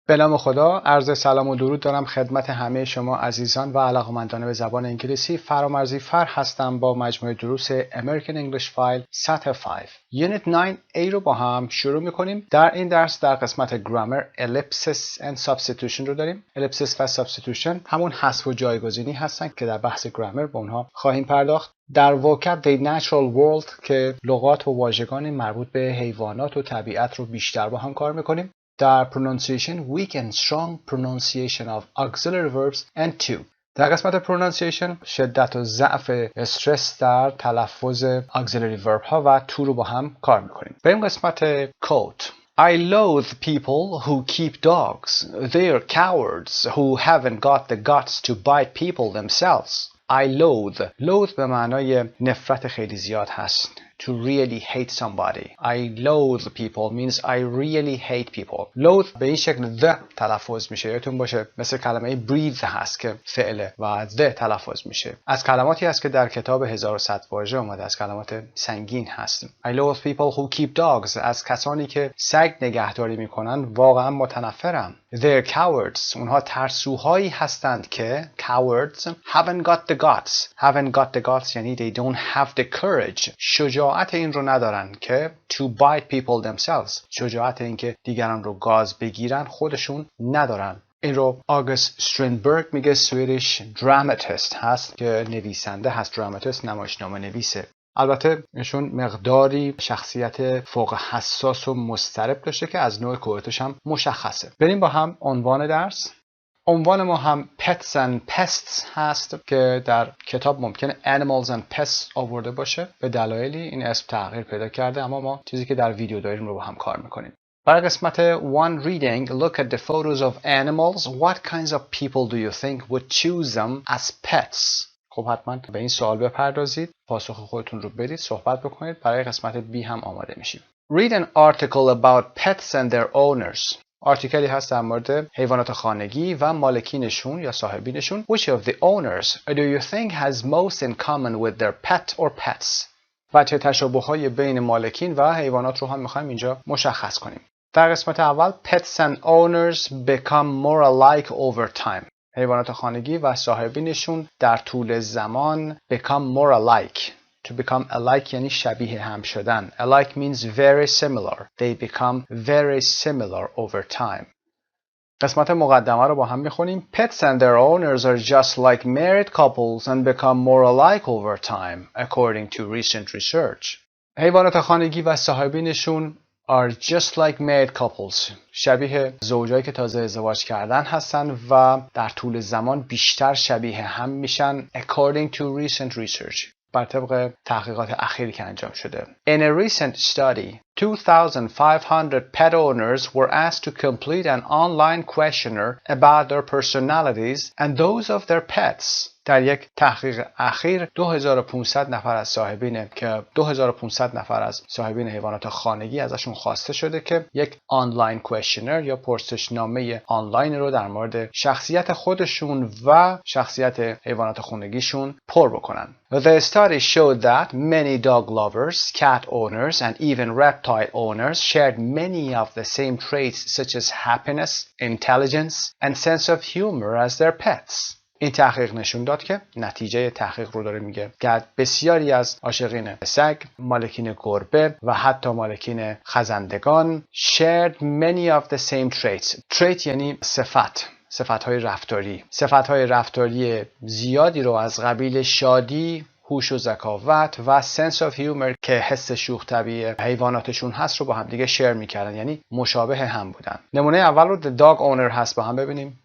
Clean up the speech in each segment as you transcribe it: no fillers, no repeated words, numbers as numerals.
به نام خدا، عرض سلام و درود دارم خدمت همه شما عزیزان و علاقه‌مندان به زبان انگلیسی. فرامرزی هستم با مجموعه دروس امریکن انگلیش فایل سطح 5 یونیت 9A رو با هم شروع می‌کنیم. در این درس در قسمت گرامر الیپسیس اند سابستیتوشن رو داریم. الیپسیس و سابستیتوشن همون حذف و جایگزینی هستن که در بحث گرامر به اونها خواهیم پرداخت. در vocab the natural world که لغات و واژگان مربوط به حیوانات و طبیعت رو بیشتر با هم کار می‌کنیم. در pronunciation weak and strong pronunciation of auxiliary verbs and to. در قسمت pronunciation شدت و ضعف استرس در تلفظ auxiliary verb ها و to رو با هم کار میکنیم. بریم قسمت quote. I loathe people who keep dogs. They're cowards who haven't got the guts to bite people themselves. I loathe به معنای نفرت خیلی زیاد هست. To really hate somebody. I loathe people means I really hate people. Loathe به این شکل the تلفظ میشه. یادتون باشه مثل کلمه breathe هست که فعله و the تلفظ میشه. از کلماتی هست که در کتاب 1100 واژه اومده، از کلمات سنگین هست. I loathe people who keep dogs. از کسانی که سگ نگهداری میکنن واقعا متنفرم. They're cowards. اونها ترسوهایی هستند که cowards haven't got the guts یعنی they don't have the courage. شجاعت این رو ندارن که to bite people themselves. شجاعت این که دیگران رو گاز بگیرن خودشون ندارن. این رو آگوست استرینبرگ میگه، سویدیش دراماتیست هست که نویسنده هست. دراماتیست نمایشنامه نویسه. البته ایشون مقداری شخصیت فوق حساس و مضطرب داشته که از نوع کوتش هم مشخصه. بریم با هم عنوان درس. عنوان ما هم pets and pests هست که در کتاب ممکنه animals and pests آورده باشه. به دلایلی این اسم تغییر پیدا کرده، اما ما چیزی که در ویدیو داریم رو با هم کار میکنیم. برای قسمت one reading, look at the photos of animals. What kinds of people do you think would choose them as pets? خب حتما به این سوال بپردازید، پاسخ خودتون رو بدید، صحبت بکنید. برای قسمت B هم آماده میشیم. Read an article about pets and their owners. آرتیکلی هست در مورد حیوانات خانگی و مالکینشون یا صاحبینشون. Which of the owners do you think has most in common with their pet or pets? و چه تشابه‌های بین مالکین و حیوانات رو هم می‌خوایم اینجا مشخص کنیم. در قسمت اول pets and owners become more alike over time. حیوانات خانگی و صاحبینشون در طول زمان become more alike. To become alike یعنی شبیه هم شدن. Alike means very similar. They become very similar over time. قسمت مقدمه رو با هم میخونیم. Pets and their owners are just like married couples and become more alike over time, according to recent research. حیوانات خانگی و صاحبینشون are just like married couples. شبیه زوجایی که تازه ازدواج کردن هستن و در طول زمان بیشتر شبیه هم میشن, according to recent research. بر طبق تحقیقات اخیری که انجام شده. In a recent study, 2,500 pet owners were asked to complete an online questionnaire about their personalities and those of their pets. در یک تحقیق اخیر 2500 نفر از صاحبین حیوانات خانگی ازشون خواسته شده که یک آنلاین کوئسشنر یا پرسشنامه آنلاین رو در مورد شخصیت خودشون و شخصیت حیوانات خانگیشون پر بکنن. The study showed that many dog lovers, cat owners and even reptile owners shared many of the same traits such as happiness, intelligence and sense of humor as their pets. این تحقیق نشون داد که نتیجه تحقیق رو داره میگه که بسیاری از عاشقین سگ، مالکین گربه و حتی مالکین خزندگان shared many of the same traits. trait یعنی صفت‌های رفتاری زیادی رو از قبیل شادی، هوش و ذکاوت و sense of humor که حس شوخ طبیعی حیواناتشون هست رو با هم دیگه شیر میکردن، یعنی مشابه هم بودن. نمونه اول رو the dog owner هست، با هم ببینیم.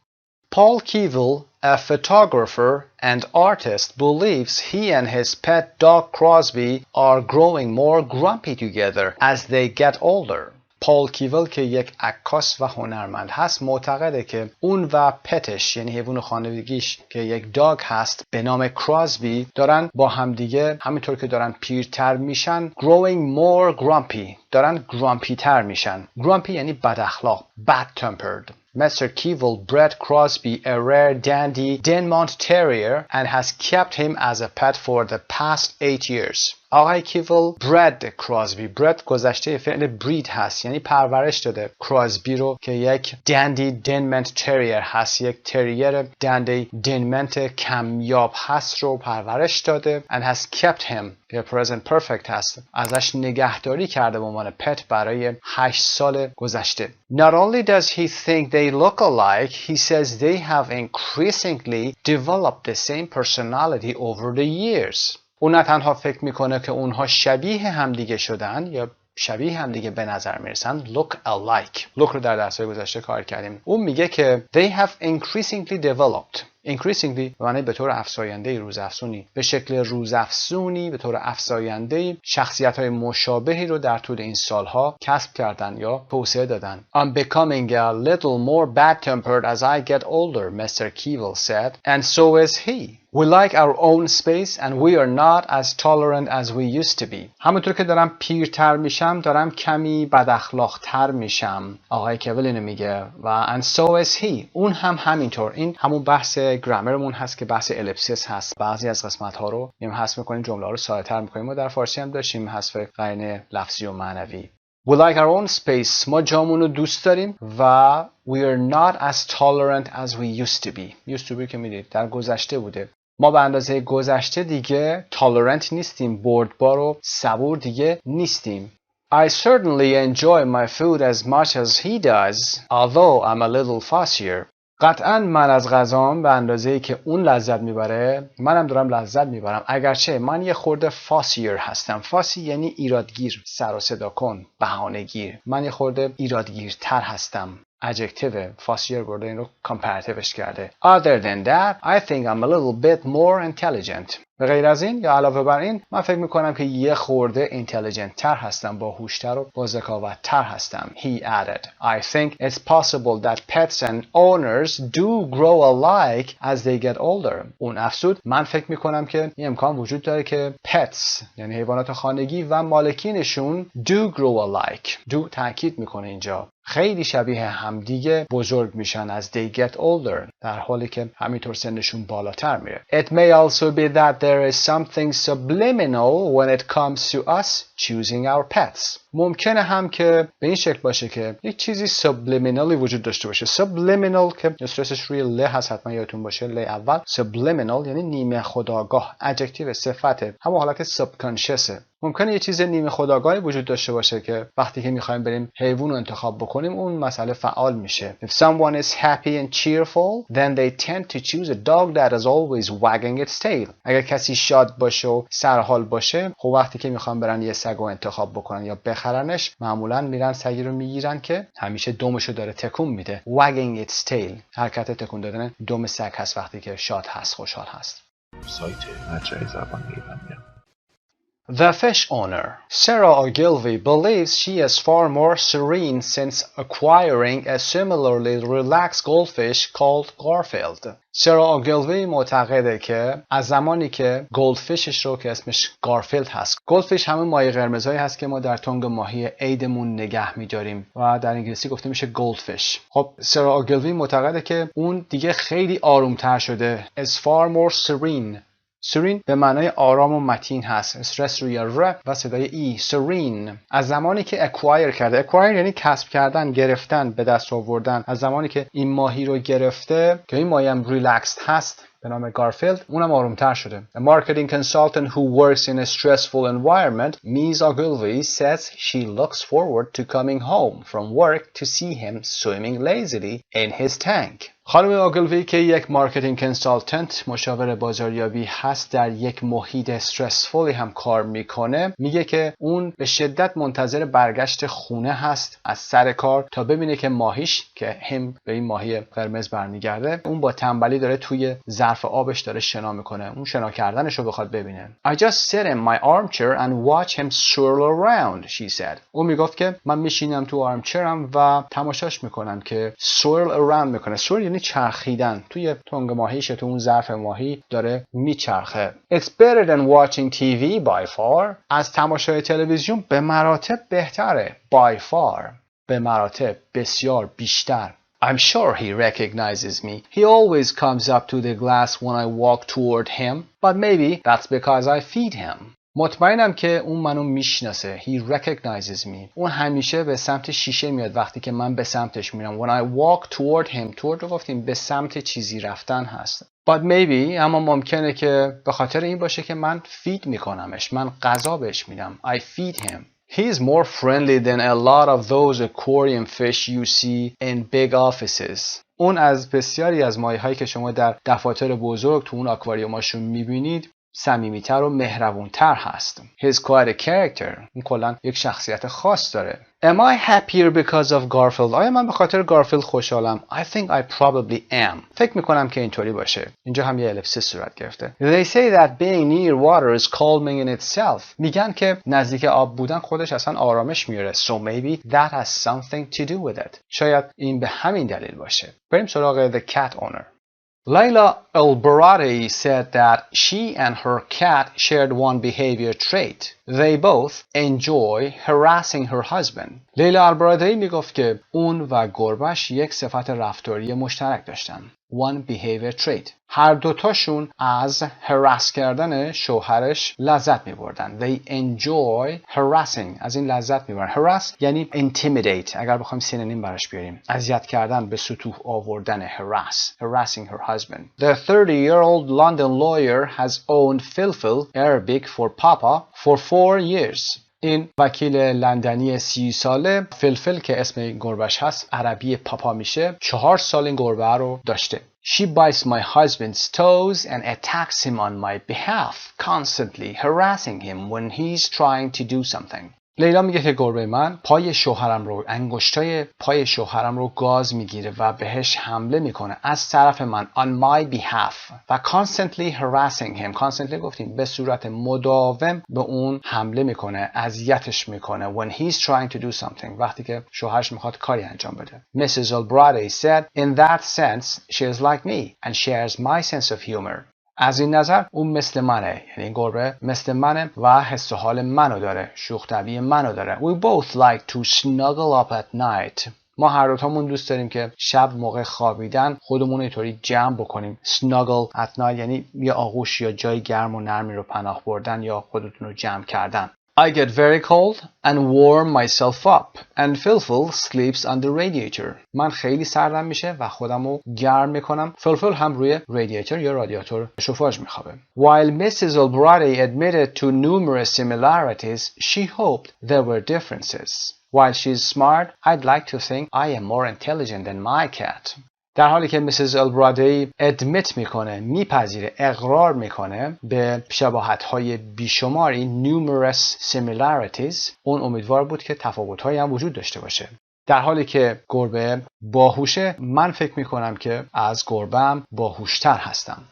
Paul Keevil, a photographer and artist, believes he and his pet dog Crosby are growing more grumpy together as they get older. پال کیول که یک عکاس و هنرمند هست معتقده که اون و پتش یعنی حیوان خانگیش که یک داگ هست به نام کراسبی دارن با همدیگه همینطور که دارن پیرتر میشن growing more grumpy دارن grumpy تر میشن. grumpy یعنی بد اخلاق, bad tempered. Mr. Keevil bred Crosby a rare dandy Denmont Terrier and has kept him as a pet for the past 8 years. آقای کیول bred کراسبی. bred گذشته فعل breed هست، یعنی پرورش داده کراسبی رو که یک دندی دنمنت تریر هست، یک تریر دندی دنمنت کمیاب هست رو پرورش داده. and has kept him که present perfect هست، ازش نگهداری کرده به عنوان پت برای 8 سال گذشته. Not only does he think they look alike, he says they have increasingly developed the same personality over the years. اون نه تنها فکر میکنه که اونها شبیه همدیگه شدن یا شبیه همدیگه به نظر میرسن. look alike. look رو در درس‌های گذشته کار کردیم. اون میگه که they have increasingly developed. increasingly معنی به طور افزاینده، روزافزونی، به شکل روزافزونی، به طور افزاینده شخصیت‌های مشابهی رو در طول این سالها کسب کردن یا توسعه دادن. I'm becoming a little more bad-tempered as I get older, Mr. Keevil said, and so is he. We like our own space and we are not as tolerant as we used to be. همونطور که دارم پیرتر میشم دارم کمی بداخلاق‌تر میشم. آقای کیول اینو میگه و and so is he. اون هم همینطور. این همون بحث گرامرمون هست که بحث الیپسیس هست. بعضی از قسمت‌ها رو حذف می‌کنیم، جمله رو ساده‌تر می‌کنیم. ما در فارسی هم داشتیم حذف قرینه لفظی و معنوی. We like our own space. ما جامون رو دوست داریم و we are not as tolerant as we used to be. used to be که می‌دید در گذشته بوده. ما به اندازه گذشته دیگه tolerant نیستیم، بردبار و صبور دیگه نیستیم. I certainly enjoy my food as much as he does, although I'm a little fussier. قطعا من از غذام به اندازه‌ای که اون لذت میبره منم دارم لذت میبرم، اگرچه من یه خورده فاسیر هستم. فاسی یعنی ایرادگیر، سر و صدا کن، بهانه‌گیر. من یه خورده ایرادگیرتر هستم. adjective فاسیر برده این رو کمپاراتیوش کرده. Other than that, I think I'm a little bit more intelligent. به غیر از این یا علاوه بر این من فکر میکنم که یه خورده اینتلیجنت تر هستم، باهوشتر و با ذکاوت تر هستم. He added, I think it's possible that pets and owners do grow alike as they get older. اون افزود من فکر میکنم که این امکان وجود داره که pets یعنی حیوانات خانگی و مالکینشون do grow alike. do تاکید میکنه اینجا، خیلی شبیه همدیگه بزرگ میشن as they get older، در حالی که همینطور سنشون بالاتر میره. It may also be that there is something subliminal when it comes to us choosing our pets. ممکنه هم که به این شکل باشه که یک چیزی subliminally وجود داشته باشه. subliminal که استرسش روی ل هست، حتما یادتون باشه ل اول. subliminal یعنی نیمه خودآگاه، adjective صفته، همون حالت subconscious. ممکنه یه چیز نیمه خودآگاهی وجود داشته باشه که وقتی که میخوایم بریم حیوان رو انتخاب بکنیم اون مسئله فعال میشه. If someone is happy and cheerful, then they tend to choose a dog that is always wagging its tail. اگر کسی شاد باشه و سرحال باشه، خب وقتی که میخوام برن یه سگ رو انتخاب بکنن یا بخرنش، معمولا میرن سگی رو میگیرن که همیشه دمشو داره تکون میده. wagging its tail حرکت تکون دادن دم سگ هست وقتی که شاد هست، خوشحال هست. سایت مجموعه زبان ایرانی. The fish owner, Sarah Ogilvy, believes she is far more serene since acquiring a similarly relaxed goldfish called Garfield. سارا اوگیلوی معتقده که از زمانی که گلدفیشش رو که اسمش گارفیلد هست، گلدفیش همون ماهی قرمزایی هست که ما در تنگ ماهی عیدمون نگه می‌داریم و در انگلیسی گفته میشه گلدفیش. خب سارا اوگیلوی معتقده که اون دیگه خیلی آرومتر شده. is far more serene. serene به معنای آرام و متین هست، استرس روی ر و صدای ای. serene از زمانی که acquire کرده. acquire یعنی کسب کردن، گرفتن، به دست آوردن. از زمانی که این ماهی رو گرفته که این ماهی هم ریلکسد هست به نام گارفیلد، اونم آرومتر شده. A marketing consultant who works in a stressful environment, Ms. Ogilvy says she looks forward to coming home from work to see him swimming lazily in his tank. خانم اوگلوی که یک مارکتینگ کنسالتنت، مشاور بازاریابی هست، در یک محیط استرسفولی هم کار میکنه، میگه که اون به شدت منتظر برگشت خونه هست از سر کار تا ببینه که ماهیش که هم به این ماهی قرمز برمیگرده، اون با تنبلی داره توی ظرف آبش داره شنا میکنه، اون شنا کردنش رو بخواد ببینه. I just sit in my armchair and watch him swirl around, she said. اون میگفت که من میشینم تو آرمچرم و تماشاش میکنم که swirl around میکنه. swirl یعنی چرخیدن، توی تنگ ماهیش تو اون ظرف ماهی داره میچرخه. It's better than watching TV by far. از تماشای تلویزیون به مراتب بهتره. by far به مراتب، بسیار بیشتر. I'm sure he recognizes me. He always comes up to the glass when I walk toward him, but maybe that's because I feed him. مطمئنم که اون منو میشناسه. He recognizes me. اون همیشه به سمت شیشه میاد وقتی که من به سمتش میرم. When I walk toward him. toward رو گفتیم به سمت چیزی رفتن هست. But maybe اما ممکنه که به خاطر این باشه که من فید میکنمش. من غذا بهش میدم. I feed him. He is more friendly than a lot of those aquarium fish you see in big offices. اون از بسیاری از ماهی‌هایی که شما در دفاتر بزرگ تو اون آکواریوماشون میبینید صمیمیتر و مهربونتر هست. He's quite a character. اون کلاً یک شخصیت خاص داره. Am I happier because of Garfield? آیا من به خاطر گارفیلد خوشحالم؟ I think I probably am. فکر میکنم که اینطوری باشه. اینجا هم یه الیپسیس صورت گرفته. They say that being near water is calming in itself. میگن که نزدیک آب بودن خودش اصلا آرامش میاره. So maybe that has something to do with it. شاید این به همین دلیل باشه. بریم سراغ the cat owner. Layla El-Barati said that she and her cat shared one behavior trait. They both enjoy harassing her husband. لیلا البرادی میگفت که اون و گربه‌اش یک صفت رفتاری مشترک داشتن. One behavior trait. هر دوتاشون از harass کردن شوهرش لذت میبردن. They enjoy harassing. از این لذت میبرن. Harass یعنی intimidate. اگر بخوایم سینونیم براش بیاریم. اذیت کردن، به سطوح آوردن. Harassing her husband. The 30-year-old London lawyer has owned Filfil Arabic for Papa for 4 years. این وکیل لندنی 30 ساله فلفل که اسم گربه‌اش هست عربی پاپا میشه 4 سال این گربه رو داشته. She bites my husband's toes and attacks him on my behalf, constantly harassing him when he's trying to do something. لیلا میگه که گربه من پای شوهرم رو انگشتای پای شوهرم رو گاز میگیره و بهش حمله میکنه از طرف من on my behalf و constantly harassing him. constantly گفتیم به صورت مداوم به اون حمله میکنه، اذیتش میکنه when he's trying to do something وقتی که شوهرش میخواد کاری انجام بده. Mrs. Albrady said in that sense she is like me and shares my sense of humor. از این نظر اون مثل منه، یعنی این گربه مثل منه و حس و حال منو داره، شوخ طبعی منو داره. We both like to snuggle up at night. ما هر دوتامون دوست داریم که شب موقع خوابیدن خودمون اینطوری جمع بکنیم. Snuggle at night یعنی یه آغوش یا جای گرم و نرمی رو پناه بردن یا خودتون رو جمع کردن. I get very cold and warm myself up and Filfil sleeps on the radiator. من خیلی سردم میشه و خودم رو گرم میکنم. فلفل هم روی رادیاتور یا رادیاتور شوفاژ میخوابه. While Mrs. Albrady admitted to numerous similarities, she hoped there were differences. While she's smart, I'd like to think I am more intelligent than my cat. در حالی که میسیز البرادی ادمیت میکنه، میپذیره، اقرار میکنه به شباهت‌های بیشماری numerous similarities، اون امیدوار بود که تفاوت‌هایی هم وجود داشته باشه. در حالی که گربه باهوشه، من فکر میکنم که از گربه‌ام باهوشتر هستم.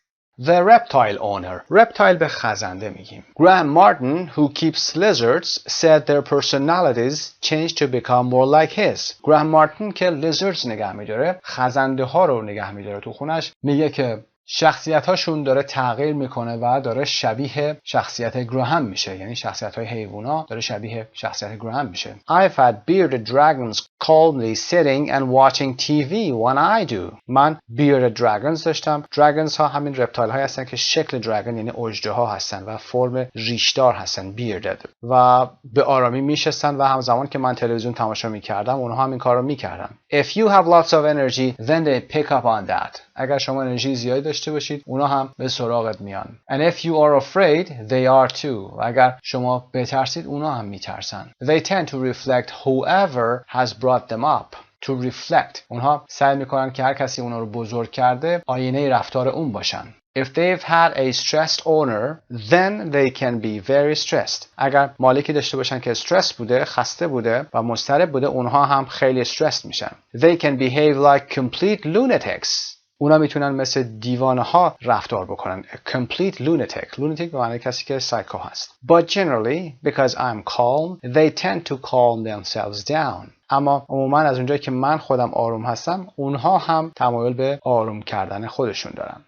The reptile owner. reptile به خزنده میگیم. Graham Martin, who keeps lizards, said their personalities changed to become more like his. Graham Martin که lizards نگه میداره، خزنده ها رو نگه میداره تو خونش، میگه که شخصیت هاشون داره تغییر میکنه و داره شبیه شخصیت گراهام میشه، یعنی شخصیت های حیوونا داره شبیه شخصیت گراهام میشه. I've had bearded dragons calmly sitting and watching TV when I do. من bearded dragons داشتم. dragons ها همین رپتایل های هستن که شکل dragon یعنی اژدها هستن و فرم ریشدار هستن bearded و به آرامی میشستن و همزمان که من تلویزیون تماشا میکردم اونها هم این کار رو میکردن. If you have lots of energy then they pick up on that. اگر شما انرژی زیادی داشته باشید اونا هم به سراغت میان. And if you are afraid they are too. و اگر شما بترسید اونا هم میترسن. They tend to reflect whoever has brought them up. To reflect. اونها سعی میکنن که هر کسی اونا رو بزرگ کرده آینه رفتار اون باشن. If they've had a stressed owner, then they can be very stressed. اگر مالکی داشته باشن که استرس بوده، خسته بوده و مضطرب بوده، اونها هم خیلی استرس میشن. They can behave like complete lunatics. اونا میتونن مثل دیوانه ها رفتار بکنن. A complete lunatic. lunatic به معنی کسی که سایکو هست. But generally, because I'm calm, they tend to calm themselves down. اما عموما از اونجایی که من خودم آروم هستم، اونها هم تمایل به آروم کردن خودشون دارن.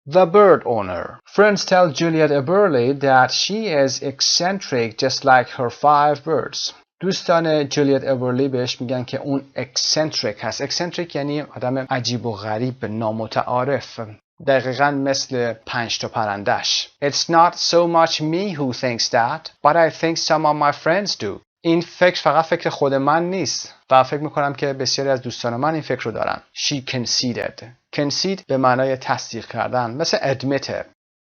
The bird owner. Friends tell Juliet Eberly that she is eccentric just like her 5 birds. دوستان جولیت ابرلی بهش میگن که اون اکسنتریک هست. اکسنتریک یعنی آدم عجیب و غریب، نامتعارف. دقیقاً مثل 5 تا پرندش. It's not so much me who thinks that, but I think some of my friends do. این فکر فقط فکر خود من نیست و فکر میکنم که بسیاری از دوستان من این فکر رو دارن. She conceded. Concede به معنای تصدیق کردن، مثل admit،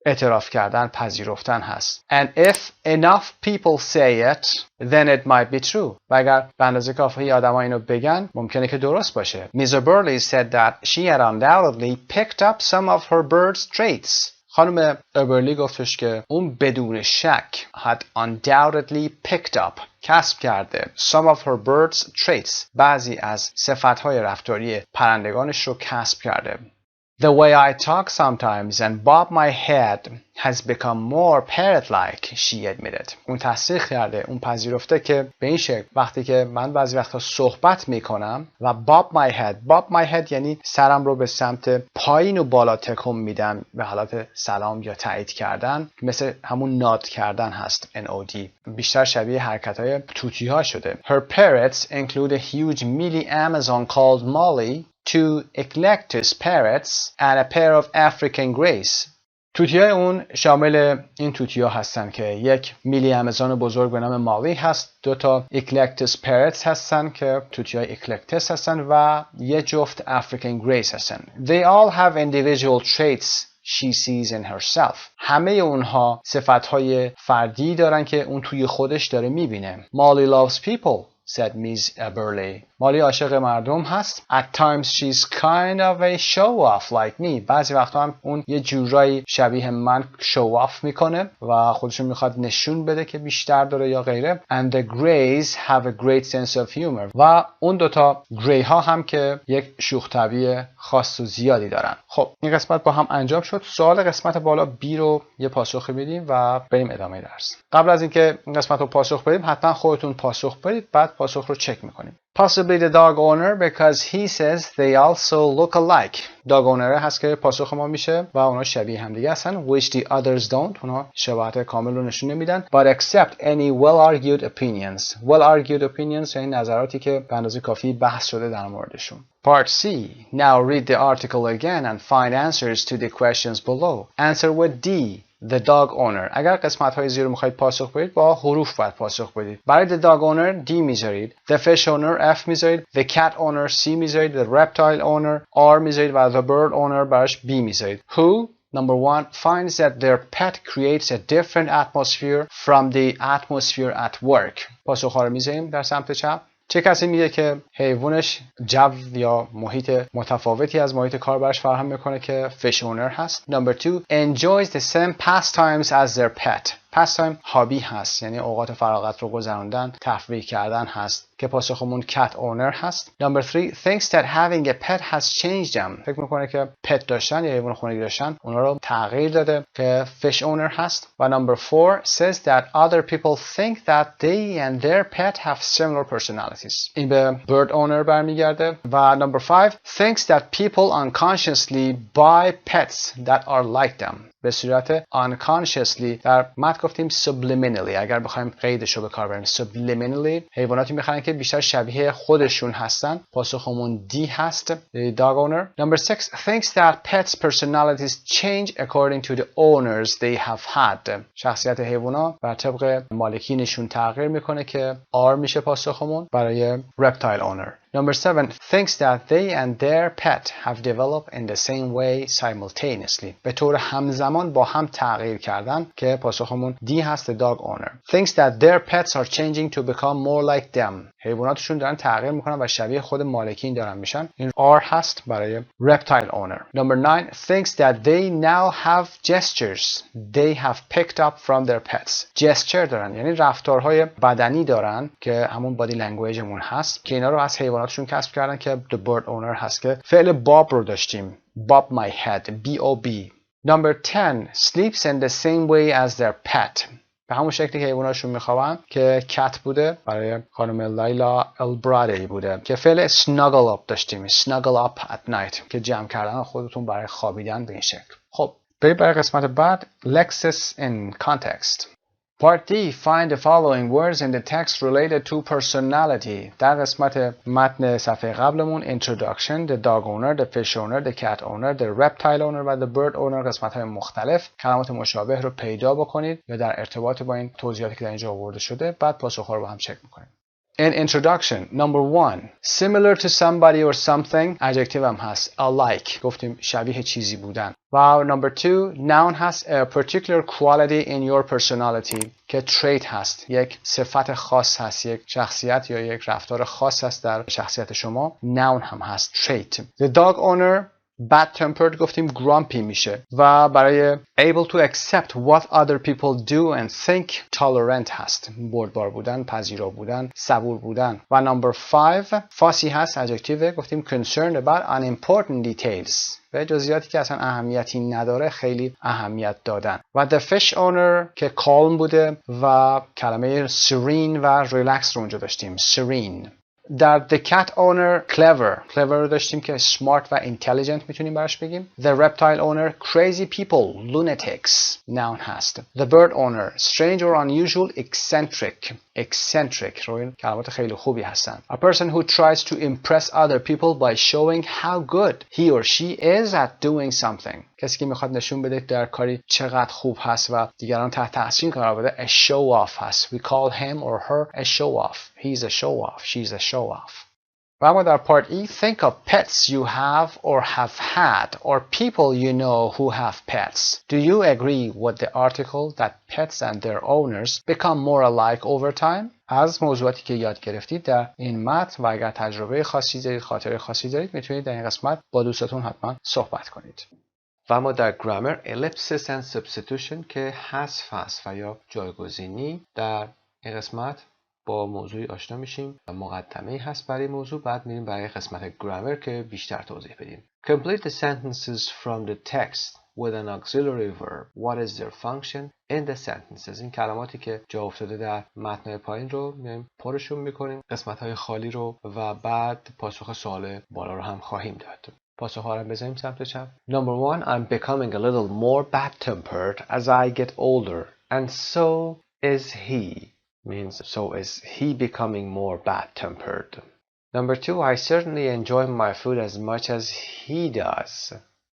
اعتراف کردن، پذیرفتن هست. And if enough people say it, then it might be true. و اگر به اندازه کافی آدم‌ها اینو بگن، ممکنه که درست باشه. Mrs. Burley said that she had undoubtedly picked up some of her bird's traits. خانم ابرلی گفتش که اون بدون شک had undoubtedly picked up، کسب کرده some of her bird's traits، بعضی از صفت‌های رفتاری پرندگانش رو کسب کرده. The way I talk sometimes and bob my head has become more parrot-like, she admitted. اون تصدیق کرده، اون پذیرفته که به این شکل وقتی که من بعضی وقتا صحبت میکنم و bob my head یعنی سرم رو به سمت پایین و بالا تکون میدم به حالت سلام یا تایید کردن، مثل همون ناد کردن هست NOD. بیشتر شبیه حرکت‌های توتی‌ها شده. Her parrots include a huge mealy Amazon called Molly, 2 eclectus parrots and a pair of African greys. توتیای اون شامل این توتیا هستن که یک میلی آمازون بزرگ به نام مالی هست، 2 تا اکلکتس پرتس هستن که توتیای اکلکتس هستن و یه جفت افریکن گریز هستن. They all have individual traits she sees in herself. همه اونها صفتهای فردی دارن که اون توی خودش داره میبینه. Molly loves people, said Miss Burley. مالی عاشق مردم هست. At times she's kind of a show-off like me. بعضی وقتا هم اون یه جورایی شبیه من show-off میکنه و خودشون میخواد نشون بده که بیشتر داره یا غیره. And the Greys have a great sense of humor. و اون 2 تا گری ها هم که یک شوخ طبعی خاص و زیادی دارن. خب این قسمت با هم انجام شد. سوال قسمت بالا B رو یه پاسخ بدیم و بریم ادامه درس. قبل از اینکه این قسمت رو پاسخ بدیم حتما خودتون پاسخ بدید، بعد پاسخ رو چک میکنیم. Possibly the dog owner because he says they also look alike. dog owner هست که پاسخ ما میشه و اونا شبیه هم دیگه هستن. Which the others don't. اونا شباهت کامل رو نشون نمیدن. But accept any well-argued opinions. Well-argued opinions یعنی نظراتی که به اندازه کافی بحث شده در موردشون. Part C. Now read the article again and find answers to the questions below. Answer with D. The dog owner. اگر قسمت های زیر میخواید پاسخ بدید با حروف باید پاسخ بدید. برای the dog owner D میذارید. The fish owner F میذارید. The cat owner C میذارید. The reptile owner R میذارید و the bird owner براش B میذارید. Who Number 1 finds that their pet creates a different atmosphere from the atmosphere at work. پاسخ ها رو میذاریم در سمت چپ. چه کسی میگه که حیوانش جو یا محیط متفاوتی از محیط کار براش فراهم میکنه که fish owner هست. Number 2 enjoys the same pastimes as their pet. pastime هابی هست یعنی اوقات فراغت رو گذراندن، تفریح کردن هست که پاسخمون cat owner هست. Number 3 thinks that having a pet has changed them. فکر میکنه که پت داشتن یا حیوان خونگی داشتن اونا رو تغییر داده که fish owner هست. و number 4 says that other people think that they and their pet have similar personalities. این به bird owner برمیگرده. و number 5 thinks that people unconsciously buy pets that are like them. به صورت unconsciously در متن گفتیم subliminally. اگر بخوایم قیدش رو به کار ببریم subliminally حیواناتی میخرن که بیشتر شبیه خودشون هستن. پاسخمون D هست. dog owner. Number 6 thinks that pets personalities change according to the owners they have had. شخصیت حیوانا بر طبق مالکینشون تغییر میکنه که R میشه پاسخمون برای reptile owner. Number 7 thinks that they and their pet have developed in the same way simultaneously. به طور همزمان با هم تغییر کردن که پاسخمون D هست. dog owner. Thinks that their pets are changing to become more like them. حیواناتشون دارن تغییر میکنن و شبیه خود مالکین دارن میشن. این R هست برای reptile owner. Number 9 thinks that they now have gestures they have picked up from their pets. gesture دارن یعنی رفتارهای بدنی دارن که همون body languageمون هست که اینا رو از حیواناتشون کسب کردن که the bird owner هست که فعل bob رو داشتیم. bob my head B-O-B. Number 10 sleeps in the same way as their pet. به همون شکلی که حیواناتشون میخوابن که کت بوده برای خانم لیلا البرادی بوده که فعل snuggle up داشتیم. snuggle up at night که جمع کردن خودتون برای خوابیدن به این شکل. خب بریم برای قسمت بعد. Lexis in context. Part D. Find the following words in the text related to personality. در قسمت متن صفحه قبلمون introduction, the dog owner, the fish owner, the cat owner, the reptile owner و the bird owner قسمت های مختلف کلمات مشابه رو پیدا بکنید یا در ارتباط با این توضیحاتی که در اینجا آورده شده بعد پاسخ‌ها رو با هم چک می‌کنید. In introduction, number 1. Similar to somebody or something. adjective هم هست. alike. گفتیم شبیه چیزی بودن. و number 2. noun هست. a particular quality in your personality. که trait هست. یک صفت خاص هست. یک شخصیت یا یک رفتار خاص هست در شخصیت شما. noun هم هست. trait. The dog owner bad tempered گفتیم grumpy میشه و برای able to accept what other people do and think tolerant هست. بردبار بودن، پذیرا بودن، صبور بودن. و number 5 fussy هست adjective گفتیم concerned about unimportant details. به جزئیاتی که اصلا اهمیتی نداره خیلی اهمیت دادن. و the fish owner که calm بوده و کلمه serene و relax رو اونجا داشتیم. serene. در the cat owner clever رو داشتیم که smart و intelligent میتونیم براش بگیم. The reptile owner crazy people lunatics noun هست. The bird owner strange or unusual eccentric رو کلمات خیلی خوبی هستن. A person who tries to impress other people by showing how good he or she is at doing something. کسی که میخواد نشون بده در کاری چقدر خوب هست و دیگران تحت تاثیر قرار بده. A show off هست. We call him or her a show off. He's a show off. She's a show off. و اما در part E, think of pets you have or have had or people you know who have pets. Do you agree with the article that pets and their owners become more alike over time? از موضوعاتی که یاد گرفتید در این متن و اگر تجربه خاصی دارید، خاطره خاصی دارید میتونید در این قسمت با دوستاتون حتما صحبت کنید. و اما در گرامر ellipsis and substitution که حذف هست و یا جایگزینی در این قسمت با موضوعی آشنا میشیم و مقدمه‌ای هست برای موضوع بعد میریم برای قسمت گرامر که بیشتر توضیح بدیم. Complete the sentences from the text with an auxiliary verb. What is their function in the sentences. این کلماتی که جا افتاده در متن پایین رو میایم پرشون میکنیم قسمت‌های خالی رو و بعد پاسخ سوال بالا رو هم خواهیم داد. پاسخ‌ها رو بزنیم سمت چپ. Number 1. I'm becoming a little more bad-tempered as I get older and so is he. Means so is he becoming more bad-tempered. Number 2, I certainly enjoy my food as much as he does.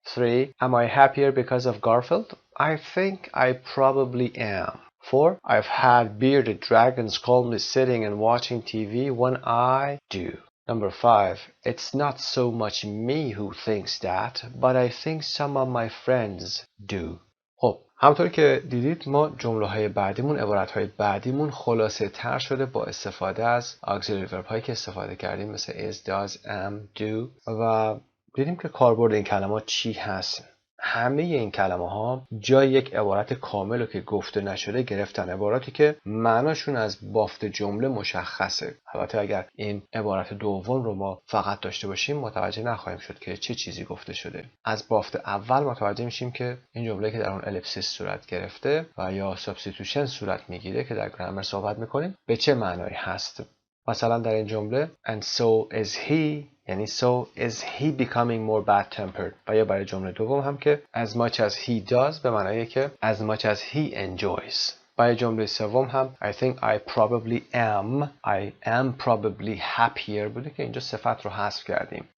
3, am I happier because of Garfield? I think I probably am. 4, I've had bearded dragons calmly sitting and watching TV when I do. Number 5, it's not so much me who thinks that, but I think some of my friends do. خب همونطور که دیدید ما جمله‌های بعدیمون عبارت‌های بعدیمون خلاصه تر شده با استفاده از auxiliary verb هایی که استفاده کردیم مثل is, does, am, do و دیدیم که کاربرد این کلمات چی هست. همه این کلمه ها جای یک عبارت کامل رو که گفته نشده گرفتن، عباراتی که معناشون از بافت جمله مشخصه. البته اگر این عبارت دوم رو ما فقط داشته باشیم متوجه نخواهیم شد که چه چیزی گفته شده. از بافت اول متوجه میشیم که این جمله که در اون الیپسیس صورت گرفته و یا سابستیتوشن صورت میگیره که در گرامر صحبت میکنیم به چه معنایی هست. مثلا در این جمله and so is he یعنی so is he becoming more bad-tempered و یا برای جمله دوم هم که as much as he does به معنی که as much as he enjoys. برای جمله سوم هم I think I am probably happier بوده که اینجا صفت رو حذف کردیم.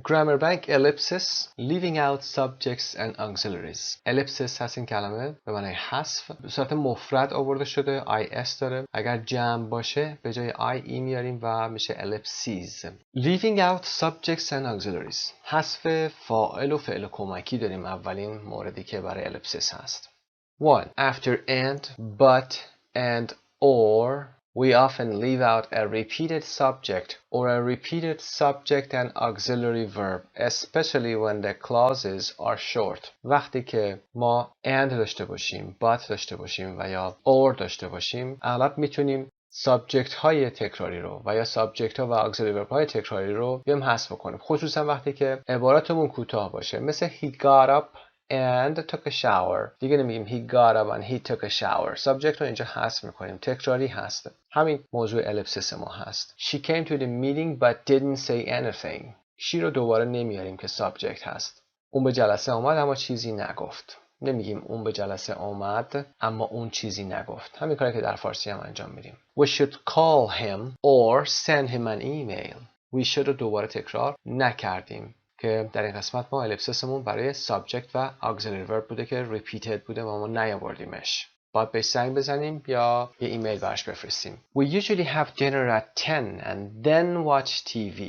Grammar bank ellipsis leaving out subjects and auxiliaries. ellipsis هست این کلمه به معنی حذف به صورت مفرد آورده شده is داره. اگر جمع باشه به جای I میاریم و میشه ellipses. leaving out subjects and auxiliaries حذف فاعل و فعل کمکی داریم اولین موردی که برای ellipsis هست. 1. After and, but, and, or we often leave out a repeated subject or a repeated subject and auxiliary verb, especially when the clauses are short. وقتی که ما and داشته باشیم, but داشته باشیم و یا or داشته باشیم، اغلب میتونیم سابجکت های تکراری رو و یا سابجکت ها و auxiliary verb های تکراری رو بیم حذف کنیم، خصوصا وقتی که عباراتمون کوتاه باشه، مثل he got up and took a shower. دیگه نمیگیم he got up and he took a shower. سابجکت رو اینجا حذف میکنیم، تکراری هست. همین موضوع الیپسیس ما هست. She came to the meeting but didn't say anything. she رو دوباره نمیاریم که سابجکت هست. اون به جلسه آمد اما چیزی نگفت. نمیگیم اون به جلسه آمد اما اون چیزی نگفت. همین کاری که در فارسی هم انجام میدیم. We should call him or send him an email. We should رو دوباره تکرار نکردیم که در این قسمت ما الیپسیسمون برای subject و auxiliary verb بوده که repeated بوده و ما نیاوردیمش. باید بهش زنگ بزنیم یا یه ایمیل براش بفرستیم. We usually have dinner at 10 and then watch TV.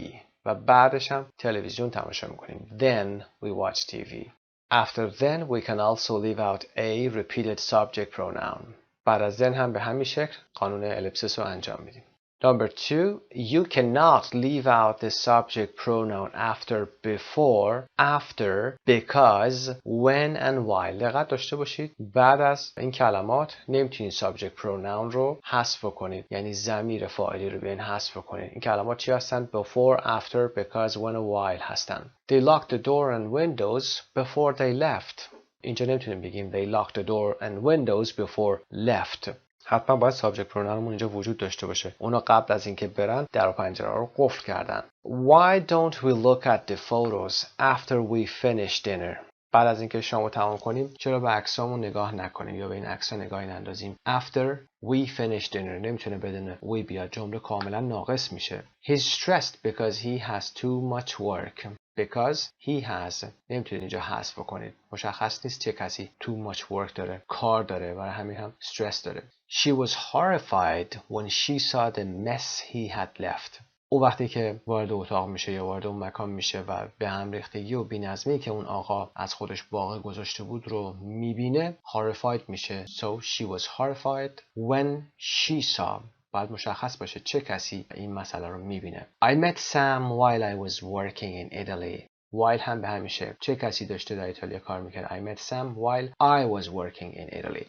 و بعدش هم تلویزیون تماشا میکنیم. Then we watch TV. After then we can also leave out a repeated subject pronoun. بعد از then هم به همین شکل قانون الیپسیس رو انجام میدیم. Number 2, you cannot leave out the subject pronoun after, before, after, because, when and while. دقت داشته باشید بعد از این کلمات نمیتونید subject pronoun رو حذف کنید، یعنی ضمیر فاعلی رو بیاین حذف کنید. این کلمات چی هستن؟ Before, after, because, when and while هستن. They locked the door and windows before they left. اینجا نمیتونیم بگیم they locked the door and windows before left. حتما باید سابجکت پروناونمون اینجا وجود داشته باشه. اونا قبل از اینکه برن در و پنجره رو قفل کردن. Why don't we look at the photos after we finish dinner? بعد از اینکه شام رو تمام کنیم چرا به عکسامون نگاه نکنیم یا به این عکس‌ها نگاهی نندازیم؟ After we finish dinner نمیتونه بدون we بیاد، جمله کاملا ناقص میشه. He's stressed because he has too much work. Because he has نمیتونید اینجا حذف کنید. مشخص نیست چه کسی too much work داره، کار داره، برای همین هم stress داره. She was horrified when she saw the mess he had left. او وقتی که وارد اتاق میشه یا وارد اون مکان میشه و به هم ریختگی و بی‌نظمی که اون آقا از خودش باقی گذاشته بود رو میبینه horrified میشه. So she was horrified when she saw. باید مشخص باشه چه کسی این مسئله رو میبینه. I met Sam while I was working in Italy. While هم به همیشه چه کسی داشته در ایتالیا کار میکرد. I met Sam while I was working in Italy.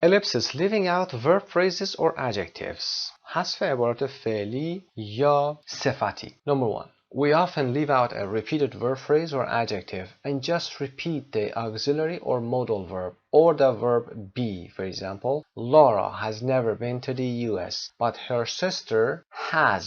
Ellipsis, leaving out verb phrases or adjectives. حذف عبارات فعلی یا صفتی. Number 1. We often leave out a repeated verb phrase or adjective and just repeat the auxiliary or modal verb or the verb be. For example, Laura has never been to the US, but her sister has.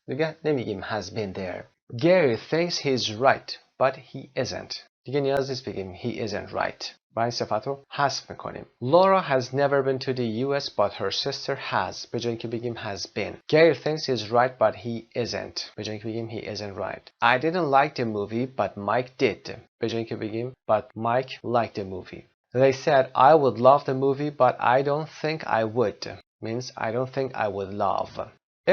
دیگه نمیگیم has been there. Gary thinks he's right, but he isn't. دیگه نیاز نیست بگیم he isn't right. و این صفت رو حذف میکنیم. Laura has never been to the US but her sister has. به جای اینکه بگیم has been. Gary thinks he's right but he isn't. به جای اینکه بگیم he isn't right. I didn't like the movie but Mike did. به جای اینکه بگیم but Mike liked the movie. They said I would love the movie but I don't think I would. Means I don't think I would love.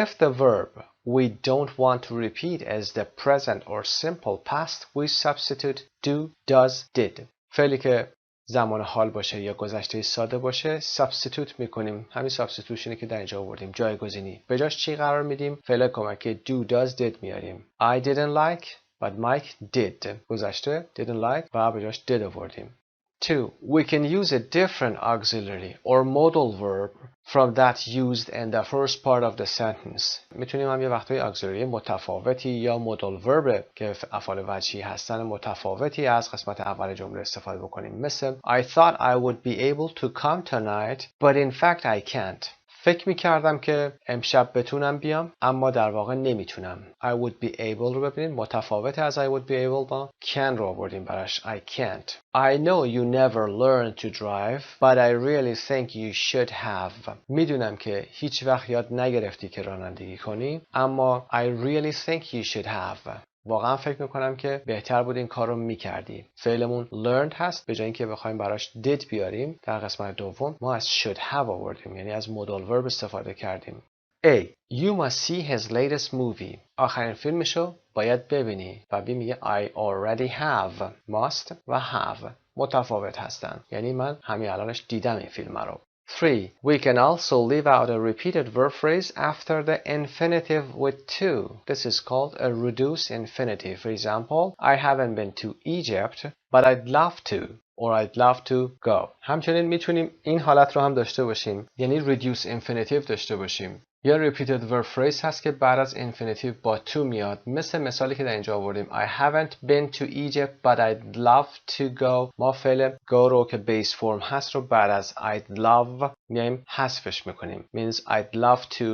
If the verb we don't want to repeat is the present or simple past, we substitute do, does, did. فعلی که زمان حال باشه یا گذشته ساده باشه سابستیتوت میکنیم. همین سابستیتوشنی که در اینجا آوردیم، جایگزینی. به جاش چی قرار میدیم؟ فعل کمکی do does did میاریم. I didn't like but Mike did. گذشته didn't like و به جاش did آوردیم. 2. We can use a different auxiliary or modal verb from that used in the first part of the sentence. میتونیم هم یه وقتای auxiliary متفاوتی یا modal verb که افعال وجهی هستن متفاوتی از قسمت اول جمله استفاده بکنیم. مثل I thought I would be able to come tonight but in fact I can't. فکر میکردم که امشب بتونم بیام اما در واقع نمیتونم. I would be able رو ببینید متفاوت از I would be able با can رو آوردیم براش. I can't. I know you never learned to drive but I really think you should have. میدونم که هیچ وقت یاد نگرفتی که رانندگی کنی اما I really think you should have. واقعا فکر میکنم که بهتر بود این کار رو میکردی. فعلمون learned هست، به جای اینکه بخوایم براش did بیاریم در قسمت دوم ما از should have آوردیم، یعنی از modal verb استفاده کردیم. A. You must see his latest movie. آخرین فیلمشو باید ببینی. و B میگه I already have. must و have متفاوت هستن، یعنی من همین الانش دیدم این فیلم رو. 3. We can also leave out a repeated verb phrase after the infinitive with to. This is called a reduced infinitive. For example, I haven't been to Egypt, but I'd love to. Or I'd love to go. همچنین میتونیم این حالت رو هم داشته باشیم، یعنی reduced infinitive داشته باشیم. یا repeated verb phrase هست که بعد از infinitive با to میاد، مثل مثالی که در اینجا آوردیم I haven't been to Egypt but I'd love to go. ما فعل go رو که base form هست رو بعد از I'd love میایم حذفش میکنیم. means I'd love to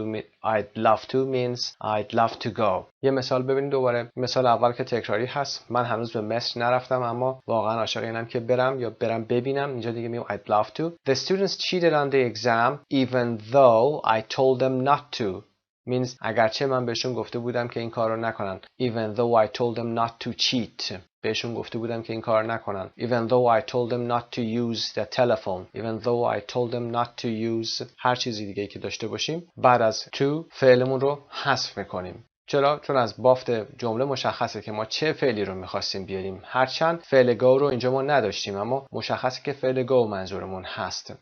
means I'd love to go. یه مثال ببینید دوباره. مثال اول که تکراری هست. من هنوز به مصر نرفتم اما واقعا عاشق اینم که برم یا برم ببینم. اینجا دیگه میگم I'd love to. The students cheated on the exam even though I told them not to. means اگرچه من بهشون گفته بودم که این کار رو نکنن. even though I told them not to cheat. بهشون گفته بودم که این کار نکنن. even though I told them not to use the telephone. even though I told them not to use هر چیزی دیگه که داشته باشیم بعد از to فعلمون رو حذف میکنیم. چرا؟ چون از بافت جمله مشخصه که ما چه فعلی رو میخواستیم بیاریم. هرچند فعل go رو اینجا ما نداشتیم اما مشخصه که فعل go منظورمون هست.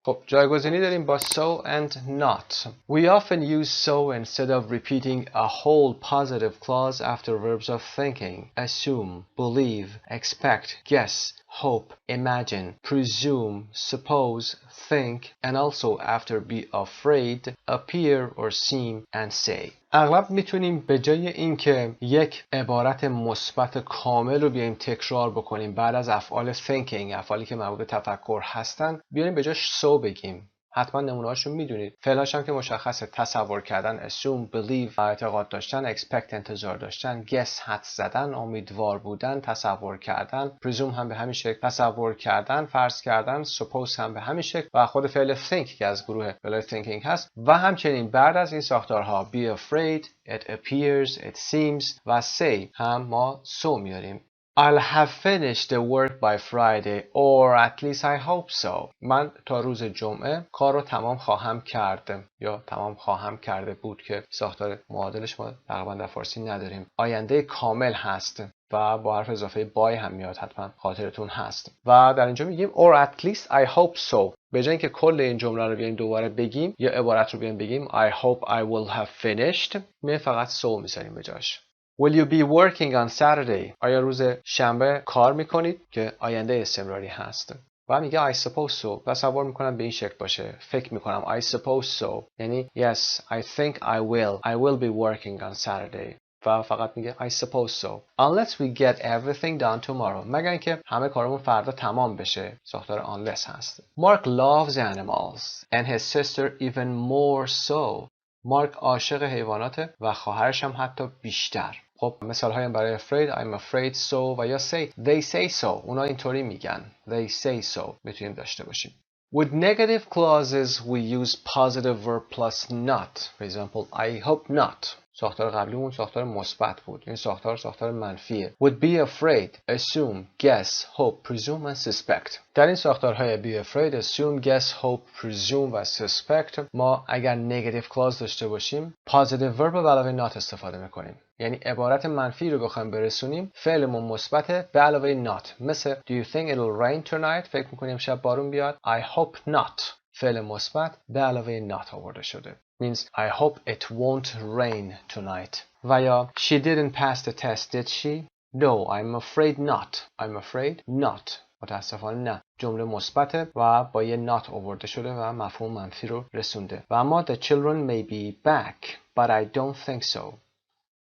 خب جایگزینی داریم با so and not. We often use so instead of repeating a whole positive clause after verbs of thinking, assume, believe, expect, guess, hope, imagine, presume, suppose, think, and also after be afraid, appear or seem, and say. اغلب میتونیم به جای اینکه یک عبارت مثبت کامل رو بیایم تکرار بکنیم بعد از افعال thinking، افعالی که مربوط به تفکر هستن، بیایم به جاش so بگیم. حتما نمونه‌هاشون میدونید. فعلاش هم که مشخصه: تصور کردن assume، believe اعتقاد داشتن، expect انتظار داشتن، guess حدس زدن، امیدوار بودن، تصور کردن، presume هم به همین شکل، تصور کردن، فرض کردن، suppose هم به همین شکل و خود فعل think که از گروه فعل thinking هست. و همچنین بعد از این ساختارها be afraid، it appears، it seems و say هم ما so میاریم. I'll have finished the work by Friday or at least I hope so. من تا روز جمعه کار رو تمام خواهم کرد یا تمام خواهم کرده بود که ساختار معادلش ما تقریبا در فارسی نداریم. آینده کامل هست و با حرف اضافه by هم میاد، حتما خاطرتون هست. و در اینجا میگیم or at least I hope so. به جای اینکه کل این جمله رو بیایم دوباره بگیم یا عبارت رو بیایم بگیم I hope I will have finished، می فقط so میذاریم به جاش. Will you be working on Saturday? آیا روز شنبه کار میکنید؟ که آینده استمراری هست. و میگه I suppose so. تصور میکنم به این شکل باشه. فکر میکنم I suppose so. یعنی yes, I think I will be working on Saturday. و فقط میگه I suppose so. Unless we get everything done tomorrow. مگر اینکه همه کارمون فردا تمام بشه. ساختار unless هست. Mark loves animals and his sister even more so. مارک عاشق حیواناته و خواهرش هم حتی بیشتر. خب مثال هایم برای afraid I'm afraid so و یا say they say so. اونا اینطوری میگن they say so میتونیم داشته باشیم. With negative clauses we use positive verb plus not. For example I hope not. ساختار قبلیمون ساختار مثبت بود. این ساختار منفیه. Would be afraid, assume, guess, hope, presume and suspect. در این ساختارهای be afraid, assume, guess, hope, presume و suspect ما اگر negative clause داشته باشیم positive verb به علاوه not استفاده میکنیم. یعنی عبارت منفی رو بخوایم برسونیم فعلمون مثبت به علاوه not. مثل Do you think it'll rain tonight؟ فکر میکنیم شب بارون بیاد. I hope not. فعل مثبت به علاوه not آورده شده. means I hope it won't rain tonight. و یا She didn't pass the test, did she? No, I'm afraid not. I'm afraid not. متاسفانه نه. جمله مثبته و با یه not آورده شده و مفهوم منفی رو رسونده. و اما The children may be back, but I don't think so.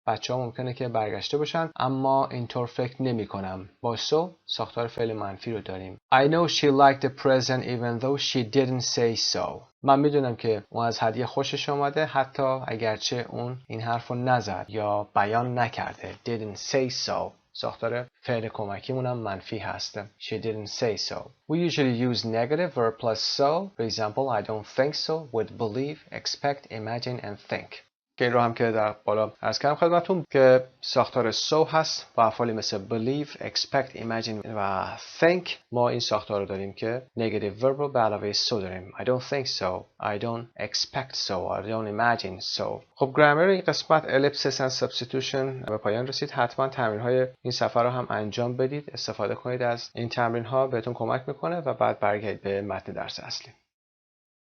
بچه ها ممکنه که برگشته باشن اما اینطور فکر نمی کنم. با so ساختار فعل منفی رو داریم. I know she liked the present even though she didn't say so. من میدونم که اون از هدیه خوشش اومده حتی اگرچه اون این حرف رو نزد یا بیان نکرده. Didn't say so. ساختار فعل کمکیمون هم منفی هست. She didn't say so. We usually use negative verb plus so. For example, I don't think so with believe, expect, imagine and think. که این رو هم که در بالا عرض کردم خدمتتون که ساختار so هست و افعالی مثل believe, expect, imagine و think ما این ساختار رو داریم که negative verb رو به علاوه so داریم. I don't think so, I don't expect so, I don't imagine so. خب گرامر این قسمت ellipsis and substitution به پایان رسید. حتما تمرین های این صفحه رو هم انجام بدید. استفاده کنید از این تمرین ها، بهتون کمک میکنه و بعد برگردید به متن درس اصلی.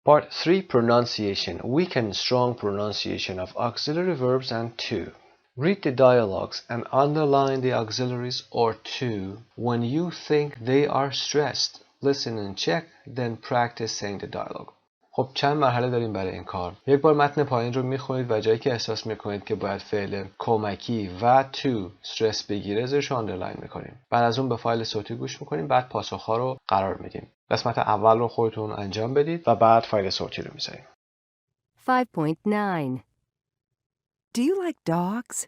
Part 3 Pronunciation. Weak and strong pronunciation of auxiliary verbs and to. Read the dialogues and underline the auxiliaries or to when you think they are stressed. Listen and check, then practice saying the dialogue. خب چند مرحله داریم برای این کار. یک بار متن پایین رو میخونید و جایی که احساس میکنید که باید فعل کمکی و تو استرس بگیره زیرش آندرلاین میکنیم. بعد از اون به فایل صوتی گوش میکنیم، بعد پاسخ‌ها رو قرار میدیم. قسمت اول رو خودتون انجام بدید و بعد فایل صوتی رو میذاریم. 5.9 Do you like dogs?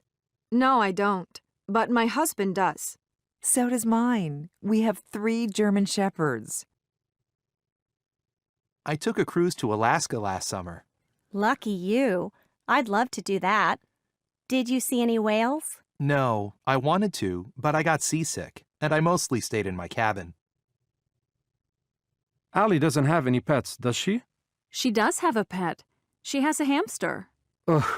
No, I don't. But my husband does. So does mine. We have 3 German Shepherds. I took a cruise to Alaska last summer. Lucky you. I'd love to do that. Did you see any whales? No, I wanted to, but I got seasick, and I mostly stayed in my cabin. Allie doesn't have any pets, does she? She does have a pet. She has a hamster. Ugh,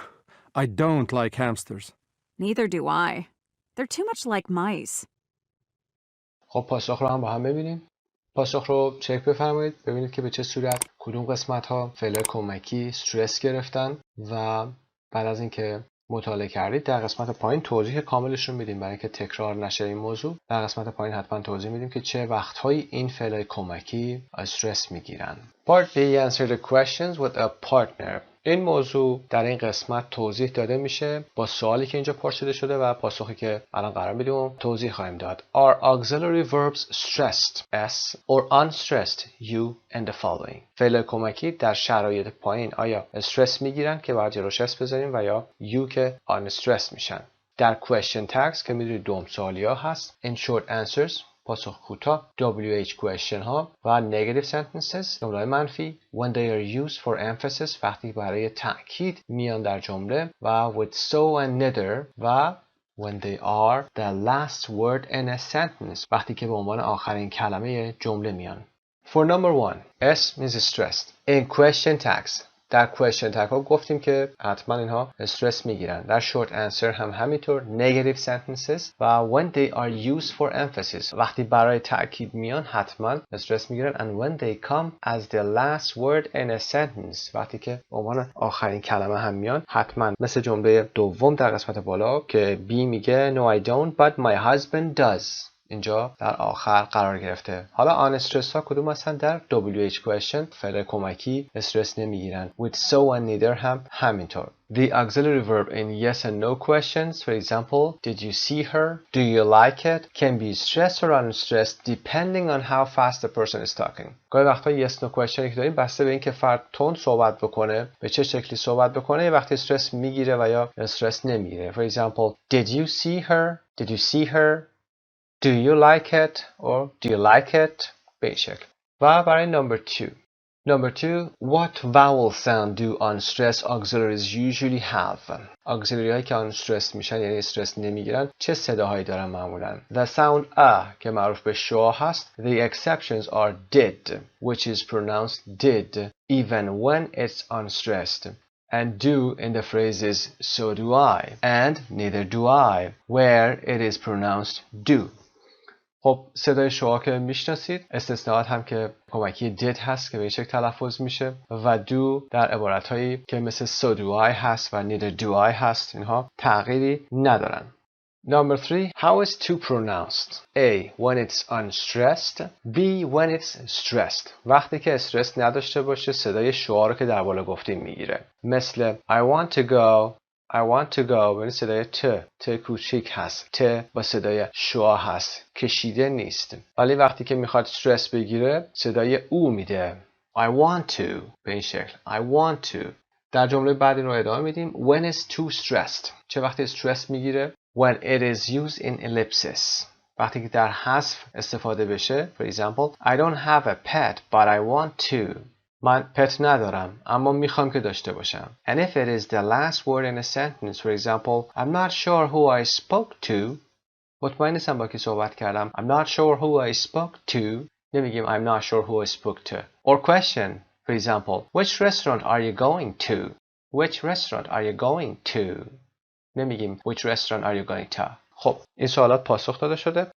I don't like hamsters. Neither do I. They're too much like mice. خب پاسخ رو هم با هم ببینیم. پاسخ رو چک بفرمایید، ببینید که به چه صورت کدوم قسمت ها فعل کمکی استرس گرفتن و بعد از اینکه مطالعه کردید در قسمت پایین توضیح کاملش رو میدیم برای اینکه تکرار نشه این موضوع. در قسمت پایین حتما توضیح میدیم که چه وقتهایی این فعل کمکی استرس میگیرن. Part B answer the questions with a partner. این موضوع در این قسمت توضیح داده میشه با سوالی که اینجا پرسیده شده و پاسخی که الان قرار میدیم و توضیح خواهیم داد. Are auxiliary verbs stressed S or unstressed U in the following؟ فعل کمکی در شرایط پایین آیا استرس میگیرن که باید جلوش اس بذاریم و یا U که unstressed میشن؟ در question tags که میدونید دوم سوالی ها هست. In short answers پاسخ کوتاه WH question ها و negative sentences جمله منفی when they are used for emphasis وقتی برای تأکید میان در جمله و with so and neither و when they are the last word in a sentence وقتی که به عنوان آخرین کلمه جمله میان. For number one S means stressed. In question tags در question tag ها گفتیم که حتما اینها استرس میگیرن. در short answer هم همینطور negative sentences و when they are used for emphasis وقتی برای تأکید میان حتما استرس میگیرن and when they come as the last word in a sentence وقتی که به عنوان آخرین کلمه هم میان حتما مثل جمله دوم در قسمت بالا که B میگه no I don't but my husband does اینجا در آخر قرار گرفته. حالا آن استرس ها کدوم هستن؟ در WH question فعل کمکی استرس نمیگیرن. with so and neither هم همینطور. The auxiliary verb in yes and no questions, for example, did you see her? Do you like it? Can be stressed or unstressed depending on how fast the person is talking. گاهی وقتا yes no question که داریم بسته به اینکه فرد تون صحبت بکنه، به چه شکلی صحبت بکنه، یه وقتی استرس میگیره و یا استرس نمیگیره. For example, did you see her? Did you see her? Do you like it or do you like it؟ به این شکل. و برای number two. Number two, what vowel sound do unstressed auxiliaries usually have? auxiliary هایی که unstressed میشن یعنی استرس نمیگیرن چه صداهایی دارن معمولا؟ The sound a که معروف به شو هست. The exceptions are did which is pronounced did even when it's unstressed. And do in the phrases so do I and neither do I where it is pronounced do. خب صدای شما که میشناسید استثناءات هم که کمکی did هست که به این شکل تلفظ میشه و do در عبارتهایی که مثل so do I هست و neither do I هست اینها تغییری ندارن. Number three, how is to pronounced? A. When it's unstressed. B. When it's stressed. وقتی که استرس نداشته باشه صدای شما رو که در بالا گفتیم میگیره. مثل I want to go. I want to go به صدای ت کوچیک هست. ت با صدای شوا هست. کشیده نیست. ولی وقتی که میخواد استرس بگیره صدای او میده. I want to به این شکل. I want to. در جمله بعد این رو ادامه میدیم. When is too stressed. چه وقتی استرس میگیره؟ When it is used in ellipsis. وقتی که در حذف استفاده بشه. For example, I don't have a pet but I want to. من پت ندارم اما میخوام که داشته باشم. And if it is the last word in a sentence, for example, I'm not sure who I spoke to. مطمئن نیستم با کی صحبت کردم. I'm not sure who I spoke to. نمیگیم I'm not sure who I spoke to. Or question, for example, which restaurant are you going to? Which restaurant are you going to? نمیگیم which restaurant are you going to. خب این سوالات پاسخ داده شده.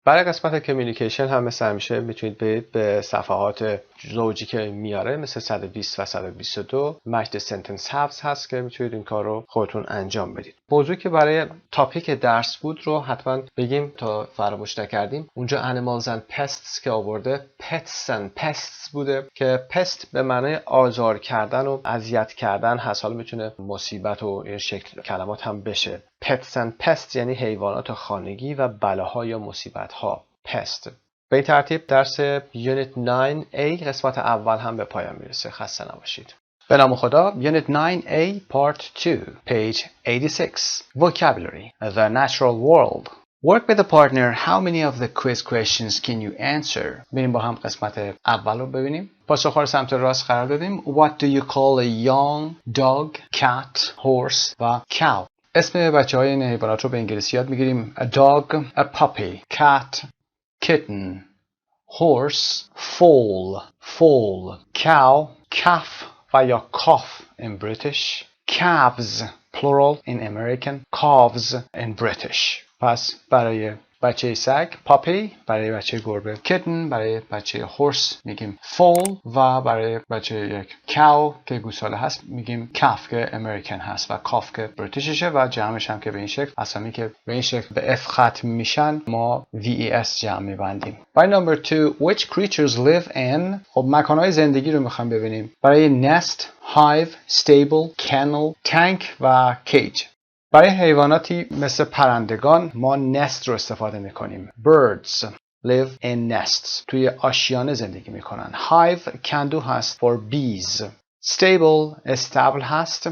برای قسمت کمیونیکیشن هم مثل همیشه میتونید برید به صفحات زوجی که میاره مثل 120 و 122 match the sentence halves هست که میتونید این کار رو خودتون انجام بدید. موضوع که برای تاپیک درس بود رو حتما بگیم تا فراموش نکردیم. اونجا animals and pests که آورده pets and pests بوده که pest به معنای آزار کردن و اذیت کردن هست. حالا میتونه مصیبت و این شکل کلمات هم بشه. pets and pests یعنی حیوانات خانگی و بلاها یا مصیبت ها. pest. به این ترتیب درس یونیت 9A قسمت اول هم به پایان میرسه. خسته نباشید. به نام خدا. یونیت 9A Part 2 Page 86 Vocabulary The Natural World. Work with a partner. How many of the quiz questions can you answer? بریم با هم قسمت اول رو ببینیم. پاسخ‌ها رو سمت راست قرار دادیم. What do you call a young dog, cat, horse و cow? اسم بچه‌های این حیوانات رو به انگلیسی یاد می‌گیریم. A dog, a puppy, cat, kitten, horse, foal, cow, calf و یا calf in British, calves, plural in American, calves in British. پس برای بچه سگ puppy، برای بچه گربه kitten، برای بچه horse میگیم foal و برای بچه یک cow که گوساله هست میگیم calf که American هست و calf که بریتیششه و جمعش هم که به این شکل اسامی که به این شکل به F ختم میشن ما VES جمع میبندیم. برای number 2 which creatures live in. خب مکانهای زندگی رو میخوایم ببینیم. برای nest، hive، stable، kennel، tank و cage. برای حیواناتی مثل پرندگان ما nest رو استفاده میکنیم. Birds live in nests. توی آشیانه زندگی میکنن. Hive کندو هست for bees. Stable استبل هست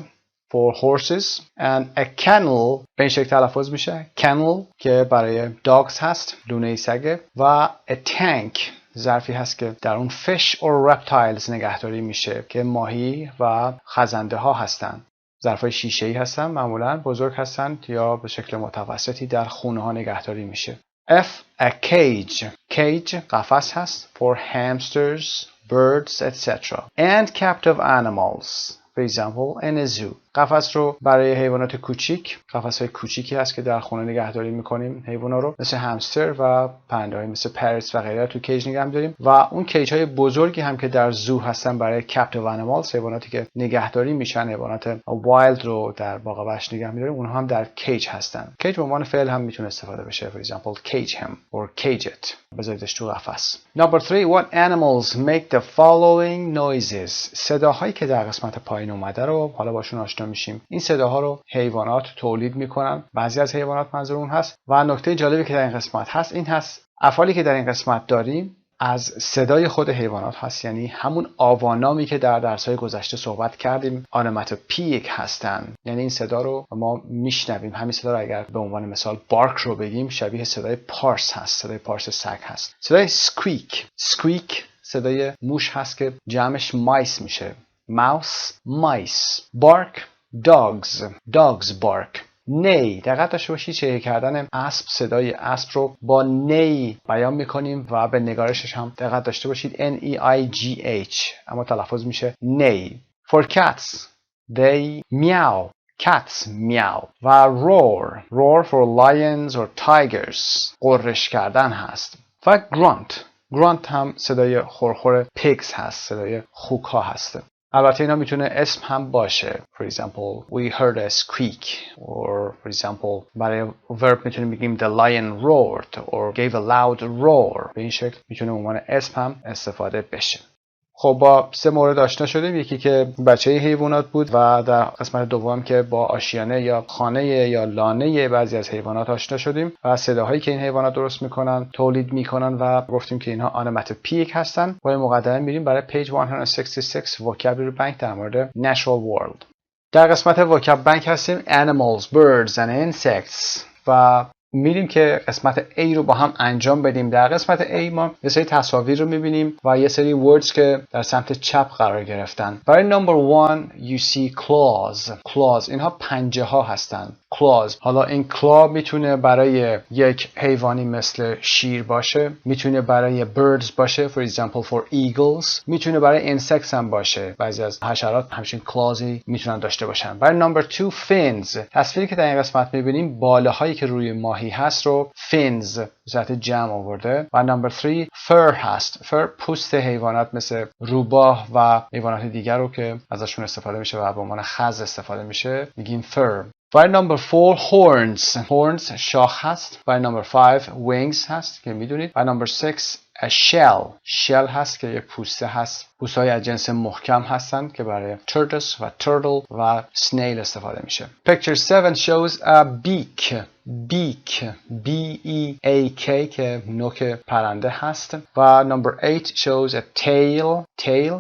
for horses. And a kennel به این شکل تلفظ میشه. Kennel که برای dogs هست. لونه سگه. و a tank ظرفی هست که در اون fish or reptiles نگهداری میشه که ماهی و خزنده ها هستن. ظرفای شیشه‌ای هستن، معمولاً بزرگ هستن یا به شکل متوسطی در خونه ها نگهداری میشه. F a cage. Cage قفس هست for hamsters, birds, etc. and captive animals. For example, in a zoo. قفس رو برای حیوانات کوچیک، قفس‌های کوچیکی هست که در خونه نگهداری می‌کنیم حیونا رو، مثل همستر و پرنده‌های مثل پرتس و غیره تو کیج نگه می‌داریم و اون کیج‌های بزرگی هم که در زو هستن برای کپتیو انیمالز، حیواناتی که نگهداری میشن، حیوانات وایلد رو در باغ وحش نگه می‌داریم، اونها هم در کیج هستن. کیج به عنوان فعل هم میتونه استفاده بشه. For example, cage him or cage it. بذاریدش تو قفس. Number 3 what animals make the following noises. صداهایی که در قسمت پایین اومده رو حالا باشون آشنا میشیم. این صداها رو حیوانات تولید میکنن. بعضی از حیوانات منظور اون هست و نکته جالبی که در این قسمت هست این هست افعالی که در این قسمت داریم از صدای خود حیوانات هست، یعنی همون آوانامی که در درس‌های گذشته صحبت کردیم آنوماتوپیک هستن، یعنی این صدا رو ما میشنویم. همین صدا رو اگر به عنوان مثال بارک رو بگیم شبیه صدای پارس هست، صدای پارس سگ هست. صدای سکویک صدای موش هست که جمعش مایس میشه. mouse mice. bark dogs bark. نی، دقت داشته باشید چه کردن اسب، صدای اسب رو با نی بیان میکنیم و به نگارشش هم دقت داشته باشید neigh اما تلفظ میشه نی. for cats they meow. cats meow. و roar for lions or tigers غرش کردن هست. و grunt هم صدای خورخور pigs هست، صدای خوک ها هست. البته اینا میتونه اسم هم باشه. For example, we heard a squeak. Or for example, برای verb میتونیم بگیم the lion roared or gave a loud roar. به این شکل میتونه عنوان اسم هم استفاده بشه. خب با سه مورد آشنا شدیم. یکی که بچه حیوانات بود و در قسمت دوم که با آشیانه یا خانه یا لانه بعضی از حیوانات آشنا شدیم و صداهایی که این حیوانات درست میکنن، تولید میکنن و گفتیم که اینها آنوماتوپیک هستن. با این مقدمه میریم برای پیج 166 vocabulary bank در مورد natural world. در قسمت vocab bank هستیم animals, birds and insects و میریم که قسمت A رو با هم انجام بدیم. در قسمت A ما یه سری تصاویر رو میبینیم و یه سری words که در سمت چپ قرار گرفتن. برای number 1 you see claws. اینها پنجه ها هستن. claws. حالا این claw میتونه برای یک حیوانی مثل شیر باشه، میتونه برای birds باشه for example for eagles، میتونه برای insects هم باشه. بعضی از حشرات همچین clawsی میتونن داشته باشن. برای number 2 fins. تصویری که در این قسمت میبینیم باله هایی که روی ماهی هست رو fins به صورت جمع آورده. و number 3 fur هست. fur پوست حیوانات مثل روباه و حیوانات دیگر رو که ازشون استفاده میشه و به عنوان خز استفاده میشه میگیم fur. فایل نمبر 4 horns شاخ هست. فایل نمبر 5 wings هست که میدونید. فایل نمبر 6 a shell هست که یک پوسته هست. پوسته های از جنس محکم هستند که برای tortoise و turtle و snail استفاده میشه. Picture 7 shows a beak B-E-A-K که نوک پرنده هست. و number 8 shows a tail.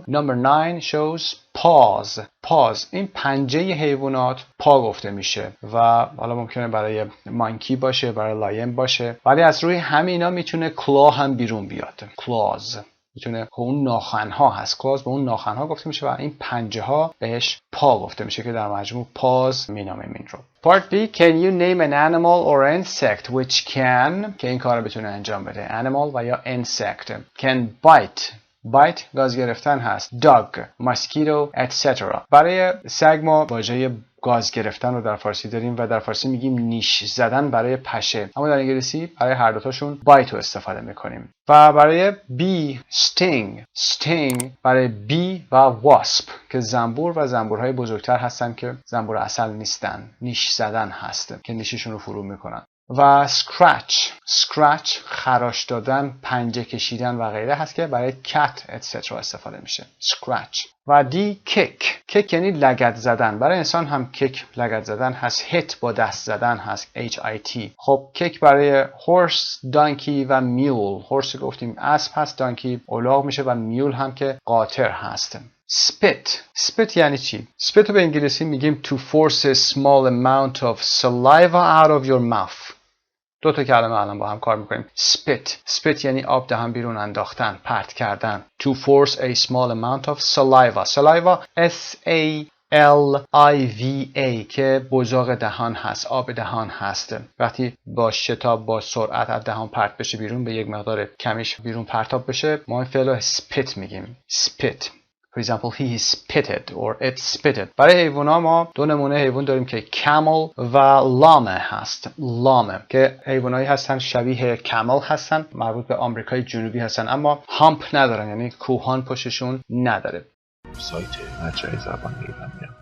Number 9 shows paws. این پنجه حیوانات پا گفته میشه و حالا ممکنه برای مانکی باشه، برای لاین باشه، ولی از روی همینا میتونه claw هم بیرون بیاد. claws میتونه اون ناخن ها هست. claws به اون ناخن ها گفته میشه و این پنجه ها بهش پا گفته میشه که در مجموع paws مینامیم این رو. Part B can you name an animal or insect which can که این کار رو بتونه انجام بده. animal و یا insect can bite گاز گرفتن هست. dog mosquito etc. برای سگ ما واژه گاز گرفتن رو در فارسی داریم و در فارسی میگیم نیش زدن برای پشه، اما در انگلیسی برای هر دوتاشون بایت رو استفاده میکنیم. و برای بی sting برای بی و واسپ که زنبور و زنبورهای بزرگتر هستن که زنبور اصل نیستن، نیش زدن هست که نیششون رو فرو میکنن. و scratch خراش دادن، پنجه کشیدن و غیره هست که برای cat etc. استفاده میشه. scratch. و دی kick یعنی لگد زدن. برای انسان هم kick لگد زدن هست. hit با دست زدن هست. HIT. خب kick برای horse، donkey و mule. horse گفتیم اسب هست، donkey الاغ میشه و mule هم که قاطر هست. spit یعنی چی؟ spit رو به انگلیسی میگیم to force a small amount of saliva out of your mouth. دو تا کلمه الان با هم کار میکنیم. spit یعنی آب دهان بیرون انداختن، پرت کردن. to force a small amount of saliva S-A-L-I-V-A که بزاق دهان هست، آب دهان هست. وقتی با شتاب با سرعت از دهان پرت بشه بیرون، به یک مقدار کمیش بیرون پرتاب بشه، ما این فعل رو spit میگیم. spit. For example, he spitted or it spitted. برای حیوانات ما دو نمونه حیوان داریم که camel و llama هست. llama که حیوانایی هستن شبیه camel هستن، مربوط به آمریکای جنوبی هستن، اما همپ ندارن، یعنی کوهان پشتشون نداره. سایت مجموعه زبان ایرانیان.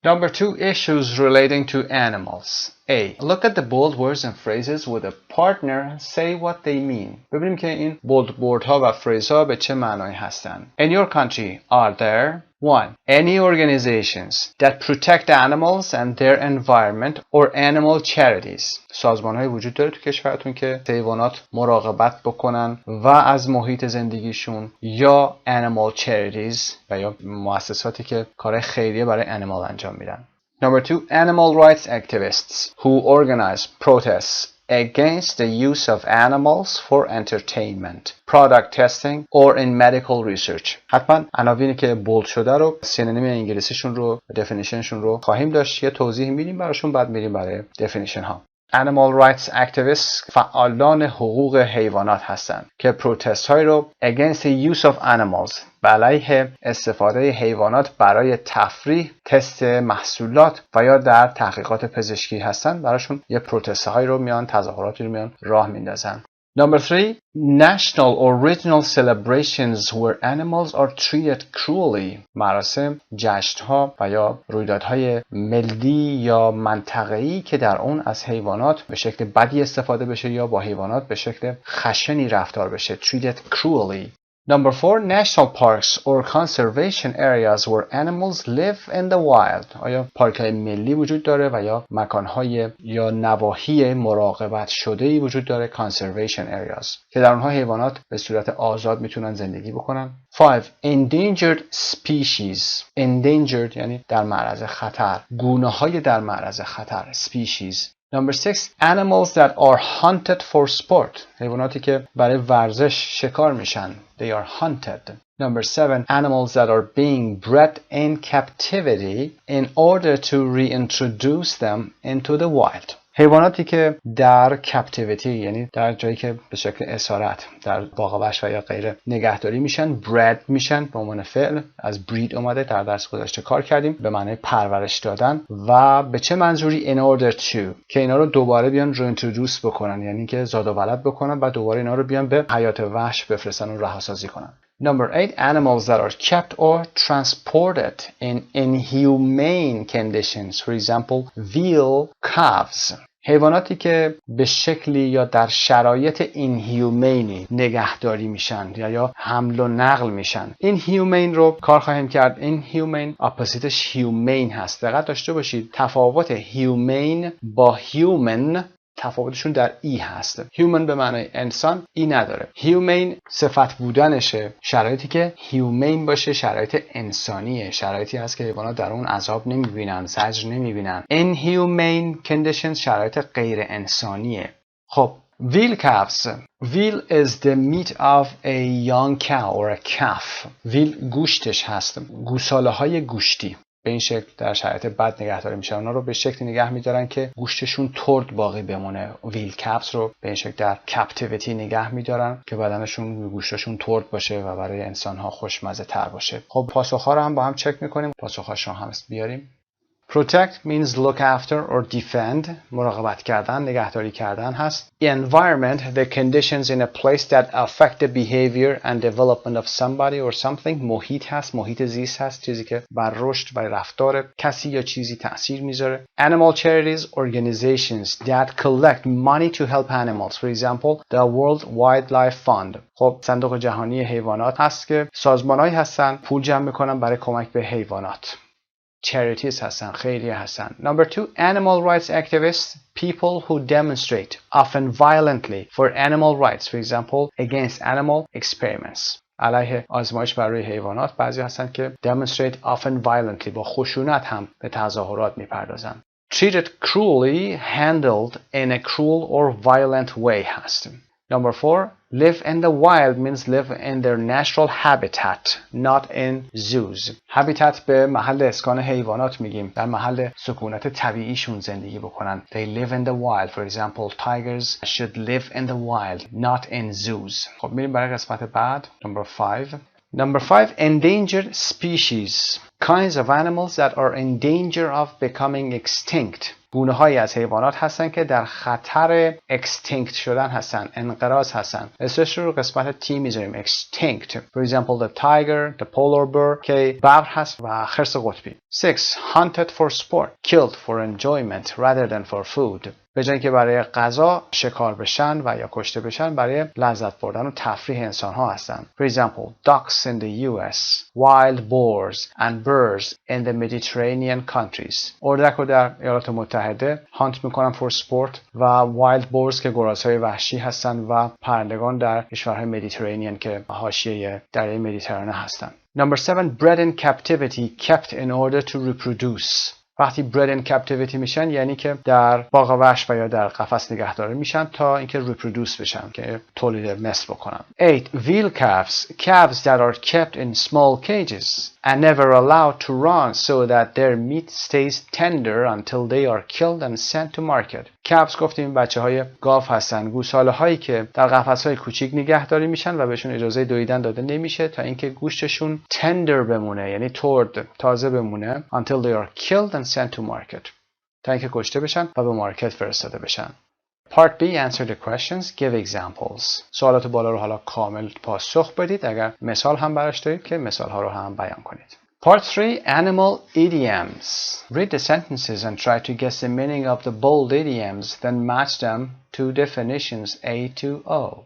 Number 2, issues relating to animals. A. Look at the bold words and phrases with a partner. Say what they mean. ببینیم که این bold word ها و phrase ها به چه معنایی هستن. In your country, are there 1. Any organizations that protect animals and their environment or animal charities. سازمان های وجود داره تو کشورتون که حیوانات مراقبت بکنن و از محیط زندگیشون، یا animal charities و یا مؤسساتی که کار خیریه برای animal انجام میدن. Number 2, animal rights activists who organize protests against the use of animals for entertainment, product testing or in medical research. حتما عناوینی که بولد شده رو، سینونیم انگلیسیشون رو، دفینیشنشون رو خواهیم داشت، یه توضیح میدیم براشون، بعد میریم برای دفینیشن ها. Animal rights activists فعالان حقوق حیوانات هستند که پروتست های رو against the use of animals، به علیه استفاده حیوانات برای تفریح، تست محصولات و یا در تحقیقات پزشکی هستن، براشون یه پروتست های رو میان، تظاهراتی رو میان راه میندازن. Number 3, national or regional celebrations where animals are treated cruelly. مراسم، جشن‌ها و یا رویدادهای ملی یا منطقه‌ای که در اون از حیوانات به شکل بدی استفاده بشه یا با حیوانات به شکل خشنی رفتار بشه. Treated cruelly. Number 4, national parks or conservation areas where animals live in the wild. آیا پارک‌های ملی وجود داره و یا مکان‌های یا نواحی مراقبت شده‌ای وجود داره، conservation areas، که در اونها حیوانات به صورت آزاد میتونن زندگی بکنن. 5. Endangered species. Endangered یعنی در معرض خطر، گونه‌های در معرض خطر، species. Number 6, animals that are hunted for sport. حیواناتی که برای ورزش شکار میشن. They are hunted. Number 7, animals that are being bred in captivity in order to reintroduce them into the wild. حیواناتی که در captivity یعنی در جایی که به شکل اسارت در باغ وحش و یا غیره نگهداری میشن، bred میشن به عنوان فعل از breed اومده، در درس گذشته کار کردیم، به معنی پرورش دادن. و به چه منظوری؟ in order to، که اینا رو دوباره بیان reintroduce بکنن، یعنی که زاد و ولد بکنن و دوباره اینا رو بیان به حیات وحش بفرستن و رهاسازی کنن. Number 8, animals that are kept or transported in inhumane conditions. For example, veal calves. حیواناتی که به شکلی یا در شرایط inhumane نگهداری میشن یا حمل و نقل میشن. inhumane رو کار خواهیم کرد. inhumane اپوزیتش humane هست. دقت داشته باشید تفاوت humane با human تفاوتشون در ای هست. human به معنای انسان، ای نداره. humane صفت بودنشه، شرایطی که humane باشه شرایط انسانیه، شرایطی هست که حیوانات در اون عذاب نمیبینن، زجر نمیبینن. inhumane conditions شرایط غیر انسانیه. خب veal calves. veal is the meat of a young cow or a calf. veal گوشتش هست، گوساله های گوشتی به این شکل در شرایط بد نگهداری میشن. اونا رو به شکلی نگه میدارن که گوشتشون ترد باقی بمونه. ویل کپس رو به این شکل در کپتیویتی نگه میدارن که بدنشون گوشتشون ترد باشه و برای انسان‌ها خوشمزه تر باشه. خب پاسخ‌ها رو هم با هم چک میکنیم. پاسخ‌هاش رو هم بیاریم. Protect means look after or defend. مراقبت کردن، نگهداری کردن هست. Environment, the conditions in a place that affect the behavior and development of somebody or something. محیط هست، محیط زیست هست، چیزی که بر رشد و رفتار کسی یا چیزی تأثیر میذاره. Animal charities, organizations that collect money to help animals. For example, the World Wildlife Fund. خب صندوق جهانی حیوانات هست که سازمانهایی هستن پول جمع میکنن برای کمک به حیوانات. charities هستن، خیریه هستن. Number 2, animal rights activists, people who demonstrate, often violently, for animal rights, for example, against animal experiments. علیه آزمایش برای حیوانات. بعضی هستن که demonstrate often violently، با خشونت هم به تظاهرات میپردازن. Treated cruelly, handled in a cruel or violent way هست. Number 4, live in the wild means live in their natural habitat, not in zoos. habitat به محل اسکان حیوانات میگیم، در محل سکونت طبیعیشون زندگی بکنن. They live in the wild. For example, tigers should live in the wild, not in zoos. خب میریم برای قسمت بعد. Number 5. Number 5, endangered species. Kinds of animals that are in danger of becoming extinct. گونه هایی از حیوانات هستن که در خطر extinct شدن هستن، انقراض هستن. اسمش رو قسمت تی میذاریم، extinct. For example, the tiger, the polar bear که ببر هست و خرس قطبی. 6, hunted for sport, killed for enjoyment rather than for food. به جای اینکه برای غذا شکار بشن و یا کشته بشن، برای لذت بردن و تفریح انسان ها هستن. For example, ducks in the US, wild boars and birds in the Mediterranean countries. اردک رو در ایالات متحده هانت میکنن for sport و wild boars که گرازهای وحشی هستن و پرندگان در کشورهای مدیترانین که حاشیه دریای مدیترانه هستن. Number 7, bred in captivity, kept in order to reproduce. وقتی bred in captivity میشن یعنی که در باغ وحش و یا در قفس نگهداری میشن تا اینکه reproduce بشن، که تولید مثل بکنن. 8, veal calves, calves that are kept in small cages and never allowed to run so that their meat stays tender until they are killed and sent to market. calves گفتیم بچه های گاو هستن، گوساله هایی که در قفس های کوچیک نگهداری میشن و بهشون اجازه دویدن داده نمیشه تا اینکه گوشتشون tender بمونه، یعنی ترد تازه بمونه until they are killed and sent to market، تا اینکه کشته بشن و به مارکت فرستاده بشن. Part B, answer the questions, give examples. سوالات بالا رو حالا کامل پاسخ بدید. اگر مثال هم براش دارید که مثال ها رو هم بیان کنید. Part 3, animal idioms. Read the sentences and try to guess the meaning of the bold idioms, then match them to definitions A to O.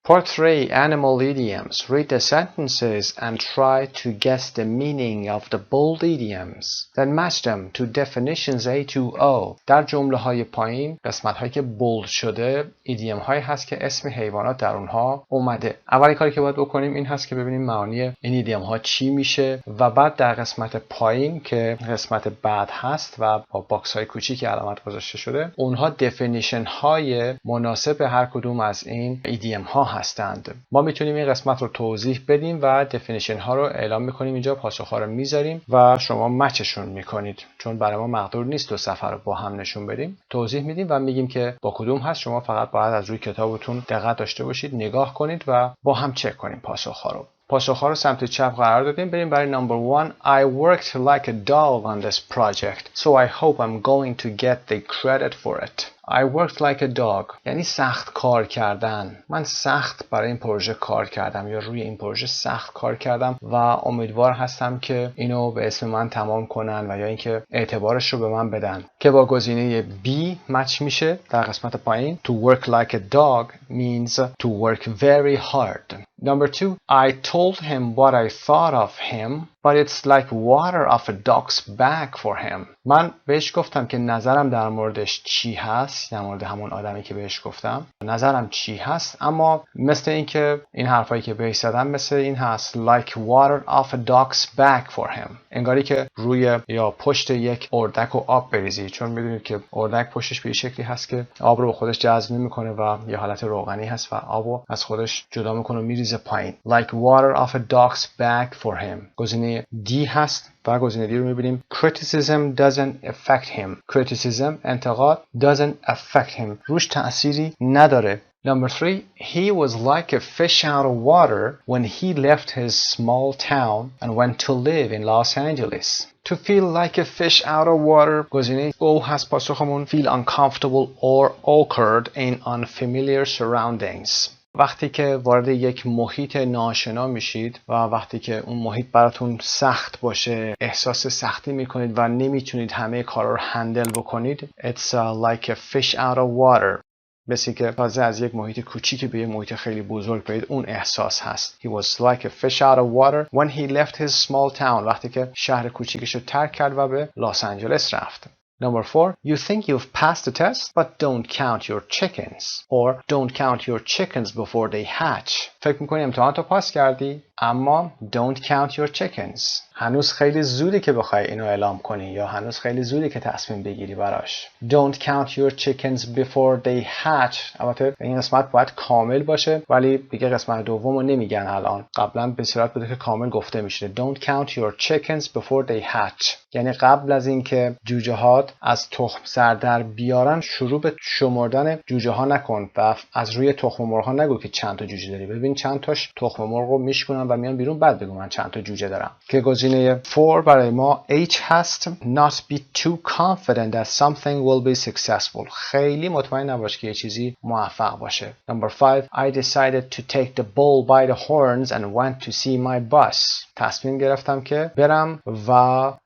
Part 3, animal idioms. Read the sentences and try to guess the meaning of the bold idioms. Then match them to definitions A to O. در جمله های پایین قسمت هایی که بولد شده ایدیم هایی هست که اسم حیوانات در اونها اومده. اولی کاری که باید بکنیم این هست که ببینیم معانی این ایدیم ها چی میشه و بعد در قسمت پایین که قسمت بعد هست و با باکس های کوچیکی علامت گذاشته شده، اونها دفینیشن های مناسب هر کدوم از این ایدیم ها هستند. ما میتونیم این قسمت رو توضیح بدیم و دفینیشن ها رو اعلام میکنیم اینجا، پاسخ ها رو میذاریم و شما مچشون میکنید، چون برای ما مقدور نیست دو صفحه رو با هم نشون بدیم. توضیح میدیم و میگیم که با کدوم هست. شما فقط باید از روی کتابتون دقت داشته باشید، نگاه کنید و با هم چک کنیم پاسخ ها رو. پاسخ ها رو سمت چپ قرار دادیم. بریم برای number 1. I worked like a dog on this project, so I hope I'm going to get the credit for it. I worked like a dog یعنی سخت کار کردن. من سخت برای این پروژه کار کردم یا روی این پروژه سخت کار کردم و امیدوار هستم که اینو به اسم من تمام کنن و یا اینکه اعتبارش رو به من بدن که با گزینه B مچ میشه در قسمت پایین. To work like a dog means to work very hard. Number 2, I told him what I thought of him, but it's like water off a duck's back for him. من بهش گفتم که نظرم در موردش چی هست، در مورد همون آدمی که بهش گفتم نظرم چی هست، اما مثل این که این حرفایی که بهش زدم مثل این هست like water off a duck's back for him. انگاری که روی یا پشت یک اردک و آب بریزی، چون میدونید که اردک پشتش به این شکلی هست که آب رو به خودش جذب نمیکنه و یه حالت روغنی هست و آبو از خودش جدا میکنه و میریزه پایین. Like water off a duck's back for him. گزینه D هست و گزینه D رو میبینیم criticism doesn't affect him. criticism انتقاد doesn't affect him روش تأثیری نداره. Number 3, he was like a fish out of water when he left his small town and went to live in Los Angeles. To feel like a fish out of water گزینه O هست پاسخمون. feel uncomfortable or awkward in unfamiliar surroundings. وقتی که وارد یک محیط ناشنا میشید و وقتی که اون محیط براتون سخت باشه احساس سختی میکنید و نمیتونید همه کارا رو هندل بکنید It's like a fish out of water. مثل که تازه از یک محیط کوچیک به یک محیط خیلی بزرگ برید اون احساس هست. He was like a fish out of water when he left his small town. وقتی که شهر کوچیکش رو ترک کرد و به لس آنجلس رفت. Number 4, you think you've passed the test but don't count your chickens or don't count your chickens before they hatch. فکر می‌کنی امتحان تو پاس کردی اما don't count your chickens. هنوز خیلی زودی که بخوای اینو اعلام کنی یا هنوز خیلی زودی که تصمیم بگیری براش. Don't count your chickens before they hatch. البته این قسمت باید کامل باشه ولی دیگه قسمت دومو نمیگن الان. قبلا به صورت بوده که کامل گفته میشه. Don't count your chickens before they hatch. یعنی قبل از اینکه جوجه هات از تخم سر در بیارن شروع به شمردن جوجه ها نکن و از روی تخم مرغ ها نگو که چند تا جوجه داری. ببین چند تاش تخم مرغ رو میشکنن و میان بیرون بعد بگو من چند تا جوجه دارم. که گزینه 4 برای ما H هست. Not be too confident that something will be successful. خیلی مطمئن نباش که یه چیزی موفق باشه. Number 5, I decided to take the bull by the horns and went to see my boss. تصمیم گرفتم که برم و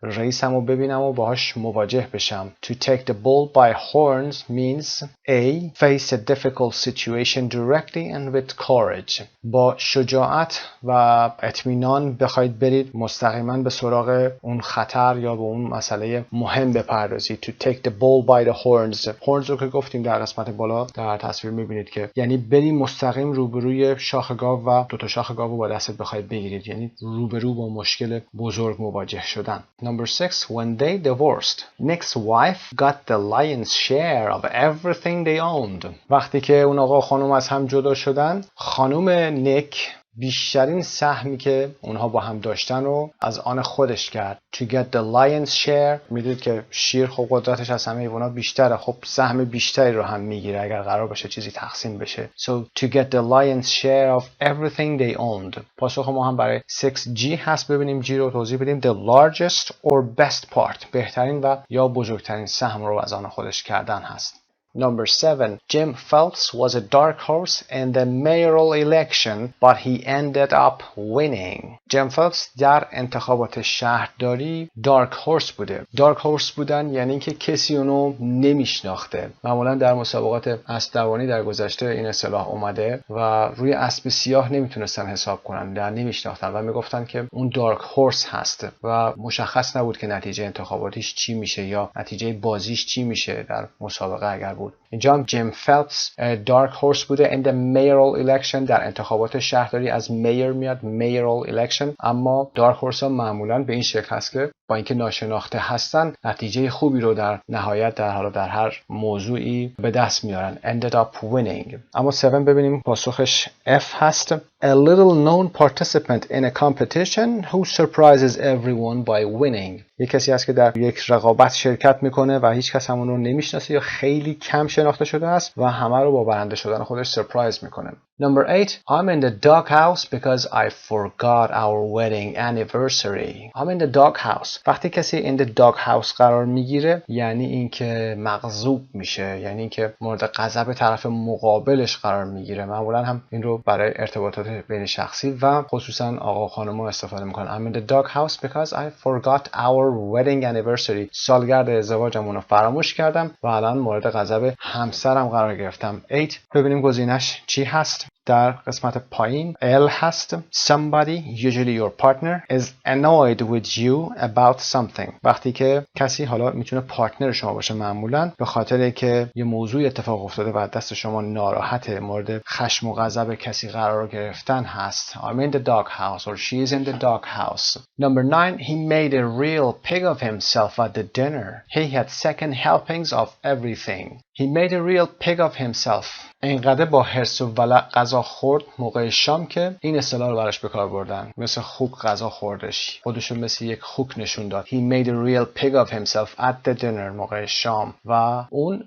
رئیسمو ببینم و باهاش مواجه بشم. To take the bull by horns means A. Face a difficult situation directly and with courage. با شجاعت و اطمینان بخواید برید مستقیما به سراغ اون خطر یا به اون مسئله مهم بپردازید. To take the bull by the horns. horns رو که گفتیم در قسمت بالا در تصویر میبینید که یعنی برید مستقیم روبروی شاخ گاو و دو تا شاخ گاو رو با دستت بخواید بگیرید. یعنی روبرو با مشکل بزرگ مواجه شدن. Number 6, when they divorced, Nick's wife got the lion's share of everything they owned. وقتی که اون آقا خانم از هم جدا شدن، خانم نیک بیشترین سهمی که اونها با هم داشتن رو از آن خودش کرد. To get the lion's share میدونید که شیر خب قدرتش از همه حیوانات بیشتره، خب سهم بیشتری رو هم میگیره اگر قرار باشه چیزی تقسیم بشه. So to get the lion's share of everything they owned. پاسخ ما هم برای 6G هست. ببینیم G رو توضیح بدیم. The largest or best part. بهترین و یا بزرگترین سهم رو از آن خودش کردن هست. Number 7, Jim Phelps was a dark horse in the mayoral election, but he ended up winning. Jim Phelps در انتخابات شهرداری dark horse بوده. dark horse بودن یعنی اینکه کسی اونو نمیشناخته. معمولا در مسابقات اسب دوانی در گذشته این اصطلاح اومده و روی اسب سیاه نمیتونستن حساب کنن، در نمیشناختن و میگفتن که اون dark horse هست و مشخص نبود که نتیجه انتخاباتیش چی میشه یا نتیجه بازیش چی میشه در مسابقه اگر بود. اینجا جیم فلپس دارک هورس بوده in the mayoral election. در انتخابات شهرداری از mayor میاد mayoral election، اما دارک هورس ها معمولا به این شکل هست که با اینکه ناشناخته هستن نتیجه خوبی رو در نهایت در هر موضوعی به دست میارن. ended up winning. اما 7 ببینیم پاسخش F هست. A little known participant in a competition who surprises everyone by winning. یک کسی هست که در یک رقابت شرکت میکنه و هیچ کس همون رو نمیشناسه یا خیلی کم شناخته شده است و همه رو با برنده شدن خودش سرپرایز میکنه. Number 8. I'm in the doghouse because I forgot our wedding anniversary. I'm in the doghouse. وقتی کسی in the doghouse قرار میگیره یعنی اینکه مغضوب میشه، یعنی اینکه مورد غضب طرف مقابلش قرار میگیره. معمولا هم این رو برای ارتباطات بین شخصی و خصوصا آقا خانم‌ها استفاده میکنن. I'm in the doghouse because I forgot our wedding anniversary. سالگرد ازدواجمون رو فراموش کردم و الان مورد غضب همسرم قرار گرفتم. 8. ببینیم گزینش چی هست. در قسمت پایین L هست. Somebody, usually your partner, is annoyed with you about something. وقتی که کسی، حالا میتونه پارتنر شما باشه، معمولا به خاطر که یه موضوع اتفاق افتاده و دست شما ناراحته، مورد خشم و غضب کسی قرار گرفتن هست. I'm in the doghouse or she is in the doghouse. Number 9. He made a real pig of himself at the dinner. He had second helpings of everything. He made a real pig of himself. اینقدر با حرص و ولع غذا خورد موقع شام که این اصطلاح رو براش به کار بردن. مثل خوک غذا خوردش. خودشون مثل یک خوک نشون داد. He made a real pig of himself at the dinner. موقع شام. و اون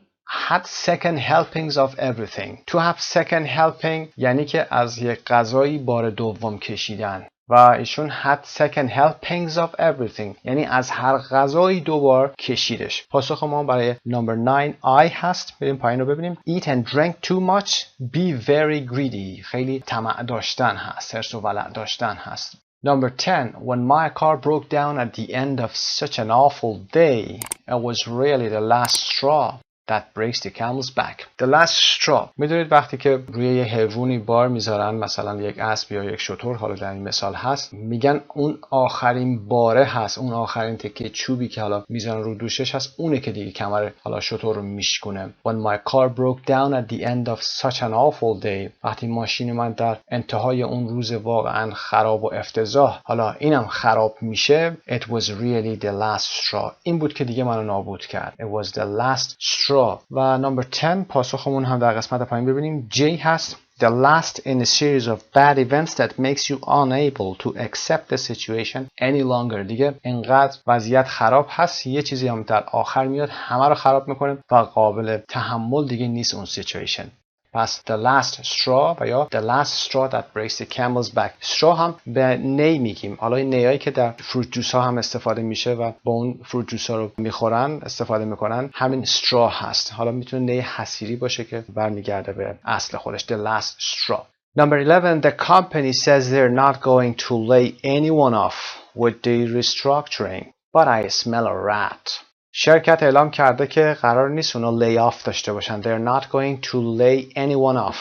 had second helpings of everything. To have second helping یعنی که از یک غذایی بار دوم کشیدن. و ایشون had second helpings of everything یعنی از هر غذایی دوبار کشیدش. پاسخ ما برای number 9 I هست. بریم پایین رو ببینیم. Eat and drink too much. Be very greedy. خیلی طمع داشتن هست. حرص و ولع داشتن هست. Number 10. When my car broke down at the end of such an awful day, it was really the last straw that breaks the camel's back. The last straw. میدونید وقتی که روی یه حیوانی بار میذارن، مثلا یک اسب یا یک شتر، حالا در این مثال هست، میگن اون آخرین باره هست، اون آخرین تکه چوبی که حالا میذارن رو دوشش هست، اونه که دیگه کمر حالا شتر رو میشکنه. When my car broke down at the end of such an awful day. وقتی ماشین من در انتهای اون روز واقعا خراب و افتضاح، حالا اینم خراب میشه. It was really the last straw. این بود که دیگه منو نابود کرد. It was the last straw. و نمبر 10 پاسخمون هم در قسمت پایین ببینیم. J هست. The last in a series of bad events that makes you unable to accept the situation any longer. دیگه اینقدر وضعیت خراب هست، یه چیزی هم در آخر میاد همه رو خراب میکنه و قابل تحمل دیگه نیست اون situation. پس the last straw و یا the last straw that breaks the camel's back. straw هم به نی میگیم. حالا این نیایی که در فروت جوس ها هم استفاده میشه و با اون فروت جوس ها رو میخورن، استفاده میکنن، همین straw هست. حالا میتونه نی حصیری باشه که برمیگرده به اصل خودش. the last straw. Number 11. The company says they're not going to lay anyone off with the restructuring, but I smell a rat. شرکت اعلام کرده که قرار نیست اونا lay off داشته باشن. They're not going to lay anyone off.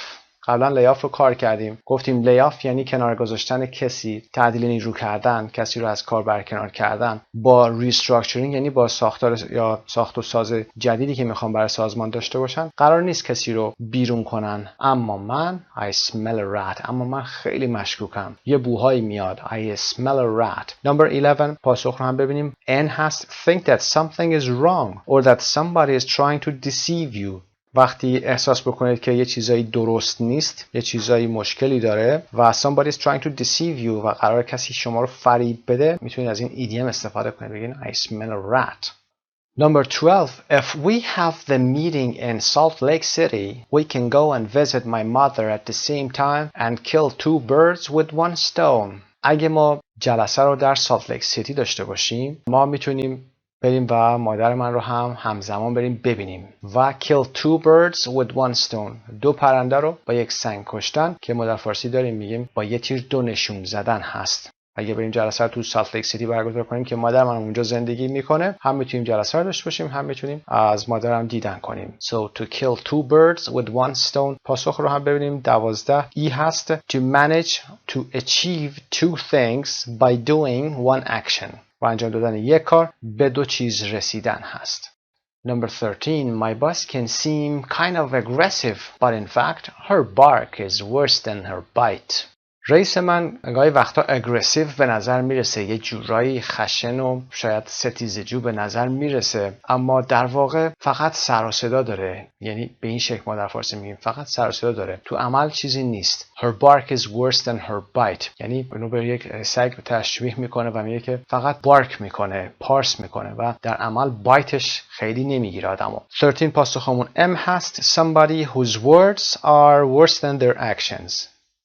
قبلا lay off رو کار کردیم. گفتیم lay off یعنی کنار گذاشتن کسی، تعدیل نیرو کردن، کسی رو از کار برکنار کردن. با restructuring یعنی با ساختار یا ساخت و ساز جدیدی که میخوان برای سازمان داشته باشن، قرار نیست کسی رو بیرون کنن. اما من I smell a rat. اما من خیلی مشکوکم. یه بوهایی میاد. I smell a rat. Number 11 پاسخ رو هم ببینیم. N هست. Think that something is wrong or that somebody is trying to deceive you. وقتی احساس بکنید که یه چیزایی درست نیست، یه چیزایی مشکلی داره و somebody is trying to deceive you و قرار کسی شما رو فریب بده، میتونید از این ایدیم استفاده کنید. بگین I smell a rat. Number 12. If we have the meeting in Salt Lake City, we can go and visit my mother at the same time and kill two birds with one stone. اگه ما جلسه رو در سالت لیک سیتی داشته باشیم، ما میتونیم بریم و مادر من رو هم همزمان بریم ببینیم و kill two birds with one stone. دو پرنده رو با یک سنگ کشتن که ما در فارسی داریم میگیم با یه تیر دو نشون زدن هست. اگه بریم جلسه رو تو سالت لیک سیتی برگزار کنیم که مادر من اونجا زندگی میکنه، هم میتونیم جلسه رو داشته باشیم، هم میتونیم از مادرم دیدن کنیم. So to kill two birds with one stone. پاسخ رو هم ببینیم. 12 ای هست. To manage to achieve two things by doing one action. و انجام دادن یک کار به دو چیز رسیدن هست. Number 13. My boss can seem kind of aggressive, but in fact her bark is worse than her bite. رئیس من گاهی وقتا اگریسیو به نظر میرسه، یه جورایی خشن و شاید ستیزجو به نظر میرسه، اما در واقع فقط سر و صدا داره. یعنی به این شکل ما در فارسی میگیم فقط سر و صدا داره، تو عمل چیزی نیست. Her bark is worse than her bite. یعنی اینو به یک سگ تشبیه میکنه و میگه که فقط بارک میکنه، پارس میکنه و در عمل بایتش خیلی نمیگیره آدمو. 13 پاسخمون M هست. Somebody whose words are worse than their actions.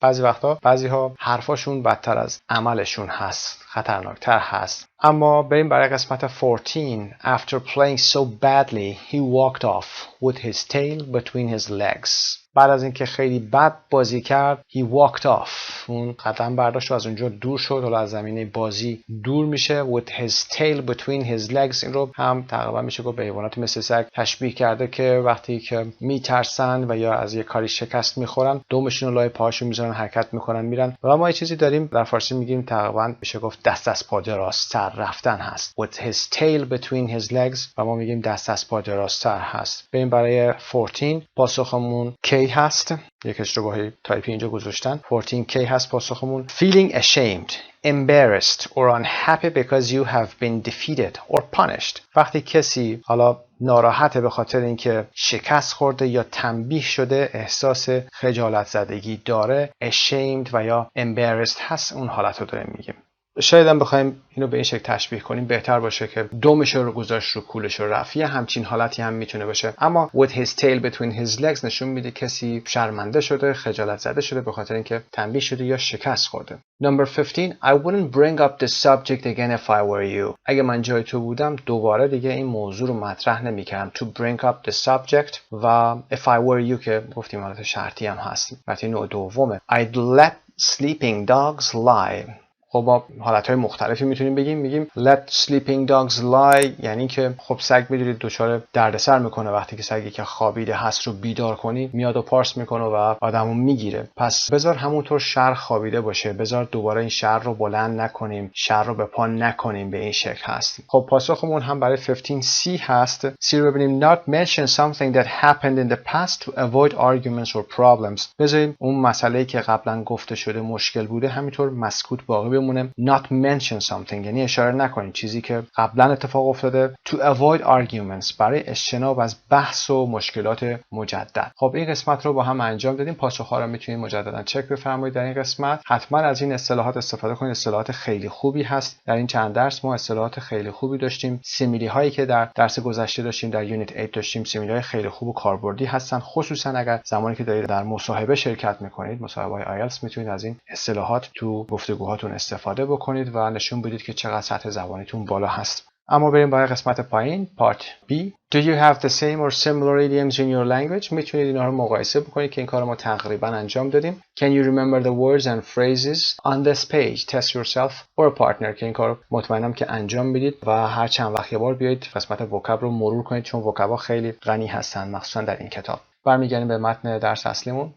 بعضی وقتا بعضی‌ها حرفاشون بدتر از عملشون هست، خطرناکتر هست. اما بریم برای قسمت 14. After playing so badly, he walked off with his tail between his legs. بعد از اینکه خیلی بد بازی کرد he walked off. اون قدم برداشت و از اونجا دور شد، حالا از زمینه بازی دور میشه. with his tail between his legs. این رو هم تقریبا میشه گفت به حیوانات مثل سگ تشبیه کرده که وقتی که میترسن و یا از یه کاری شکست میخورن دمشون رو لای پاهاشون میذارن، حرکت میکنن میرن. و ما یه چیزی داریم در فارسی میگیم تقریبا میشه گفت دست از پا دراستر رفتن هست. with his tail between his legs و ما میگیم دست از پا دراستر هست. بریم برای 14. پاسخمون K هست. یک اشتباهی تایپی اینجا گذاشتن. 14K هست پاسخمون. Feeling ashamed, embarrassed or unhappy because you have been defeated or punished. وقتی کسی حالا ناراحته به خاطر اینکه شکست خورده یا تنبیه شده، احساس خجالت زدگی داره، ashamed و یا embarrassed هست، اون حالت رو داریم میگیم. شاید هم بخوایم اینو به این شکل تشبیه کنیم بهتر باشه که دمش رو گذاشت رو کولش رو رفت. یه همچین حالتی هم میتونه باشه. اما with his tail between his legs نشون میده کسی شرمنده شده، خجالت زده شده به خاطر اینکه تنبیه شده یا شکست خورده. Number 15. I wouldn't bring up the subject again if I were you. اگه من جای تو بودم دوباره دیگه این موضوع رو mطرح نمی‌کردم. To bring up the subject و if I were you که گفتیم حالت شرطی هم هست. وقتی نوع دومه. I'd let sleeping dogs lie. خب با حالتهای مختلفی میتونیم بگیم. میگیم let sleeping dogs lie یعنی که خب سگ میدونید دچار دردسر میکنه وقتی که سگی که خوابیده هست رو بیدار کنی میاد و پارس میکنه و آدمو میگیره. پس بذار همونطور شهر خوابیده باشه، بذار دوباره این شهر رو بلند نکنیم، شهر رو به پا نکنیم، به این شکل هست. خب پاسخمون هم برای 15C هست. C رو ببینیم not mention something that happened in the past to avoid arguments or problems. بذاریم اون مسئله‌ای که قبلا گفته شده مشکل بوده همینطور مسکوت باقی not mention something یعنی اشاره نکنید چیزی که قبلا اتفاق افتاده. to avoid arguments برای اجتناب از بحث و مشکلات مجدد. خب این قسمت رو با هم انجام دادیم. پاسخ‌ها رو میتونید مجددا چک بفرمایید در این قسمت. حتما از این اصطلاحات استفاده کنید. اصطلاحات خیلی خوبی هست. در این چند درس ما اصطلاحات خیلی خوبی داشتیم. سیمیلی هایی که در درس گذشته داشتیم در یونیت 8 داشتیم سیمیلی های خیلی خوب و کاربردی هستن. خصوصا اگر زمانی که دارید در مصاحبه شرکت میکنید، مصاحبه آیلتس، میتونید از این اصطلاحات تو گفتگوهاتون استفاده بکنید و نشون بدید که چقدر سطح زبانیتون بالا هست. اما بریم برای قسمت پایین. Part B. Do you have the same or similar idioms in your language? میتونید اینا رو مقایسه بکنید که این کار ما تقریبا انجام دادیم. Can you remember the words and phrases on this page? Test yourself or a partner. که این کار مطمئنم که انجام بدید و هر چند وقت یه بار بیایید قسمت وکاب رو مرور کنید چون وکاب‌ها خیلی غنی هستن مخصوصا در این کتاب. برمیگردیم به متن درس اصلیمون.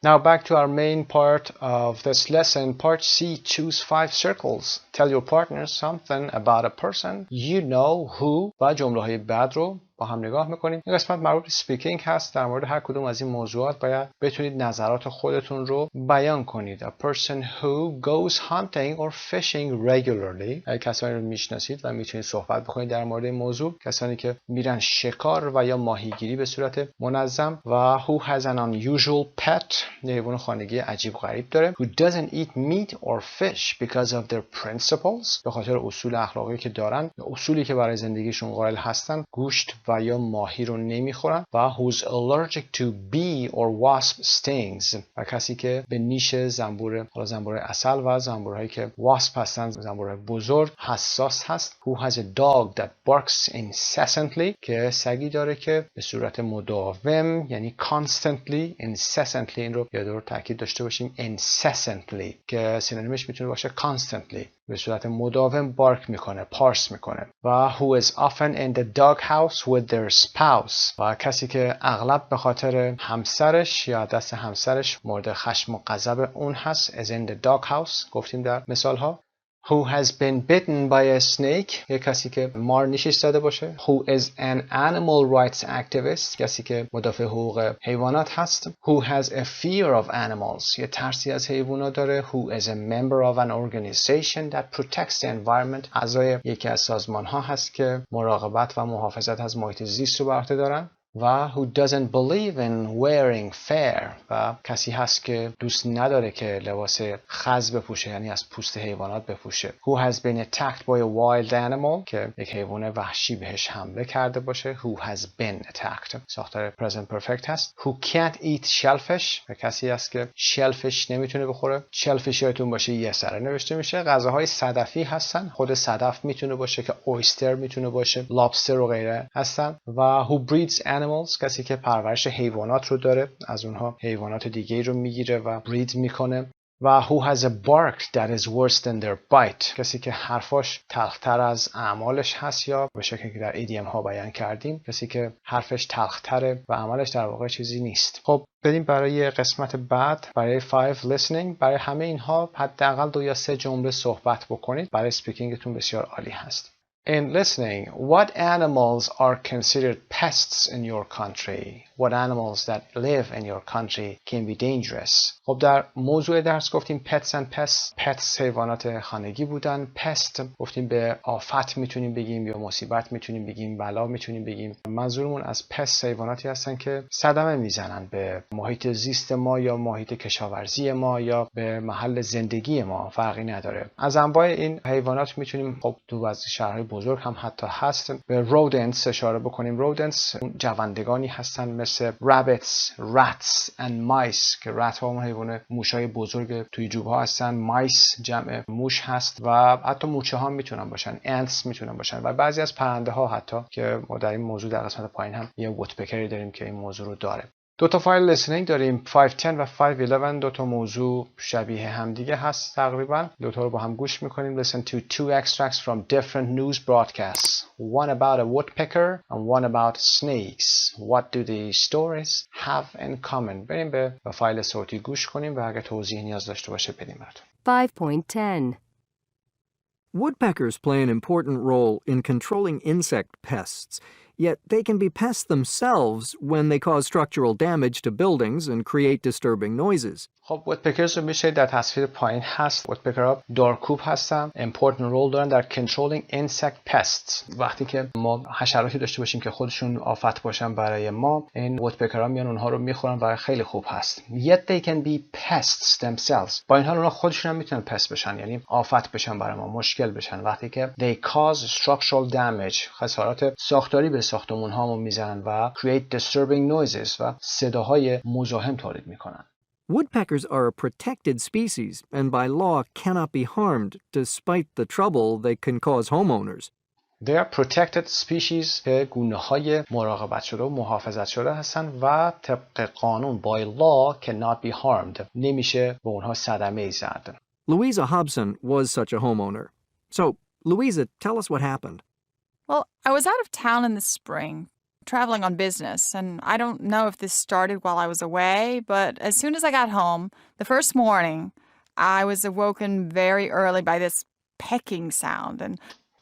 Now back to our main part of this lesson, part C, choose 5 circles. Tell your partner something about a person you know who. و جمله های بعد رو با هم نگاه میکنیم. این قسمت مربوط به سپیکینگ هست. در مورد هر کدوم از این موضوعات باید بتونید نظرات خودتون رو بیان کنید. A person who goes hunting or fishing regularly. کسانی رو میشناسید و میتونید صحبت بکنید در مورد این موضوع. کسانی که میرن شکار و یا ماهیگیری به صورت منظم. و who has an unusual pet. حیوان خانگی عجیب غریب داره. Who doesn't eat meat or fish because of their principles. به خاطر اصول اخلاقی که دارن، اصولی که برای زندگیشون قائل هستن، گوشت و یا ماهی رو نمیخورن. و who's allergic to bee or wasp stings. و کسی که به نیش زنبور، حالا زنبور عسل و زنبورهایی که واسپ هستن، زنبورهای بزرگ، حساس هست. who has a dog that barks incessantly. که سگی داره که به صورت مداوم یعنی constantly، incessantly این رو یاد تاکید داشته باشیم. incessantly که سینونیمش میتونه باشه constantly، به صورت مداوم بارک میکنه، پارس میکنه. و who is often in the dog house with their spouse. و کسی که اغلب به خاطر همسرش یا دست همسرش مورد خشم و غضب اون هست. is in the dog house گفتیم در مثال ها. Who has been bitten by a snake؟ یه کسی که مار نیشش زده باشه. Who is an animal rights activist؟ کسی که مدافع حقوق حیوانات هست. Who has a fear of animals؟ یه ترسی از حیوانات داره. Who is a member of an organization that protects the environment؟ اعضای یکی از سازمان ها هست که مراقبت و محافظت از محیط زیست رو بر عهده دارن. و who doesn't believe in wearing fair؟ و کسی هست که دوست نداره که لباس خز بپوشه، یعنی از پوست حیوانات بپوشه. Who has been attacked by a wild animal؟ که یک حیوان وحشی بهش حمله کرده باشه. Who has been attacked ساختار present perfect هست. Who can't eat shellfish؟ و کسی هست که shellfish نمیتونه بخوره. shellfish یادتون باشه یه سره نوشته میشه. غذاهای صدفی هستن. خود صدف میتونه باشه که oyster میتونه باشه، lobster و غیره هستن. و who breeds animals؟ کسی که پرورش حیوانات رو داره، از اونها حیوانات دیگه رو میگیره و برید میکنه. و who has a bark that is worse than their bite؟ کسی که حرفاش تلختر از اعمالش هست، یا به شکلی که در ایدیم ها بیان کردیم کسی که حرفش تلختره و عملش در واقع چیزی نیست. خب بریم برای قسمت بعد، برای 5 listening. برای همه اینها حداقل 2 یا 3 جمله صحبت بکنید. برای سپیکینگتون بسیار عالی هست. In listening, what animals are considered pests in your country? What animals that live in your country can be dangerous? خب در موضوع درس گفتیم pets and pests. pets حیوانات خانگی بودن. pest گفتیم به آفت میتونیم بگیم، یا مصیبت میتونیم بگیم، بلا میتونیم بگیم. منظورمون از pest حیواناتی هستن که صدمه میزنن به محیط زیست ما، یا محیط کشاورزی ما، یا به محل زندگی ما، فرقی نداره. از انواع این حیوانات میتونیم خب تو بعضی شهرهای بزرگ هم حتی هست به rodents اشاره بکنیم. rodents جوندگانی هستن مثل rabbits, rats and mice که rat ها حیوان موشای بزرگ توی جوب ها هستن. mice جمع موش هست. و حتی موچه ها میتونن باشن. ants میتونن باشن. و بعضی از پرنده ها حتی که ما در این موضوع در قسمت پایین هم یه woodpecker داریم که این موضوع رو داره. 2 تا فایل listening داریم، 510 و 511. 2 تا موضوع شبیه همدیگه هست تقریبا. 2 تا رو با هم گوش میکنیم. Listen to 2 extracts from different news broadcasts. One about a woodpecker and one about snakes. What do the stories have in common? بریم به فایل صوتی گوش کنیم و اگه توضیح نیاز داشته باشه بدیم براتون. 5.10 Woodpeckers play an important role in controlling insect pests, yet they can be pests themselves when they cause structural damage to buildings and create disturbing noises. خب woodpeckers رو میشه در تصویر پایین هست. woodpecker ها دارکوب هستن. important role دارن در controlling insect pests. وقتی که ما حشراتی داشته باشیم که خودشون آفت باشن برای ما، این woodpecker ها میان اونها رو میخورن و خیلی خوب هست. yet they can be pests themselves. با این حال اونها خودشون هم میتونن پست بشن، یعنی آفت بشن برای ما، مشکل بشن. وقتی که they cause structural damage، خسارات ساختاری به ساختمون هامون میزنن و create disturbing noises و صداهای مزاحم تولید میکنن. Woodpeckers are a protected species and by law cannot be harmed despite the trouble they can cause homeowners. They are protected species که گونه‌های مراقبت شده و محافظت شده هستن و طبق قانون by law cannot be harmed. نمیشه به اونها صدمه‌ای زد. Louisa Hobson was such a homeowner. So, Louisa, tell us what happened. Well, I was out of town in the spring, traveling on business, and I don't know if this started while I was away, but as soon as I got home, the first morning, I was awoken very early by this pecking sound, and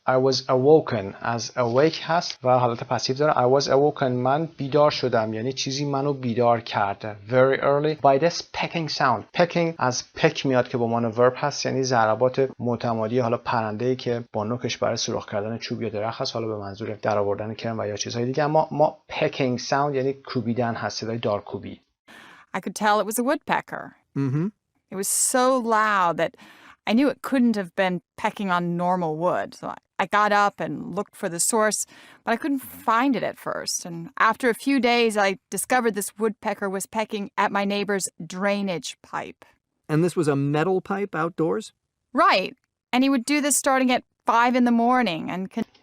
I was awoken از awake هست و حالت پسیو داره. I was awoken من بیدار شدم، یعنی چیزی منو بیدار کرده. Very early by this pecking sound. Pecking از peck میاد که به عنوان verb هست، یعنی ضربات متمادی حالا پرنده‌ای که با نوکش برای سوراخ کردن چوب یا درخت هست، حالا به منظور درآوردن کرم و یا چیزهای دیگه. اما ما pecking sound یعنی کوبیدن هست، صدای دارکوبی. I could tell it was a woodpecker. Mm-hmm. It was so loud that I knew it couldn't have been pecking on normal wood. So I got up and looked for the source, but I couldn't find it at first. And after a few days, I discovered this woodpecker was pecking at my neighbor's drainage pipe. And this was a metal pipe outdoors? Right. And he would do this starting at 5 in the morning and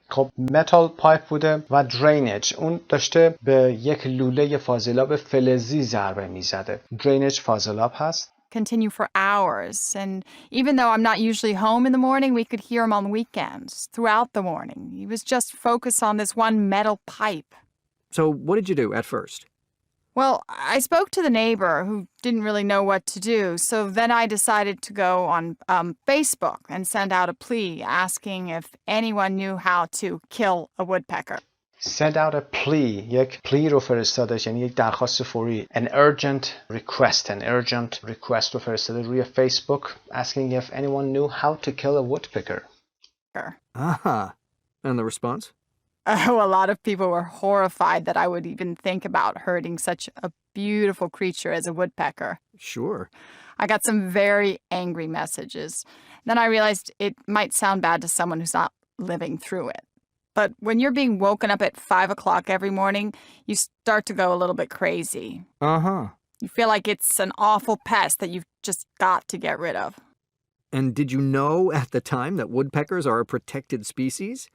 خب metal pipe بوده و drainage اون داشته به یک لوله فاضلاب فلزی ضربه میزده. drainage فاضلاب هست. continue for hours. And even though I'm not usually home in the morning, we could hear him on weekends, throughout the morning. He was just focused on this one metal pipe. So what did you do at first? Well, I spoke to the neighbor who didn't really know what to do, so then I decided to go on Facebook and send out a plea asking if anyone knew how to kill a woodpecker. Send out a plea. یک plea رو فرستادش، یعنی یک درخواست فوری. An urgent request رو فرستاده روی Facebook asking if anyone knew how to kill a woodpecker. Aha. And the response? Oh, a lot of people were horrified that I would even think about hurting such a beautiful creature as a woodpecker. Sure. I got some very angry messages. Then I realized it might sound bad to someone who's not living through it. But when you're being woken up at 5 o'clock every morning, you start to go a little bit crazy. Uh-huh. You feel like it's an awful pest that you've just got to get rid of. And did you know at the time that woodpeckers are a protected species?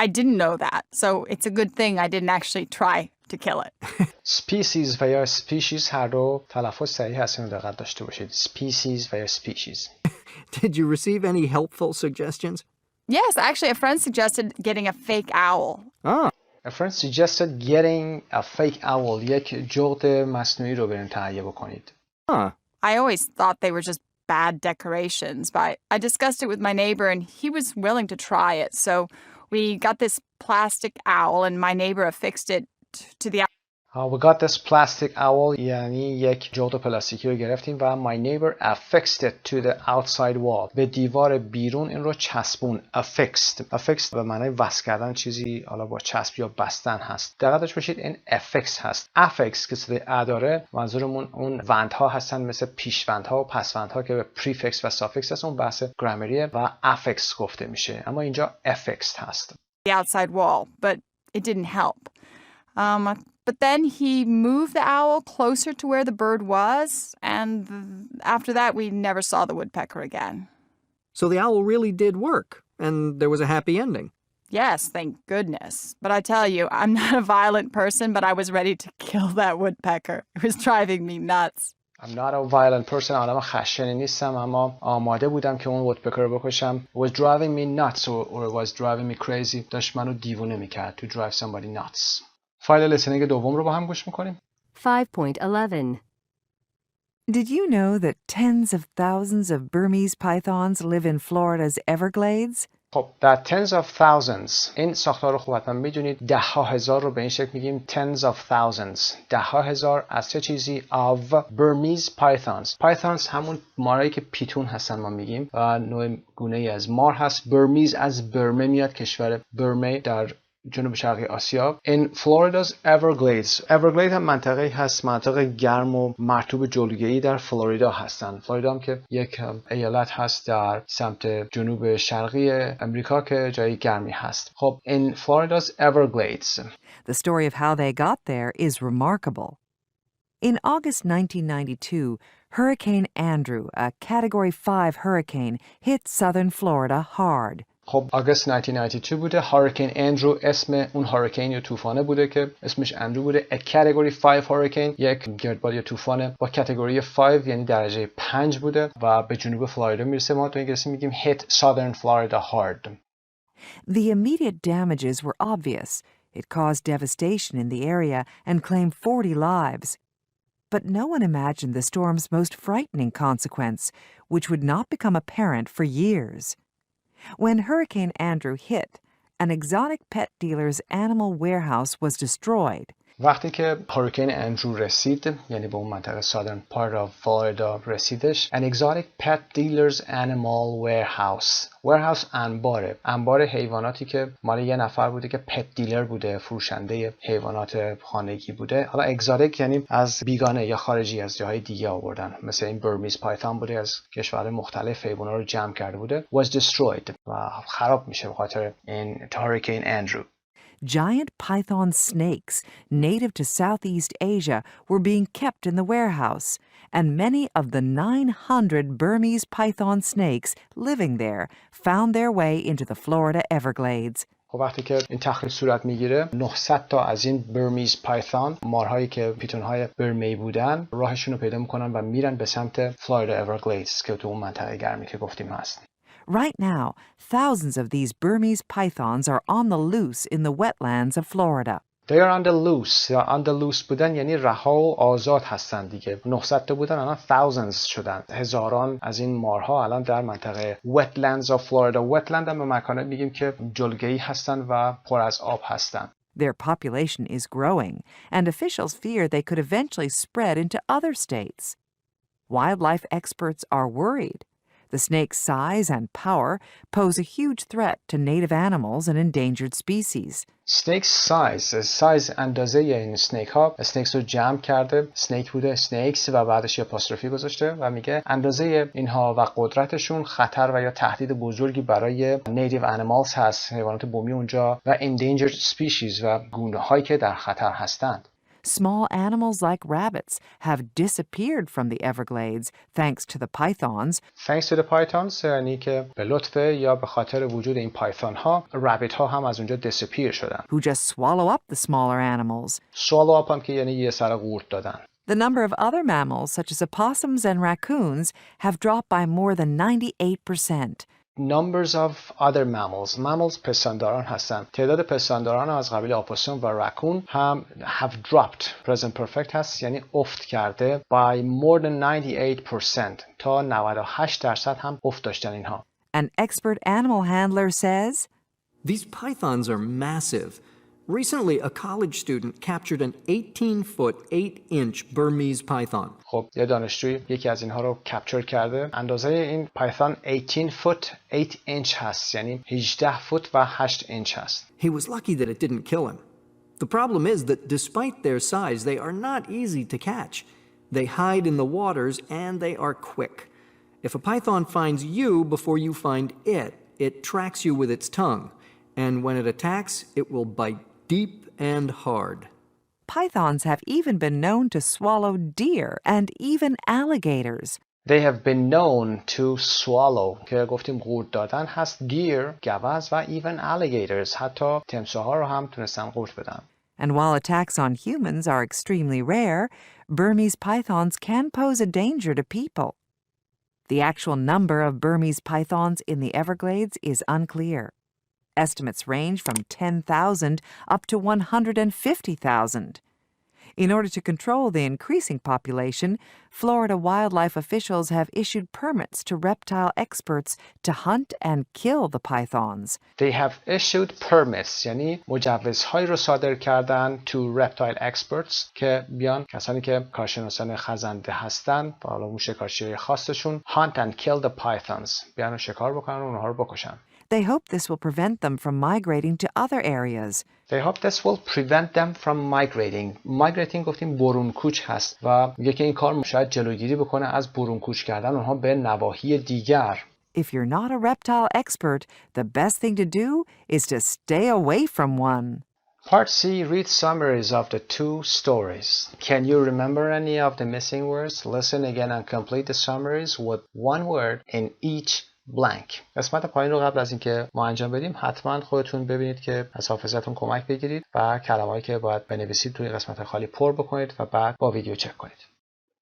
I didn't know that, so it's a good thing I didn't actually try to kill it. species و یا species هر دو تلفظ صحیح هست، اینو دقت داشته باشید. species و یا species. Did you receive any helpful suggestions? Yes, actually a friend suggested getting a fake owl. Ah. A friend suggested getting a fake owl. یک جغد مصنوعی رو بریم تهیه بکنید. Huh. I always thought they were just bad decorations, but I discussed it with my neighbor and he was willing to try it, so we got this plastic owl and my neighbor affixed it to the We got this plastic owl، یعنی یک جغد پلاستیکی رو گرفتیم و my neighbor affixed it to the outside wall. به دیوار بیرون این رو چسبون. affixed به معنای وصل کردن چیزی، حالا با چسب یا بستن هست. دقت داشته باشید این affix هست. affix که صدای ا داره، منظورمون اون وندها هستن مثل پیشوندها و پسوندها که به prefix و suffix هست. اون بحث گرامریه و affix گفته میشه. اما اینجا affixed هست. the outside wall, but it didn't help. But then he moved the owl closer to where the bird was, and after that we never saw the woodpecker again. So the owl really did work, and there was a happy ending. Yes, thank goodness. But I tell you, I'm not a violent person, but I was ready to kill that woodpecker. It was driving me nuts. I'm not a violent person. آدم خشنی نیستم، اما آماده بودم که اون woodpecker رو بکشم. It was driving me nuts or it was driving me crazy. داشت منو دیوونه میکرد. To drive somebody nuts. فایل لیسنینگ دوم رو با هم گوش میکنیم. 5.11 Did you know that tens of thousands of Burmese pythons live in Florida's Everglades? خب that tens of thousands، این ساختار رو خوب حتما میدونید. ده ها هزار رو به این شکل میگیم tens of thousands. ده ها هزار از چه چیزی؟ of Burmese pythons. pythons همون مارایی که پیتون هستن ما میگیم و نوع گونه ای از مار هست. Burmese از برمه میاد، کشور برمه در جنوب شرقی آسیا. In Florida's Everglades. Everglades هم منطقه هست، منطقه گرم و مرطوب جلگه‌ای در فلوریدا هستن. فلوریدا هم که یک ایالت هست در سمت جنوب شرقی امریکا که جای گرمی هست. خب in Florida's Everglades. The story of how they got there is remarkable. In August 1992, Hurricane Andrew, a Category 5 hurricane, hit southern Florida hard. خب آگوست 1992 بوده. هاریکین اندرو اسم اون هاریکین یا طوفانه بوده که اسمش اندرو بوده. A category 5 hurricane، یک گردباد یا طوفان با کاتگوری 5 یعنی درجه 5 بوده و به جنوب فلوریدا میرسه. ما تو انگلیسی میگیم hit southern Florida hard. The immediate damages were obvious. It caused devastation in the area and claimed 40 lives. But no one imagined the storm's most frightening consequence, which would not become apparent for years. When Hurricane Andrew hit, an exotic pet dealer's animal warehouse was destroyed. وقتی که هاریکین اندرو رسید، یعنی به اون منطقه southern part of Florida رسیدش، an exotic pet dealer's animal warehouse انبار حیواناتی که مال یه نفر بوده که پت دیلر بوده، فروشنده حیوانات خانگی بوده. حالا اگزاتیک یعنی از بیگانه یا خارجی، از جاهای دیگه آوردن. مثل این برمیز پایتون بوده، از کشورهای مختلف حیوانات رو جمع کرده بوده. was destroyed و خراب میشه به خاطر این هاریکین اندرو. Giant python snakes, native to Southeast Asia, were being kept in the warehouse, and many of the 900 Burmese python snakes living there found their way into the Florida Everglades. خب وقتی که این تخریب صورت میگیره، 900 تا از این برمیز پایتون، مارهایی که پیتونهای برمی بودن، راهشون رو پیدا میکنن و میرن به سمت فلوریدا اورگلیدز که تو اون منطقه گرمی که گفتیم هست. Right now, thousands of these Burmese pythons are on the loose in the wetlands of Florida. They are on the loose. یا on the loose بودن یعنی رها و آزاد هستن دیگه. 900 تا بودن الان thousands شدن. هزاران از این مارها الان در منطقه wetlands of Florida. wetland هم به مکانه میگیم که جلگه‌ای هستن و پر از آب هستن. Their population is growing, and officials fear they could eventually spread into other states. Wildlife experts are worried. The snake's size and power pose a huge threat to native animals and endangered species. Snake's size اندازه این snake ها snakes رو جمع کرده snake بوده snakes و بعدش یه apostrophe گذاشته و میگه اندازه اینها و قدرتشون خطر و یا تهدید بزرگی برای native animals هست حیوانات بومی اونجا و endangered species و گونه هایی که در خطر هستند. Small animals like rabbits have disappeared from the Everglades thanks to the pythons. Thanks to the pythons یعنی که به لطف یا به خاطر وجود این پایثون ها rabbit ها هم از اونجا disappear شدن. Who just swallow up the smaller animals. swallow up هم که یعنی یه سر قورت دادن. The number of other mammals such as opossums and raccoons have dropped by more than 98%. Numbers of other mammals پستانداران هستن. تعداد پستانداران از قبیل آپوسوم و رکون هم have dropped present perfect هست یعنی افت کرده by more than 98% تا 98% هم افت داشتن اینها. An expert animal handler says, These pythons are massive. Recently, a college student captured an 18-foot, 8-inch Burmese python. خب یه دانشجوی یکی از اینها رو کپچر کرده. اندازه این پایثون 18 فوت 8 اینچ هست یعنی 18 فوت و 8 اینچ هست. He was lucky that it didn't kill him. The problem is that despite their size, they are not easy to catch. They hide in the waters and they are quick. If a python finds you before you find it, it tracks you with its tongue. And when it attacks, it will bite deep and hard. pythons have even been known to swallow deer and even alligators. They have been known to swallow که گفتیم قورت دادن هست deer گوز و even alligators حتی تمساح‌ها رو هم تونستن قورت بدن. And while attacks on humans are extremely rare, Burmese pythons can pose a danger to people. The actual number of Burmese pythons in the Everglades is unclear. Estimates range from 10,000 up to 150,000. In order to control the increasing population, Florida wildlife officials have issued permits to reptile experts to hunt and kill the pythons. They have issued permits یعنی مجوزهایی رو صادر کردن to reptile experts که بیان کسانی که کارشناسان خزنده هستن با حالا اون شکارچی خاصشون hunt and kill the pythons بیان شکار بکنن و اونها رو بکشن. They hope this will prevent them from migrating to other areas. They hope this will prevent them from migrating. Migrating گفتیم برون کوچ هست و میگه که این کار شاید جلوگیری بکنه از برون کوچ کردن اونها به نواحی دیگر. If you're not a reptile expert, the best thing to do is to stay away from one. Part C, read summaries of the two stories. Can you remember any of the missing words? Listen again and complete the summaries with one word in each blank. قسمت پایین رو قبل از اینکه ما انجام بدیم حتما خودتون ببینید که از حافظتون کمک بگیرید و کلمه‌ای که باید بنویسید توی قسمت خالی پر بکنید و بعد با ویدیو چک کنید.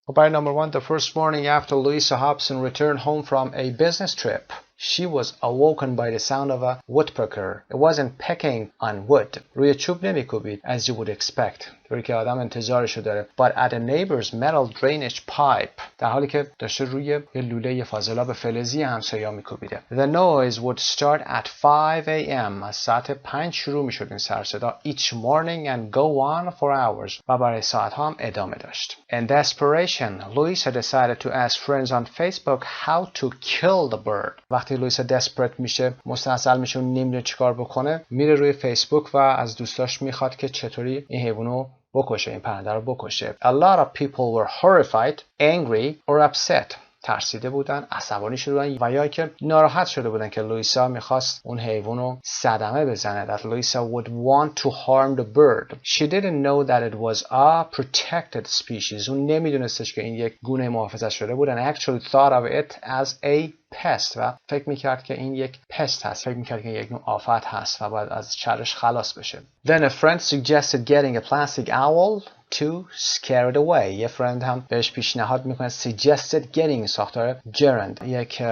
By number 1, the first morning after Louisa Hobson returned home from a business trip, she was awoken by the sound of a woodpecker. It wasn't pecking on wood. روی چوب نمی‌کوبید as you would expect. طوری که آدم انتظارشو داره. But at a neighbor's metal drainage pipe. در حالی که داشته روی یه لوله فاضلاب فلزی همسایه‌ها می‌کوبیده. The noise would start at 5 a.m. از ساعت 5 شروع می‌شد این سر صدا each morning and go on for hours. و برای ساعت‌ها هم ادامه داشت. In desperation, Louisa decided to ask friends on Facebook how to kill the bird. وقتی لوئیسا دسپرت میشه مستحصل میشه و نمیدونه چیکار بکنه میره روی فیسبوک و از دوستاش میخواد که چطوری این حیوانو بکشه این پرنده رو بکشه. A lot of people were horrified, angry or upset. ترسیده بودن، عصبانی شده بودن و یا که ناراحت شده بودن که لوئیسا میخواست اون حیوانو صدمه بزنه. That Louisa would want to harm the bird. She didn't know that it was a protected species. اون نمیدونستش که این یک گونه محافظت شده بود and actually thought of it as a pest و فکر میکرد که این یک پست هست. فکر میکرد که یک نوع آفت هست و باید از شرش خلاص بشه. Then a friend suggested getting a plastic owl to scare it away. یه فرند هم بهش پیشنهاد میکنه suggested getting ساختار gerund یک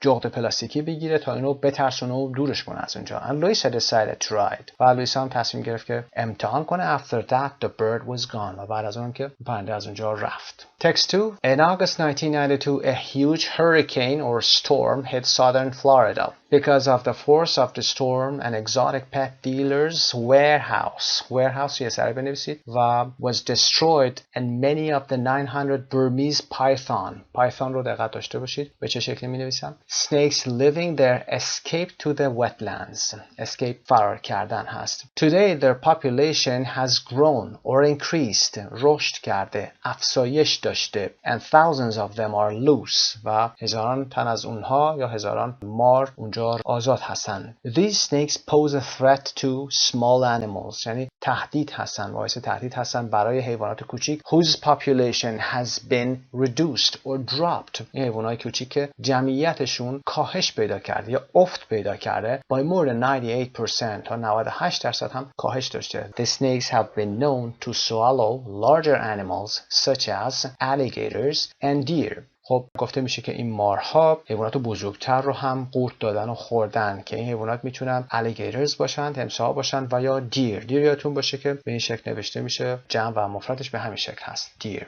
جغد پلاستیکی بگیره تا اینو بترسونه و دورش کنه از اونجا. And Louisa decided to try it. و لوئیسا هم تصمیم گرفت که امتحان کنه. After that the bird was gone. و بعد از اون که پرنده از اونجا رفت. Text 2. In August 1992 a huge hurricane or storm hit southern Florida. Because of the force of the storm an exotic pet dealer's warehouse یه سری بنویسید و was destroyed and many of the 900 Burmese python رو دقت داشته باشید به چه شکلی می نویسم. Snakes living there escaped to the wetlands. escape فرار کردن هست. Today their population has grown or increased. رشد کرده، افزایش داشته. And thousands of them are loose. و هزاران تن از اونها یا هزاران مار اونجا آزاد هستن. These snakes pose a threat to small animals. یعنی تهدید هستن، باعث تهدید هستن برای حیوانات کوچیک. Whose population has been reduced or dropped. این حیوانات کوچیک که جمعیتشون کاهش پیدا کرده یا افت پیدا کرده by more than 98% تا 98% هم کاهش داشته. The snakes have been known to swallow larger animals such as alligators and deer. خب گفته میشه که این مارها حیوانات بزرگتر رو هم قورت دادن و خوردن که این حیوانات میتونن alligators باشن، تمساح باشن و یا دیر یادتون باشه که به این شکل نوشته میشه، جمع و مفردش به همین شکل هست دیر.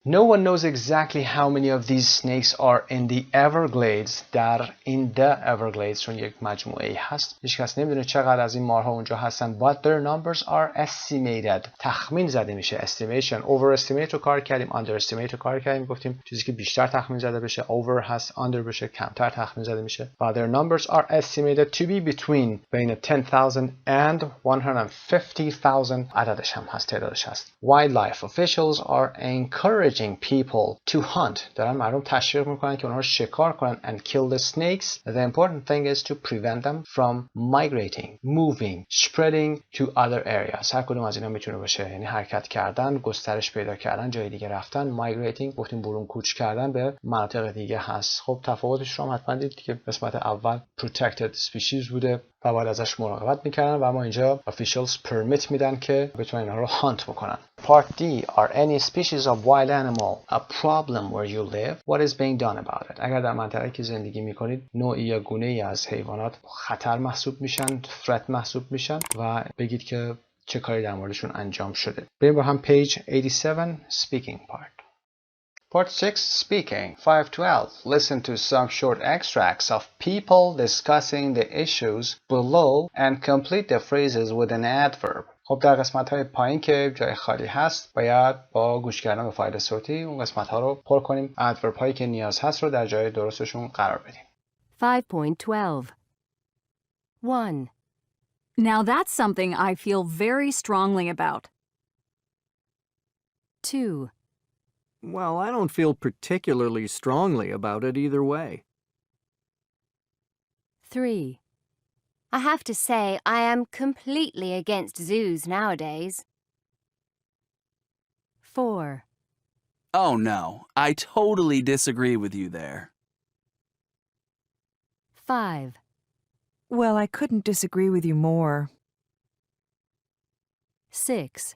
No one knows exactly how many of these snakes are in the Everglades. در in the Everglades چون یک مجموعه هست. هیچ کس نمیدونه چقدر از این مارها اونجا هستن. But their numbers are estimated. تخمین زده میشه. Estimation. Overestimate رو کار کردیم. Underestimate رو کار کردیم. گفتیم چیزی که بیشتر تخمین زده بشه over هست. Under بشه کمتر تخمین زده میشه. But their numbers are estimated to be between بین 10,000 and 150,000. عددش هم هست. تعدادش هست. Wildlife officials are encouraging people to hunt. دارن مردم تشویق میکنن که اونها رو شکار کنن and kill the snakes. The important thing is to prevent them from migrating, moving, spreading to other areas. هر کدوم از اینا میتونه باشه. یعنی حرکت کردن، گسترش پیدا کردن، جای دیگه رفتن. Migrating گفتیم برون کوچ کردن به مناطق دیگه هست. خب تفاوتش رو هم حتما دیدید که قسمت اول protected species بوده و باید ازش مراقبت میکردن و اما اینجا officials permit میدن که بتونن اینها رو hunt بکنن. Part D. Are any species of wild animal a problem where you live? What is being done about it? اگر در منطقه‌ای که زندگی میکنید نوعی یا گونه‌ای از حیوانات خطر محسوب میشن، threat محسوب میشن و بگید که چه کاری در موردشون انجام شده. بریم با هم page 87 speaking part. Part 6 Speaking 512 Listen to some short extracts of people discussing the issues below and complete the phrases with an adverb. خب در قسمت‌های پایین که جای خالی هست باید با گوش کردن به فایل صوتی اون قسمت‌ها رو پر کنیم. ادورب هایی که نیاز هست رو در جای درستشون قرار بدیم. 5.12 1. Now that's something I feel very strongly about. 2. Well, I don't feel particularly strongly about it either way. 3. I have to say I am completely against zoos nowadays. 4. Oh no, I totally disagree with you there. 5. Well, I couldn't disagree with you more. 6.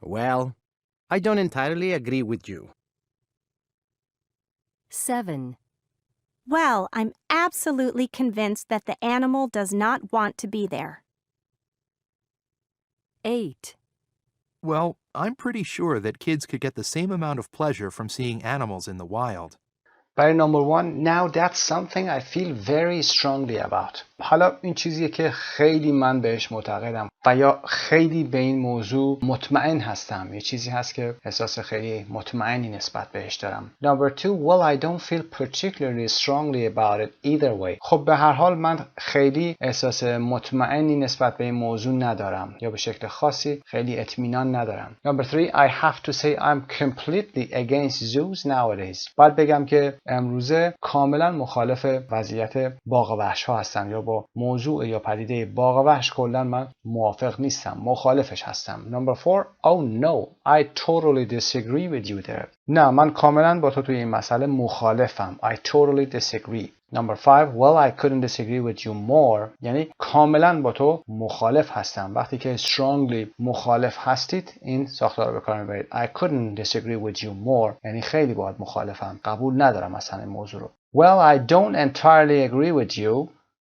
Well, I don't entirely agree with you. 7. Well, I'm absolutely convinced that the animal does not want to be there. 8. Well, I'm pretty sure that kids could get the same amount of pleasure from seeing animals in the wild. برای number 1 Now that's something I feel very strongly about. حالا این چیزیه که خیلی من بهش معتقدم و یا خیلی به این موضوع مطمئن هستم. یه چیزی هست که احساس خیلی مطمئنی نسبت بهش دارم. Number 2 Well, I don't feel particularly strongly about it either way. خب به هر حال من خیلی احساس مطمئنی نسبت به این موضوع ندارم یا به شکل خاصی خیلی اطمینان ندارم. Number 3 I have to say I'm completely against zoos nowadays. باید بگم که امروزه کاملا مخالف وضعیت باغ وحش ها هستم یا با موضوع یا پدیده باغ وحش کلا من موافق نیستم، مخالفش هستم. Number 4 Oh no, I totally disagree with you there. نه من کاملا با تو توی این مسئله مخالفم. I totally disagree. Number 5 Well, I couldn't disagree with you more. یعنی کاملا با تو مخالف هستم. وقتی که strongly مخالف هستید این ساختار رو به کار میبرید. I couldn't disagree with you more. یعنی خیلی باهات مخالفم. قبول ندارم مثلا این موضوع رو. Well, I don't entirely agree with you.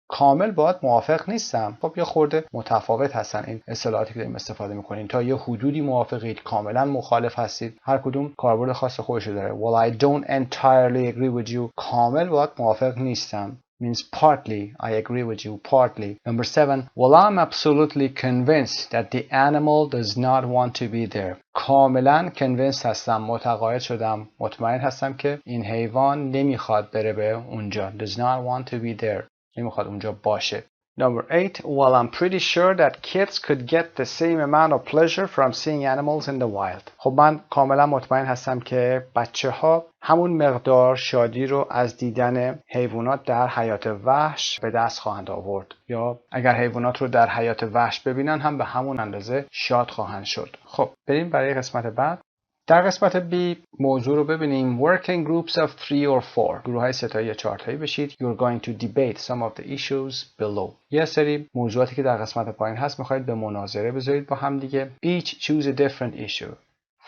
کامل باهات موافق نیستم. خب یه خورده متفاوت هستن این اصطلاحاتی که داریم استفاده میکنیم. تا یه حدودی موافقید، کاملا مخالف هستید. هر کدوم کاربرد خاص خودش داره. Well, I don't entirely agree with you. کامل باهات موافق نیستم means partly. I agree with you partly. Number 7. Well, I'm absolutely convinced that the animal does not want to be there. کاملا convinced هستم، متقاعد شدم، مطمئن هستم که این حیوان نمیخواد بره به اونجا. Does not want to be there. نمیخواد اونجا باشه. Number 8. Well, I'm pretty sure that kids could get the same amount of pleasure from seeing animals in the wild. خب من کاملا مطمئن هستم که بچه‌ها همون مقدار شادی رو از دیدن حیوانات در حیات وحش به دست خواهند آورد، یا اگر حیوانات رو در حیات وحش ببینن هم به همون اندازه شاد خواهند شد. خب بریم برای قسمت بعد. در قسمت B موضوع رو ببینیم. Working groups of 3 or 4. گروه های 3 تایی یا 4 تایی بشید. You're going to debate some of the issues below. یه سری موضوعاتی که در قسمت پایین هست میخواید به مناظره بذارید با هم دیگه. Each choose a different issue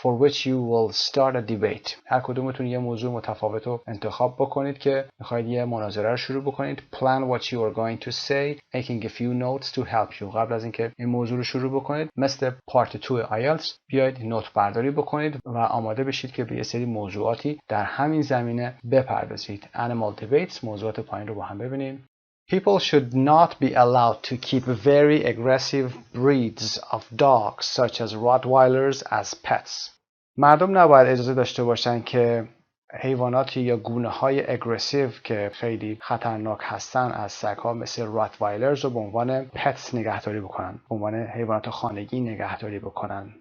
for which you will start a debate. هر کدومتون یه موضوع متفاوت رو انتخاب بکنید که میخواید یه مناظره رو شروع بکنید. Plan what you are going to say, making a few notes to help you. قبل از اینکه این موضوع رو شروع بکنید مثل پارت 2 IELTS بیاید نوت برداری بکنید و آماده بشید که به یه سری موضوعاتی در همین زمینه بپردازید. Animal debates. موضوعات پایین رو با هم ببینیم. People should not be allowed to keep very aggressive breeds of dogs such as Rottweilers as pets. مردم نباید اجازه داشته باشن که حیواناتی یا گونه‌های اگریسیو که خیلی خطرناک هستن از سگ‌ها مثل راتوایلرز رو به عنوان پتس نگهداری بکنن، به عنوان حیوانات خانگی نگهداری بکنن.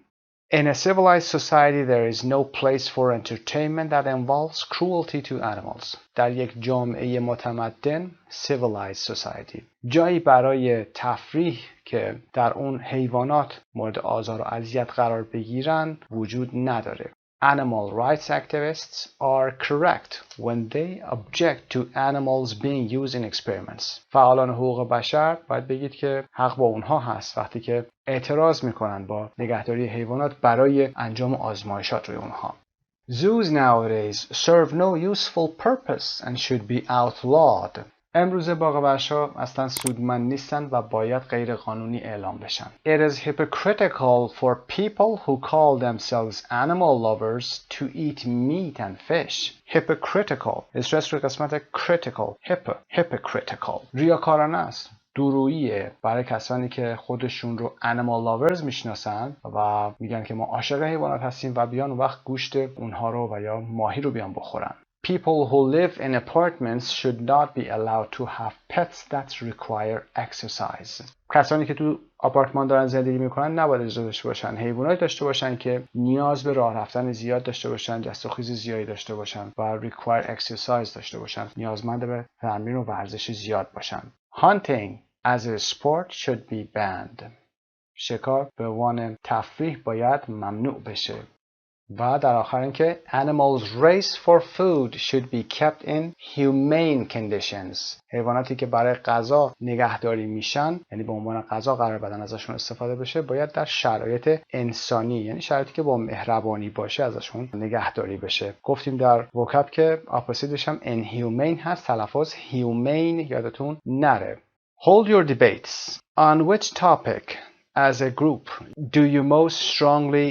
In a civilized society, there is no place for entertainment that involves cruelty to animals. در یک جامعه متمدن civilized society جایی برای تفریح که در اون حیوانات مورد آزار و اذیت قرار بگیرن وجود نداره. Animal rights activists are correct when they object to animals being used in experiments. فعالان حقوق بشر باید بگید که حق با اونها هست وقتی که اعتراض میکنن با نگهداری حیوانات برای انجام آزمایشات روی اونها. Zoos nowadays serve no useful purpose and should be outlawed. امروزه باغ‌وحش‌ها اصلا سودمند نیستن و باید غیر قانونی اعلام بشن. It is hypocritical for people who call themselves animal lovers to eat meat and fish. Hypocritical. استرس روی قسمت critical. Hypocritical. ریاکارانه است. دروییه برای کسانی که خودشون رو animal lovers میشناسن و میگن که ما عاشق حیوانات هستیم و بیان اون وقت گوشت اونها رو و یا ماهی رو بیان بخورن. People who live in apartments should not be allowed to have pets that require exercise. کسانی که تو آپارتمان دارن زندگی میکنن نباید اجازه داشته باشن حیواناتی داشته باشن که نیاز به راه رفتن زیاد داشته باشن، جست و خیز زیادی داشته باشن و require exercise داشته باشن، نیازمند به تمرین و ورزش زیاد باشن. Hunting as a sport should be banned. شکار به عنوان تفریح باید ممنوع بشه. و در آخر اینکه animals raised for food should be kept in humane conditions. حیواناتی که برای غذا نگهداری میشن، یعنی به عنوان غذا قرار بدن ازشون استفاده بشه، باید در شرایط انسانی، یعنی شرایطی که با مهربانی باشه ازشون نگهداری بشه. گفتیم در وکاب که اپوزیتش هم inhumane هست، تلفظ humane یادتون نره. Hold your debates. On which topic as a group do you most strongly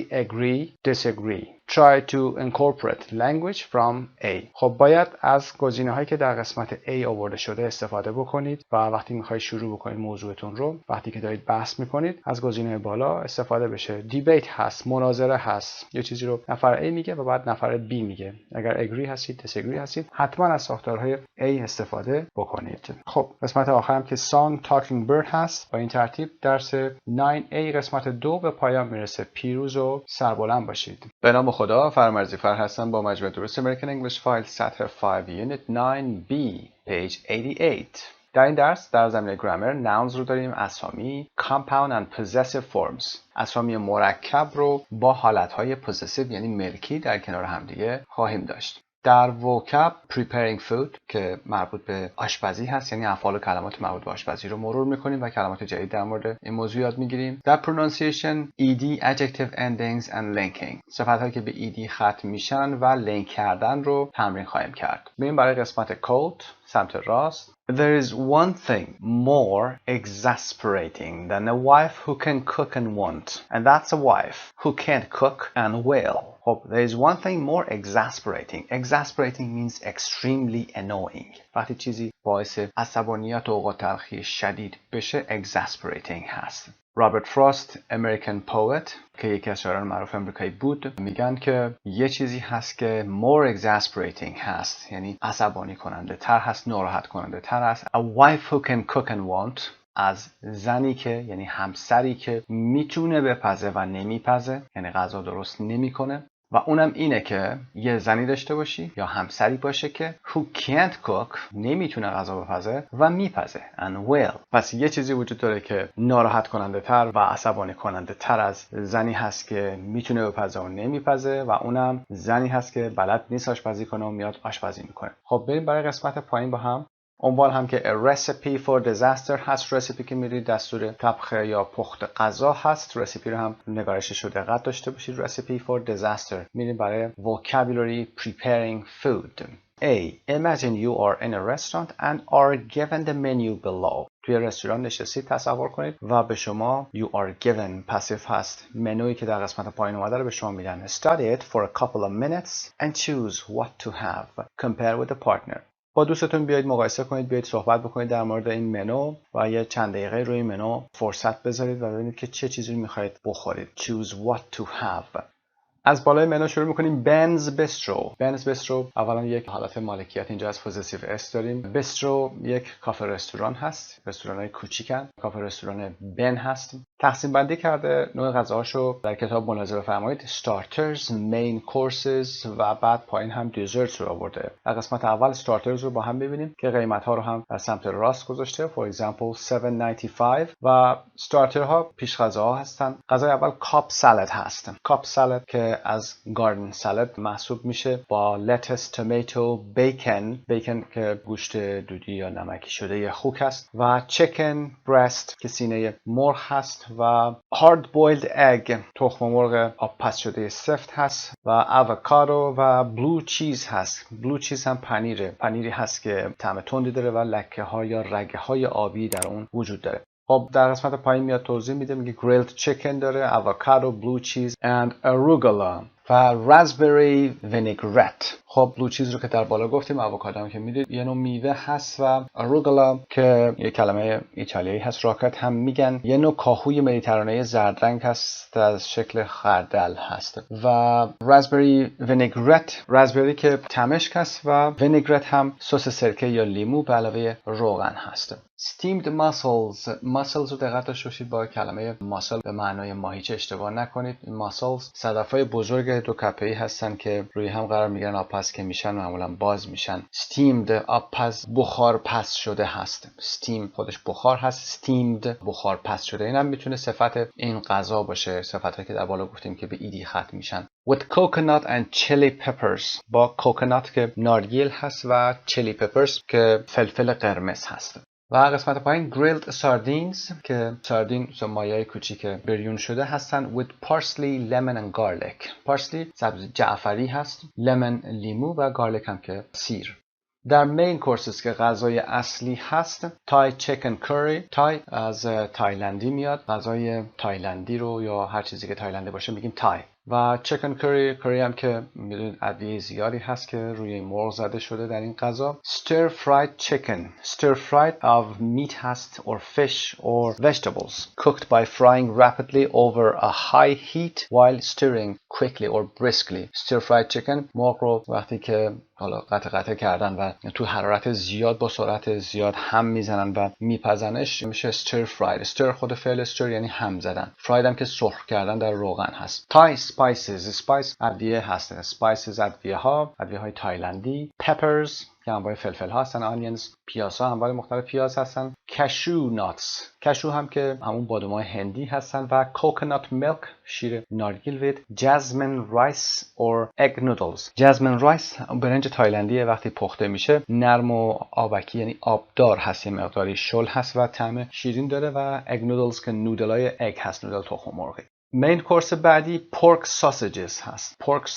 disagree? Try to incorporate language from A. خب باید از گزینه‌هایی که در قسمت A آورده شده استفاده بکنید و وقتی می‌خواید شروع بکنید موضوعتون رو، وقتی که دارید بحث می‌کنید از گزینه بالا استفاده بشه. دیبیت هست، مناظره هست. یه چیزی رو نفر A میگه و بعد نفر B میگه. اگر agree هستید، disagree هستید، حتما از ساختارهای A استفاده بکنید. خب قسمت آخرم که song talking bird هست. با این ترتیب درس 9A قسمت 2 به پایان میرسه. پیروز و سربلند باشید. به نام خدا، فرامرزی فر هستم با مجموعه درس امریکن انگلیش فایل سطح 5 یونیت 9B پیج 88. در این درس در زمینه گرامر ناونز رو داریم، اسامی، compound and possessive forms. اسامی مرکب رو با حالتهای possessive یعنی ملکی در کنار همدیگه خواهیم داشت. در vocab preparing food که مربوط به آشپزی هست، یعنی افعال و کلمات مربوط به آشپزی رو مرور میکنیم و کلمات جدید در مورد این موضوع یاد میگیریم. در pronunciation ed adjective endings and linking، صفت‌هایی که به ed ختم میشن و لینک کردن رو تمرین خواهیم کرد. بریم برای قسمت کد سمت راست. There is one thing more exasperating than a wife who can cook and won't, and that's a wife who can't cook and will. خب there is one thing more exasperating. Exasperating means extremely annoying. وقتی چیزی باعث عصبانیت و اوقات تلخی شدید بشه exasperating هست. رابرت فراست امریکن پوئت که یکی از شاعران معروف امریکایی بود میگن که یه چیزی هست که more exasperating هست، یعنی عصبانی کننده تر هست، ناراحت کننده تر هست. A wife who can cook and won't، از زنی که یعنی همسری که میتونه بپزه و نمیپزه، یعنی غذا درست نمیکنه. و اونم اینه که یه زنی داشته باشی یا همسری باشه که who can't cook، نمیتونه غذا بپزه و میپزه and will. پس یه چیزی وجود داره که ناراحت کننده تر و عصبانی کننده تر از زنی هست که میتونه بپزه و نمیپزه، و اونم زنی هست که بلد نیست آشپزی کنه و میاد آشپزی میکنه. خب بریم برای قسمت پایین با هم. عنوان هم که a recipe for disaster هست. رسیپی که میرید دستور طبخ یا پخت غذا هست. رسیپی رو هم نگارشش رو دقت داشته باشید. recipe for disaster. میریم برای vocabulary preparing food. A. Imagine you are in a restaurant and are given the menu below. توی رستوران نشستید، تصور کنید و به شما you are given پسیف هست، منویی که در قسمت پایین اومده رو به شما میدن. Study it for a couple of minutes and choose what to have. Compare with a partner. با دوستتون بیایید مقایسه کنید، بیایید صحبت بکنید در مورد این منو و یه چند دقیقه روی منو فرصت بذارید و ببینید که چه چیزی میخواید بخورید. Choose what to have. از بالای منو شروع میکنیم. بنز بسترو. بنز بسترو اولا یک حالت مالکیت اینجا از پوزیتیو اس داریم. بسترو یک کافه رستوران هست، رستوران‌های کوچیکن. کافه رستوران بن هست. تقسیم بندی کرده نوع غذاهاشو در کتاب ملاحظه بفرمایید. starters, main courses و بعد پایین هم دیزرتس رو آورده. در قسمت اول استارترز رو با هم ببینیم که قیمت ها رو هم در سمت راست گذاشته. for example 7.95 و استارترها پیش غذاها هستن. غذای اول کاپ سالاد هست. کاپ سالاد که از گاردن سالاد محسوب میشه با لتس، توماتو، بیکن که گوشت دودی یا نمکی شده یه خوک هست و چیکن برست که سینه مرغ هست و هارد بویلد اگ تخم مرغ آب پز شده سفت هست و آووکادو و بلو چیز هست. بلو چیز هم پنیری هست که طعم تندی داره و لکه ها یا رگه های آبی در اون وجود داره. خب در قسمت پایین میاد توضیح میده، میگه گریلد چیکن داره، آووکادو، بلو چیز and arugula و رازبری وینیگرت. خب بلو چیز رو که در بالا گفتیم، آووکادو هم که میدید یه نوع میوه هست و آروگلا که یه کلمه ایتالیایی هست، راکت هم میگن، یه نوع کاهوی مدیترانه‌ای زرد رنگ هست از شکل خردل هست و رازبری وینیگرت، رازبری که تمشک هست و وینیگرت هم سس سرکه یا لیمو به علاوه روغن هست. steamed mussels رو دقت داشته باشید، با کلمه ماسل به معنای ماهیچه اشتباه نکنید. این mussels صدف‌های بزرگ دو کپه‌ای هستن که روی هم قرار میگیرن، آبپز که میشن معمولا باز میشن. steamed آبپز بخار پز شده هست. steam خودش بخار هست، steamed بخار پز شده. اینم میتونه صفت این غذا باشه، صفتی که در بالا گفتیم که به ایدی ختم میشن. with coconut and chili peppers، با کوکونات که نارگیل هست و chili peppers که فلفل قرمز هست. و قسمت پایین grilled sardines که ساردین مایه‌های کوچیک بریون شده هستن with parsley, lemon and garlic. parsley سبزی جعفری هست، lemon لیمو و garlic هم که سیر. در مین کورسز که غذای اصلی هست، تای چیکن کری، تای از تایلندی میاد، غذای تایلندی رو یا هر چیزی که تایلندی باشه میگیم تای. و چیکن کری هم که میدونید ادویه زیادی هست که روی مرغ زده شده در این غذا. stir fried chicken، stir fried of meat هست or fish or vegetables cooked by frying rapidly over a high heat while stirring quickly or briskly. stir fried chicken مرغ رو وقتی که حالا قطع کردن و تو حرارت زیاد با سرعت زیاد هم میزنن و میپزنش میشه stir fried. stir خود فعل stir یعنی هم زدن، fried هم که سرخ کردن در روغن هست. Thai spices، spice ادویه هست، spices ادویه های تایلندی. peppers که انواع فلفل ها هستن. آنینز، پیاز ها، انواع مختلف پیاز هستن. کشو ناتس، کشو هم که همون بادامای هندی هستن. و کوکونات میلک، شیر نارگیل. وید جاسمین رایس اور اگ نودلز. جاسمین رایس برنج تایلندیه، وقتی پخته میشه نرم و آبکی، یعنی آبدار هست، یه مقداری شل هست و طعم شیرین داره. و اگ نودلز که نودلای اگ هست، نودل تخم مرغی. مین کورس بعدی پورک ساسیجز هست. پورک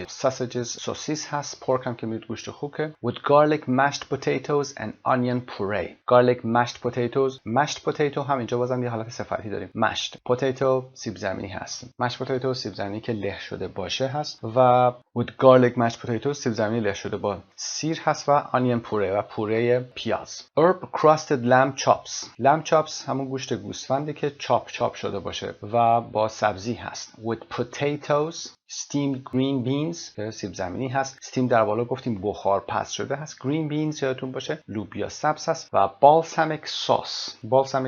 ساسیجز سوسیس هست. پورک هم که میدونید گوشت خوکه. with garlic mashed potatoes and onion puree. garlic mashed potatoes. mashed potato هم اینجا بازم یه حالت صفتی داریم. mashed potato سیب زمینی هست. mashed potato سیب زمینی که له شده باشه هست. و with garlic mashed potatoes سیب زمینی له شده با سیر هست. و onion puree و پوره پیاز. herb crusted lamb chops. lamb chops همون گوشت گوسفندی که چاپ شده باشه و با سبزی هست. with potatoes steamed green beans که سیب زمینی هست. steam در بالا گفتیم بخار پس شده هست. green beans یادتون باشه لوبیا سبز هست. و balsamic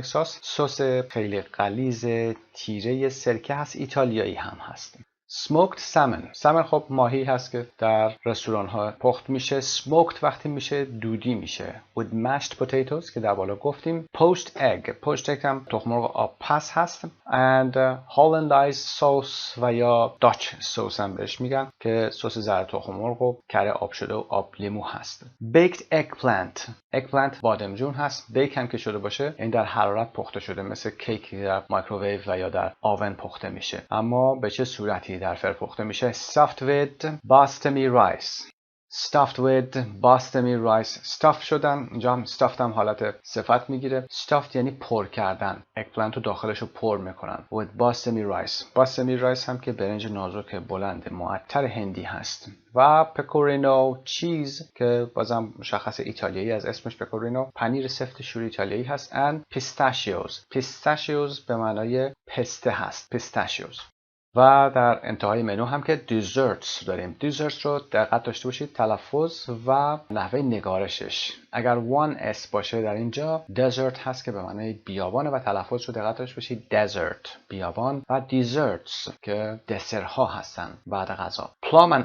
sauce سس خیلی غلیظ تیره سرکه هست، ایتالیایی هم هست. smoked salmon خب ماهی هست که در رستوران ها پخت میشه. smoked وقتی میشه دودی میشه. with mashed potatoes که در بالا گفتیم. poached egg هم تخم مرغ آب پس هست. and hollandaise sauce و یا dutch sauce هم بهش میگن که سس زرد تخم مرغ و کره آب شده و آب لیمو هست. baked eggplant بادمجون هست. بیک هم که شده باشه این در حرارت پخته شده، مثل کیک در مایکروویو و یا در آون پخته میشه. اما به چه صورتی در فر پخته میشه؟ stuffed with basmati rice. stuff شدن. اینجا هم stuffed هم حالت صفت میگیره. stuffed یعنی پر کردن. eggplant رو داخلش رو پر میکنن. with basmati rice هم که برنج نازک بلند معطر هندی هست. و پکورینو چیز که بازم مشخص ایتالیایی از اسمش، پکورینو پنیر سفت شور ایتالیایی هست. and pistachios به معنای پسته هست. pistachios. و در انتهای منو هم که desserts داریم. desserts رو دقت داشته باشید تلفظ و نحوه نگارشش. اگر 1s باشه در اینجا desert هست که به معنای بیابانه و تلفظ رو دقت داشته باشید desert بیابان. و desserts که دسرها هستن بعد غذا. plum and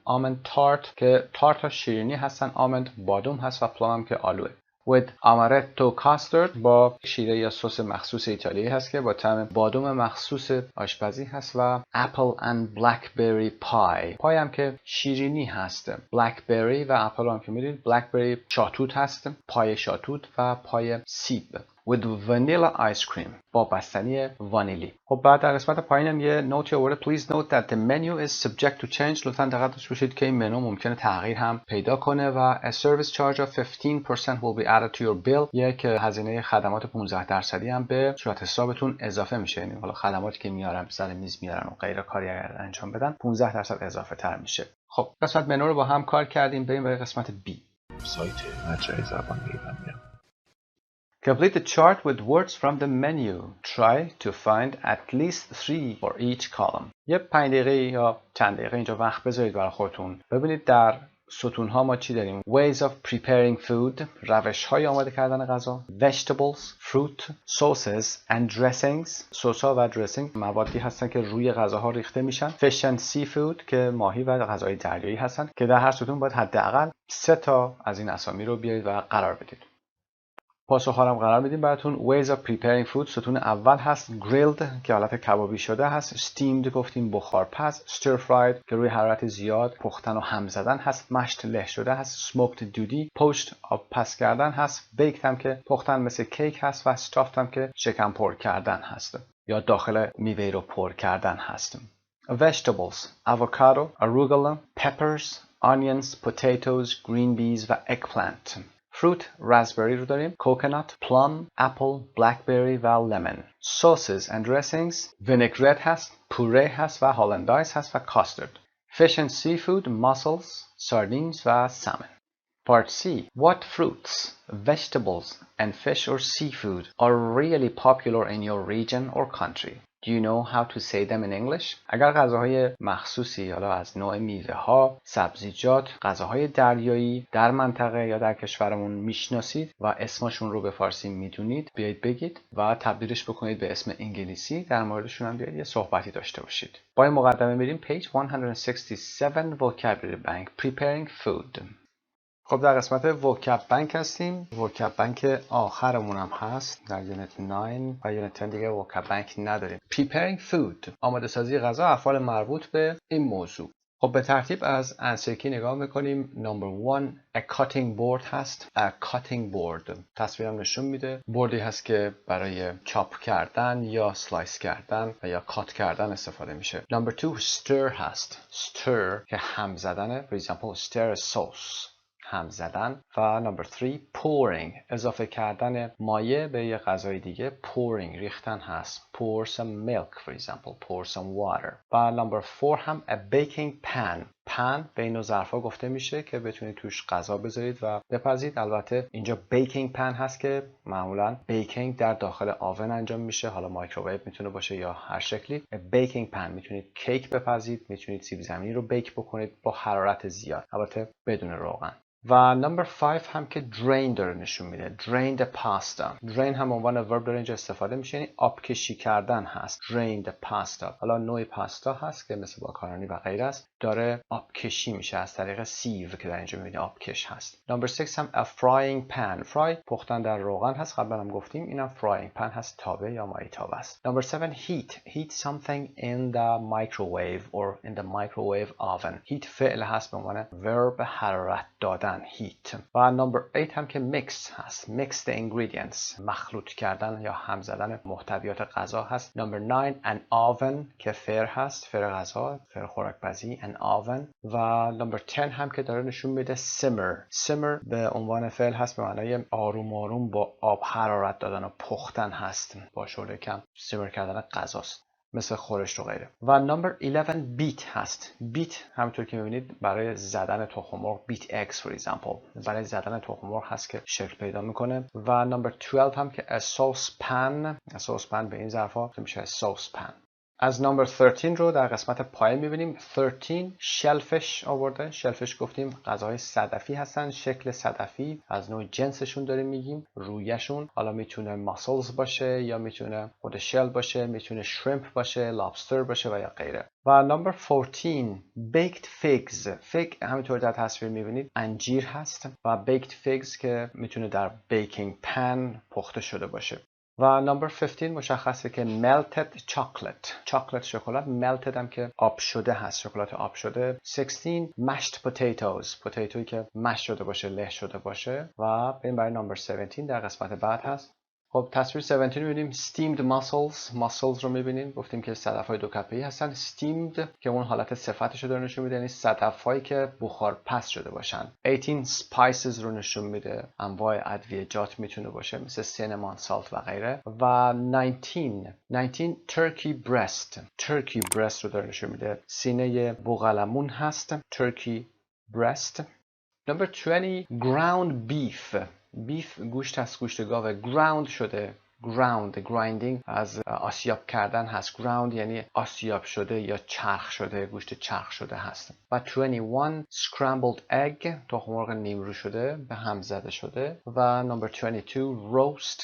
almond tart که تارت ها شیرینی هستن، almond بادوم هست و plum هم که آلوه. with amaretto custard با شیره یا سس مخصوص ایتالیایی هست که با طعم بادوم مخصوص آشپزی هست. و apple and blackberry pie هم که شیرینی هست. blackberry و اپل هم که میدید blackberry شاتوت هست، پای شاتوت و پای سیب. with vanilla ice cream با بستنی وانیلی. خب بعد در قسمت پایینم یه نوتی آورده. please note that the menu is subject to change. لطفاً دقت داشته باشید که این منو ممکنه تغییر هم پیدا کنه. و a service charge of 15% will be added to your bill. یک هزینه خدمات 15% هم به صورت حسابتون اضافه میشه. یعنی حالا خدماتی که میارن سر میز میارن و غیره کاری اگر انجام بدن 15% اضافه تر میشه. خب قسمت منو رو با هم کار کردیم. بریم به قسمت B. سایت مجموعه زبان ایرانی. Complete the chart with words from the menu. Try to find at least 3 for each column. یه 5 دقیقه یا چند دقیقه اینجا وقت بذارید برای خودتون. ببینید در ستون ها ما چی داریم. Ways of preparing food. روش های آماده کردن غذا. Vegetables, fruit, sauces and dressings. سس ها و dressing موادی هستن که روی غذاها ریخته میشن. Fish and seafood که ماهی و غذای دریایی هستن که در هر ستون باید حداقل 3 تا از این اسامی رو بیارید و قرار بدید. پاسخ ها هم قرار میدیم براتون. Ways of preparing food. ستون اول هست grilled که حالت کبابی شده هست. steamed گفتیم بخار پز. stir fried که روی حرارت زیاد پختن و هم زدن هست. mashed له شده هست. smoked دودی. poached آب پس کردن هست. baked هم که پختن مثل کیک هست. و stuffed هم که شکم پر کردن هست یا داخل میوه رو پر کردن هست. vegetables avocado, arugula, peppers, onions, potatoes, green peas و eggplant. fruit raspberry رو داریم. coconut, plum, apple, blackberry و lemon. sauces and dressings vinaigrette هست، پوره هست و hollandaise هست و custard. fish and seafood mussels, sardines و salmon. Part C. What fruits, vegetables and fish or seafood are really popular in your region or country? Do you know how to say them in English? اگر غذاهای مخصوصی حالا از نوع میوه‌ها، سبزیجات، غذاهای دریایی در منطقه یا در کشورمون میشناسید و اسمشون رو به فارسی میدونید، بیایید بگید و تبدیلش بکنید به اسم انگلیسی، در موردشون هم بیایید یه صحبتی داشته باشید. با این مقدمه میریم page 167 vocabulary bank preparing food. خب در قسمت وکب بانک هستیم. وکب بانک آخرمون هم هست در یونت 9 و یونت 10 دیگه وکب بانک نداریم. Preparing food، آماده سازی غذا، افعال مربوط به این موضوع. خب به ترتیب از انسرکی نگاه میکنیم. نمبر 1 a cutting board هست. a cutting board تصویرم نشون میده بوردی هست که برای چاپ کردن یا سلایس کردن و یا کات کردن استفاده میشه. نمبر 2 stir هست. stir که هم زدنه. for example stir a sauce، هم زدن. و نمبر 3 pouring، اضافه کردن مایع به یه غذای دیگه. pouring ریختن هست. pour some milk for example pour some water. و نمبر 4 هم a baking pan. pan به این ظرفا گفته میشه که بتونید توش غذا بذارید و بپزید. البته اینجا baking pan هست که معمولا بیکینگ در داخل آون انجام میشه، حالا مایکروویو میتونه باشه یا هر شکلی. baking pan میتونید کیک بپزید، میتونید سیب زمینی رو بیک بکنید با حرارت زیاد، البته بدون روغن. و نمبر 5 هم که drain داره نشون میده. drain the pasta. drain هم عنوان ورب داره اینجا استفاده میشه، یعنی آب کشی کردن هست. drain the pasta. حالا نوع پاستا هست که مثل ماکارونی و غیره است، داره آب کشی میشه از طریق سیو که در اینجا میبینید آب کش هست. نمبر 6 هم a frying pan. fry پختن در روغن هست، قبلا هم گفتیم. اینم frying pan هست، تابه یا مایع تابه است. نمبر 7 heat. heat something in the microwave or in the microwave oven. heat فعل هست به عنوان ورب حرارت دادن. heat. و نمبر 8 هم که mix هست. mix the ingredients، مخلوط کردن یا هم زدن محتویات غذا هست. نمبر 9 an oven که فر هست، فر غذا، فر خوراکپزی، an oven. و نمبر 10 هم که داره نشون میده simmer. simmer به عنوان فعل هست به معنای آروم آروم با آب حرارت دادن و پختن هست، با شعله کم simmer کردن غذاست، مثل خورشت و غیره. و نمبر 11 بیت هست. بیت همونطور که میبینید برای زدن تخم مرغ، بیت eggs for example، برای زدن تخم مرغ هست که شکل پیدا میکنه. و نمبر 12 هم که a saucepan. a saucepan به این ظرفا میشه saucepan. از نمبر 13 رو در قسمت پایین میبینیم. 13 شلفش آورده. شلفش گفتیم غذاهای صدفی هستن، شکل صدفی، از نوع جنسشون داریم میگیم، رویشون. حالا میتونه ماسلز باشه یا میتونه خود شل باشه، میتونه شریمپ باشه، لابستر باشه و یا غیره. و نمبر 14 baked figs. فیگ همینطور در تصویر میبینید انجیر هست و baked figs که میتونه در بیکینگ پن پخته شده باشه. و نمبر 15 مشخصه که melted chocolate شکلات، melted هم که آب شده هست، شکلات آب شده. 16 mashed potatoes که مش شده باشه، له شده باشه. و بریم برای نمبر 17 در قسمت بعد هست. خب تصویر 17 می‌بینیم steamed mussels رو می‌بینیم، گفتیم که صدف‌های دو کپه‌ای هستن. steamed که اون حالت صفتش رو داره نشون میده، یعنی صدف‌هایی که بخار پس شده باشن. 18 spices رو نشون میده، انواع ادویه‌جات میتونه باشه مثل cinnamon salt و غیره. و 19 turkey breast رو داره نشون میده، سینه بوقلمون هست، turkey breast. نمبر 20 ground beef گوشت هست، گوشت گاو ground شده. grinding از آسیاب کردن هست. ground یعنی آسیاب شده یا چرخ شده، گوشت چرخ شده هست. و 21 scrambled egg تخم مرغ نیمرو شده، به هم زده شده. و نمبر 22 roast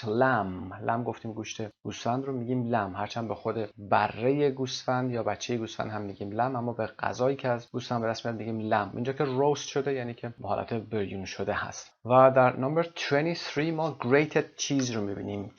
lamb گفتیم گوشت گوسفند رو میگیم لم، هرچند به خود بره گوسفند یا بچه گوسفند هم میگیم لم، اما به غذایی که از گوسفند به رسمیت میگیم لم. اینجا که roast شده یعنی که به حالت بریون شده هست. و در نمبر 23 ما grated cheese رو میبینیم.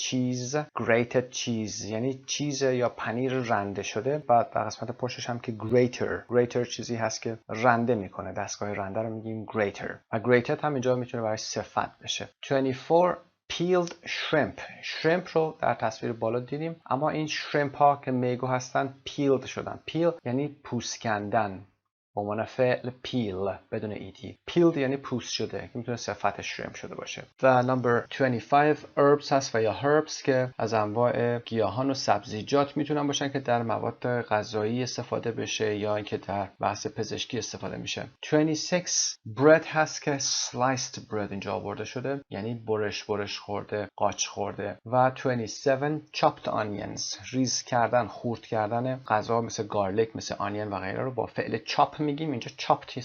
grated cheese یعنی چیز یا پنیر رنده شده. بعد در قسمت پشتش هم که grater چیزی هست که رنده میکنه، دستگاه رنده رو میگیم grater. و grated هم اینجا میتونه برای صفت بشه. 24 peeled shrimp رو در تصویر بالا دیدیم، اما این shrimp ها که میگو هستن peeled شدن. peel یعنی پوست کندن، به عنوان فعل پیل بدون ایدی. پیلد یعنی پوست شده که میتونه صفت شرم شده باشه. و نمبر 25 herbs هست و یا herbs که از انواع گیاهان و سبزیجات میتونن باشن که در مواد غذایی استفاده بشه یا اینکه در بحث پزشکی استفاده میشه. 26 bread هست که sliced bread اینجا آورده شده یعنی برش خورده، قاچ خورده. و 27 chopped onions ریز کردن، خورد کردن غذا مثل گارلیک، مثل آنین و غیره رو با فعل چاپ میگیم. اینجا chopped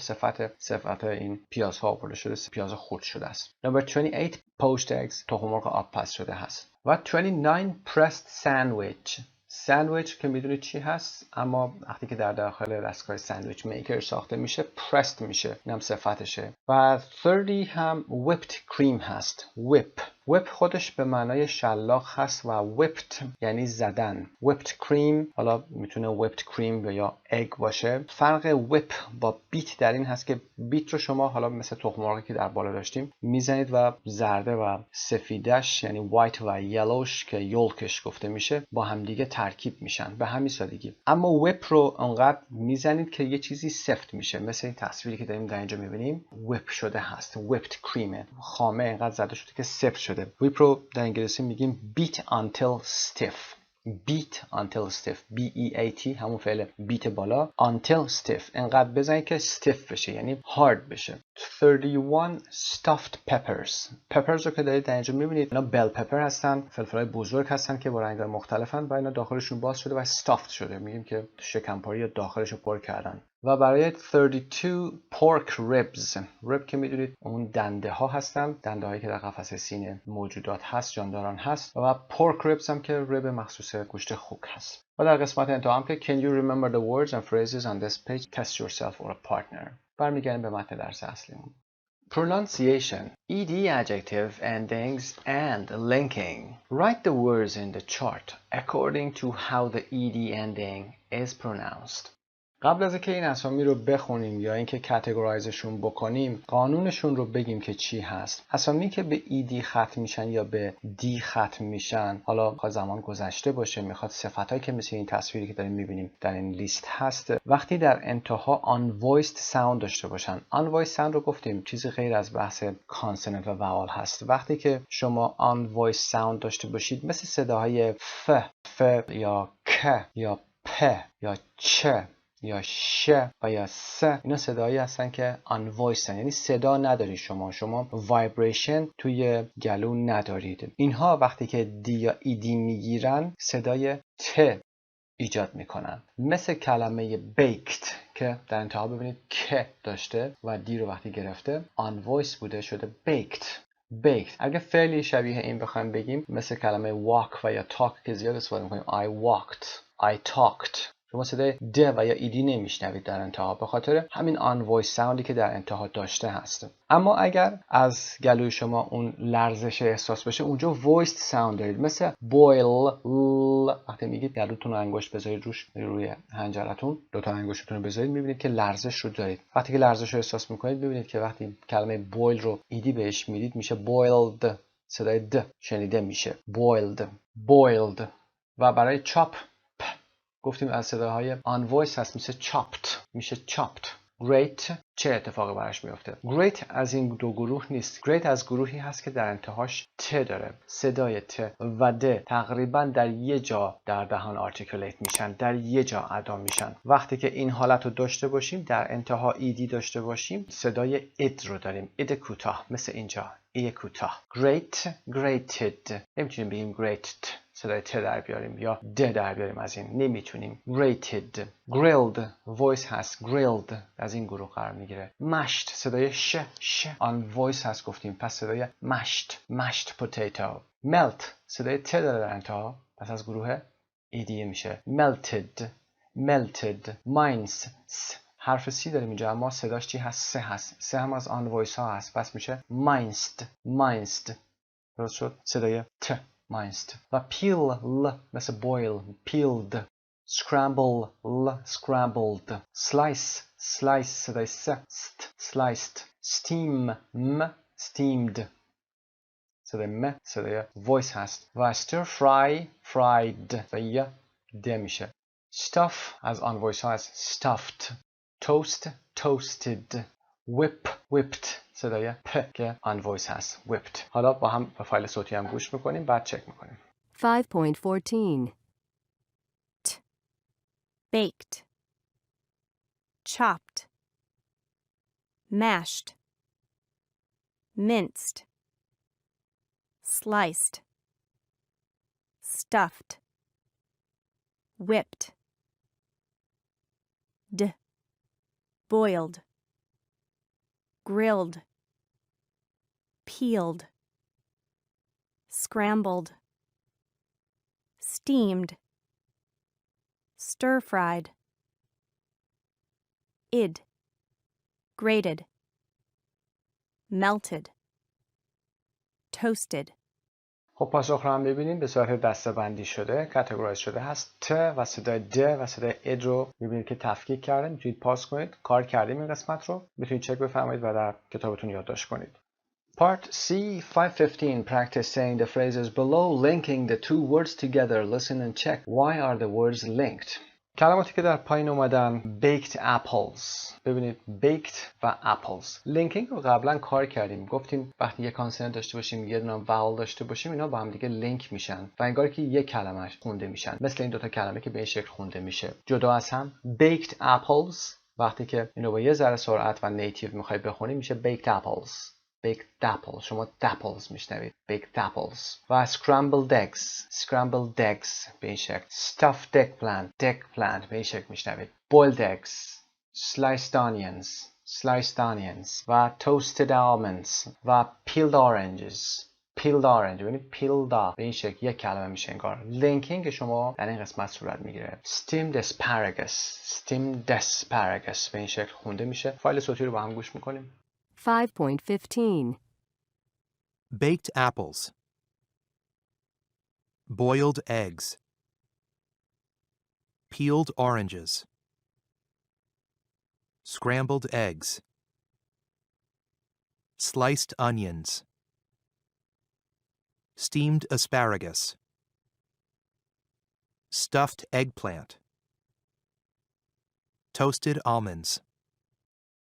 صفت این پیازها آورده شده، پیاز خورد شده است. نمبر 28 poached eggs تخم مرغ آب پز شده هست. و 29 pressed sandwich. ساندویچ که میدونید چی هست، اما وقتی که در داخل دستگاه ساندویچ میکر ساخته میشه پرست میشه، این هم صفتشه. و 30 هم whipped cream هست. whip خودش به معنای شلاق هست و whipped یعنی زدن. whipped cream حالا میتونه whipped cream یا egg باشه. فرق whip با بیت در این هست که بیت رو شما حالا مثل تخم مرغی که در بالا داشتیم میزنید و زرده و سفیدش یعنی white و yellowش که یولکش گفته میشه با همدیگه ترکیب میشن به همین سادگی. اما whip رو انقدر میزنید که یه چیزی سفت میشه، مثل این تصویری که داریم در اینجا میبینیم whip شده هست. whipped cream خامه انقدر زده شده که سفت شده. whip رو در انگلیسی میگیم beat until stiff. beat until stiff B-E-A-T همون فعل بیت بالا until stiff انقدر بزنید که stiff بشه یعنی hard بشه. 31 stuffed peppers رو که دارید در اینجا میبینید اینا bell pepper هستن، فلفلای بزرگ هستن که با رنگ‌های مختلفن و اینا داخلشون باز شده و stuffed شده، میگیم که شکمپاری یا داخلش رو پر کردن. و برای 32 pork rib که میدونید اون دنده ها هستن، دنده هایی که در قفسه سینه موجودات هست، جانداران هست. و pork ribs هم که رب مخصوص گوشت خوک هست. و در قسمت انتها هم که can you remember the words and phrases on this page test yourself or a partner. برمیگردیم به متن درس اصلیمون. Pronunciation ED adjective endings and linking. Write the words in the chart according to how the ED ending is pronounced. قبل از اینکه این اسامی رو بخونیم یا اینکه کاتگورایزشون بکنیم قانونشون رو بگیم که چی هست. اسامی که به ایدی ختم میشن یا به دی ختم میشن، حالا میخواد زمان گذشته باشه، میخواد صفتایی که مثل این تصویری که داریم میبینیم در این لیست هست، وقتی در انتها unvoiced sound داشته باشن. unvoiced sound رو گفتیم چیزی غیر از بحث کانسوننت و وئال هست. وقتی که شما unvoiced sound داشته باشید مثل صداهای ف یا ک یا پ یا چ یا ش و یا س، اینا صدایی هستن که unvoiced یعنی صدا نداری شما vibration توی گلو ندارید. اینها وقتی که دی یا ایدی میگیرن صدای ت ایجاد میکنن. مثل کلمه baked که در انتها ببینید که داشته و دی رو وقتی گرفته unvoiced بوده شده baked. اگه فعلی شبیه این بخوایم بگیم مثل کلمه walk و یا talk که زیاد استفاده میکنیم I walked, I talked. شما صدای د و یا ایدی نمیشنوید در انتها به خاطر همین unvoiced ساوندی که در انتها داشته هست. اما اگر از گلوی شما اون لرزش احساس بشه اونجا voiced ساوند دارید، مثل boil وقتی میگید گلوتون رو انگشت بذارید روی حنجرتون، دو تا انگشتتون رو بذارید میبینید که لرزش رو دارید. وقتی که لرزش رو احساس میکنید ببینید که وقتی کلمه boil رو ایدی بهش میدید میشه boiled، صدای د شنیده میشه boiled. و برای chop گفتیم از صداهای unvoiced هست میشه chopped. great چه اتفاقی براش میفته؟ great از این دو گروه نیست. great از گروهی هست که در انتهاش ت داره. صدای ت و د تقریبا در یه جا در دهان آرتیکولیت میشن، در یه جا ادا میشن. وقتی که این حالت رو داشته باشیم در انتها ایدی داشته باشیم صدای اد رو داریم، اد کوتاه مثل اینجا ای کوتاه. grated نمیتونیم بگیم great صدای ت در بیاریم یا د در بیاریم، از این نمیتونیم. grated. grilled voice هست، grilled از این گروه قرار میگیره. mashed صدای ش on voice هست گفتیم، پس صدای mashed potato. melt صدای ت داره در انتها پس از گروه ایدی میشه melted. mines حرف سی داریم اینجا اما صداش چی هست؟ سه هست، سه هم از on voice ها هست پس میشه minced. درست شد؟ صدای ت minced. و peel مثل boil peeled. scrambled. slice صدای sliced. steam steamed صدای صدای voice هست. و stir fried و یا د میشه. stuff از on voice ها هست stuffed. toast toasted whip whipped صدای پ که آن وایس هست whipped. حالا با هم به فایل صوتی هم گوش میکنیم بعد چک میکنیم. 5.14. baked, chopped, mashed, minced, sliced, stuffed, whipped, boiled, grilled, peeled, scrambled, steamed, stir-fried, grated, melted, toasted. خب پاسخ رو هم ببینیم به صورت دسته‌بندی شده، کاتگورایز شده هست. ت و صدای د و صدای اد رو می‌بینید که تفکیک کردیم. میتونید پاس کنید. کار کردیم این قسمت رو. میتونید چک بفرمایید و در کتابتون یادداشت کنید. Part C 515 practice saying the phrases below linking the two words together. Listen and check. Why are the words linked? کلماتی که در پایین اومدن baked apples. ببینید baked و apples. لینکینگ رو قبلا کار کردیم. گفتیم وقتی یک کانسونانت داشته باشیم یه دونه واول داشته باشیم اینا با هم دیگه لینک میشن و انگار که یک کلمه خونده میشن. مثل این دوتا کلمه که به این شکل خونده میشه. جدا از هم baked apples وقتی که اینو با یه ذره سرعت و نیتیو میخوای بخونی میشه baked apples. baked apples شما dapples میشنوید baked apples و scrambled eggs به این شکل stuffed eggplant به این شکل میشنوید boiled eggs sliced onions و toasted almonds و peeled orange یعنی peeled به این شکل یک کلمه میشه انگار. لینکینگ شما در این قسمت صورت میگیره. steamed asparagus به این شکل خونده میشه. فایل صوتی رو با هم گوش میکنیم. 5.15. Baked apples. Boiled eggs. Peeled oranges. Scrambled eggs. Sliced onions. Steamed asparagus. Stuffed eggplant. Toasted almonds.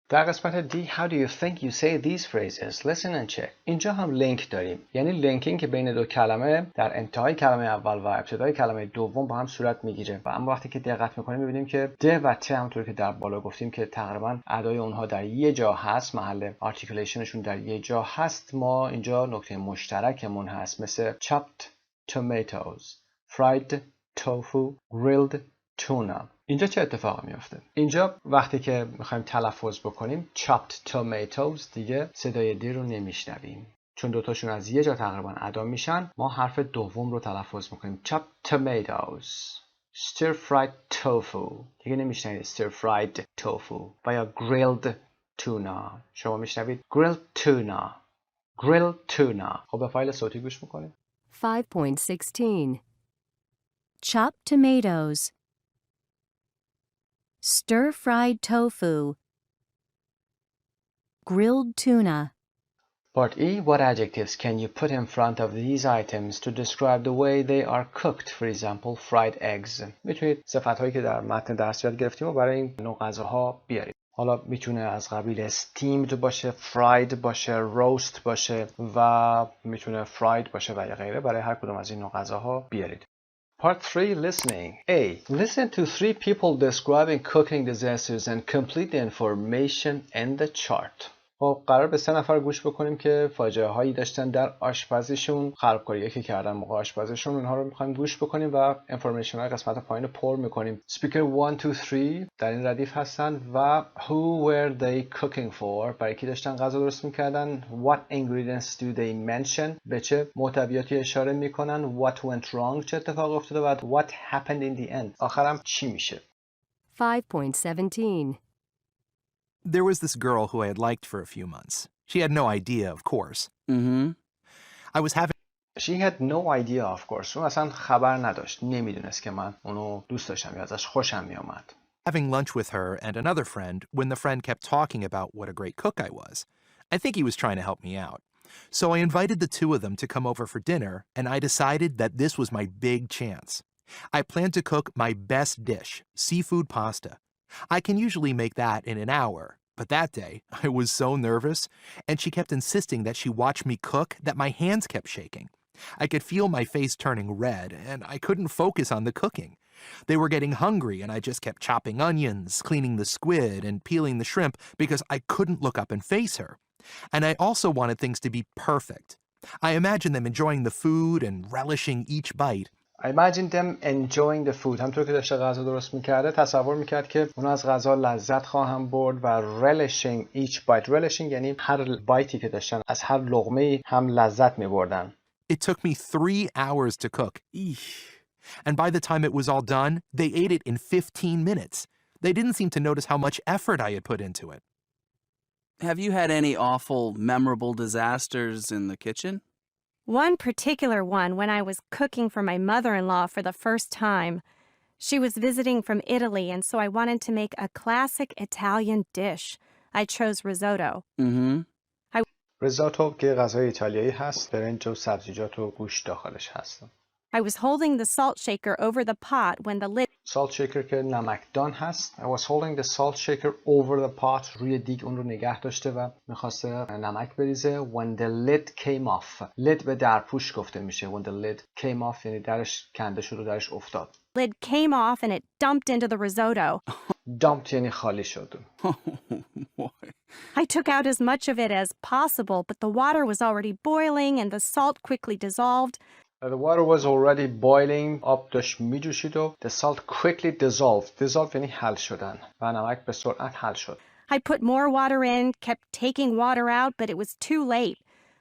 در قسمت D How do you think you say these phrases? Listen and check. اینجا هم لینک داریم. یعنی لینکینگ که بین دو کلمه در انتهای کلمه اول و ابتدای کلمه دوم با هم صورت میگیره. و اما وقتی که دقت میکنیم میبینیم که د و ت همونطور که در بالا گفتیم که تقریبا ادای اونها در یه جا هست، محل آرتیکولیشنشون در یه جا هست. ما اینجا نکته مشترکمون هست مثل chopped tomatoes, fried tofu, grilled tuna. اینجا چه اتفاقی میفته؟ اینجا وقتی که میخوایم تلفظ بکنیم chopped tomatoes دیگه صدای دی رو نمیشنویم چون دوتاشون از یه جا تقریبا ادا میشن. ما حرف دوم رو تلفظ میکنیم chopped tomatoes. stir fried tofu دیگه نمیشنوید stir fried tofu. و یا grilled tuna شما میشنوید grilled tuna. خب به فایل صوتی گوش میکنیم. 5.16. Chopped tomatoes. Stir-fried tofu. Grilled tuna. Part E. What adjectives can you put in front of these items to describe the way they are cooked? For example, fried eggs. میتونید صفت‌هایی که در متن درس یاد گرفتیم و برای این نوع غذاها بیارید. حالا میتونه از قبیل steamed باشه، fried باشه، roast باشه و میتونه fried باشه و غیره. برای هر کدوم از این نوع غذاها بیارید. Part 3. Listening. A. Listen to 3 people describing cooking disasters and complete the information in the chart. خب قرار به 3 نفر گوش بکنیم که فاجعه هایی داشتن در آشپزیشون، خرابکاریایی که کردن موقع آشپزیشون. اونها رو میخوایم گوش بکنیم و انفورمیشن های قسمت پایین رو پر میکنیم. Speaker 1, 2, 3 در این ردیف هستن و who were they cooking for برای کی داشتن غذا درست میکردن. What ingredients do they mention به چه محتویاتی اشاره میکنن. What went wrong چه اتفاق افتاده و what happened in the end آخرم چی میشه. 5.17. There was this girl who I had liked for a few months. She had no idea, of course. I was having She had no idea, of course. اون اصلا خبر نداشت. نمیدونست که من اونو دوست داشتم یا ازش خوشم میامد. having lunch with her and another friend when the friend kept talking about what a great cook I was. I think he was trying to help me out. So I invited the two of them to come over for dinner, and I decided that this was my big chance. I planned to cook my best dish, seafood pasta. I can usually make that in an hour, but that day I was so nervous, and she kept insisting that she watch me cook that my hands kept shaking. I could feel my face turning red, and I couldn't focus on the cooking. They were getting hungry, and I just kept chopping onions, cleaning the squid, and peeling the shrimp because I couldn't look up and face her. And I also wanted things to be perfect. I imagined them enjoying the food and relishing each bite. I imagined them enjoying the food. همونطور که داشته غذا درست میکرده تصور میکرد که اونا از غذا لذت خواهم برد و relishing each bite. relishing یعنی هر بایتی که داشتن از هر لقمه‌ای هم لذت میبردن. It took me 3 hours to cook. Eesh. And by the time it was all done, they ate it in 15 minutes. They didn't seem to notice how much effort I had put into it. Have you had any awful, memorable disasters in the kitchen? One particular one when I was cooking for my mother-in-law for the first time. She was visiting from Italy, and so I wanted to make a classic Italian dish. I chose risotto. Mm-hmm. risotto که غذای ایتالیایی هست، برنج و سبزیجات و گوشت داخلش هست. I was holding the salt shaker over the pot when the lid salt shaker که نمکدان هست. I was holding the salt shaker over the pot. روی دیگ اون رو نگه داشته و میخواسته نمک بریزه. When the lid came off. lid به درپوش گفته میشه. When the lid came off یعنی درش کنده شد و درش افتاد. lid came off and it dumped into the risotto. dumped یعنی خالی شد. I took out as much of it as possible, but the water was already boiling and the salt quickly dissolved. The water was already boiling. آب داشت میجوشید و the salt quickly dissolved. dissolved یعنی حل شدن و نمک به سرعت حل شد. I put more water in, kept taking water out, but it was too late.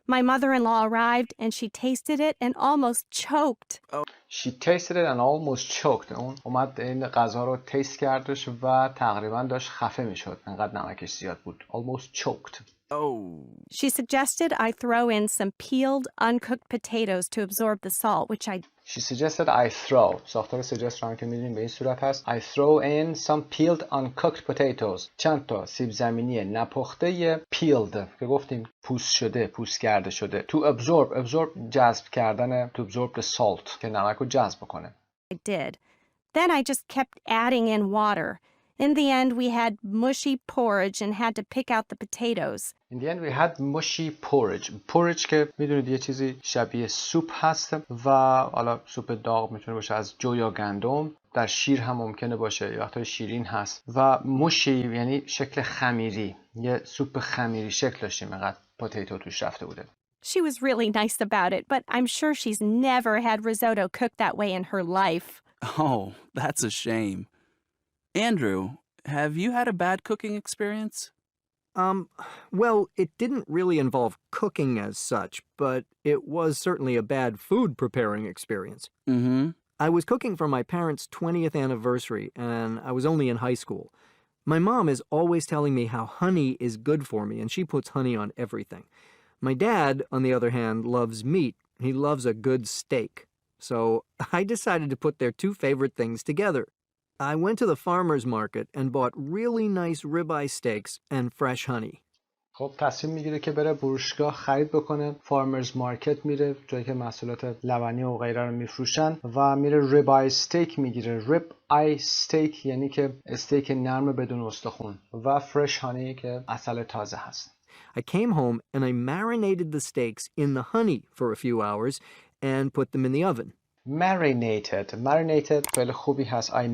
My mother-in-law arrived and she tasted it and almost choked. She tasted it and almost choked. اون اومد این غذا رو تیست کردش و تقریبا داشت خفه میشد. انقدر نمکش زیاد بود. Almost choked. Oh. She suggested I throw in some peeled, uncooked potatoes to absorb the salt, which I She suggested I throw. ساختار suggest رو هم که میدونیم به این صورت هست. I throw in some peeled, uncooked potatoes. چند تا سیب زمینی نپخته peeled که گفتیم پوست شده، پوست کرده شده. To absorb جذب کردن. To absorb the salt که نمک رو جذب کنه. I did. Then I just kept adding in water. In the end, we had mushy porridge and had to pick out the potatoes. In the end, we had mushy porridge. porridge که میدونید یه چیزی شبیه سوپ هست و حالا سوپ داغ میتونه باشه از جو یا گندم. در شیر هم ممکنه باشه. یه وقتای شیرین هست. و mushy یعنی شکل خمیری. یه سوپ خمیری شکل داشتیم اینقدر پوتیتو توش رفته بوده. She was really nice about it, but I'm sure she's never had risotto cooked that way in her life. Oh, that's a shame. Andrew, have you had a bad cooking experience? Well, it didn't really involve cooking as such, but it was certainly a bad food preparing experience. Mm-hmm. I was cooking for my parents' 20th anniversary, and I was only in high school. My mom is always telling me how honey is good for me, and she puts honey on everything. My dad, on the other hand, loves meat. He loves a good steak. So I decided to put their two favorite things together. I went to the farmer's market and bought really nice ribeye steaks and fresh honey. خب تصمیم میگیره که بره فروشگاه خرید بکنه. فارمرز مارکت میره جایی که محصولات لبنی و غیره رو میفروشن و میره ریبای استیک میگیره. ریب آی استیک یعنی که استیک نرم بدون استخون و فرش هانی که عسل تازه هست. I came home and I marinated the steaks in the honey for a few hours and put them in the oven. marinated فعل خوبی هست. I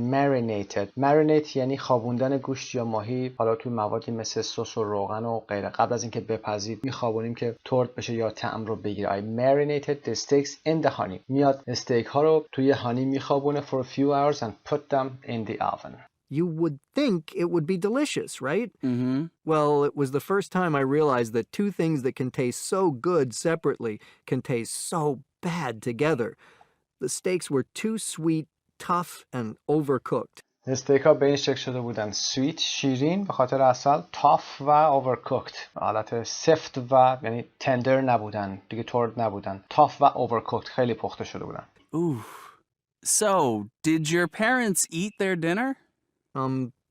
marinate یعنی خوابوندن گوشت یا ماهی حالا توی موادی مثل سس و روغن و غیره. قبل از اینکه بپزید میخوابونیم که ترد بشه یا طعم رو بگیره. I marinated the steaks in the honey. میاد استیک ها رو توی هانی میخوابونه for a few hours and put them in the oven. You would think it would be delicious, right? Mm-hmm. Well, it was the first time I realized that two things that can taste so good separately can taste so bad together. The steaks were too sweet, tough, and overcooked. استیک ها به این شکل شده بودن سویت شیرین به خاطر عسل، tough و overcooked حالت سفت و یعنی تندر نبودن دیگه ترد نبودن. tough و overcooked خیلی پخته شده بودن. Ooh. So, did your parents eat their dinner?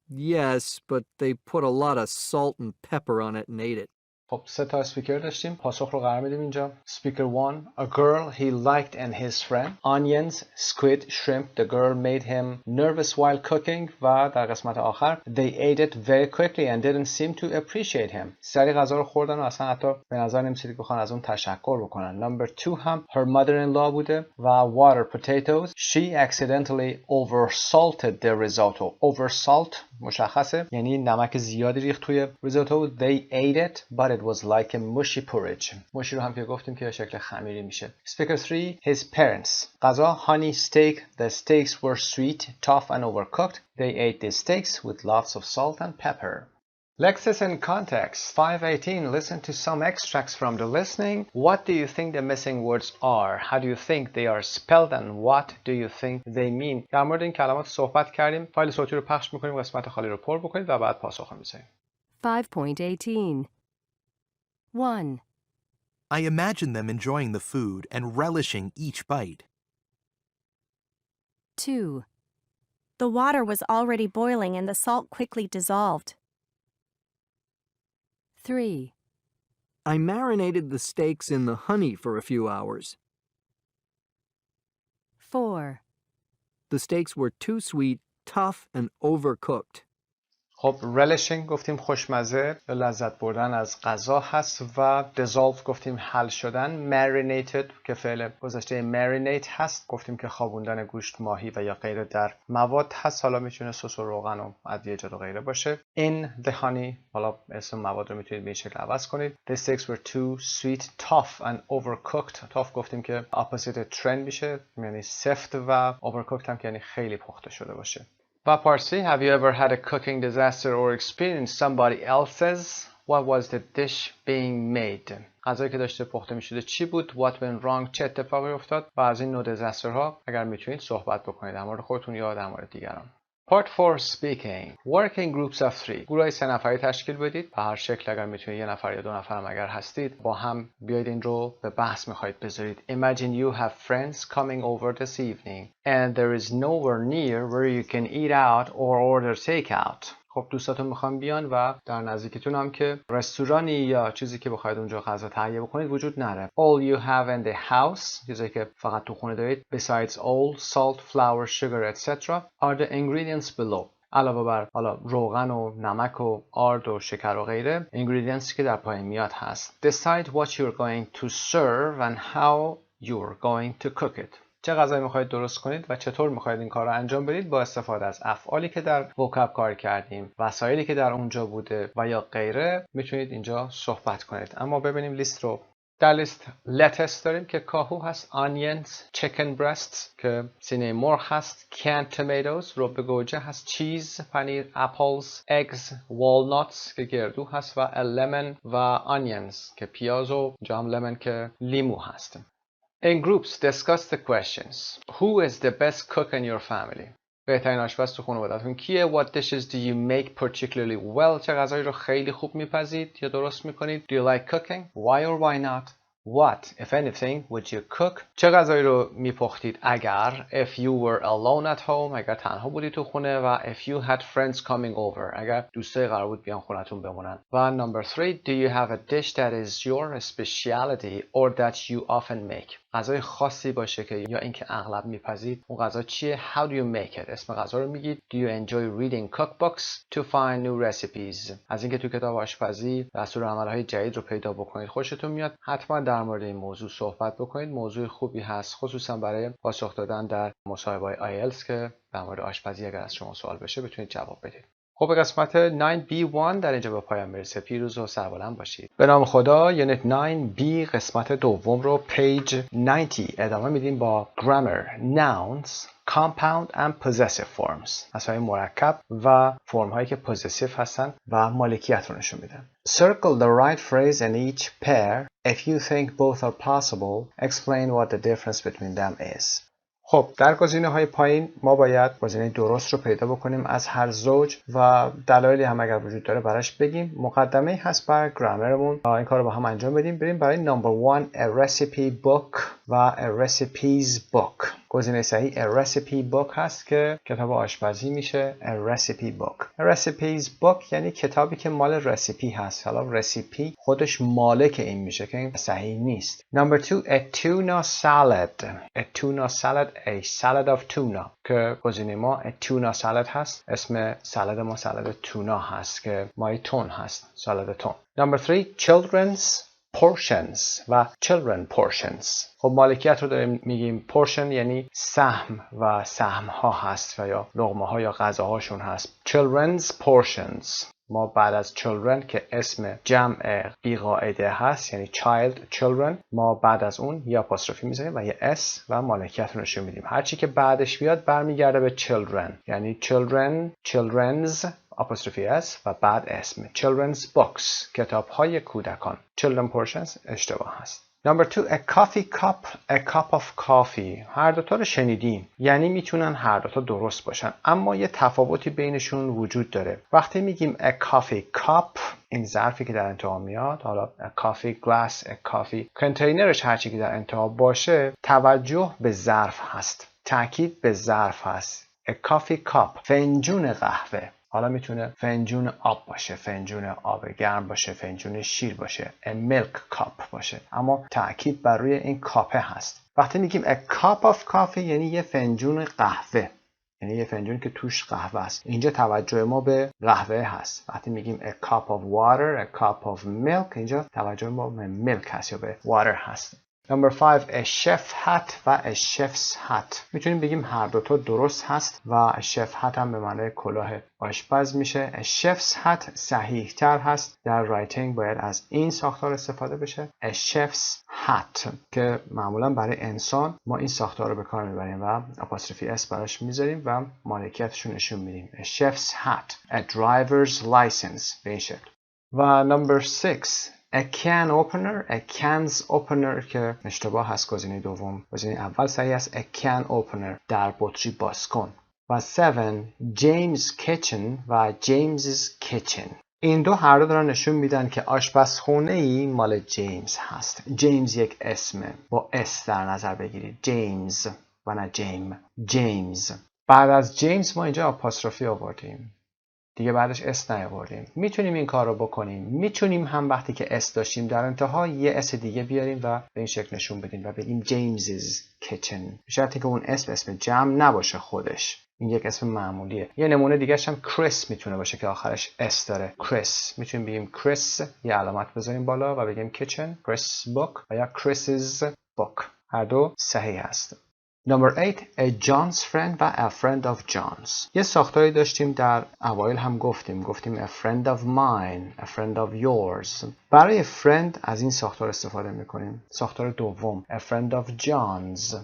Yes, but they put a lot of salt and pepper on it and ate it. خب 3 تا اسپیکر داشتیم. پاسخ رو قرار میدیم اینجا. Speaker 1. A girl he liked and his friend. Onions, squid, shrimp. The girl made him nervous while cooking. و در قسمت آخر They ate it very quickly and didn't seem to appreciate him. سریع غذا رو خوردن و اصلا حتی به نظر نمی‌رسید که بخوان از اون تشکر بکنن. Number 2 هم her mother-in-law بوده و water potatoes. She accidentally oversalted the risotto. Oversalt مشخصه یعنی نمک زیادی ریخت توی risotto. They ate it but it was like a mushy porridge. mushy رو هم که گفتیم که شکل خمیری میشه. Speaker 3. His parents. غذا honey steak. The steaks were sweet, tough and overcooked. They ate the steaks with lots of salt and pepper. Lexis and context. 518. Listen to some extracts from the listening. What do you think the missing words are? How do you think they are spelled and what do you think they mean? در مورد این کلمات صحبت کردیم. فایل صوتی رو پخش میکنیم، قسمت خالی رو پر بکنید و بعد پاسخ می‌دیم. 5.18 1. I imagine them enjoying the food and relishing each bite. 2. The water was already boiling and the salt quickly dissolved. 3. I marinated the steaks in the honey for a few hours. 4. The steaks were too sweet, tough, and overcooked. خب relishing گفتیم خوشمزه یا لذت بردن از غذا هست و dissolve گفتیم حل شدن. marinated که فعل گذشته marinate هست گفتیم که خوابوندن گوشت، ماهی و یا غیره در مواد هست. حالا میتونه سس و روغن و ادویه‌جات و غیره باشه. in the honey حالا اسم مواد رو میتونید به این شکل عوض کنید. The steaks were too sweet, tough and overcooked. tough گفتیم که opposite ترین میشه یعنی سفت و overcooked هم که یعنی خیلی پخته شده باشه. و پارسی. Have you ever had a cooking disaster or experienced somebody else's? What was the dish being made? غذایی که داشته پخته می‌شده چی بود؟ What went wrong? چه اتفاقی افتاد؟ و از این نوع دیزاسترها اگر میتونید صحبت بکنید در مورد خودتون یا در مورد دیگران. Part 4 Speaking. Work in groups of 3. گروهی 3 نفری تشکیل بدید. به هر شکل اگر میتونید 1 نفر یا 2 نفر هم اگر هستید با هم بیاید این رو به بحث میخواید بذارید. Imagine you have friends coming over this evening and there is nowhere near where you can eat out or order takeout. خب دوستاتون میخوان بیان و در نزدیکتون هم که رستورانی یا چیزی که بخواید اونجا غذا تهیه بکنید وجود نره. All you have in the house چیزی که فقط تو خونه دارید besides oil, salt, flour, sugar, etc. are the ingredients below. علاوه بر حالا روغن و نمک و آرد و شکر و غیره ingredients که در پایین میاد هست. Decide what you're going to serve and how you're going to cook it. چه غذایی میخواید درست کنید و چطور میخواید این کار رو انجام بدید با استفاده از افعالی که در وکاب کار کردیم، وسایلی که در اونجا بوده و یا غیره میتونید اینجا صحبت کنید. اما ببینیم لیست رو. در لیست lettuce داریم که کاهو هست، onions، chicken breasts که سینه مرغ هست، canned tomatoes رب گوجه هست، cheese پنیر، apples، eggs، walnuts که گردو هست و lemon و onions که پیاز و اینجا هم lemon که لیمو هست. In groups, discuss the questions. Who is the best cook in your family? بهترین آشپز تو خانواده‌تون کیه؟ What dishes do you make particularly well? چه غذایی رو خیلی خوب میپزید یا درست میکنید؟ Do you like cooking? Why or why not? What, if anything, would you cook? چه غذایی رو میپختید اگر if you were alone at home اگر تنها بودی تو خونه و if you had friends coming over اگر دوستای قرار بود بیان خونتون بمونن. و number 3, do you have a dish that is your specialty or that you often make? غذای خاصی باشه که یا اینکه اغلب میپزید. اون غذا چیه؟ How do you make it? اسم غذا رو میگید. Do you enjoy reading cookbooks to find new recipes? از اینکه تو کتاب آشپزی دستورالعمل‌های جدید رو پیدا بکنید خوشتون میاد. حتما در مورد این موضوع صحبت بکنید. موضوع خوبی هست خصوصا برای پاسخ دادن در مصاحبه‌های آیلتس که در مورد آشپزی اگر از شما سوال بشه بتونید جواب بدید. خب قسمت 9B1 در اینجا به پایان میرسه. پیروز و سربلند باشید. به نام خدا. یونیت 9B قسمت دوم رو پیج 90 ادامه میدیم با grammar, nouns, compound and possessive forms. اسمای مرکب و فرم هایی که possessive هستن و مالکیت رو نشون میدن. Circle the right phrase in each pair. If you think both are possible, explain what the difference between them is. خب در گزینه‌های پایین ما باید گزینه درست رو پیدا بکنیم از هر زوج و دلایلی هم اگر وجود داره براش بگیم. مقدمه هست بر گرامرمون. این کار رو با هم انجام بدیم. بریم برای number 1 a recipe book و a recipes book. گزینه صحیح a recipe book هست که کتاب آشپزی میشه a recipe book. A recipes book یعنی کتابی که مال رسیپی هست. حالا رسیپی خودش مالک این میشه که این صحیح نیست. Number 2 a tuna salad. A tuna salad a salad of tuna که گزینه ما a tuna salad هست. اسم سالاد ما سالاد تونا هست که مای تون هست. سالاد تون. Number 3 children's portions و children portions. خب مالکیت رو داریم میگیم portion یعنی سهم و سهم ها هست و یا لقمه ها یا غذاهاشون هست. children's portions. ما بعد از children که اسم جمع بی‌قاعده هست یعنی child children ما بعد از اون یه آپوستروفی میذاریم و یه s و مالکیت رو نشون میدیم. هرچی که بعدش بیاد برمیگرده به children یعنی children children's آپوستروفی s و بعد اسم children's books کتاب های کودکان. children portions اشتباه هست. Number 2 a coffee cup a cup of coffee. هر دوتا رو شنیدیم یعنی میتونن هر دوتا درست باشن اما یه تفاوتی بینشون وجود داره. وقتی میگیم a coffee cup این ظرفی که در انتها میاد حالا a coffee glass a coffee container هرچی که در انتها باشه توجه به ظرف هست تاکید به ظرف هست. a coffee cup فنجون قهوه حالا میتونه فنجون آب باشه فنجون آب گرم باشه فنجون شیر باشه a milk cup باشه اما تاکید بر روی این کاپه هست. وقتی میگیم a cup of coffee یعنی یه فنجون قهوه یعنی یه فنجون که توش قهوه است. اینجا توجه ما به قهوه هست. وقتی میگیم a cup of water a cup of milk اینجا توجه ما به milk هست یا به water هست. Number 5 a chef hat و a chef's hat. میتونیم بگیم هر دوتا درست هست و a chef hat هم به معنای کلاه آشپز میشه. a chef's hat صحیح تر هست. در رایتینگ باید از این ساختار استفاده بشه a chef's hat که معمولا برای انسان ما این ساختار رو به کار میبریم و آپوستروفی s براش میذاریم و مالکیتش رو نشون میدیم. a chef's hat a driver's license به این شکل. و number 6 a can opener a can's opener که اشتباه هست گزینه دوم. گزینه اول صحیح است a can opener در بطری باز کن. و 7 James kitchen و James's kitchen. این دو هر دو دارن نشون میدن که آشپزخونه ای مال جیمز هست. جیمز یک اسمه با اس در نظر بگیرید جیمز و نه جیمز. بعد از جیمز ما اینجا آپوستروفی آوردیم دیگه بعدش اس نیاوردیم. میتونیم این کار رو بکنیم. میتونیم هم وقتی که اس داشتیم در انتها یه اس دیگه بیاریم و به این شکل نشون بدیم و بگیم James's kitchen. به شرطی که اون اسم جمع نباشه خودش. این یک اسم معمولیه. یه نمونه دیگه هم کریس میتونه باشه که آخرش اس داره. کریس. میتونیم بگیم کریس یه علامت بذاریم بالا و بگیم kitchen, کریس book و یا کریس's book. هر دو صحیح هست. Number 8 a John's friend و a friend of John's. یه ساختاری داشتیم در اوایل هم گفتیم a friend of mine a friend of yours. برای friend از این ساختار استفاده میکنیم. ساختار دوم a friend of John's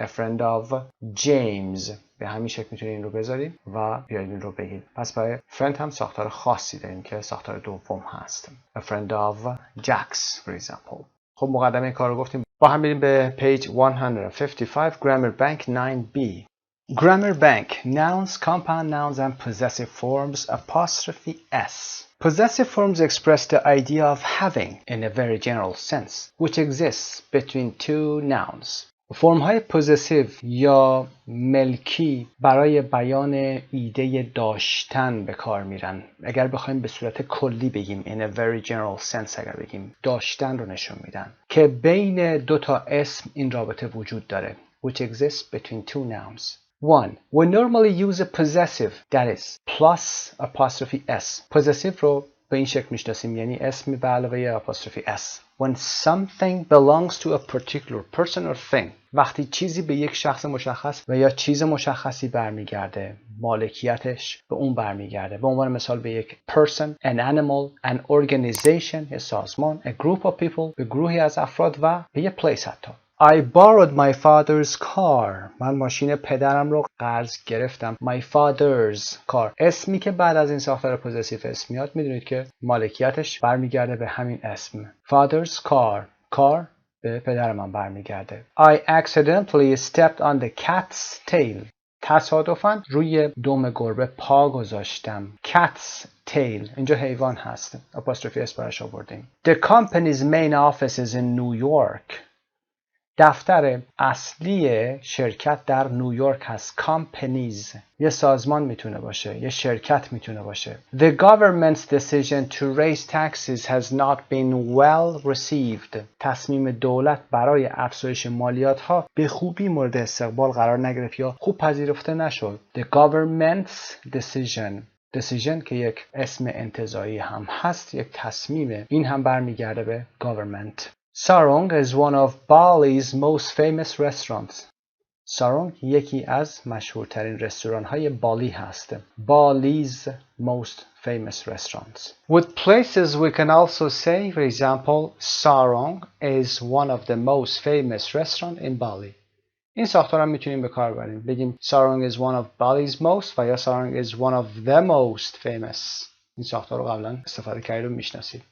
a friend of James. به همین شکل میتونید این رو بذارید و بیایید این رو بگید. پس برای friend هم ساختار خاصی داریم که ساختار دوم هست a friend of Jack's for example. خب مقدمه این کار رو گفتیم. با هم بریم به page 155 Grammar Bank 9b. Grammar Bank nouns, compound nouns and possessive forms apostrophe s. Possessive forms express the idea of having in a very general sense which exists between two nouns. فرم های پوزسیو یا ملکی برای بیان ایده داشتن به کار میرن. اگر بخوایم به صورت کلی بگیم in a very general sense اگر بگیم داشتن رو نشون میدن که بین دو تا اسم این رابطه وجود داره which exists between two nouns. 1. We normally use a possessive that is plus apostrophe s. possessive رو به این شکل میشناسیم یعنی اسم به علاوه apostrophe s. When something belongs to a particular person or thing. وقتی چیزی به یک شخص مشخص و یا چیز مشخصی برمیگرده مالکیتش به اون برمیگرده. به عنوان مثال به یک person, an animal, an organization یا سازمان, a group of people به گروهی از افراد و به یک place حتی. I borrowed my father's car. من ماشین پدرم رو قرض گرفتم. My father's car. اسمی که بعد از این ساختار پوزسیو اسم میاد میدونید که مالکیتش برمیگرده به همین اسم. Father's car. car به پدر من برمیگرده. I accidentally stepped on the cat's tail. تصادفاً روی دم گربه پا گذاشتم. Cat's tail. اینجا حیوان هست. apostrophe s براش آوردیم. The company's main office is in New York. دفتر اصلی شرکت در نیویورک هست. companies یه سازمان میتونه باشه، یه شرکت میتونه باشه. The government's decision to raise taxes has not been well received. تصمیم دولت برای افزایش مالیات ها به خوبی مورد استقبال قرار نگرفت یا خوب پذیرفته نشد. The government's decision که یک اسم انتزاعی هم هست، یک تصمیمه، این هم برمیگرده به government. Sarong is one of Bali's most famous restaurants. سارونگ یکی از مشهورترین رستوران های بالی هست. Bali's most famous restaurants. With places we can also say, for example, Sarong is one of the most famous restaurants in Bali. این ساختار هم میتونیم به کار ببریم. بگیم Sarong is one of Bali's most و یا Sarong is one of the most famous. این ساختار رو قبلا استفاده کردید و میشناسید.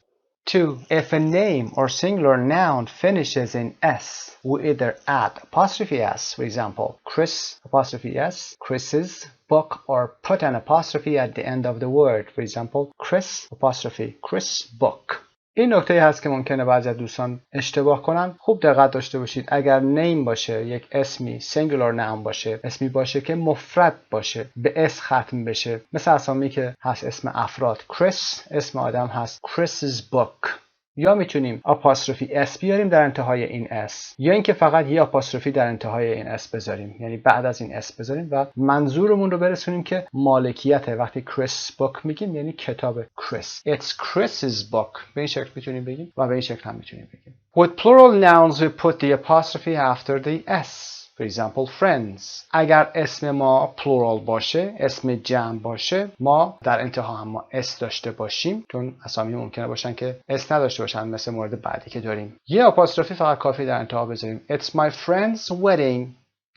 2. If a name or singular noun finishes in S, we either add apostrophe S, for example, Chris, apostrophe S, Chris's book, or put an apostrophe at the end of the word, for example, Chris, apostrophe, Chris book. این نکته هست که ممکنه بعضی از دوستان اشتباه کنن. خوب دقت داشته باشید. اگر نیم باشه، یک اسمی singular noun باشه، اسمی باشه که مفرد باشه، به اس ختم بشه، مثل اسامی که هست اسم افراد، Chris، اسم آدم هست Chris's book. یا میتونیم آپاستروفی اس بیاریم در انتهای این اس، یا اینکه فقط یه آپاستروفی در انتهای این اس بذاریم، یعنی بعد از این اس بذاریم و منظورمون رو برسونیم که مالکیته. وقتی Chris book میگیم یعنی کتاب Chris. It's Chris's book. به این شکل میتونیم بگیم و به این شکل هم میتونیم بگیم. With plural nouns we put the apostrophe after the s. For example, friends. اگر اسم ما plural باشه، اسم جمع باشه، ما در انتها هم ما s داشته باشیم، چون اسامی ممکنه باشن که s نداشته باشن، مثل مورد بعدی که داریم. یه آپاستروفی فقط کافی در انتها بذاریم. It's my friend's wedding.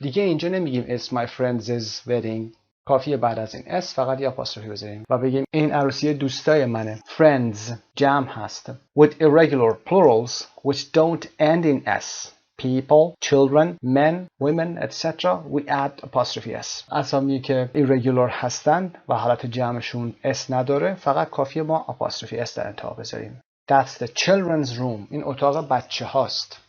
دیگه اینجا نمیگیم It's my friend's wedding. کافیه بعد از این s فقط یه آپاستروفی بذاریم و بگیم این عروسی دوستای منه. Friends جمع هست. With irregular plurals which don't end in s. People, children, men, women, etc. We add apostrophe s. اسامی که irregular هستند و حالت جمعشون s نداره، فقط کافیه ما apostrophe s در انتها بذاریم. That's the children's room. این اتاق بچه هاست.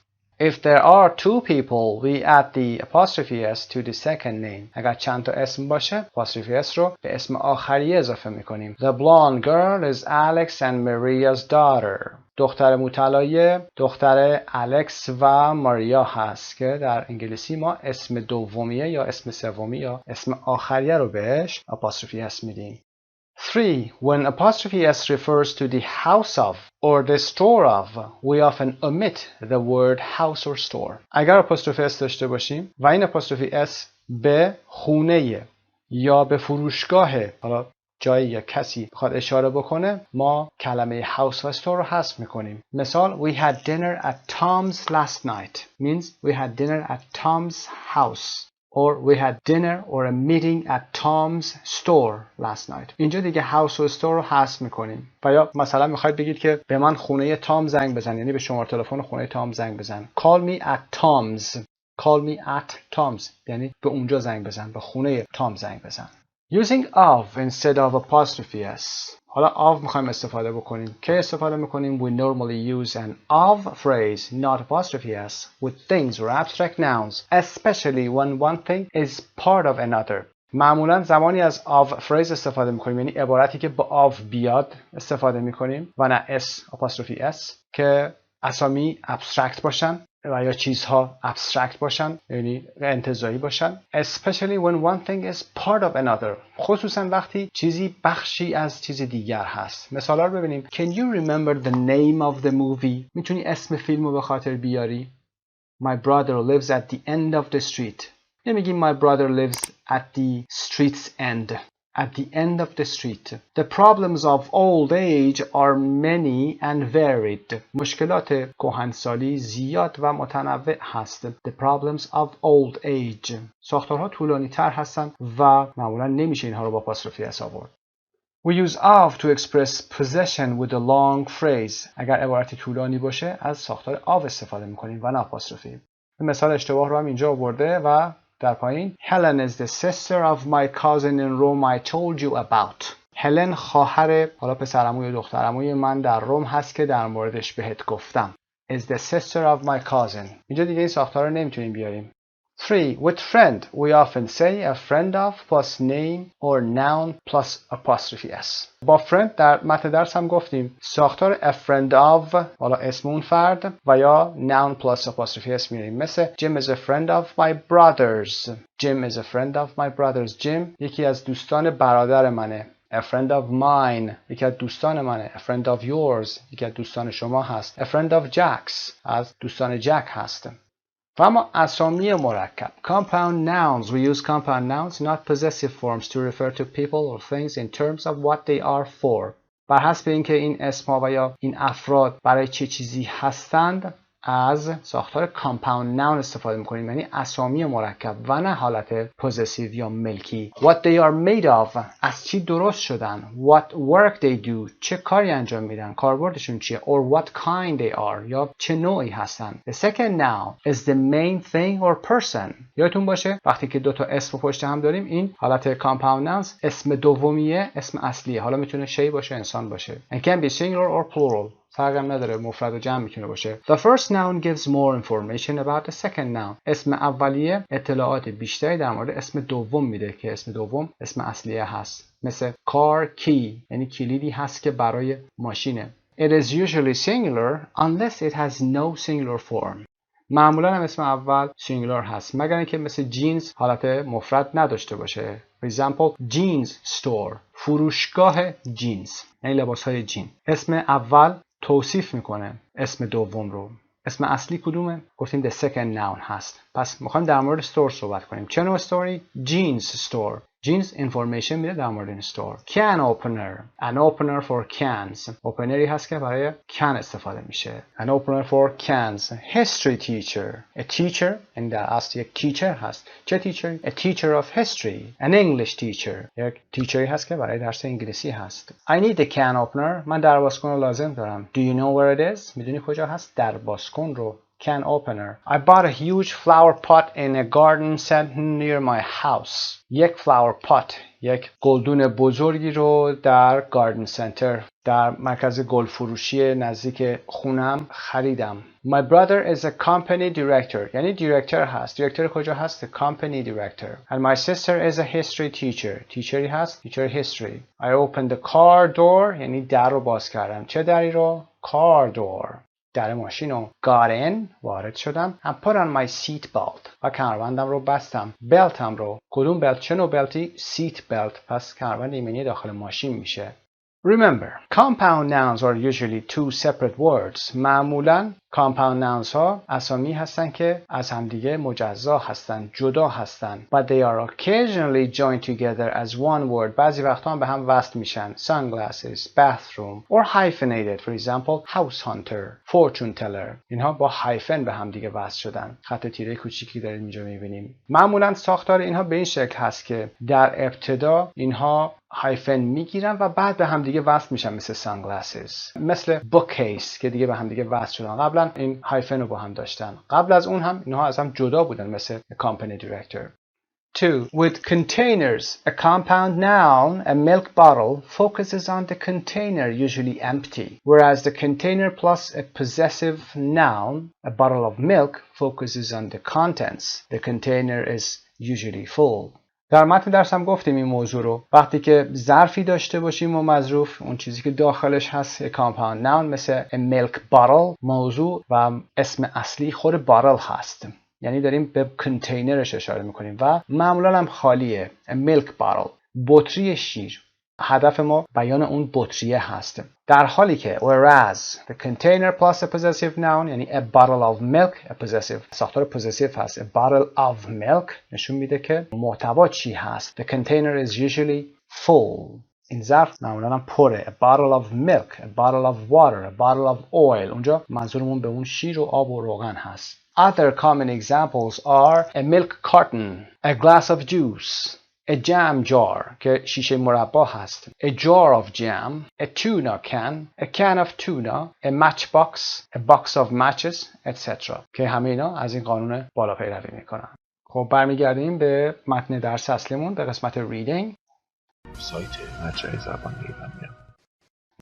If there are two people, we add the apostrophe s to the second name. اگر چند تا اسم باشه، apostrophe s رو به اسم آخری اضافه میکنیم. The blonde girl is Alex and Maria's daughter. دختر مطلایه دختر الکس و ماریا هست که در انگلیسی ما اسم دومیه یا اسم سومی یا اسم آخریه رو بهش apostrophe s میدیم. 3. When apostrophe s refers to the house of or the store of, we often omit the word house or store. اگر apostrophe s داشته باشیم و این apostrophe s به خونه یا به فروشگاه، حالا جایی یا کسی بخواد اشاره بکنه، ما کلمه house و store رو حذف میکنیم. مثال We had dinner at Tom's last night means we had dinner at Tom's house. Or we had dinner or a meeting at Tom's store last night. اینجا دیگه house و store رو حذف میکنیم. و یا مثلا میخواید بگید که به من خونه تام زنگ بزن، یعنی به شماره تلفن خونه تام زنگ بزن. Call me at Tom's. Call me at Tom's یعنی به اونجا زنگ بزن، به خونه تام زنگ بزن. Using of instead of apostrophe s. حالا of میخوایم استفاده بکنیم. که استفاده میکنیم؟ We normally use an of phrase, not apostrophe s, with things or abstract nouns, especially when one thing is part of another. معمولا زمانی از of phrase استفاده میکنیم، یعنی عبارتی که با of بیاد استفاده میکنیم و نه s apostrophe s که اسامی abstract باشن و یا چیزها abstract باشن، یعنی انتزاعی باشن. Especially when one thing is part of another. خصوصا وقتی چیزی بخشی از چیز دیگر هست. مثالا رو ببینیم. Can you remember the name of the movie? میتونی اسم فیلم رو به خاطر بیاری؟ My brother lives at the end of the street. نمیگیم my brother lives at the street's end. At the end of the street. The problems of old age are many and varied. مشکلات کهنسالی زیاد و متنوع هست. The problems of old age. ساختارها طولانی تر هستن و معمولا نمیشه اینها رو با apostrophe s آورد. We use of to express possession with a long phrase. اگر عبارتی طولانی باشه از ساختار of استفاده میکنیم و نه apostrophe. مثال اشتباه رو هم اینجا آورده و در پایین Helen is the sister of my cousin in Rome I told you about. هلن خواهر حالا پسرعموی و دخترعموی من در روم هست که در موردش بهت گفتم. is the sister of my cousin. اینجا دیگه این ساختار رو نمیتونیم بیاریم. 3. With friend, we often say a friend of plus name or noun plus apostrophe s. با friend در متن درس هم گفتیم ساختار a friend of حالا اسم اون فرد و یا noun plus apostrophe s میاریم. مثل Jim is a friend of my brothers. Jim is a friend of my brothers. Jim یکی از دوستان برادر منه. A friend of mine یکی از دوستان منه. A friend of yours یکی از دوستان شما هست. A friend of Jack's از دوستان جک هست. و اما اسامی مرکب compound nouns. We use compound nouns, not possessive forms, to refer to people or things in terms of what they are for. بر حسب اینکه این اسم‌ها و یا این افراد برای چه چیزی هستند از ساختار compound noun استفاده می‌کنیم، یعنی اسامی مرکب و نه حالت possessive یا ملکی. What they are made of از چی درست شدن. What work they do چه کاری انجام میدن، کاربردشون چیه. Or what kind they are یا چه نوعی هستن. The second noun is the main thing or person. یادتون باشه وقتی که دو تا اسم پشت هم داریم این حالت compound nouns اسم دومیه اسم اصلیه. حالا میتونه شی باشه انسان باشه. And can be singular or plural. فرق هم نداره مفرد و جمع میتونه باشه. The first noun gives more information about the second noun. اسم اولیه اطلاعات بیشتری در مورد اسم دوم میده که اسم دوم اسم اصلیه هست. مثل car key یعنی کلیدی هست که برای ماشینه. It is usually singular unless it has no singular form. معمولا هم اسم اول singular هست مگر اینکه مثل jeans حالت مفرد نداشته باشه. For example, jeans store. فروشگاه جینز یعنی لباسهای جین. اسم اول توصیف میکنه اسم دوم رو. اسم اصلی کدومه؟ گفتیم the second noun هست. پس میخوایم در مورد store صحبت کنیم. چه نوع استوری؟ jeans store. jeans information میده در مورد این store. can opener. an opener for cans. openeri هست که برای can استفاده میشه. an opener for cans. history teacher. a teacher این در اصل یک teacher هست. چه teacher؟ a teacher of history. an English teacher. یک teacheری هست که برای درس انگلیسی هست. I need a can opener. من دربازکن رو لازم دارم. Do you know where it is؟ میدونی کجا هست؟ دربازکن رو. can opener. I bought a huge flower pot in a garden center near my house. یک flower pot یک گلدون بزرگی رو در garden center در مرکز گل فروشی نزدیک خونم خریدم. My brother is a company director. یعنی دیرکتور هست. دیرکتور کجا هست؟ The company director. And my sister is a history teacher. تیچری هست؟ تیچر history. I opened the car door. یعنی در رو باز کردم. چه دری رو؟ car door. در ماشین رو got in وارد شدم and put on my seat belt و کمربندم رو بستم. بلتم رو کدوم بلت؟ چه نوع بلتی؟ seat belt. پس کمربند ایمنی داخل ماشین میشه. Remember, compound nouns are usually two separate words. معمولاً compound nouns ها اسامی هستن که از همدیگه مجزا هستن، جدا هستن. But they are occasionally joined together as one word. بعضی وقتا هم به هم وصل میشن. Sunglasses, bathroom, or hyphenated. For example, house hunter, fortune teller. اینها با هایفن به هم دیگه وصل شدن. خط تیره کوچیکی دارید اینجا میبینیم. معمولاً ساختار اینها به این شکل هست که در ابتدا اینها هایفن میگیرن و بعد به هم دیگه وصل میشن مثل sunglasses. مثل bookcase که دیگه به هم دیگه وصل شدن. قبلا این هایفن رو با هم داشتن. قبل از اون هم اینها از هم جدا بودن مثل company director. 2. With containers, a compound noun, a milk bottle, focuses on the container, usually empty, whereas the container plus a possessive noun, a bottle of milk, focuses on the contents. The container is usually full. در متن درس هم گفتیم این موضوع رو. وقتی که ظرفی داشته باشیم و مظروف اون چیزی که داخلش هست compound noun مثل a milk bottle موضوع و اسم اصلی خود بارل هست. یعنی داریم به کنتینرش اشاره میکنیم و معمولا هم خالیه. a milk bottle بطری شیر. هدف ما بیان اون بطریه هست. در حالی که whereas the container plus a possessive noun یعنی a bottle of milk a possessive ساختار possessive هست. a bottle of milk نشون میده که محتوا چی هست. the container is usually full. این ظرف معمولا هم پره. a bottle of milk, a bottle of water, a bottle of oil. اونجا منظورمون به اون شیر و آب و روغن هست. Other common examples are a milk carton, a glass of juice, a jam jar که شیشه مربا هست. a jar of jam, a tuna can, a can of tuna, a matchbox, a box of matches, etc. که همه اینا از این قانون بالا پیروی میکنن. خب برمیگردیم به متن درس اصلیمون به قسمت reading. سایت مجموعه زبان ایرانی.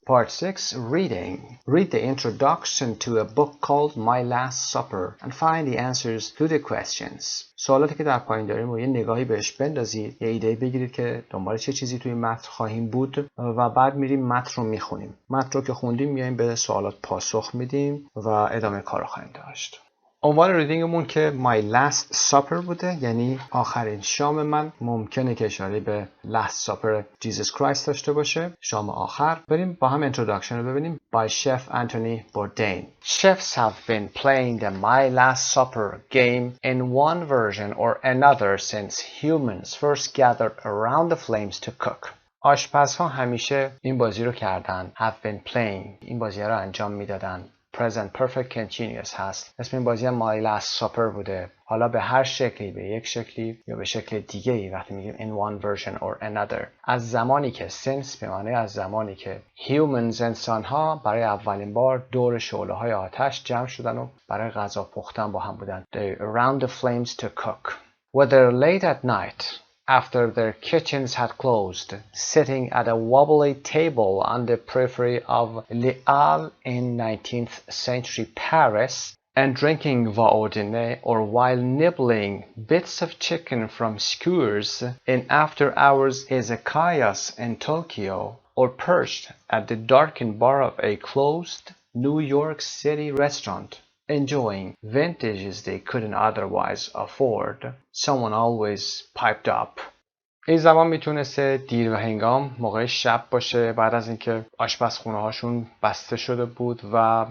Part 6, Reading. Read the introduction to a book called My Last Supper and find the answers to the questions. سوالاتی که در پایین داریم رو یه نگاهی بهش بندازید، یه ایده بگیرید که دنبال چه چیزی توی متن خواهیم بود و بعد میریم متن رو میخونیم. متن رو که خوندیم میایم به سوالات پاسخ میدیم و ادامه کار رو خواهیم داشت. عنوان ریدینگمون که My Last Supper بوده، یعنی آخرین شام من. ممکنه که اشاره به Last Supper Jesus Christ داشته باشه، شام آخر. بریم با هم introduction رو ببینیم. By Chef Anthony Bourdain. Chefs have been playing the My Last Supper game in one version or another since humans first gathered around the flames to cook. آشپزها همیشه این بازی رو کردن. Have been playing. این بازی رو انجام میدادن. Present Perfect Continuous هست. اسم این بازی هم My Last Supper بوده. حالا به هر شکلی، به یک شکلی یا به شکل دیگه ای وقتی میگیم in one version or another، از زمانی که since به معنی از زمانی که humans انسان‌ها برای اولین بار دور شعله‌های آتش جمع شدن و برای غذا پختن با هم بودن. They around the flames to cook. Whether late at night after their kitchens had closed, sitting at a wobbly table on the periphery of Les Halles in 19th century Paris and drinking vin ordinaire, or while nibbling bits of chicken from skewers in after-hours izakayas in Tokyo, or perched at the darkened bar of a closed New York City restaurant, enjoying vintages they couldn't otherwise afford, someone always piped up. این زمان میتونسته دیر و هنگام موقع شب باشه، بعد از اینکه آشپزخونه هاشون بسته شده بود و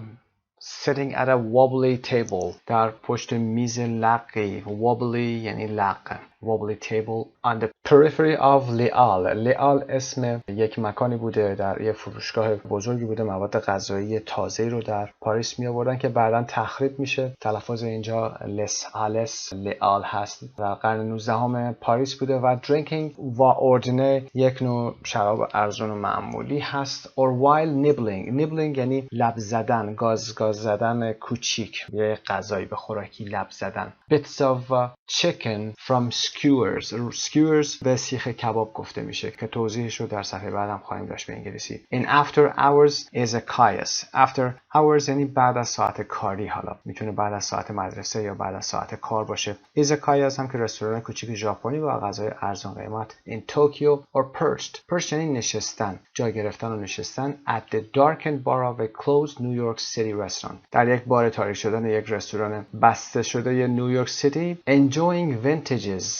sitting at a wobbly table، در پشت میز لقی. wobbly یعنی لق. wobbly table on the periphery of Les Halles. Les Halles اسم یک مکانی بوده، در یک فروشگاه بزرگی بوده، مواد غذایی تازه‌ای رو در پاریس می آوردن که بعداً تخریب میشه. تلفظ اینجا Les Halles، Les Halles هست و قرن 19 پاریس بوده. و drinking vin ordinaire یک نوع شراب ارزان و معمولی هست. or while nibbling یعنی لب زدن، گاز زدن کوچیک، یه غذایی به خوراکی لب زدن. bits of chicken from skewers به سیخ کباب گفته میشه که توضیحش رو در صفحه بعدم خواهیم داشت به انگلیسی. In after hours izakayas. after hours یعنی بعد از ساعت کاری، حالا میتونه بعد از ساعت مدرسه یا بعد از ساعت کار باشه. izakayas هم که رستوران کوچیک ژاپنی با غذای ارزان قیمت. In Tokyo or perched یعنی نشستن، جا گرفتن و نشستن. At the darkened bar of a closed New York City restaurant. در یک بار تاریک شدن یک رستوران بسته شده ی نیویورک سیتی. Enjoying vintages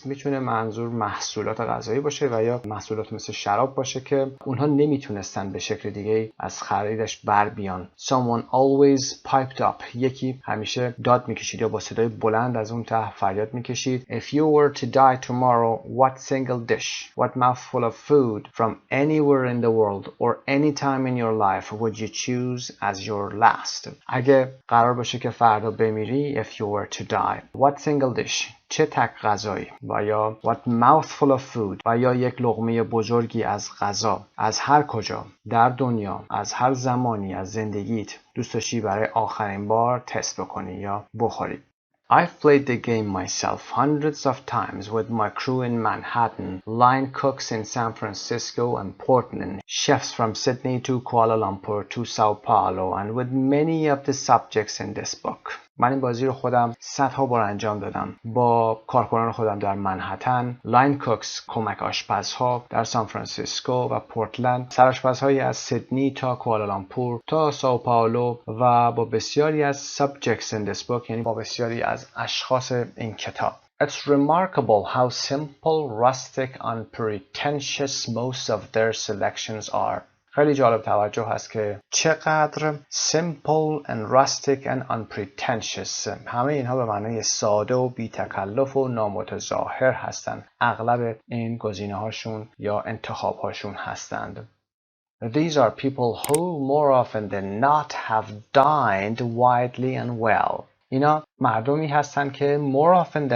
میتونه منظور محصولات غذایی باشه و یا محصولات مثل شراب باشه که اونها نمیتونستن به شکل دیگه از خریدش بر بیان. Someone always piped up. یکی همیشه داد میکشید یا با صدای بلند از اون ته فریاد میکشید. If you were to die tomorrow, what single dish, what mouthful of food from anywhere in the world or any time in your life would you choose as your last? اگه قرار باشه که فردا بمیری، if you were to die, what single dish، چه تک غذایی، و یا what mouthful of food، و یا یک لقمه بزرگی از غذا از هر کجا در دنیا، از هر زمانی از زندگیت دوست داشتی برای آخرین بار تست بکنی یا بخوری. I've played the game myself hundreds of times with my crew in Manhattan, line cooks in San Francisco and Portland, chefs from Sydney to Kuala Lumpur to Sao Paulo, and with many of the subjects in this book. من این بازی رو خودم صدها بار انجام دادم با کارکنان خودم در منهتن، لاین کوکس کمک آشپزها در سان فرانسیسکو و پورتلند، سرآشپزهایی از سیدنی تا کوالالامپور تا ساو پائولو و با بسیاری از subjects in this book، یعنی با بسیاری از اشخاص این کتاب. It's remarkable how simple, rustic, unpretentious most of their selections are. خیلی جالب توجه هست که چقدر simple and rustic and unpretentious، همه اینها به معنای ساده و بی تکلف و نامتظاهر هستند. اغلب این گزینه هاشون یا انتخاب هاشون هستند. These are people who more often than not have dined widely and well. اینا مردمی هستن که more often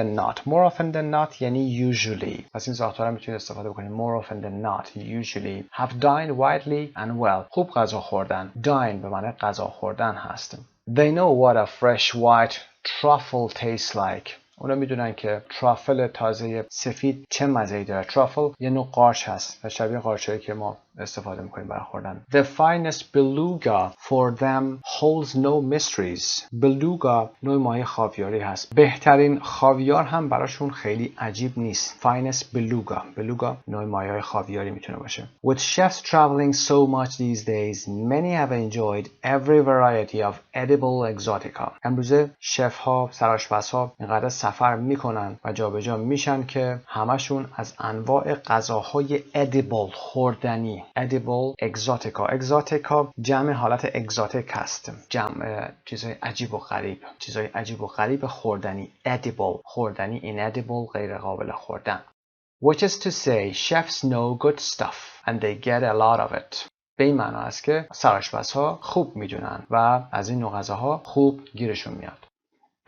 than not یعنی usually. پس این ساختار میتونید استفاده بکنید. more often than not usually have dined widely and well. خوب غذا خوردن. dine به معنی غذا خوردن هست. They know what a fresh white truffle tastes like. اونا میدونن که ترافل تازه سفید چه مزه‌ای داره. ترافل یه نوع قارچ هست و شبیه قارچایی که ما استفاده میکنیم برای خوردن. The finest beluga for them holds no mysteries. beluga نوع ماهی خاویاری هست. بهترین خاویار هم براشون خیلی عجیب نیست. finest beluga. beluga نوع ماهی خاویاری میتونه باشه. With chefs traveling so much these days, many have enjoyed every variety of edible exotica. امروزه شف ها، سرآشپز ها اینقدر سفر میکنن و جابجا میشن که همشون از انواع غذاهای edible خوردنی، edible exotica. exotica جمع حالت exotic هست، جمع چیزهای عجیب و غریب، چیزهای عجیب و غریب خوردنی. edible خوردنی، inedible غیر قابل خوردن. Which is to say, chefs know good stuff and they get a lot of it. به این معنا است که سرآشپزها خوب میدونن و از این نوع غذاها خوب گیرشون میاد.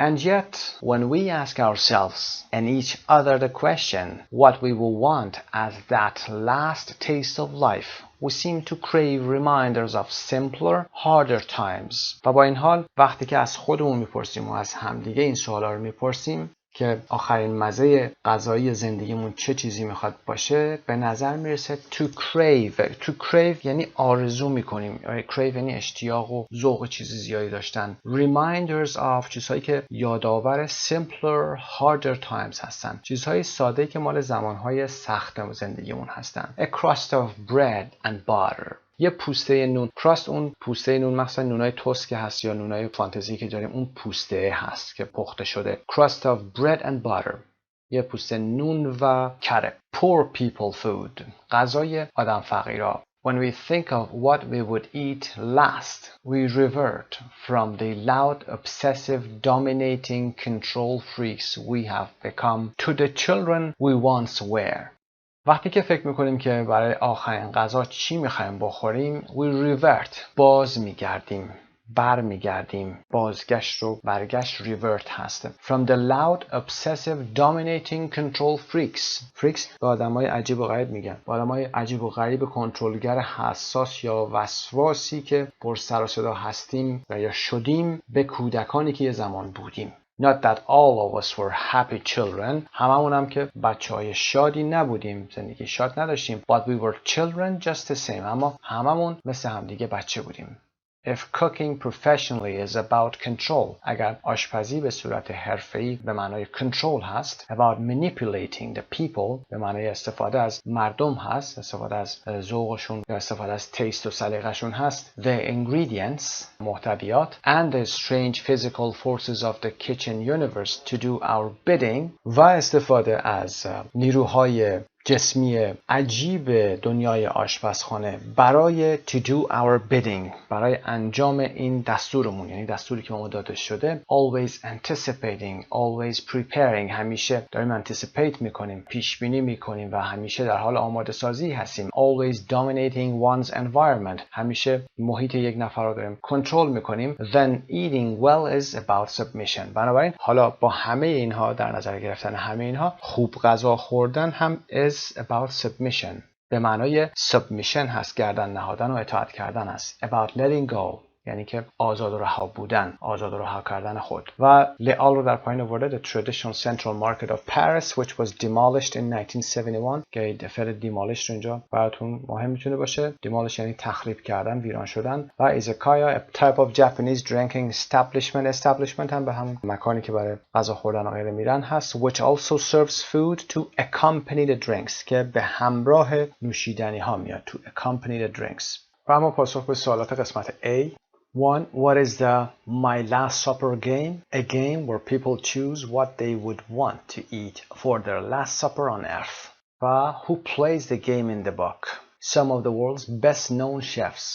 And yet, when we ask ourselves and each other the question what we will want as that last taste of life, we seem to crave reminders of simpler, harder times. و با این حال وقتی که از خودمون میپرسیم و از همدیگه این سوالا رو میپرسیم که آخرین مزه غذایی زندگیمون چه چیزی میخواد باشه، به نظر میرسه to crave یعنی آرزو میکنیم. crave یعنی اشتیاق و ذوق چیزی زیادی داشتن. reminders of چیزهایی که یادآور simpler, harder times هستن، چیزهای ساده‌ای که مال زمانهای سخت زندگیمون هستن. a crust of bread and butter. یه پوسته نون. کراست اون پوسته نون، مثلا نونای توست که هست یا نونای فانتزی که داریم، اون پوسته هست که پخته شده. crust of bread and butter. یه پوسته نون و کره. poor people food. غذای آدم فقیرا. When we think of what we would eat last, we revert from the loud, obsessive, dominating control freaks we have become to the children we once were. وقتی که فکر میکنیم که برای آخرین غذا چی میخوایم بخوریم، we revert، باز میگردیم، بر میگردیم. بازگشت رو برگشت revert هست. From the loud, obsessive, dominating control freaks. freaks به آدمای عجیب و غریب میگن. به آدمای عجیب و غریب کنترلگر حساس یا وسواسی که پر سر و صدا هستیم و یا شدیم به کودکانی که یه زمان بودیم. Not that all of us were happy children. هممون هم که بچه‌های شادی نبودیم، زندگی شاد نداشتیم. But we were children just the same. اما هممون مثل همدیگه بچه بودیم. If cooking professionally is about control, اگر آشپزی به صورت حرفه‌ای به معنای control هست, about manipulating the people به معنای استفاده از مردم هست, استفاده از ذوقشون یا استفاده از تیست و سلیقه‌شون هست, the ingredients محتویات and the strange physical forces of the kitchen universe to do our bidding و استفاده از نیروهای جسمی عجیب دنیای آشپزخانه برای to do our bidding، برای انجام این دستورمون، یعنی دستوری که ما داده شده. always anticipating, always preparing، همیشه داریم anticipate میکنیم، پیش بینی میکنیم و همیشه در حال آماده سازی هستیم. always dominating one's environment، همیشه محیط یک نفر رو داریم کنترل میکنیم. then eating well is about submission. بنابراین حالا با همه اینها در نظر گرفتن همه اینها، خوب غذا خوردن هم is about submission به معنای submission هست، گردن نهادن و اطاعت کردن است. about letting go یعنی که آزاد و رها بودن، آزاد و رها کردن خود. و لئال رو در پایین آورده the traditional central market of Paris which was demolished in 1971 که دفعه demolish رو اینجا براتون مهم میتونه باشه. demolish یعنی تخریب کردن، ویران شدن. و izakaya a type of Japanese drinking establishment. establishment هم به همون مکانی که برای غذا خوردن و غیره میرن هست. which also serves food to accompany the drinks که به همراه نوشیدنی ها میاد. to accompany the drinks. و اما پاسخ به سوالات قسمت A. 1. What is the My Last Supper game? A game where people choose what they would want to eat for their last supper on earth. Who plays the game in the book? Some of the world's best known chefs.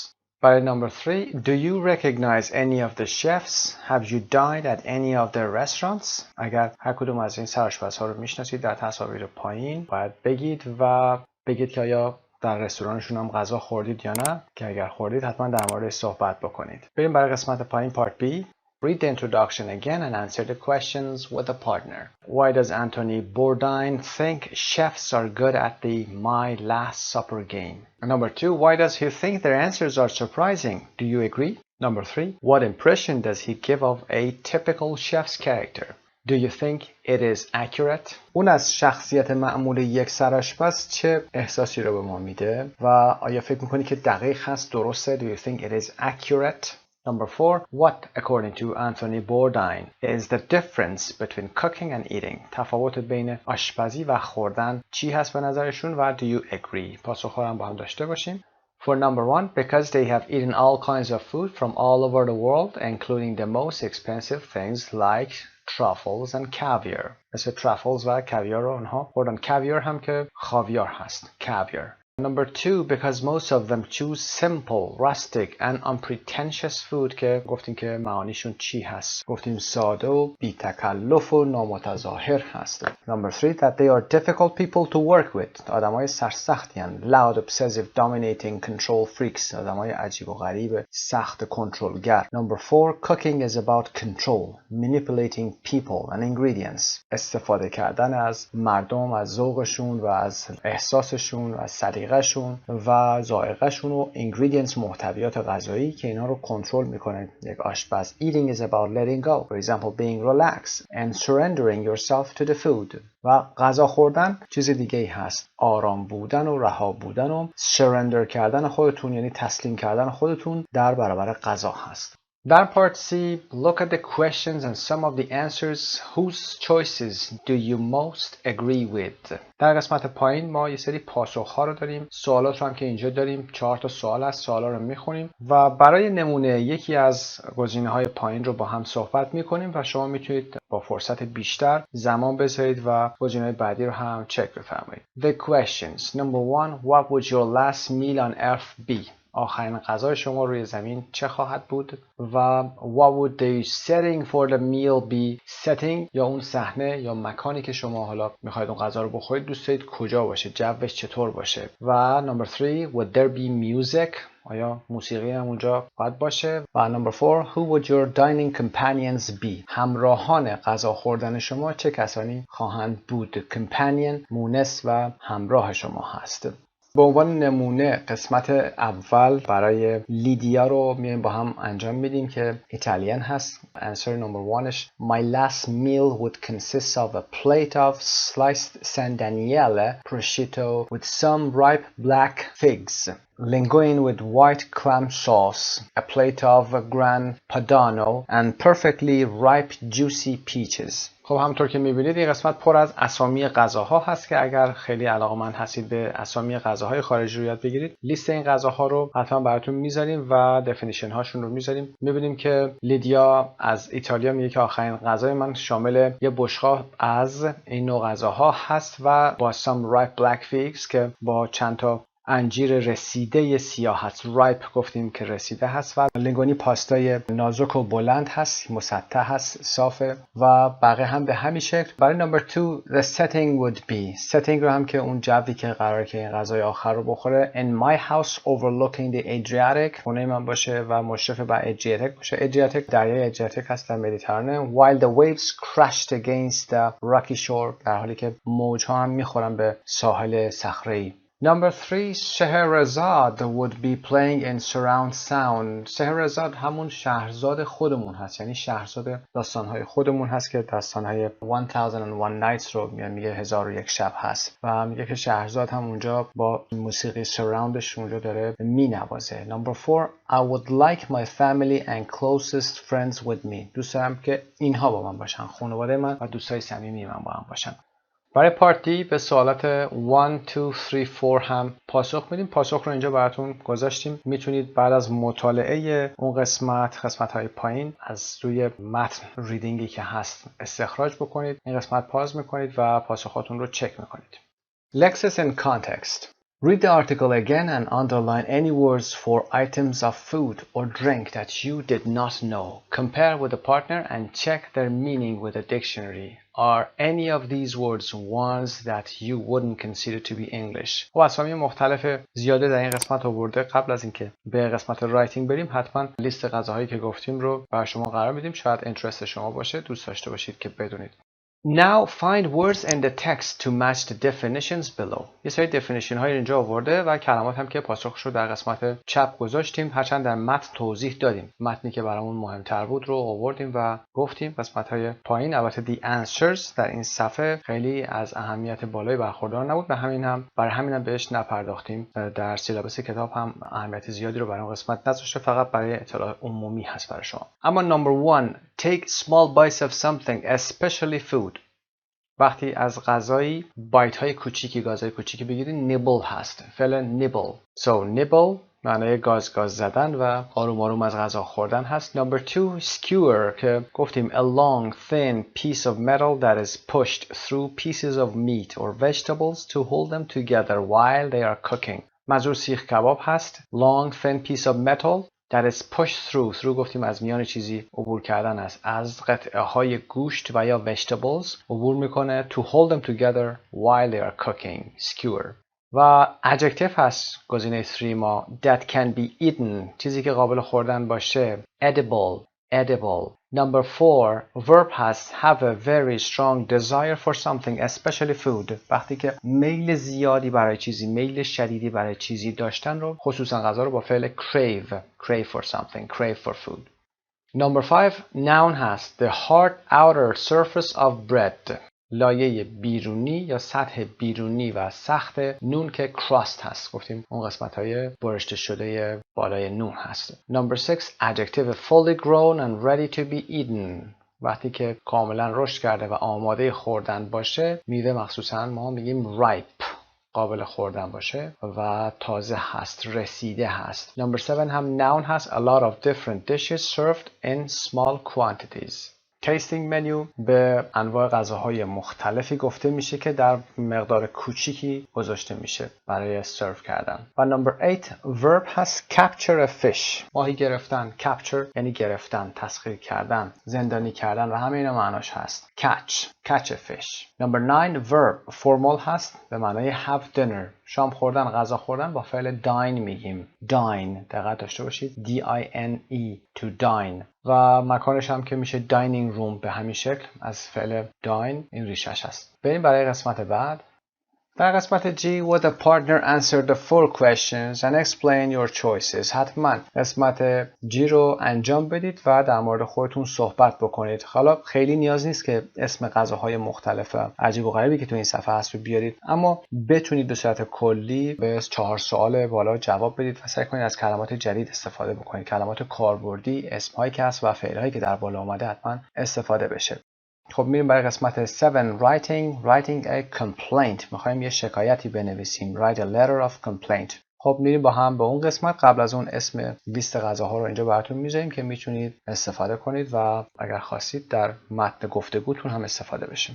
By number 3, do you recognize any of the chefs? Have you dined at any of their restaurants? اگر هر کدوم از این سرآشپزها رو میشناسید در تصاویر پایین باید بگید و بگید که آیا در رستورانشون هم غذا خوردید یا نه، که اگر خوردید حتما در موردش صحبت بکنید. بریم برای قسمت پایین Part B. Read the introduction again and answer the questions with a partner. Why does Anthony Bourdain think chefs are good at the My Last Supper game? And number 2, why does he think their answers are surprising? Do you agree? Number 3, what impression does he give of a typical chef's character? Do you think it is accurate? اون از شخصیت معمول یک سرآشپز چه احساسی رو به ما میده و آیا فکر میکنی که دقیق هست، درسته؟ Do you think it is accurate? Number 4. What, according to Anthony Bourdain, is the difference between cooking and eating? تفاوت بین آشپزی و خوردن چی هست به نظرشون و do you agree؟ پاسخ هم با هم داشته باشیم. For number 1, because they have eaten all kinds of food from all over the world, including the most expensive things like truffles and caviar. مثل truffles و caviar رو اونها خوردن. caviar هم که خاویار هست. caviar. Number 2, because most of them choose simple, rustic and unpretentious food که گفتیم که معانیشون چی هست. گفتیم ساده و بی تکلف و نامتظاهر هست. Number 3, that they are difficult people to work with. آدمای سرسختی هستند. Loud, obsessive, dominating, control freaks. آدمای عجیب و غریب، سخت کنترلگر. Number 4, cooking is about control, manipulating people and ingredients. استفاده کردن از مردم، از ذوقشون و از احساسشون و از سلیقه‌شون و ذائقه‌شون و ingredients، محتویات غذایی که اینا رو کنترل میکنه یک آشپز. Eating is about letting go, for example being relaxed and surrendering yourself to the food. و غذا خوردن چیز دیگه ای هست، آرام بودن و رها بودن و surrender کردن خودتون، یعنی تسلیم کردن خودتون در برابر غذا هست. در پارت C, look at the questions and some of the answers. Whose choices do you most agree with? در قسمت پایین ما یه سری پاسخ‌ها رو داریم. سوالات رو هم که اینجا داریم. 4 تا سوال از سوالا رو میخونیم و برای نمونه یکی از گزینه‌های پایین رو با هم صحبت میکنیم و شما میتونید با فرصت بیشتر زمان بذارید و گزینه‌های بعدی رو هم چک بفرمایید. The questions. Number 1, what would your last meal on earth be? آخرین غذای شما روی زمین چه خواهد بود؟ و what would the setting for the meal be? setting یا اون صحنه یا مکانی که شما حالا میخواید اون غذا رو بخورید دوست دارید کجا باشه؟ جوش چطور باشه؟ و number 3, would there be music? آیا موسیقی هم اونجا باید باشه؟ و number 4, who would your dining companions be? همراهان غذا خوردن شما چه کسانی خواهند بود؟ companion مونس و همراه شما هست. به عنوان نمونه قسمت اول برای لیدیا رو میایم با هم انجام میدیم که ایتالیان هست. answer number 1ش My last meal would consist of a plate of sliced San Daniele prosciutto with some ripe black figs, linguine with white clam sauce, a plate of Gran Padano and perfectly ripe juicy peaches. خب همونطور که میبینید این قسمت پر از اسامی غذاها هست که اگر خیلی علاقه‌مند هستید به اسامی غذاهای خارجی رو یاد بگیرید لیست این غذاها رو حتما براتون میذاریم و دفینیشن هاشون رو میذاریم. میبینیم که لیدیا از ایتالیا میگه که آخرین غذای من شامل یه بشقاب از این نوع غذاها هست و با some ripe black figs که با چند تا انجیر رسیده سیاه هست. رایپ گفتیم که رسیده هست و لینگونی پاستای نازک و بلند هست، مسطح هست، صافه و بقیه هم به همین شکل. برای نمبر 2 the setting would be setting رو هم که اون جوی که قراره که این غذای آخر رو بخوره in my house overlooking the Adriatic خونه من باشه و مشرف بر ادریاتیک باشه. ادریاتیک دریای ادریاتیک هست در مدیترانه. while the waves crashed against the rocky shore در حالی که موج‌ها هم میخورن به ساحل صخره‌ای. Number 3, Scheherazade would be playing in surround sound. Scheherazade همون شهرزاد خودمون هست، یعنی شهرزاد داستانهای خودمون هست که داستانهای 1001 Nights رو میگه 1001 شب هست و میگه که شهرزاد هم اونجا با موسیقی سراوندش اونجا داره مینوازه. Number 4, I would like my family and closest friends with me. دوست دارم که اینها با من باشن، خانواده من و دوستای صمیمی من با من باشن. برای پارتی به سوالات 1, 2, 3, 4 هم پاسخ میدیم. پاسخ رو اینجا براتون گذاشتیم. میتونید بعد از مطالعه اون قسمت‌های پایین از روی متن ریدینگی که هست استخراج بکنید. این قسمت پاز میکنید و پاسخاتون رو چک میکنید. Lexis and context. Read the article again and underline any words for items of food or drink that you did not know. Compare with a partner and check their meaning with a dictionary. Are any of these words ones that you wouldn't consider to be English? و اسامی مختلف زیاده در این قسمت آورده. قبل از اینکه به قسمت رایتینگ بریم حتما لیست غذاهایی که گفتیم رو برای شما قرار میدیم. شاید اینترست شما باشه، دوست داشته باشید که بدونید. Now find words in the text to match the definitions below. یه سری definition های اینجا آورده و کلمات هم که پاسخش رو در قسمت چپ گذاشتیم، هرچند در متن توضیح دادیم. متنی که برامون مهمتر بود رو آوردیم و گفتیم. قسمت های پایین البته the answers در این صفحه خیلی از اهمیت بالایی برخوردار نبود، برای همین بهش نپرداختیم. در سیلابس کتاب هم اهمیت زیادی رو برای اون قسمت نذاشته، فقط برای اطلاع عمومی هست برای شما. اما number 1 take small bites of something especially food. وقتی از غذایی بایت های کوچیکی، گازهای کوچیکی بگیرید، نیبل هست. فعل نیبل. So نیبل معنای گاز زدن و آروم آروم از غذا خوردن هست. Number 2 skewer که گفتیم a long thin piece of metal that is pushed through pieces of meat or vegetables to hold them together while they are cooking. منظور سیخ کباب هست. Long thin piece of metal that is pushed through گفتیم از میان چیزی عبور کردن است، از قطعه های گوشت و یا vegetables عبور میکنه to hold them together while they are cooking. skewer. و adjective هست گزینه 3 ما that can be eaten، چیزی که قابل خوردن باشه. edible. Number 4 verb هست have a very strong desire for something especially food. وقتی که میل زیادی برای چیزی، میل شدیدی برای چیزی داشتن رو، خصوصا غذا رو با فعل crave for something, crave for food. Number 5 noun هست the hard outer surface of bread. لایه بیرونی یا سطح بیرونی و سخت نون که crust هست. گفتیم اون قسمت های برشته شده بالای نون هست. Number 6 adjective fully grown and ready to be eaten. وقتی که کاملا رشد کرده و آماده خوردن باشه، میوه مخصوصا ما میگیم ripe، قابل خوردن باشه و تازه هست، رسیده هست. Number 7 هم noun هست a lot of different dishes served in small quantities. tasting menu به انواع غذاهای مختلفی گفته میشه که در مقدار کوچیکی گذاشته میشه برای سرو کردن. و نمبر 8 verb هست capture a fish. ماهی گرفتن. capture یعنی گرفتن، تسخیر کردن، زندانی کردن و همه اینا معناش هست. catch a fish. نمبر 9 verb formal هست به معنای have dinner. شام خوردن، غذا خوردن با فعل dine میگیم. dine دقت داشته باشید. D-I-N-E to dine. و مکانش هم که میشه dining room به همین شکل از فعل dine، این ریشش هست. بریم برای قسمت بعد. در قسمت G what the partner answer the 4 questions and explain your choices. حتما قسمت G رو انجام بدید و در مورد خودتون صحبت بکنید. حالا خیلی نیاز نیست که اسم غذاهای مختلف عجیب و غریبی که تو این صفحه هست رو بیارید، اما بتونید به صورت کلی به 4 سوال بالا جواب بدید و سعی کنید از کلمات جدید استفاده بکنید. کلمات کاربردی، اسمهایی که هست و فعلهایی که در بالا اومده حتما استفاده بشه. خب میریم برای قسمت 7 writing a complaint. میخوایم یه شکایتی بنویسیم. write a letter of complaint. خب میریم با هم به اون قسمت. قبل از اون اسم لیست غذاها رو اینجا براتون میذاریم که میتونید استفاده کنید و اگر خواستید در متن گفتگوتون هم استفاده بشه.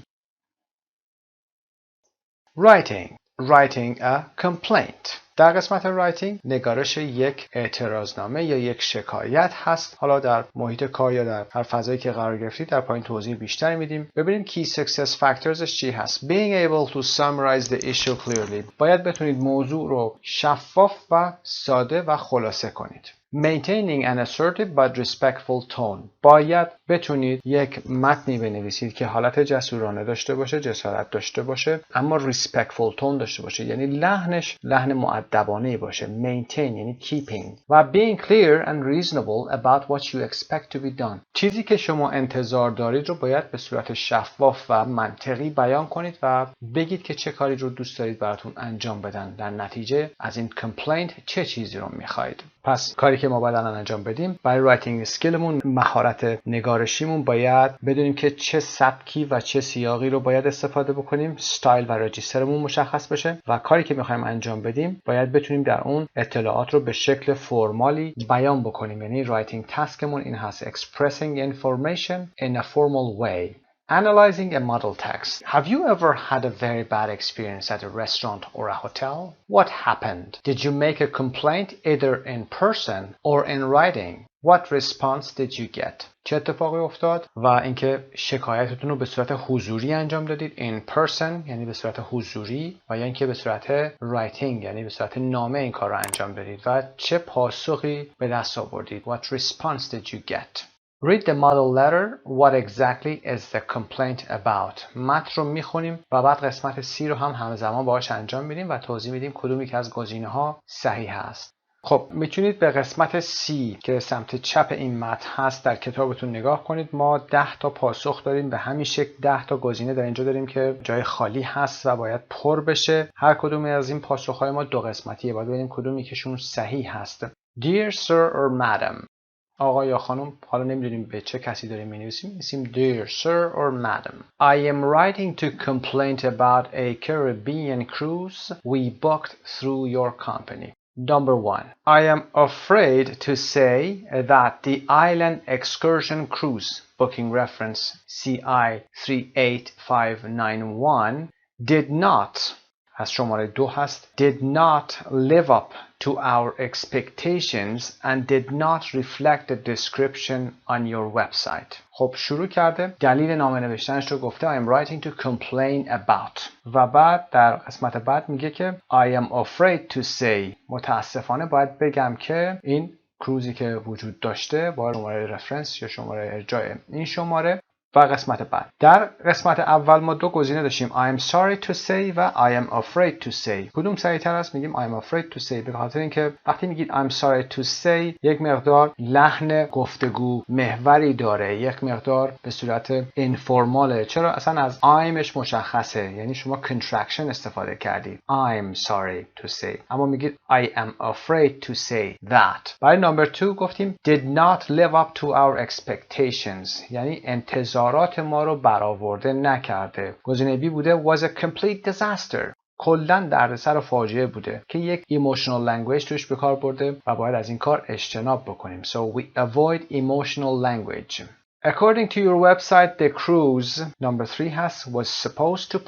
writing a complaint. در قسمت writing نگارش یک اعتراضنامه یا یک شکایت هست. حالا در محیط کار یا در هر فضایی که قرار گرفتید در پایین توضیح بیشتری میدیم. ببینیم key success factorsش چی هست. Being able to summarize the issue clearly. باید بتونید موضوع رو شفاف و ساده و خلاصه کنید. Maintaining an assertive but respectful tone. باید بتونید یک متنی بنویسید که حالت جسورانه داشته باشه، جسارت داشته باشه، اما respectful tone داشته باشه، یعنی لحنش لحن مؤدبانه باشه. Maintain یعنی keeping. و being clear and reasonable about what you expect to be done. چیزی که شما انتظار دارید رو باید به صورت شفاف و منطقی بیان کنید و بگید که چه کاری رو دوست دارید براتون انجام بدن. در نتیجه از این complaint چه چیزی رو میخواید. پس کاری که ما باید الان انجام بدیم برای رایتینگ اسکیلمون، مهارت نگارشیمون، باید بدونیم که چه سبکی و چه سیاقی رو باید استفاده بکنیم، استایل و رجیسترمون مشخص بشه و کاری که میخوایم انجام بدیم باید بتونیم در اون اطلاعات رو به شکل فرمالی بیان بکنیم. یعنی رایتینگ تاسکمون این هست: expressing information in a formal way. Analyzing a model text. Have you ever had a very bad experience at a restaurant or a hotel? What happened? Did you make a complaint either in person or in writing? What response did you get? چه اتفاقی افتاد؟ و اینکه شکایتتون رو به صورت حضوری انجام دادید in person یعنی به صورت حضوری، و یا اینکه به صورت writing یعنی به صورت نامه این کار رو انجام دادید و چه پاسخی به دست آوردید. What response did you get? Read the model letter. What exactly is the complaint about? متن رو میخونیم و بعد قسمت C رو هم همزمان باهاش انجام میدیم و توضیح میدیم کدومی که از گزینه‌ها صحیح است. خب میتونید به قسمت C که سمت چپ این متن هست در کتابتون نگاه کنید. ما 10 تا پاسخ داریم، به همین شکل 10 تا گزینه در اینجا داریم که جای خالی هست و باید پر بشه. هر کدوم از این پاسخ‌های ما دو قسمتیه، باید ببینیم کدومی کهشون صحیح هست. Dear sir or madam. آقا یا خانم، حالا نمیدونیم به چه کسی داریم می‌نویسیم. Dear sir or madam, I am writing to complain about a Caribbean cruise we booked through your company. Number 1. I am afraid to say that the island excursion cruise booking reference CI 38591 did not, از شماره 2 هست, did not live up to our expectations and did not reflect the description on your website. خب شروع کرده، دلیل نامه نوشتنش رو گفته I am writing to complain about و بعد در قسمت بعد میگه که I am afraid to say، متاسفانه باید بگم که این کروزی که وجود داشته با شماره رفرنس یا شماره ارجاع این شماره و قسمت بعد. در قسمت اول ما دو گزینه داشتیم I am sorry to say و I am afraid to say. کدوم صحیح تر است؟ میگیم I am afraid to say به خاطر اینکه وقتی میگید I'm sorry to say یک مقدار لحن گفتگو محوری داره، یک مقدار به صورت اینفورماله. چرا؟ اصلا از I'مش مشخصه، یعنی شما contraction استفاده کردید I'm sorry to say، اما میگید I am afraid to say that. برای نمبر 2 گفتیم did not live up to our expectations، یعنی انتظارات ما رو برآورده نکرده. گزینه B بوده was a complete disaster، کلاً دردسر و فاجعه بوده که یک emotional language توش به کار برده و باید از این کار اجتناب بکنیم. So we avoid emotional language. According to your website, the cruise number 3 هست was supposed to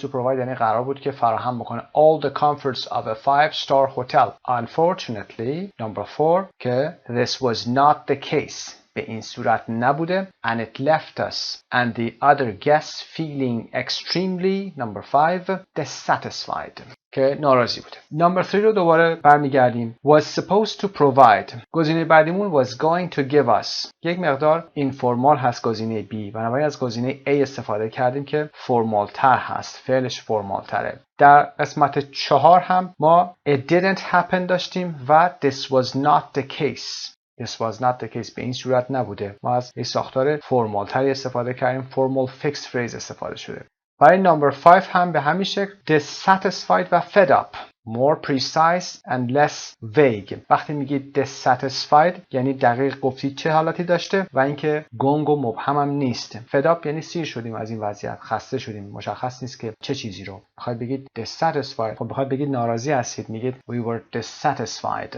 provide یعنی قرار بود که فراهم بکنه all the comforts of a 5-star hotel. Unfortunately, number 4 که this was not the case. به این صورت نبوده and it left us and the other guests feeling extremely number 5 dissatisfied که ناراضی بوده. number 3 رو دوباره برمیگردیم was supposed to provide. گزینه بعدیمون was going to give us. یک مقدار اینفورمال هست گزینه B، بنابراین از گزینه A استفاده کردیم که فرمال تر هست، فعلش فرمال تره. در قسمت 4 هم ما it didn't happen داشتیم و this was not the case. This was not the case به این صورت نبوده. ما از یک ساختار فرمال تری استفاده کردیم، formal fixed phrase استفاده شده. برای number 5 هم به همین شکل dissatisfied و fed up. More precise and less vague. وقتی میگید dissatisfied یعنی دقیق گفتید چه حالتی داشته و اینکه گنگ و مبهم هم نیست. fed up یعنی سیر شدیم از این وضعیت، خسته شدیم، مشخص نیست که چه چیزی رو. بخواید بگید dissatisfied، خب بخواید بگید ناراضی هستید میگید we were dissatisfied.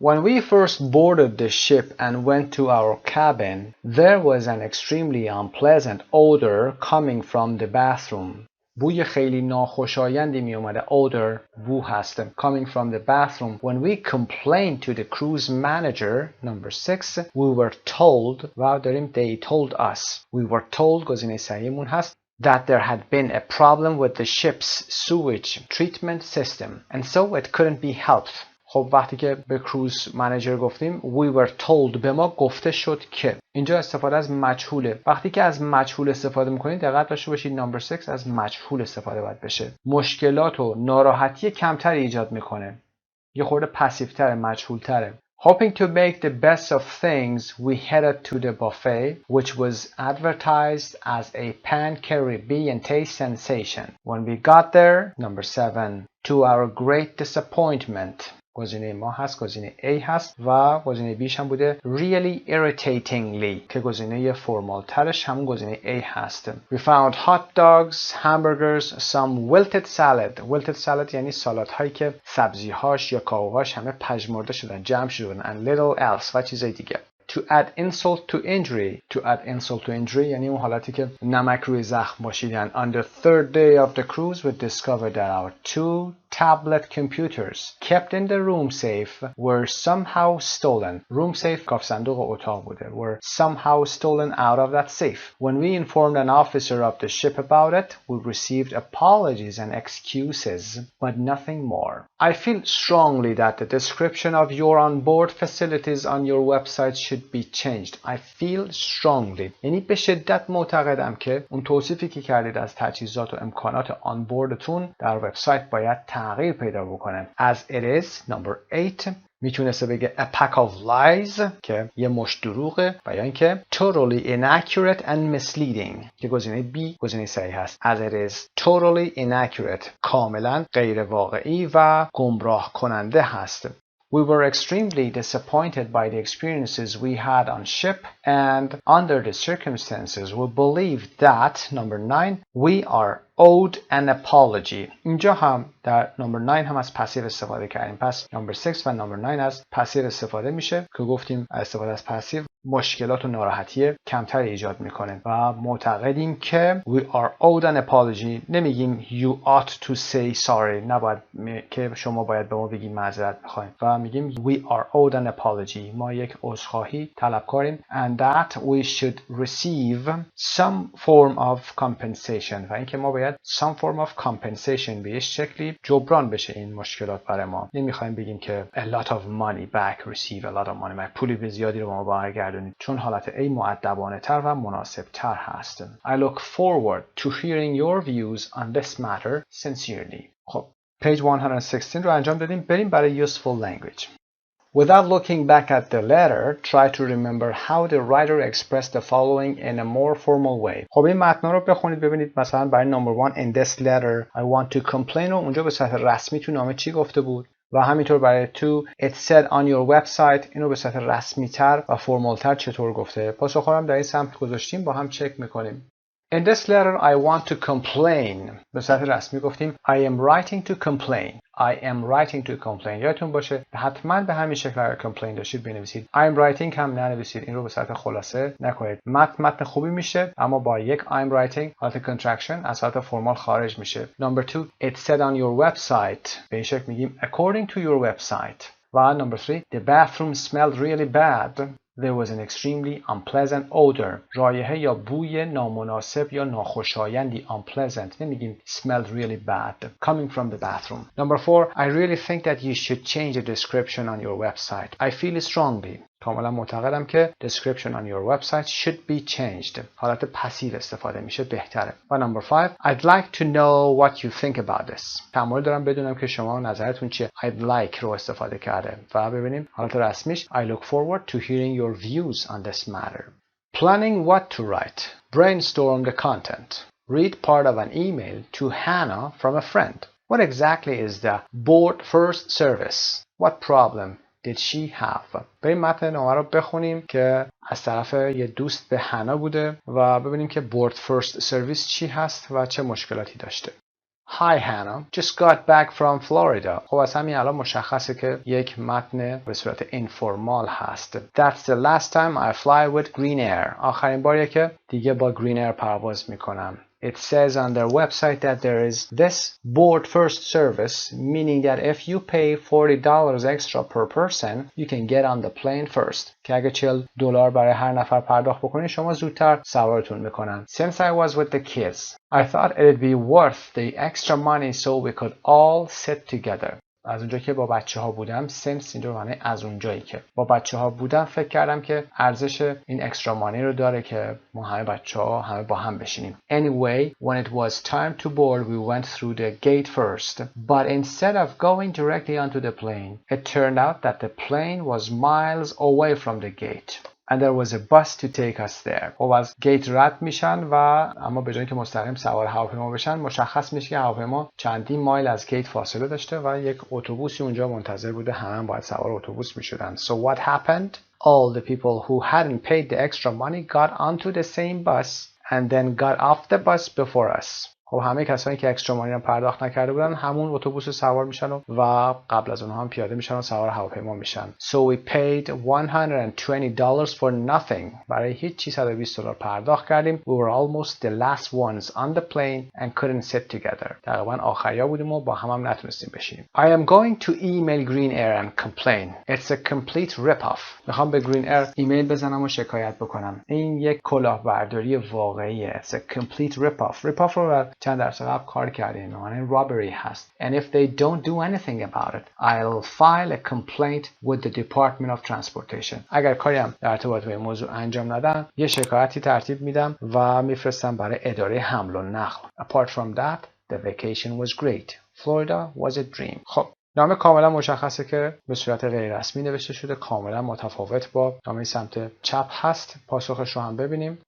When we first boarded the ship and went to our cabin, there was an extremely unpleasant odor coming from the bathroom. بوی خیلی ناخوشایندی می اومده. Odor بو هست. Coming from the bathroom. When we complained to the cruise manager, number 6, we were told و داریم they told us. We were told گزینه صحیحمون هست that there had been a problem with the ship's sewage treatment system and so it couldn't be helped. خب وقتی که به کروز منیجر گفتیم we were told، به ما گفته شد که. اینجا استفاده از مجهوله. وقتی که از مجهول استفاده میکنید دقت داشته باشید نمبر 6 از مجهول استفاده باید بشه. مشکلات و ناراحتی کمتری ایجاد میکنه. یه خورده پسیوتره، مجهولتره. Hoping to make the best of things, we headed to the buffet, which was advertised as a pan-Caribbean taste sensation. When we got there, number 7, to our great disappointment, گزینه ما هست، گزینه A هست و گزینه Bش هم بوده really irritatingly که گزینه فرمال ترش همون گزینه A هست. We found hot dogs, hamburgers, some wilted salad. Wilted salad یعنی سالاد هایی که سبزی هاش یا کاهوهاش همه پژمرده شدن، جمع شدن and little else و چیزای دیگه. To add insult to injury. To add insult to injury یعنی اون حالتی که نمک روی زخم باشیدن. On the third day of the cruise we discovered that our 2 tablet computers kept in the room safe were somehow stolen. Room safe کاف صندوق اتاق بوده. Were somehow stolen out of that safe. When we informed an officer of the ship about it, we received apologies and excuses, but nothing more. I feel strongly that the description of your onboard facilities on your website should be changed. I feel strongly. یعنی به شدت معتقدم که اون توصیفی که کردید از تجهیزات و امکانات آنبوردتون در وبسایت باید تغییر پیدا بکنه. As it is, number 8. میتونسته بگه a pack of lies که یه مشت دروغه و یا اینکه totally inaccurate and misleading که گزینه B گزینه صحیح هست. As it is totally inaccurate کاملا غیر واقعی و گمراه کننده هست. We were extremely disappointed by the experiences we had on ship, and under the circumstances we believe that, number 9, we are owed an apology. اینجا هم در number 9 هم از پسیو استفاده کردیم. پس number 6 و number 9 از پسیو استفاده میشه که گفتیم استفاده از پسیو مشکلات و ناراحتی کمتری ایجاد میکنه و معتقدیم که we are owed an apology. نمیگیم you ought to say sorry. نباید که شما باید به ما بگید معذرت میخوایم و میگیم we are owed an apology. ما یک عذرخواهی طلبکاریم and that we should receive some form of compensation و اینکه ما باید some form of compensation به یه شکلی جبران بشه این مشکلات برای ما. نمیخوایم بگیم که a lot of money back, receive a lot of money back. پولی به زیادی رو ما برگردونید چون حالت A مؤدبانه تر و مناسب تر هست. I look forward to hearing your views on this matter sincerely. خب page 116 رو انجام دادیم. بریم برای useful language. Without looking back at the letter, try to remember how the writer expressed the following in a more formal way. خب این متن رو بخونید ببینید مثلا برای number 1 in this letter I want to complain رو اونجا به صورت رسمی تو نامه چی گفته بود و همینطور برای to it said on your website اینو به صورت رسمی تر و فرمال تر چطور گفته. پاسخ هم در این سمت گذاشتیم با هم چک میکنیم. In this letter I want to complain. به صورت رسمی گفتیم I am writing to complain. I am writing to complain. یادتون باشه حتما به همین شکل اگر complain داشتید بنویسید. I am writing هم ننویسید. این رو به صورت خلاصه نکنید. متن خوبی میشه اما با یک I am writing حالت contraction از حالت فرمال خارج میشه. Number 2 it said on your website. به این شکل میگیم according to your website. و number 3 the bathroom smelled really bad. There was an extremely unpleasant odor. رایحه یا بوی نامناسب یا ناخوشایندی unpleasant. نمیگیم smelled really bad. Coming from the bathroom. Number 4. I really think that you should change the description on your website. I feel strongly. کاملا معتقدم که description on your website should be changed. حالت پسیو استفاده میشه بهتره. و number 5. I'd like to know what you think about this. تمایل دارم بدونم که شما نظرتون چیه. I'd like رو استفاده کرده. و ببینیم حالت رسمیش I look forward to hearing your views on this matter. Planning what to write. Brainstorm the content. Read part of an email to Hannah from a friend. What exactly is the board first service? What problem did she have? بریم متن نامه رو بخونیم که از طرف یه دوست به هانا بوده و ببینیم که board first service چی هست و چه مشکلاتی داشته. Hi Hannah, just got back from Florida. خب از همین الان مشخصه که یک متن به صورت informal هست. That's the last time I fly with Green Air. آخرین باریه که دیگه با Green Air پرواز میکنم. It says on their website that there is this board first service, meaning that if you pay $40 extra per person, you can get on the plane first. که اگه $40 برای هر نفر پرداخت بکنید شما زودتر سوارتون میکنن. Since I was with the kids, I thought it'd be worth the extra money so we could all sit together. از اونجا که با بچه ها بودم since اینجا معنی از اونجایی که با بچه ها بودم فکر کردم که ارزش این اکسترا مانی رو داره که ما همه بچه ها همه با هم بشینیم. Anyway, when it was time to board we went through the gate first, but instead of going directly onto the plane, it turned out that the plane was miles away from the gate. And there was a bus to take us there. خب از گیت رد میشن و اما به جای اینکه مستقیم سوار هواپیما بشن مشخص میشه که هواپیما چندین مایل از گیت فاصله داشته و یک اتوبوسی اونجا منتظر بوده همه باید سوار اتوبوس میشدن. So what happened? All the people who hadn't paid the extra money got onto the same bus and then got off the bus before us. خب همه کسانی که اکسترا مانی رو پرداخت نکرده بودن همون اتوبوس سوار میشن و قبل از اونها هم پیاده میشن و سوار هواپیما میشن. So we paid $120 for nothing. برای هیچ چیز $120 پرداخت کردیم. We were almost the last ones on the plane and couldn't sit together. تقریبا آخریا بودیم و با هم نتونستیم بشینیم. I am going to email Green Air and complain. It's a complete rip-off. میخوام به Green Air ایمیل بزنم و شکایت بکنم. این یک کلاهبرداری واقعیه. It's a complete rip-off. Rip-off رو چند درس قبل کار کردیم. معنی robbery هست. And if they don't do anything about it, I'll file a complaint with the Department of Transportation. اگر کاری هم در ارتباط با این موضوع انجام ندن، یه شکایتی ترتیب میدم و میفرستم برای اداره حمل و نقل. Apart from that, the vacation was great. Florida was a dream. خب نامه کاملا مشخصه که به صورت غیر رسمی نوشته شده، کاملا متفاوت با نامه سمت چپ هست. پاسخش رو هم ببینیم.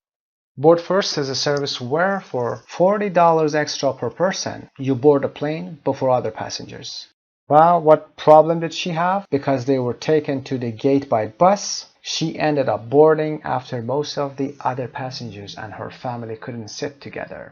Board first is a service where for $40 extra per person, you board a plane before other passengers. Well, what problem did she have? Because they were taken to the gate by bus, she ended up boarding after most of the other passengers and her family couldn't sit together.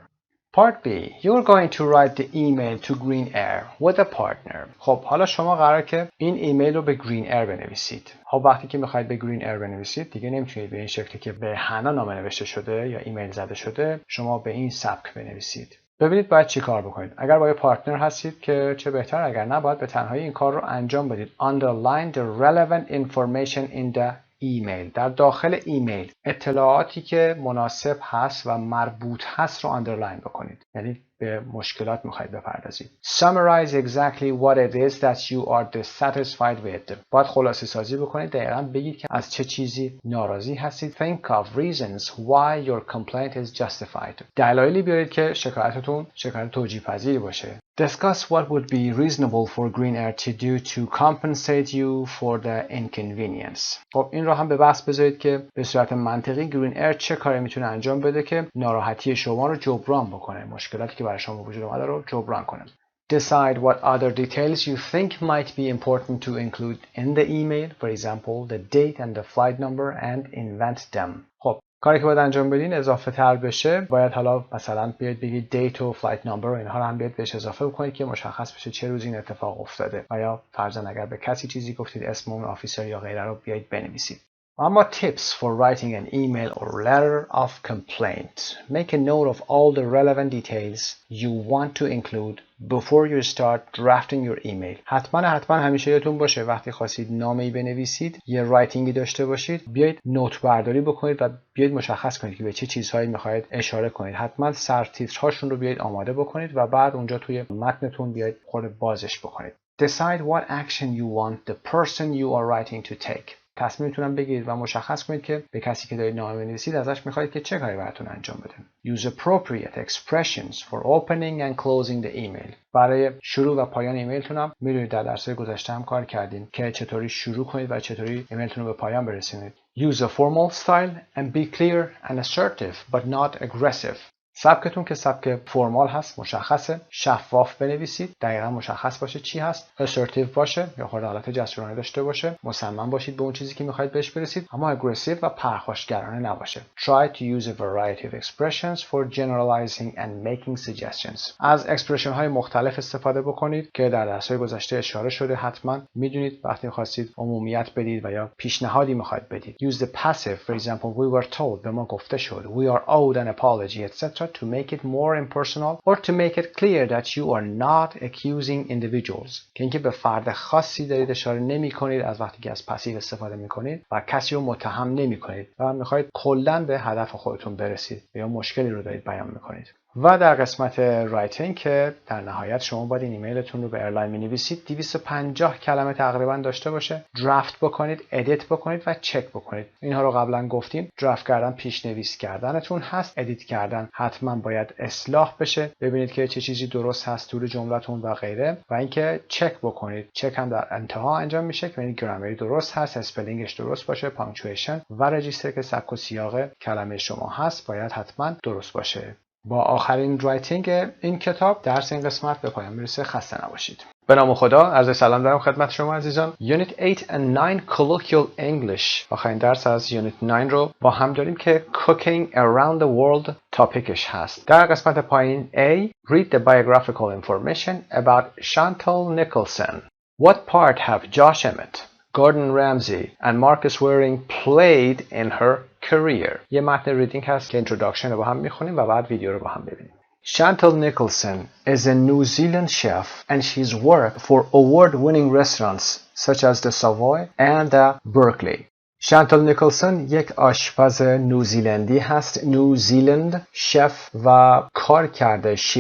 Part B. You're going to write the email to Green Air with a partner. خب حالا شما قراره که این ایمیل رو به Green Air بنویسید. خب وقتی که میخواید به Green Air بنویسید دیگه نمیتونید به این شکلی که به حنا نامه نوشته شده یا ایمیل زده شده شما به این سبک بنویسید. ببینید باید چی کار بکنید. اگر با یه پارتنر هستید که چه بهتر، اگر نه باید به تنهایی این کار رو انجام بدید. Underline the relevant information in the ایمیل. در داخل ایمیل اطلاعاتی که مناسب هست و مربوط هست رو اندرلاین بکنید. یعنی به مشکلات میخواید بپردازید. Summarize exactly what it is that you are dissatisfied with. باید خلاصه سازی بکنید. دقیقاً بگید که از چه چیزی ناراضی هستید. Think of reasons why your complaint is justified. دلایلی بیارید که شکایتتون شکایت توجیه پذیری باشه. Discuss what would be reasonable for Green Air to do to compensate you for the inconvenience. خب این رو هم به بحث بذارید که به صورت منطقی Green Air چه کاری میتونه انجام بده که ناراحتی شما رو جبران بکنه، مشکلاتی که برای شما وجود اومده رو جبران کنه. Decide what other details you think might be important to include in the email. For example, the date and the flight number and invent them. خب کاری که باید انجام بدین اضافه تر بشه، باید حالا مثلا بیاید بگید دیت و فلایت نمبر و اینها رو هم بیاید بهش اضافه بکنید که مشخص بشه چه روزی این اتفاق افتاده. و یا فرضاً اگر به کسی چیزی گفتید اسم اون آفیسر یا غیره رو بیاید بنویسید. اما tips for writing an email or letter of complaint. Make a note of all the relevant details you want to include before you start drafting your email. حتما همیشه یادتون باشه وقتی خواستید نامه‌ای بنویسید، یه رایتینگی داشته باشید، بیایید نوت برداری بکنید و بیایید مشخص کنید که به چه چیزهایی می‌خواید اشاره کنید. حتما سرتیترهاشون رو بیایید آماده بکنید و بعد اونجا توی متنتون بیایید خود بازش بکنید. Decide what action you want the person you are writing to take. تصمیمتون بگیرید و مشخص کنید که به کسی که دارید نامه می‌نویسید ازش می‌خواید که چه کاری براتون انجام بده. Use appropriate expressions for opening and closing the email. برای شروع و پایان ایمیلتون هم می‌دونید در درس‌های گذشته هم کار کردیم که چطوری شروع کنید و چطوری ایمیلتون رو به پایان برسونید. Use a formal style and be clear and assertive but not aggressive. سبکتون که سبک فرمال هست، مشخصه، شفاف بنویسید، دقیقا مشخص باشه چی هست، assertive باشه یا خود حالت جسورانه داشته باشه، مصمم باشید به اون چیزی که میخواید بهش برسید، اما aggressive و پرخاشگرانه نباشه. Try to use a variety of expressions for generalizing and making suggestions. از expression های مختلف استفاده بکنید که در درس‌های گذشته اشاره شده. حتما میدونید وقتی خواستید عمومیت بدید و یا پیشنهادی میخواید بدید. Use the passive. For example, we were told. به ما گفته شد. We are owed an apology, etc. to make it more impersonal or to make it clear that you are not accusing individuals. که اینکه به فرد خاصی دارید اشاره نمی کنید از وقتی که از پسیو استفاده می کنید و کسی رو متهم نمی کنید و میخواید کلاً به هدف خودتون برسید یا مشکلی رو دارید بیان می کنید. و در قسمت رایتینگ که در نهایت شما باید این ایمیلتون رو به ایرلاین می‌نویسید 250 کلمه تقریبا داشته باشه. درافت بکنید، ادیت بکنید و چک بکنید. اینها رو قبلا گفتیم. درافت کردن پیش‌نویس کردنتون هست، ادیت کردن حتما باید اصلاح بشه، ببینید که چه چیزی درست هست طول جملتون و غیره، و اینکه چک بکنید. چک هم در انتها انجام میشه که ببینید گرامری درست هست، اسپلینگش درست باشه، پانکچویشن و رجیستر که سبک و سیاق کلمه شما هست باید حتما درست باشه. با آخرین رایتینگ این کتاب درس این قسمت به پایان میرسه. خسته نباشید. به نام خدا، عرض سلام دارم خدمت شما عزیزان. Unit 8 and 9 Colloquial English، آخرین درس از Unit 9 رو با هم داریم که Cooking Around the World تاپیکش هست. در قسمت پایین A Read the biographical information about Chantal Nicholson. What part have Josh Emmett, Gordon Ramsay and Marcus Waring played in her career؟ یه متن ریدینگ هست که introduction رو با هم میخونیم و بعد ویدیو رو با هم ببینیم. Chantal Nicholson is a New Zealand chef and she's worked for award-winning restaurants such as the Savoy and the Berkeley. شانتال نیکلسون یک آشپز نوزیلندی هست. نیوزیلند شف و کار کرده. She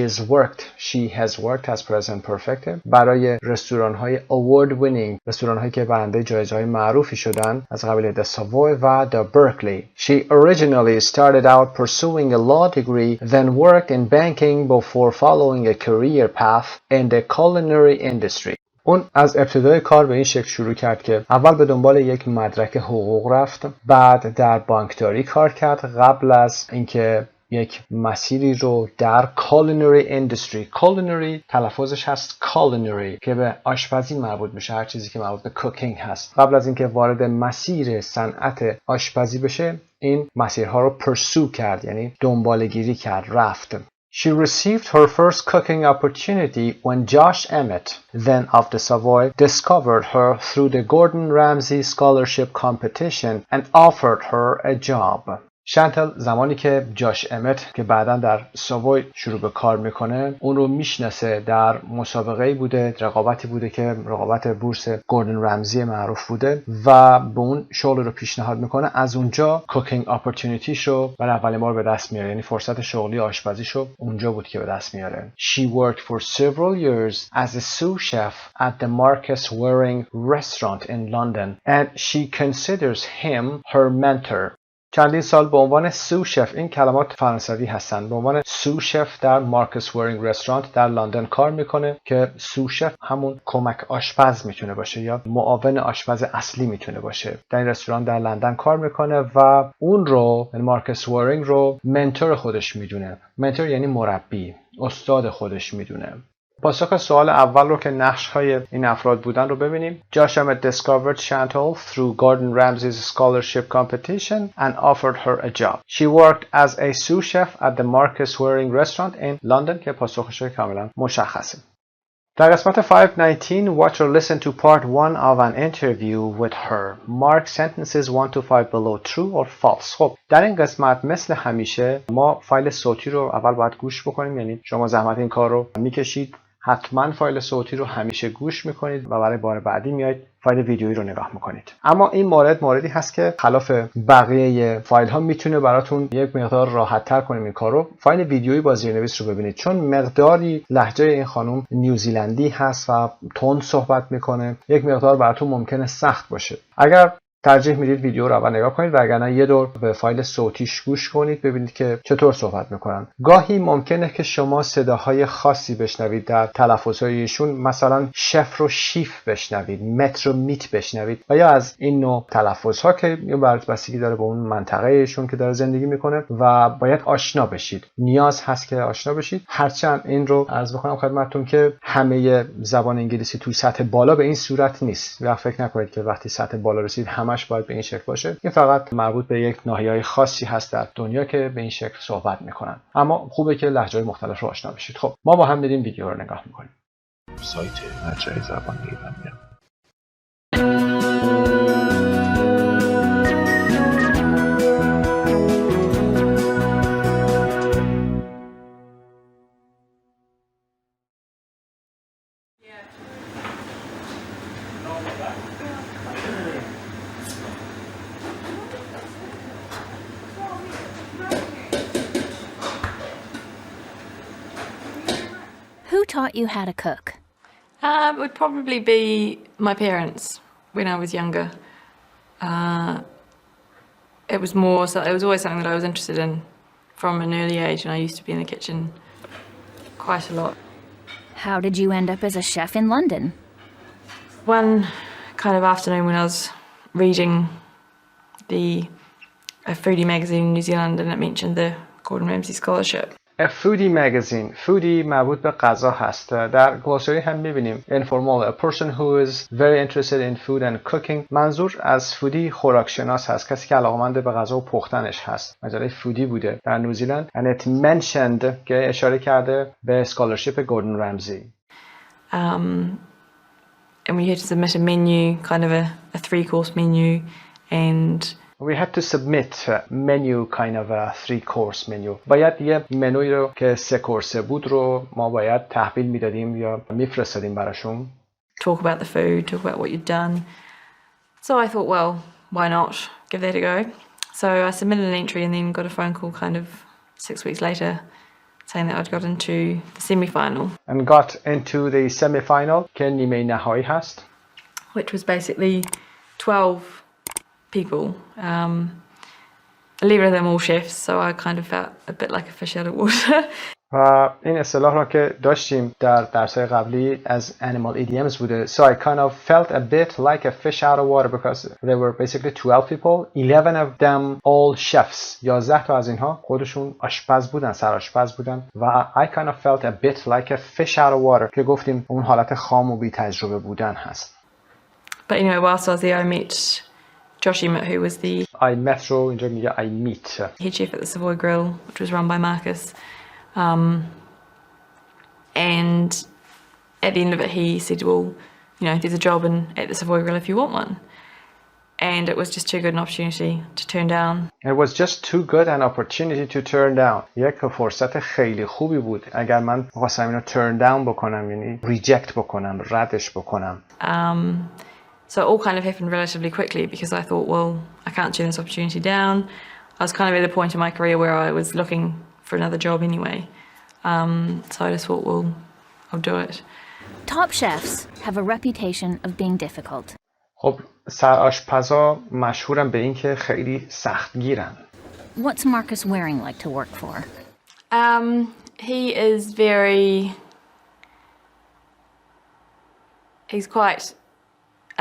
has worked as present perfect برای رستوران های award winning، رستوران هایی که برنده جایزه های معروفی شدن از قبیل The Savoy و The Berkeley. She originally started out pursuing a law degree, then worked in banking before following a career path in the culinary industry. اون از ابتدای کار به این شکل شروع کرد که اول به دنبال یک مدرک حقوق رفت، بعد در بانکداری کار کرد قبل از اینکه یک مسیری رو در culinary industry. culinary تلفظش هست culinary که به آشپزی مربوط میشه، هر چیزی که مربوط به cooking هست. قبل از اینکه وارد مسیر صنعت آشپزی بشه این مسیرها رو pursue کرد، یعنی دنبالگیری کرد، رفت. She received her first cooking opportunity when Josh Emmett, then of the Savoy, discovered her through the Gordon Ramsay Scholarship Competition and offered her a job. شانتال زمانی که جاش امت که بعداً در ساوی شروع به کار میکنه اون رو میشناسه، در مسابقه‌ای بوده، رقابتی بوده که رقابت بورس گوردن رمزی معروف بوده و به اون شغل رو پیشنهاد میکنه. از اونجا کوکینگ اپورتونیتیش رو برای اولین بار به دست میاره، یعنی فرصت شغلی آشپزیشو اونجا بود که به دست میاره. She worked for several years as a sous chef at the Marcus Waring restaurant in London and she considers him her mentor. چندین سال به عنوان سو شف، این کلمات فرانسوی هستند، به عنوان سو شف در مارکس ورینگ رستوران در لندن کار میکنه که سو شف همون کمک آشپز میتونه باشه یا معاون آشپز اصلی میتونه باشه. در این رستوران در لندن کار میکنه و اون رو مارکس ورینگ رو منتور خودش میدونه. منتور یعنی مربی، استاد خودش میدونه. پاسخ سوال اول رو که نقش‌های این افراد بودن رو ببینیم. Josh Emmett discovered Chantal through Gordon Ramsay's scholarship competition and offered her a job. She worked as a sous chef at the Marcus Waring restaurant in London که پاسخش کاملا مشخصه. در قسمت 519 watch or listen to part 1 of an interview with her. Mark sentences 1 to 5 below true or false. خب در این قسمت مثل همیشه ما فایل صوتی رو اول باید گوش بکنیم، یعنی شما زحمت این کار رو میکشید، حتما فایل صوتی رو همیشه گوش میکنید و برای بار بعدی میایید فایل ویدیویی رو نگاه میکنید. اما این موردی هست که خلاف بقیه فایل ها میتونه براتون یک مقدار راحت تر کنیم این کار رو. فایل ویدیویی با زیرنویس رو ببینید، چون مقداری لهجه این خانم نیوزیلندی هست و تند صحبت میکنه، یک مقدار براتون ممکنه سخت باشه. اگر ترجیح میدید ویدیو رو اول نگاه کنید و اگر یه دور به فایل صوتیش گوش کنید ببینید که چطور صحبت میکنن. گاهی ممکنه که شما صداهای خاصی بشنوید در تلفظهای ایشون، مثلا شف رو شیف بشنوید، متر رو میت بشنوید و یا از این نوع تلفظها که یه بستگی داره به اون منطقه ایشون که داره زندگی میکنه و باید آشنا بشید. نیاز هست که آشنا بشید. هرچند این رو عرض بکنم خدمتتون که همه زبان انگلیسی توی سطح بالا به این صورت نیست. و فکر نکنید که وقتی سطح بالا رسید همش باید به این شکل باشه. این فقط مربوط به یک ناحیه‌های خاصی هست در دنیا که به این شکل صحبت میکنن. اما خوبه که لهجه‌های مختلف رو آشنا بشید. خب ما با هم بریم ویدیو رو نگاه میکنیم. سایت مجموعه زبان ایرانی. Who taught you how to cook? It would probably be my parents when I was younger. It was always something that I was interested in from an early age, and I used to be in the kitchen quite a lot. How did you end up as a chef in London? One kind of afternoon when I was reading a foodie magazine in New Zealand, and it mentioned the Gordon Ramsay Scholarship. A foodie magazine. foodie مربوط به غذا هست. در گلاسری هم میبینیم informal a person who is very interested in food and cooking. منظور از فودی خوراکشناس هست، کسی که علاقه‌مند به غذا و پختنش هست. مجله فودی بوده در نیوزیلند. And it mentioned که اشاره کرده به اسکالرشیپ گوردن رمزی. And we had to submit a menu, kind of a 3-course menu, and We had to submit a menu, kind of a 3-course menu. باید یه منوی رو که 3 کورسه بود رو ما باید تحویل میدادیم یا میفرستادیم براشون. talk about the food, talk about what you'd done. So I thought, well, why not give that a go? So I submitted an entry and then got a phone call kind of 6 weeks later saying that I'd got into the semi-final. And got into the semi-final که نیمه نهایی هست. Which was basically 12 people. 11 of them all chefs, so I kind of felt a bit like a fish out of water. و این اصطلاح را که داشتیم در درس‌های قبلی از animal idioms بوده. So I kind of felt a bit like a fish out of water because there were basically 12 people, 11 of them all chefs. 11 تا از اینها خودشون آشپز بودن، سرآشپز بودن و I kind of felt a bit like a fish out of water که گفتیم اون حالت خام و بی تجربه بودن هست. But anyway, whilst I was there, I met Joshie, who was the I met رو اینجا میگه I meet. head chef at the Savoy Grill, which was run by Marcus. And at the end of it, he said, well, you know, there's a job at the Savoy Grill if you want one. And it was just too good an opportunity to turn down. It was just too good an opportunity to turn down. یک فرصت خیلی خوبی بود اگر من خواستم اینو turn down بکنم، یعنی reject بکنم، ردش بکنم. So it all kind of happened relatively quickly because I thought, well, I can't turn this opportunity down. I was kind of at the point in my career where I was looking for another job anyway. So I just thought, well, I'll do it. Top chefs have a reputation of being difficult. خب سرآشپزا مشهورن به این که خیلی سختگیرن. What's Marcus Waring like to work for? He is very... He's quite...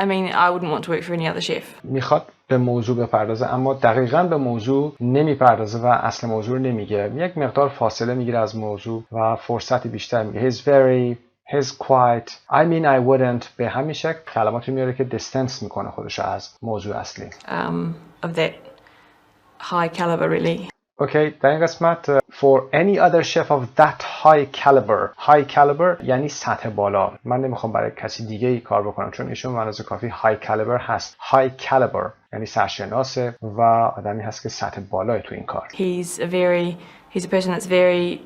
I mean, I wouldn't want to work for any other chef. میخواد به موضوع بپردازه اما دقیقاً به موضوع نمیپردازه و اصل موضوع رو نمیگه. یک مقدار فاصله میگیره از موضوع و فرصتی بیشتر میگه. He's quite... I mean I wouldn't. به همین شکل کلماتی میاره که distance میکنه خودش از موضوع اصلی. Of that high caliber, really. اوکی، در این قسمت for any other chef of that high caliber یعنی سطح بالا. من نمیخوام برای کسی دیگه ای کار بکنم چون ایشون منظور کافی high caliber هست. high caliber یعنی سرشناسه و آدمی هست که سطح بالای تو این کار. He's a person that's very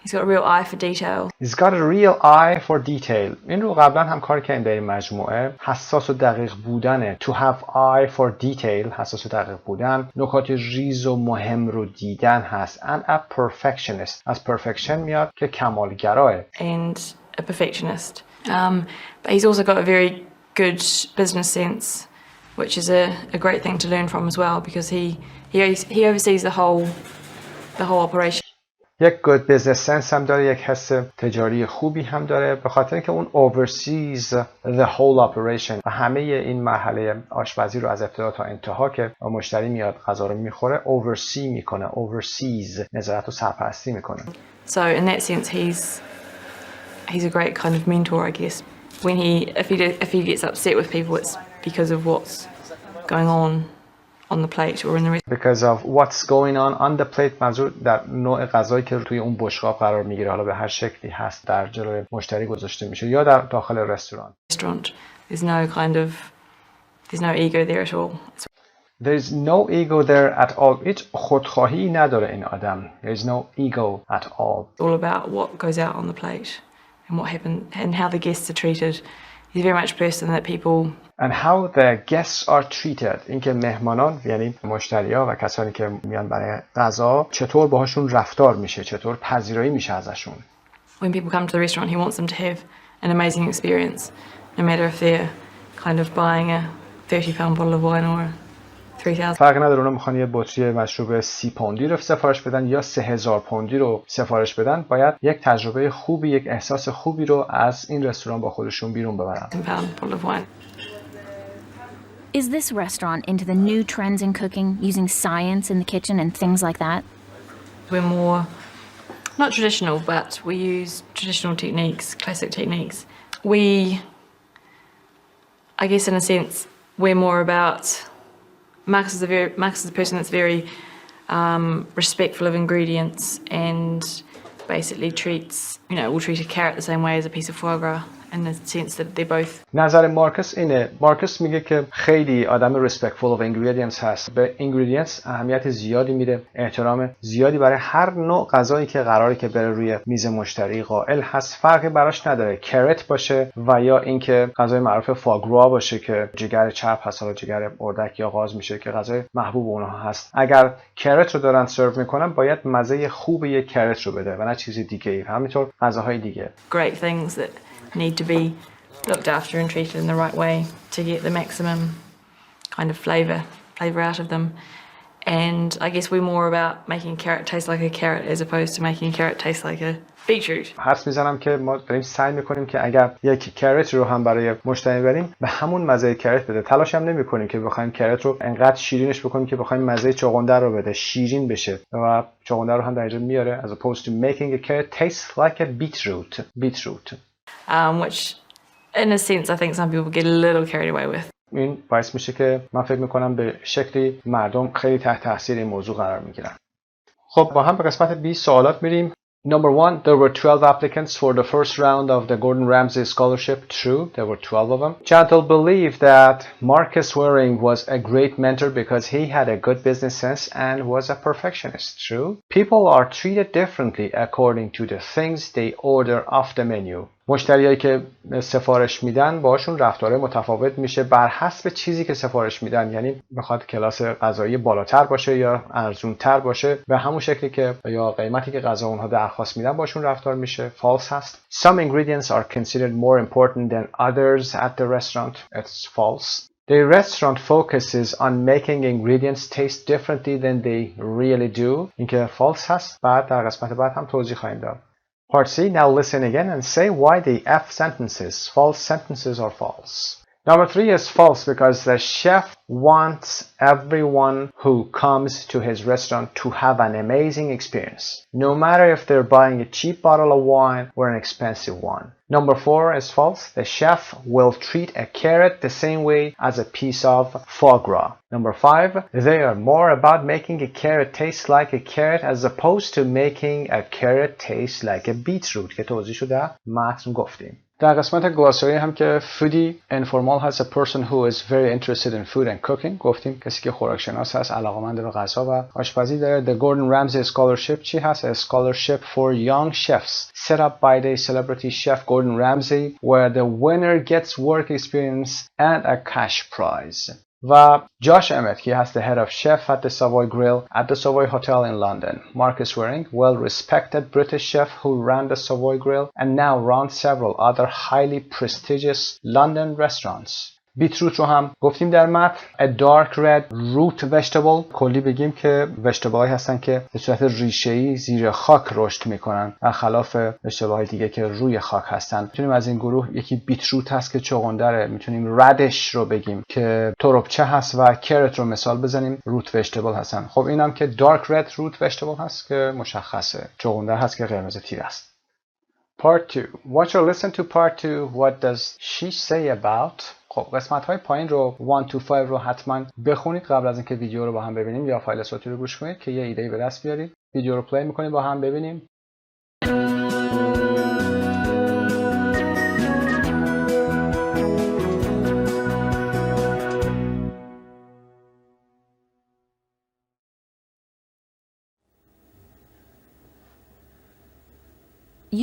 he's got a real eye for detail. He's got a real eye for detail. این رو قبلا هم کار کردیم در این مجموعه. حساس و دقیق بودنه. To have eye for detail. حساس و دقیق بودن. نکات ریز و مهم رو دیدن هست. And a perfectionist. از perfection میاد که کمالگراه. And a perfectionist. But he's also got a very good business sense, which is a great thing to learn from as well because he oversees the whole operation. یک good business sense هم داره، یک حس تجاری خوبی هم داره به خاطر اینکه اون oversees the whole operation و همه این مرحله آشپزی رو از ابتدا تا انتها که مشتری میاد غذا رو میخوره oversee میکنه. oversees نظارت و سرپرستی میکنه. So in that sense he's a great kind of mentor, I guess. When if he gets upset with people, it's because of what's going on the plate or in the restaurant. Because of what's going on the plate منظور در نوع غذایی که توی اون بشقاب قرار میگیره، حالا به هر شکلی هست در جلوی مشتری گذاشته میشه یا در داخل رستوران. There's no ego there at all. There's no ego there at all. هیچ خودخواهی نداره این آدم. There's no ego at all. It's all about what goes out on the plate and what happened and how the guests are treated. He's very much a person that people and how the guests are treated. اینکه مهمانان یعنی مشتری‌ها و کسانی که میان برای غذا چطور باهاشون رفتار میشه، چطور پذیرایی میشه ازشون. When people come to the restaurant, he wants them to have an amazing experience, no matter if they're kind of buying a 30-pound bottle of wine or 3,000. فرق نداره اونا میخوان یه بطری مشروب 30 پوندی رو سفارش بدن یا 3,000 پوندی رو سفارش بدن، باید یک تجربه خوبی، یک احساس خوبی رو از این رستوران با خودشون بیرون ببرن. Is this restaurant into the new trends in cooking, using science in the kitchen and things like that? We're more, not traditional, but we use traditional techniques, classic techniques. I guess in a sense, we're more about, Marcus is a person that's very respectful of ingredients and basically treats, will treat a carrot the same way as a piece of foie gras. In the sense that they both. نظر مارکس اینه. مارکس میگه که خیلی آدم respectful of ingredients هست. به ingredients اهمیت زیادی میده. احترام زیادی برای هر نوع غذایی که قراره که بره روی میز مشتری قائل هست. فرقی براش نداره. کرت باشه و یا اینکه غذای معروف فاگرا باشه که جگر چرب هست، حالا جگر اردک یا قاز میشه که غذای محبوب اونها هست. اگر کرت رو دارن سرو میکنن باید مزه خوب یک کرت رو بده و نه چیز دیگه ای. همینطور غذاهای دیگه. Great things that need to be looked after and treated in the right way to get the maximum kind of flavor out of them. And I guess we're more about making a carrot taste like a carrot as opposed to making a carrot taste like a beetroot. حرف میزنم که ما داریم سعی میکنیم که اگر یک کرت رو هم برای مشتری بریم به همون مزه کرت بده. تلاش هم نمیکنیم که بخوایم کرت رو انقدر شیرینش بکنیم که بخوایم مزه چغندر رو بده، شیرین بشه و چغندر رو هم در اینجا میاره. As opposed to making a carrot taste like a beetroot. Which in a sense I think some people get a little carried away with. این باعث میشه که من فکر میکنم به شکلی مردم خیلی تحت تاثیر این موضوع قرار میگیرن. خب با هم به قسمت 20 سوالات میریم. Number 1, there were 12 applicants for the first round of the Gordon Ramsay scholarship. True, there were 12 of them. Chantal believed that Marcus Waring was a great mentor because he had a good business sense and was a perfectionist. True. People are treated differently according to the things they order off the menu. مشتریایی که سفارش میدن باشون رفتار متفاوت میشه بر حسب چیزی که سفارش میدن. یعنی میخواد کلاس غذایی بالاتر باشه یا ارزونتر باشه، به همون شکلی که یا قیمتی که غذا اونها درخواست میدن باشون رفتار میشه. false هست. Some ingredients are considered more important than others at the restaurant. It's false. The restaurant focuses on making ingredients taste differently than they really do. اینکه false هست. بعد در قسمت بعد هم توضیح خواهیم داد. Part C, now listen again and say why the F sentences, false sentences are false. Number 3 is false because the chef wants everyone who comes to his restaurant to have an amazing experience, no matter if they're buying a cheap bottle of wine or an expensive one. Number 4 is false. The chef will treat a carrot the same way as a piece of foie gras. Number 5, they are more about making a carrot taste like a carrot as opposed to making a carrot taste like a beetroot که توضیح شده متن گفتیم. در قسمت گلاسری هم که فودی informal has a person who is very interested in food and cooking گفتیم کسی که خوراکشناس هست، علاقه‌مند به غذا و آشپزی داره. The Gordon Ramsay scholarship چی هست؟ A scholarship for young chefs set up by the celebrity chef Gordon Ramsay where the winner gets work experience and a cash prize. و جاش امت که هست the head of chef at the Savoy Grill at the Savoy Hotel in London. Marcus Waring, well-respected British chef who ran the Savoy Grill and now runs several other highly prestigious London restaurants. بیتروت رو هم گفتیم در متن. A dark red root vegetable. کلی بگیم که وجتبل‌هایی هستن که به صورت ریشه‌ای زیر خاک رشد میکنن برخلاف وجتبل‌های دیگه که روی خاک هستن. میتونیم از این گروه یکی بیتروت هست که چغندره، میتونیم ردش رو بگیم که تربچه هست و کرت رو مثال بزنیم روت وجتبل هستن. خب اینم که dark red root vegetable هست که مشخصه، چغندر هست که قرمز تیر است. Part 2. Watch or listen to part 2. What does she say about? خب قسمت های پایین رو 1 to 5 رو حتما بخونید قبل از اینکه ویدیو رو با هم ببینیم یا فایل صوتی رو گوش کنید که یه ایده به دست بیارید. ویدیو رو پلی میکنید با هم ببینیم.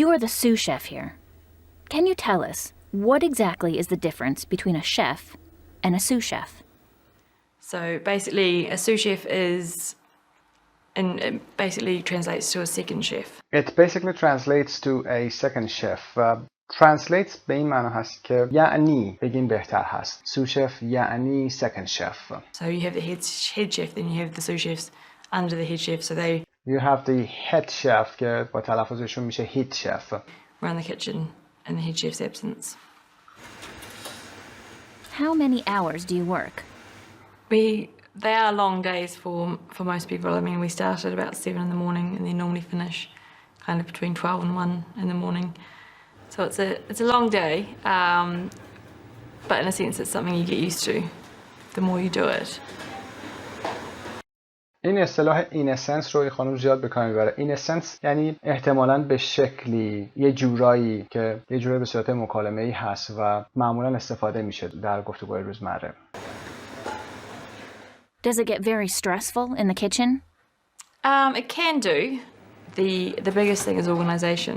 You are the sous chef here. Can you tell us what exactly is the difference between a chef and a sous chef? So basically, a sous chef is, and it basically translates to a second chef. It basically translates to a second chef. Translates به این معنی هست که یعنی بگیم بهتر هست. sous chef یعنی second chef. So you have the head chef, then you have the sous chefs under the head chef. So they You have the head chef که با تلفظشون میشه head chef. run the kitchen in the head chef's absence. How many hours do you work? They are long days for most people. I mean, we start at about 7 in the morning and they normally finish kind of between 12 and 1 in the morning. So it's a long day, but in a sense it's something you get used to the more you do it. این اصطلاح اینسنس رو خانم زیاد به کار میبره. اینسنس یعنی احتمالاً به شکلی یه جورایی که یه جورایی به صورت مکالمه‌ای هست و معمولاً استفاده میشه در گفتگوهای روزمره. Does it get very stressful in the kitchen? It can do. The biggest thing is organisation.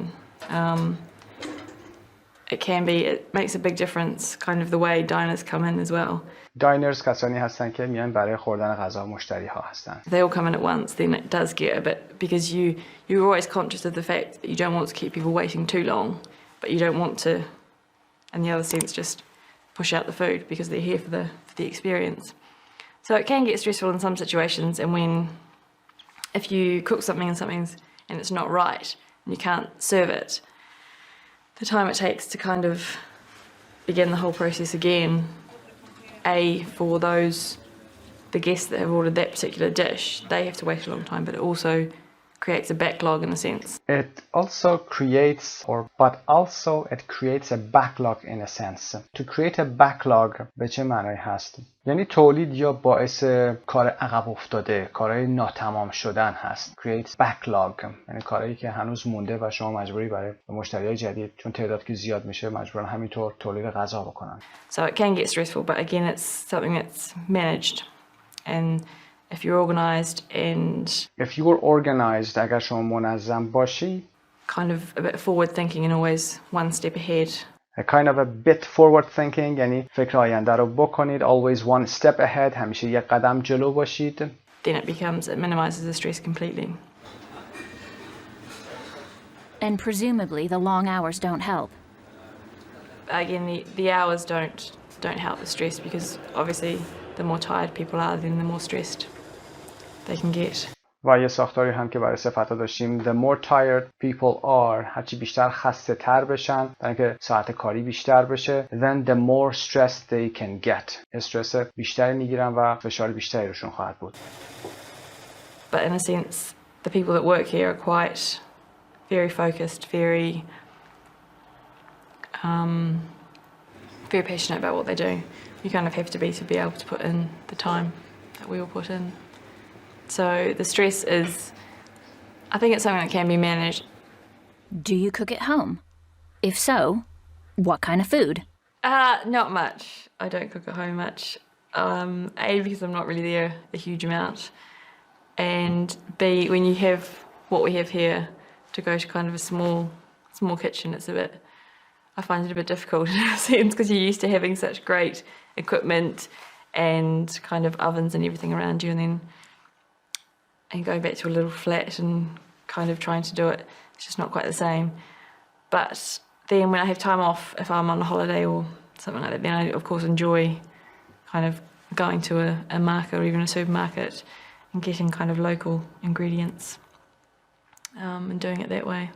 It makes a big difference, kind of the way diners come in as well. داینرز کسانی هستن که میان برای خوردن غذا مشتری ها هستن. They all come in at once, then it does get a bit, because you're always conscious of the fact that you don't want to keep people waiting too long, but you don't want to, in the other sense, just push out the food because they're here for the experience. So it can get stressful in some situations, and if you cook something and it's not right and you can't serve it, the time it takes to kind of begin the whole process again, for the guests that have ordered that particular dish, they have to wait a long time, but it also creates a backlog in a sense. It creates a backlog in a sense. To create a backlog به چه معنی هست؟ یعنی تولید یا باعث کار عقب افتاده، کارهای ناتمام شدن هست. Creates backlog یعنی کارهایی که هنوز مونده و شما مجبوری برای مشتریای جدید چون تعداد که زیاد میشه مجبورن همینطور تولید غذا بکنن. So it can get stressful, but again it's something that's managed. And if you're organized اگر شما منظم باشی, kind of a bit forward thinking and always one step ahead. A kind of a bit forward thinking یعنی فکر آینده رو بکنید, always one step ahead, همیشه یک قدم جلو باشید. Then it minimizes the stress completely. And presumably the long hours don't help. Again, the hours don't help the stress, because obviously the more tired people are, then the more stressed they can get. و یه ساختاری هم که برای صفت‌ها داشتیم, the more tired people are, هرچی بیشتر خسته تر بشن, برای اینکه ساعت کاری بیشتر بشه, then the more stress they can get, استرس بیشتری میگیرن و فشار بیشتری روشون خواهد بود. But in a sense, the people that work here are quite very focused, very passionate about what they do. You kind of have to be able to put in the time that we all put in. So the stress is, I think it's something that can be managed. Do you cook at home? If so, what kind of food? Not much. I don't cook at home much. A, because I'm not really there a huge amount. And B, when you have what we have here, to go to kind of a small kitchen, I find it a bit difficult in a sense, because you're used to having such great equipment and kind of ovens and everything around you, and going back to a little flat and kind of trying to do it, it's just not quite the same. But then when I have time off, if I'm on a holiday or something like that, then I of course enjoy kind of going to a market or even a supermarket and getting kind of local ingredients and doing it that way.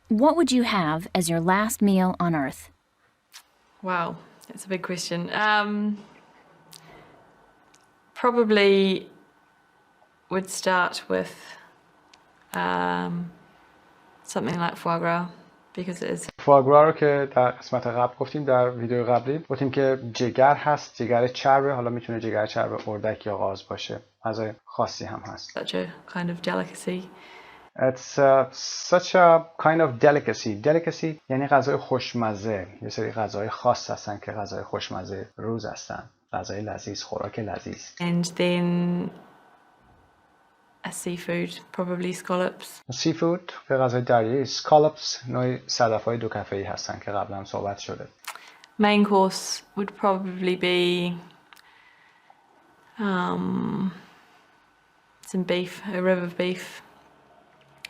What would you have as your last meal on Earth? Wow, that's a big question. Probably would start with something like foie gras, because it is. foie gras رو که در قسمت قبل گفتیم, در ویدیو قبلی گفتیم که جگر هست, جگر چربه, حالا میتونه جگر چرب اردک یا قاز باشه, غذای خاصی هم هست. Such a kind of delicacy. It's such a kind of delicacy. Delicacy یعنی غذای خوشمزه. یه سری غذای خاص هستن که غذای خوشمزه روز هستن. غذای لذیذ, خوراک لذیذ. And then a seafood, probably scallops. Seafood به غذای دریایی. Scallops نوعی صدف‌های دو کفه‌ای هستن که قبلا هم صحبت شده. Main course would probably be some beef, a rib of beef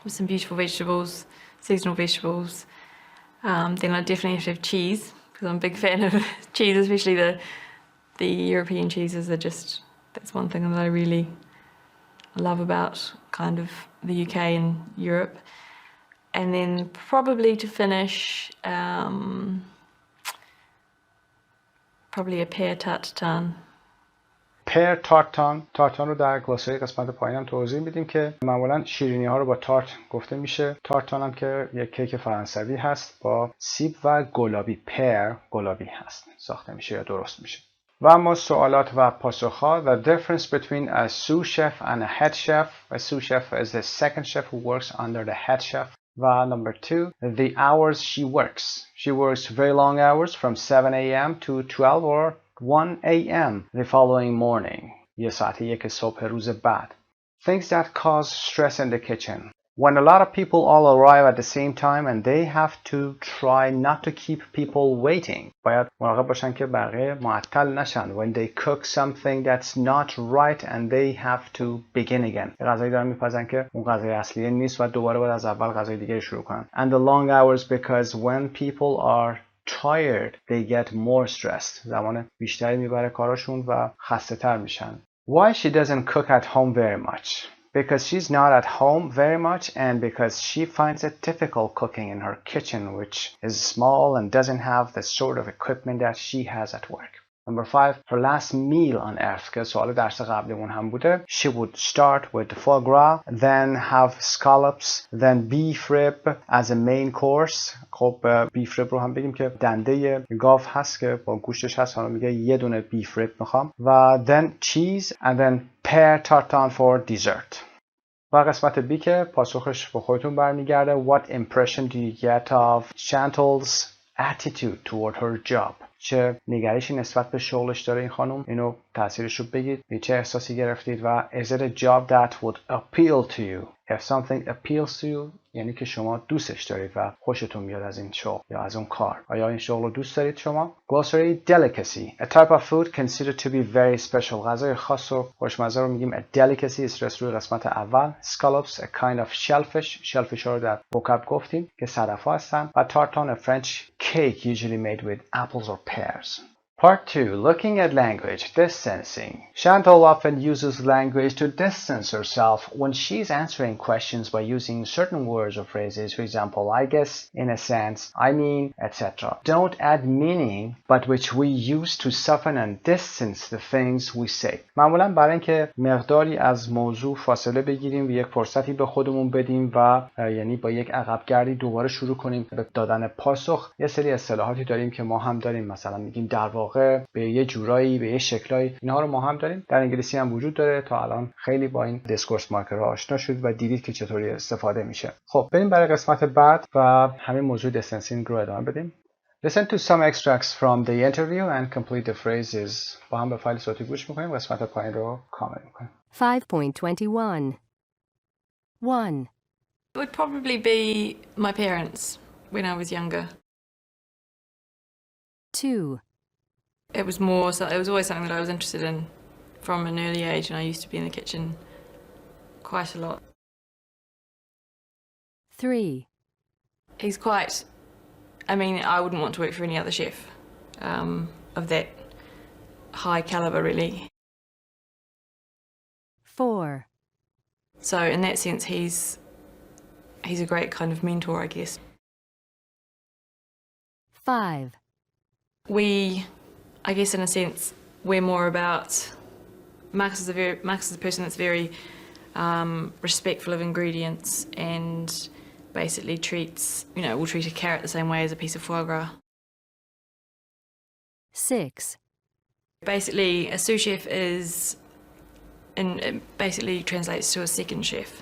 with some beautiful vegetables, seasonal vegetables. Then I definitely have to have cheese, because I'm a big fan of cheese, especially the European cheeses. That's one thing that I really love about kind of the UK and Europe. And then probably to finish, Probably a pear tartan. پر تارتان رو در گلاسری قسمت پایینم توضیح میدیم که معمولا شیرینی ها رو با تارت گفته میشه. تارتان هم که یک کیک فرانسوی هست با سیب و گلابی. پر گلابی هست، ساخته میشه یا درست میشه. و اما سوالات و پاسخها. The difference between a sous chef and a head chef. A sous chef is the second chef who works under the head chef. و number 2, the hours she works. She works very long hours from 7 a.m. to 12 or 1 a.m. the following morning. یه ساعت یک صبح روز بعد. Things that cause stress in the kitchen. When a lot of people all arrive at the same time and they have to try not to keep people waiting. باید مراقب باشن که بقیه معطل نشن. When they cook something that's not right and they have to begin again. یه غذایی دارن میپزن که اون غذای اصلیه نیست و دوباره باید از اول غذای دیگه شروع کنن. And the long hours because when people are tired they get more stressed. زمان بیشتری میبره کاراشون و خسته تر میشن. Why she doesn't cook at home very much? Because she's not at home very much and because she finds it difficult cooking in her kitchen, which is small and doesn't have the sort of equipment that she has at work. Number 5, her last meal on earth, که سوال درس قبلیمون هم بوده. She would start with the foie gras, then have scallops, then beef rib as a main course. خب بیف رب رو هم بگیم که دنده گاو هست که با گوشتش هست. حالا میگه یه دونه بیف رب میخوام. و then cheese and then pear tartan for dessert. و قسمت بی که پاسخش با خودتون برمیگرده. What impression do you get of Chantal's attitude toward her job? چه نگرشی نسبت به شغلش داره این خانم؟ اینو تاثیرش رو بگید. چه احساسی گرفتید؟ و is it a job that would appeal to you? If something appeals to you یعنی که شما دوستش دارید و خوشتون میاد از این شغل یا از اون کار. آیا این شغل رو دوست دارید شما؟ Glossary delicacy. A type of food considered to be very special. غذای خاص و خوشمزه رو میگیم a delicacy. استرس روی قسمت اول. Scallops a kind of shellfish. shellfish رو در vocab گفتیم که صدف‌ها هستن. و tartan a French cake usually made with apples or pears. Part 2. Looking at language. Distancing. Chantal often uses language to distance herself when she's answering questions by using certain words or phrases. For example, I guess, in a sense, I mean, etc. Don't add meaning, but which we use to soften and distance the things we say. معمولا برای اینکه مقداری از موضوع فاصله بگیریم و یک فرصتی به خودمون بدیم و یعنی با یک عقبگردی دوباره شروع کنیم به دادن پاسخ. یه سری اصطلاحاتی داریم که ما هم داریم. مثلا میگیم در واقع، به یه جورایی، به یه شکلایی. اینها رو ما هم داریم. در انگلیسی هم وجود داره. تا الان خیلی با این دیسکورس مارکرها آشنا شد و دیدید که چطوری استفاده میشه. خب بریم برای قسمت بعد و همین موضوع دیستنسینگ رو ادامه بدیم. Listen to some extracts from the interview and complete the phrases. با هم به فایل صوتی گوش میکنیم. قسمت پایین رو کامل میکنیم. 5.21 1. It would probably be my parents when I was younger. 2. It was always something that I was interested in from an early age, and I used to be in the kitchen quite a lot. 3. He's quite, I mean, I wouldn't want to work for any other chef of that high caliber, really. 4. So in that sense, he's a great kind of mentor, I guess. 5. I guess in a sense, we're more about, Marcus is a person that's very respectful of ingredients and basically will treat a carrot the same way as a piece of foie gras. 6. Basically, a sous chef it basically translates to a second chef.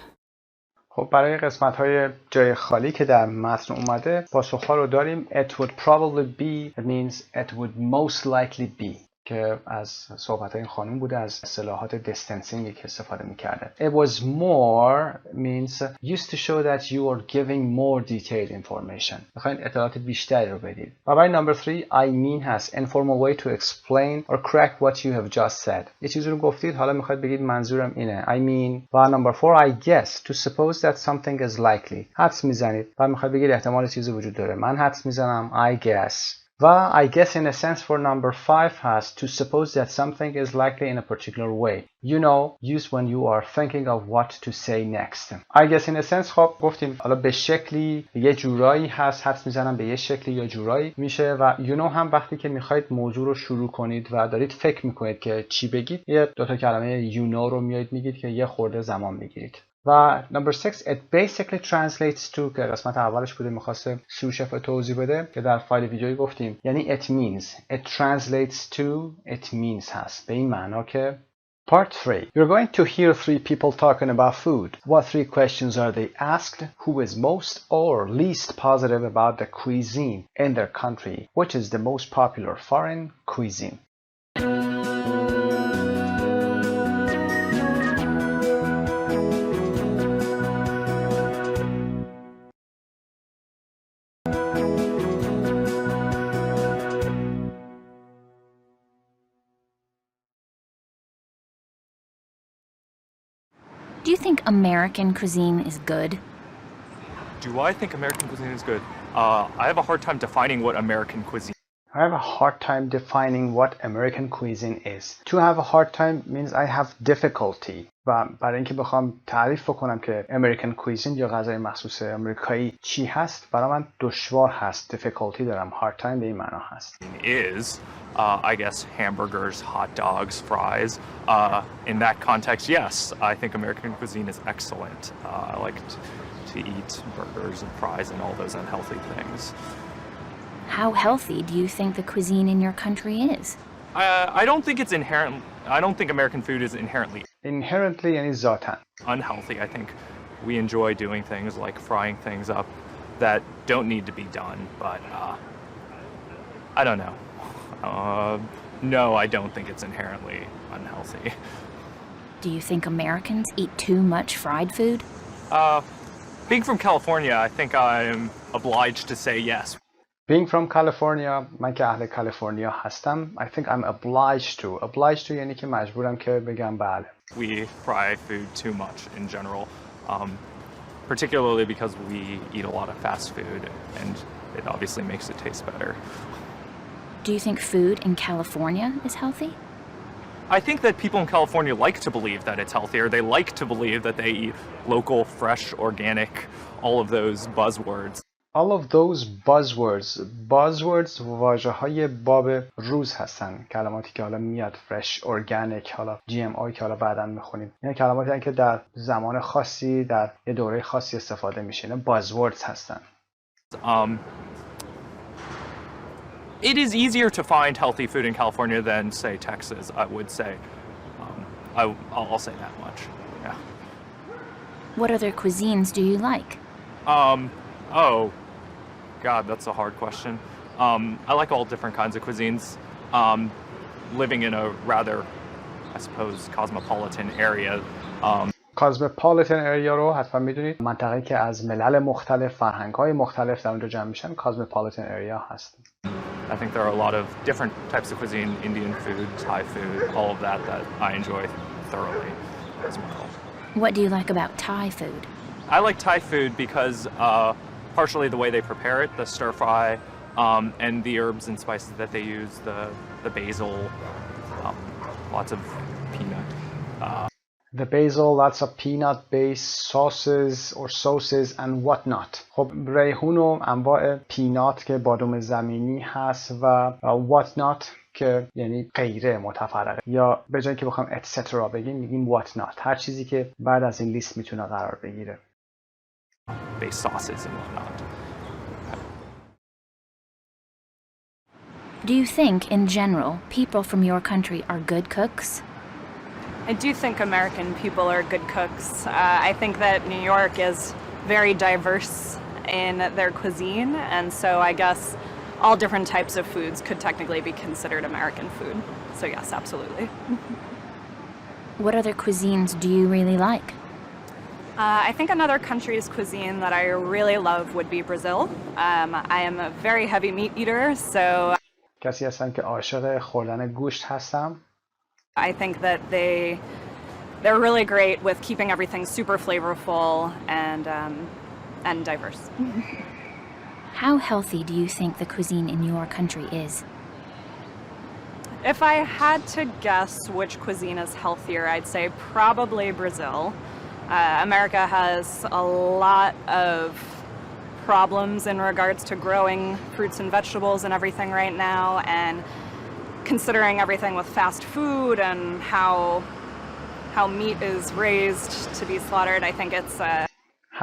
خب برای قسمت‌های جای خالی که در متن اومده پاسخ‌ها رو داریم. It would probably be, it means it would most likely be. که از صحبت این خانم بوده، از اصطلاحات دیستنسینگی که استفاده میکرده. It was more means used to show that you are giving more detailed information. میخواین اطلاعات بیشتری رو بدید. و برای number 3 I mean هست informal way to explain or correct what you have just said. یه چیزی رو گفتید حالا میخواید بگید منظورم اینه. I mean. و number 4 I guess to suppose that something is likely. حدس میزنید و میخواید بگید احتمال چیزی وجود داره. من حدس میزنم. I guess. و I guess in a sense for number 5 has to suppose that something is likely in a particular way. you know, used when you are thinking of what to say next. I guess in a sense خب گفتیم حالا به شکلی یه جورایی هست، حدس میزنم به یه شکلی یا جورایی میشه و you know هم وقتی که میخواید موضوع رو شروع کنید و دارید فکر میکنید که چی بگید، یه دوتا کلمه you know رو میایید میگید که یه خورده زمان میگیرید. و number 6 it basically translates to که قسمت اولش بوده میخواسته سوشف توضیح بده که در فایل ویدیویی گفتیم یعنی it means it translates to it means هست به این معنا که Part 3. You're going to hear 3 people talking about food. What 3 questions are they asked? Who is most or least positive about the cuisine in their country? Which is the most popular foreign cuisine? Do you think American cuisine is good? Do I think American cuisine is good? I have a hard time defining what American cuisine. I have a hard time defining what American cuisine is. To have a hard time means I have difficulty. و برای اینکه بخوام تعریف بکنم که American cuisine یا غذای مخصوص امریکایی چی هست برای من دشوار هست. difficulty دارم. hard time به این معنا هست. Is I guess hamburgers, hot dogs, fries. In that context, yes, I think American cuisine is excellent. I like to eat burgers and fries and all those unhealthy things. How healthy do you think the cuisine in your country is? I don't think it's inherent. I don't think American food is inherently یعنی ذاتاً unhealthy. I think we enjoy doing things like frying things up that don't need to be done. But I don't know. No, I don't think it's inherently unhealthy. Do you think Americans eat too much fried food? Being from California, I think I'm obliged to say yes. Being from California, من که اهل کالیفرنیا هستم, I think I'm obliged to. Obliged to یعنی که مجبورم که بگم بله. We fry food too much in general, particularly because we eat a lot of fast food, and it obviously makes it taste better. Do you think food in California is healthy? I think that people in California like to believe that it's healthier. They like to believe that they eat local, fresh, organic, all of those buzzwords. All of those buzzwords واژه‌های باب روز هستن. کلماتی که حالا میاد fresh, organic, حالا GMO که حالا بعداً میخونیم. اینا کلماتی هستن که در زمان خاصی در یه دوره خاصی استفاده میشه. اینا buzzwords هستن. It is easier to find healthy food in California than, say, Texas, I would say. I'll say that much, yeah. What other cuisines do you like? Oh, God, that's a hard question. I like all different kinds of cuisines. Living in a rather, I suppose, cosmopolitan area. Cosmopolitan area رو حتما میدونید. منطقه‌ای که از ملل مختلف، فرهنگ‌های مختلف در اونجا جمع میشن cosmopolitan area هست. I think there are a lot of different types of cuisine, Indian food, Thai food, all of that I enjoy thoroughly as well. What do you like about Thai food? I like Thai food because partially the way they prepare it, the stir fry, and the herbs and spices that they use, the basil, lots of peanut. The basil, lots of peanut-based sauces and whatnot. خب ریحون و انواع پینات که بادام زمینی هست و whatnot که یعنی غیره متفرقه یا به جای که بخوام etc بگیم میگیم whatnot. هر چیزی که بعد از این لیست میتونه قرار بگیره. Based sauces and whatnot. Do you think, in general, people from your country are good cooks? I do think American people are good cooks. I think that New York is very diverse in their cuisine, and so I guess all different types of foods could technically be considered American food. So yes, absolutely. What other cuisines do you really like? I think another country's cuisine that I really love would be Brazil. I am a very heavy meat eater, so کسی هستم که عاشق خوردن گوشت هستم. I think that they're really great with keeping everything super flavorful and diverse. How healthy do you think the cuisine in your country is? If I had to guess which cuisine is healthier, I'd say probably Brazil. America has a lot of problems in regards to growing fruits and vegetables and everything right now, and considering everything with fast food and how meat is raised to be slaughtered, I think it's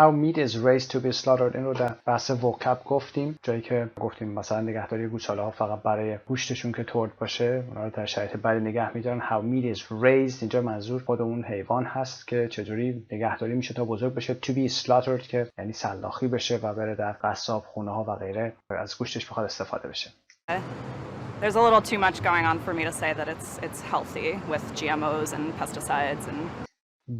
How meat is raised to be slaughtered. این رو در بحث وکب گفتیم، جایی که گفتیم مثلا نگهداری گوساله ها فقط برای گوشتشون که ترد باشه اونا رو در شرایط بدی نگه میدارن. How meat is raised اینجا منظور خود اون حیوان هست که چجوری نگهداری میشه تا بزرگ بشه. To be slaughtered که یعنی سلاخی بشه و بره در قصاب خونه ها و غیره از گوشتش بخواد استفاده بشه. There's a little too much going on for me to say that it's healthy with GMOs and pesticides and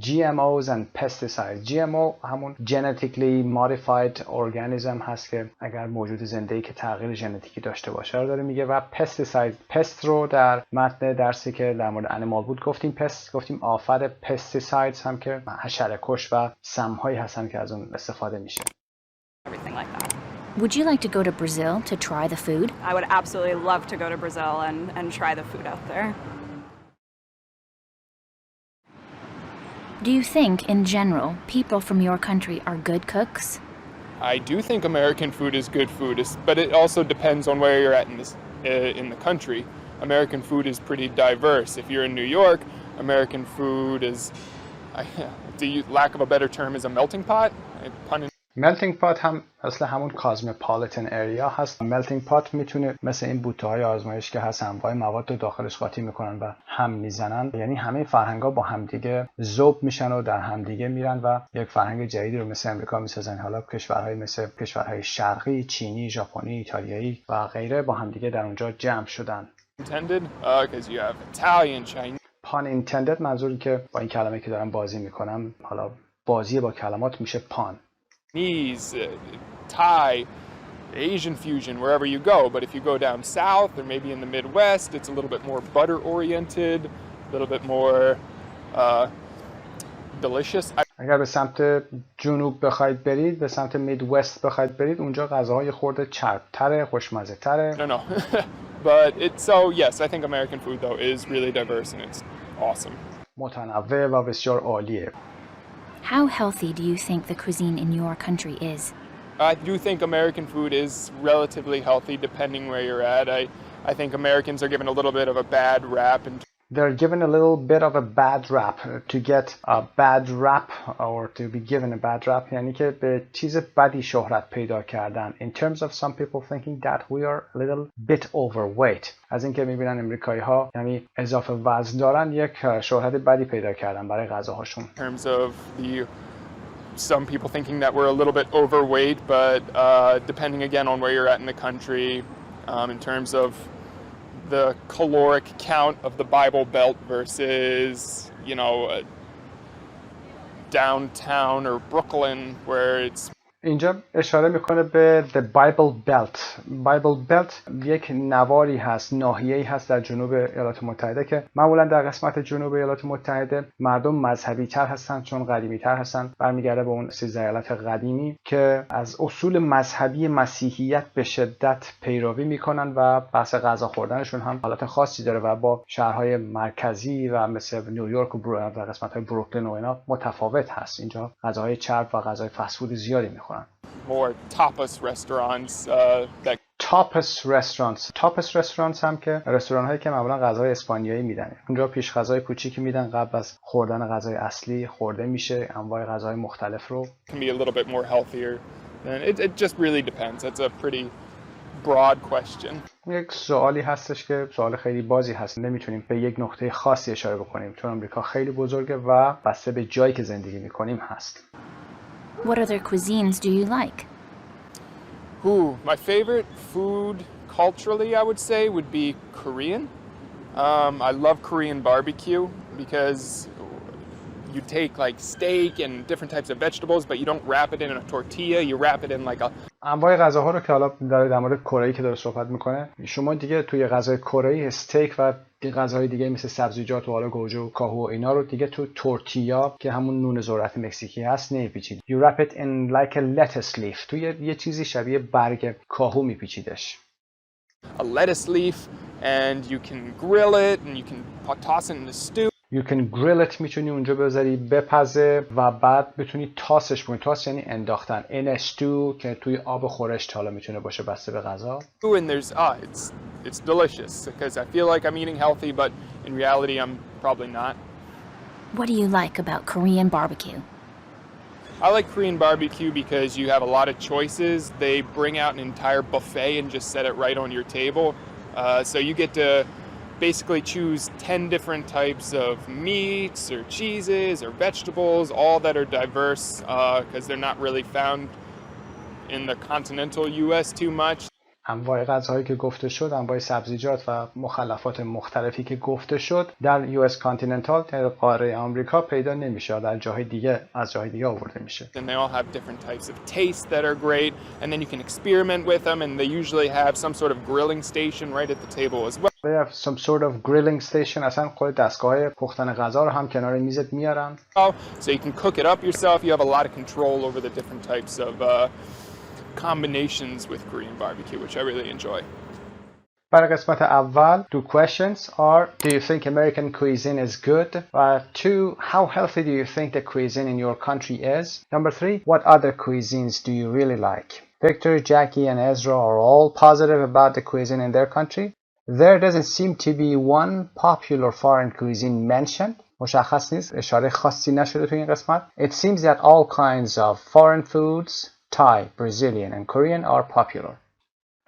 GMOs and pesticides. GMO همون genetically modified organism هست که اگر موجود زنده‌ای که تغییر ژنتیکی داشته باشه رو داره میگه. و pesticides، پست رو در متن درسی که در مورد انیمال بود گفتیم پست، گفتیم آفر. pesticides هم که حشره‌کش و سم‌هایی هستن که از اون استفاده میشه. everything like that. Would you like to go to Brazil to try the food? I would absolutely love to go to Brazil and try the food out there. Do you think, in general, people from your country are good cooks? I do think American food is good food, but it also depends on where you're at in the country. American food is pretty diverse. If you're in New York, American food is, lack of a better term, is a melting pot. melting pot هم اصلا همون cosmopolitan area هست. melting pot میتونه مثل این بوته‌های آزمایش که هست انواع مواد رو داخلش قاطی میکنن و هم میزنن، یعنی همه فرهنگ‌ها با همدیگه ذوب میشن و در همدیگه میرن و یک فرهنگ جدیدی رو مثل امریکا میسازن. حالا کشورهای مثل کشورهای شرقی، چینی، ژاپنی، ایتالیایی و غیره با همدیگه در اونجا جمع شدن. Intended, because you have Italian, Chinese. pun intended منظوری که با این کلمه که دارم بازی میکنم، حالا بازی با کلمات میشه pun. Thai, Asian fusion, wherever you go. But if you go down south or maybe in the Midwest, it's a little bit more butter oriented, a little bit more delicious. اگر به سمت جنوب بخواید برید، به سمت میدوست بخواید برید، اونجا غذاهای خورده چرب‌تره، خوشمزه‌تره. I don't know. But so yes, I think American food though is really diverse and it's awesome. متنوع و بسیار عالیه. How healthy do you think the cuisine in your country is? I do think American food is relatively healthy depending where you're at. I think Americans are given a little bit of a bad rap. They're given a little bit of a bad rap. To get a bad rap or to be given a bad rap یعنی که به چیز بدی شهرت پیدا کردن. In terms of some people thinking that we are a little bit overweight. از اینکه میبینن امریکایی ها یعنی اضافه وزن دارن، یک شهرت بدی پیدا کردن برای غذاهاشون. In terms of some people thinking that we're a little bit overweight, but depending again on where you're at in the country, in terms of the caloric count of the Bible Belt versus, downtown or Brooklyn where it's اینجا اشاره میکنه به The Bible Belt. Bible Belt یک نواری هست، ناحیه‌ای هست در جنوب ایالات متحده که معمولا در قسمت جنوب ایالات متحده مردم مذهبی تر هستن چون قدیمی تر هستن. برمیگرده به اون 13 ایالت قدیمی که از اصول مذهبی مسیحیت به شدت پیروی میکنن و بحث غذا خوردنشون هم حالت خاصی داره و با شهرهای مرکزی و مثل نیویورک و قسمت‌های بروکلین و اینا متفاوت هست. اینجا غذاهای چرب و غذای فست فود زیادی میخورن. More tapas restaurants that tapas restaurants هم که رستوران هایی که معمولا غذای اسپانیایی میدن. اونجا پیش غذای کوچیکی میدن قبل از خوردن غذای اصلی خورده میشه، انواع غذای مختلف رو. Can be a little bit more healthier. And it just really depends. It's a pretty broad question. یک سوالی هستش که سوال خیلی بازی هست. نمیتونیم به یک نقطه خاصی اشاره بکنیم چون آمریکا خیلی بزرگه و بسته به جایی که زندگی میکنیم هست. What other cuisines do you like? My favorite food culturally, I would say, would be Korean. I love Korean barbecue because you take like steak and different types of vegetables, but you don't wrap it in a tortilla. You wrap it in like a انواع غذاها رو که حالا در مورد کره که داره صحبت میکنه، شما دیگه توی غذای کره استیک و غذاهای دیگه مثل سبزیجات و حالا گوجه و کاهو و اینا رو دیگه تو تورتیا که همون نون ذرت مکزیکی هست نمیپیچید. You wrap it in like a lettuce leaf. توی یه چیزی شبیه برگ کاهو میپیچیدش. A lettuce leaf and you can grill it and you can toss it in the stew. You can grill it میتونی اونجا بذاری بپزه و بعد بتونی تاسش کنی. تاس یعنی انداختن. In a stew که توی آب خورشت حالا میتونه باشه بسته به غذا. And there's it's delicious because I feel like I'm eating healthy, but in reality I'm probably not. What do you like about Korean barbecue? I like Korean barbecue because you have a lot of choices. They bring out an entire buffet and just set it right on your table. So you get to basically choose 10 different types of meats or cheeses or vegetables, all that are diverse because they're not really found in the continental US too much. انواع غذاهایی که گفته شد، انواع سبزیجات و مخلفات مختلفی که گفته شد در US کانتیننتال، در قاره آمریکا پیدا نمیشه، در جاهای دیگه از جاهای دیگه آورده میشه. And they all have different types of taste that are great, and then you can experiment with them, and they usually have some sort of grilling station right at the table as well. They have some sort of grilling station. اصلا خود دستگاه پختن غذا رو هم کنار میزت میارن. So you can cook it up yourself. You have a lot of control over the different types of combinations with Korean barbecue, which I really enjoy. برای قسمت اول, two questions are: Do you think American cuisine is good? Two, how healthy do you think the cuisine in your country is? Number three, what other cuisines do you really like? Victor, Jackie, and Ezra are all positive about the cuisine in their country. There doesn't seem to be one popular foreign cuisine mentioned. مشخص نیست، اشاره خاصی نشده تو این قسمت. It seems that all kinds of foreign foods, Thai, Brazilian, and Korean are popular.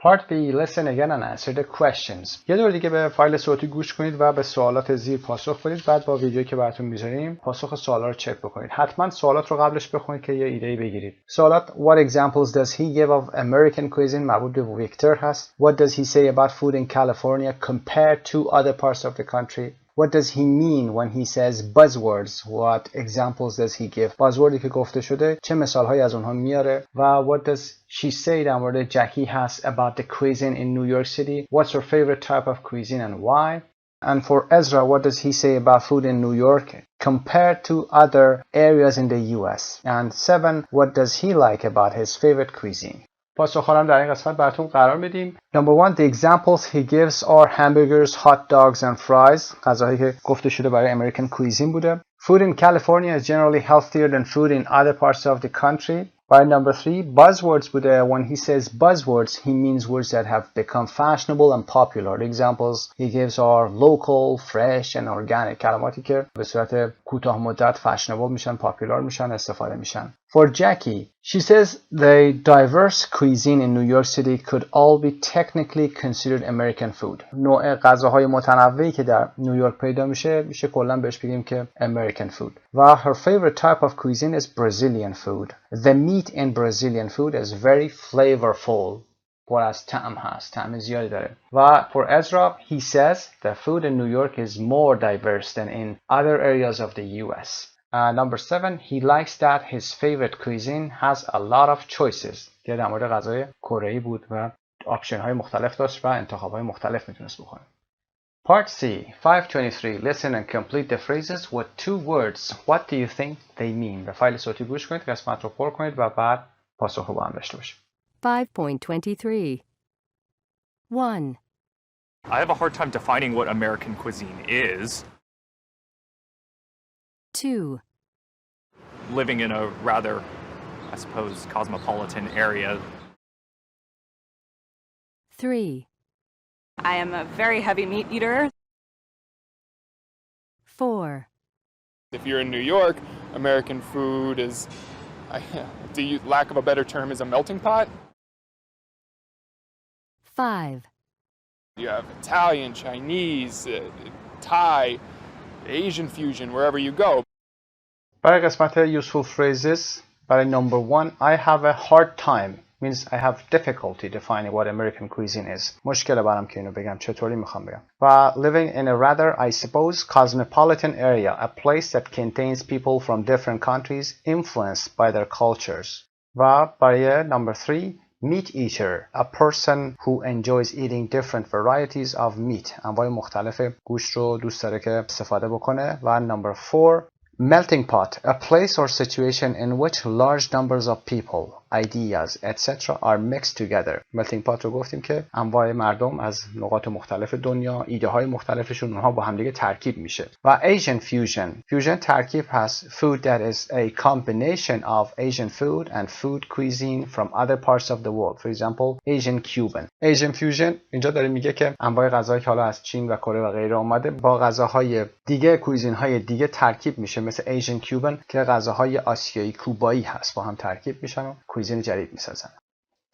Part B, listen again and answer the questions. یه دور دیگه به فایل صوتی گوش کنید و به سوالات زیر پاسخ بدید. بعد با ویدیویی که براتون میذاریم پاسخ سوالا رو چک بکنید. حتما سوالات رو قبلش بخونید که یه ایده‌ای بگیرید. سوالات: What examples does he give of American cuisine؟ مربوط به ویکتور هست. What does he say about food in California compared to other parts of the country؟ What does he mean when he says buzzwords? What examples does he give? buzzwordی که گفته شده چه مثالهایی از اونها میاره؟ و what does she say در مورد جکی هست about the cuisine in New York City? What's her favorite type of cuisine and why? And for Ezra, what does he say about food in New York compared to other areas in the US? And 7, what does he like about his favorite cuisine? پاسخ‌ها در این قسمت براتون قرار میدیم. Number 1, the examples he gives are hamburgers, hot dogs and fries. غذاهایی که گفته شده برای American cuisine بوده. Food in California is generally healthier than food in other parts of the country. By number 3, buzzwords بوده. When he says buzzwords, he means words that have become fashionable and popular. The examples he gives are local, fresh and organic. کلماتی که به صورت کوتاه مدت fashionable میشن، popular میشن، استفاده میشن. For Jackie, she says the diverse cuisine in New York City could all be technically considered American food. نوع غذاهای متنوعی که در نیویورک پیدا میشه کلا بهش بگیم که American food. و her favorite type of cuisine is Brazilian food. The meat in Brazilian food is very flavorful. پر از طعم هست، طعم زیادی داره. و for Ezra, he says the food in New York is more diverse than in other areas of the US. Number 7, he likes that his favorite cuisine has a lot of choices. که در مورد غذای کره‌ای بود و آپشن های مختلف داشت و انتخاب های مختلف میتونست بکنه. Part C, 523, listen and complete the phrases with 2 words. What do you think they mean? به فایل صوتی گوش کنید، قسمت رو پر کنید و بعد پاسخ رو با هم داشته باشید. 5.23 1. I have a hard time defining what American cuisine is. 2. Living in a rather, I suppose, cosmopolitan area. 3. I am a very heavy meat eater. 4. If you're in New York, American food is, lack of a better term, is a melting pot. 5. You have Italian, Chinese, Thai, Asian fusion, wherever you go. برای قسمت useful phrases, برای number 1, I have a hard time means I have difficulty defining what American cuisine is. مشکل برام که اینو بگم، چطوری میخوام بگم. و living in a rather, I suppose, cosmopolitan area, a place that contains people from different countries influenced by their cultures. و برای number 3, meat eater, a person who enjoys eating different varieties of meat. انواع مختلف گوشت رو دوست داره که استفاده بکنه. و number 4, melting pot, a place or situation in which large numbers of people ideas, etc. are mixed together. melting pot رو گفتیم که انواع مردم از نقاط مختلف دنیا، ایده های مختلفشون اونها با هم دیگه ترکیب میشه. و Asian fusion ترکیب هست food that is a combination of Asian food and food cuisine from other parts of the world. For example, Asian Cuban. Asian fusion اینجا داره میگه که انواع غذایی که حالا از چین و کره و غیره اومده با غذاهای دیگه، کویزین های دیگه ترکیب میشه، مثل Asian Cuban که غذاهای آسیایی کوبایی هست، با هم ترکیب میشن و کویزین جدید میسازن.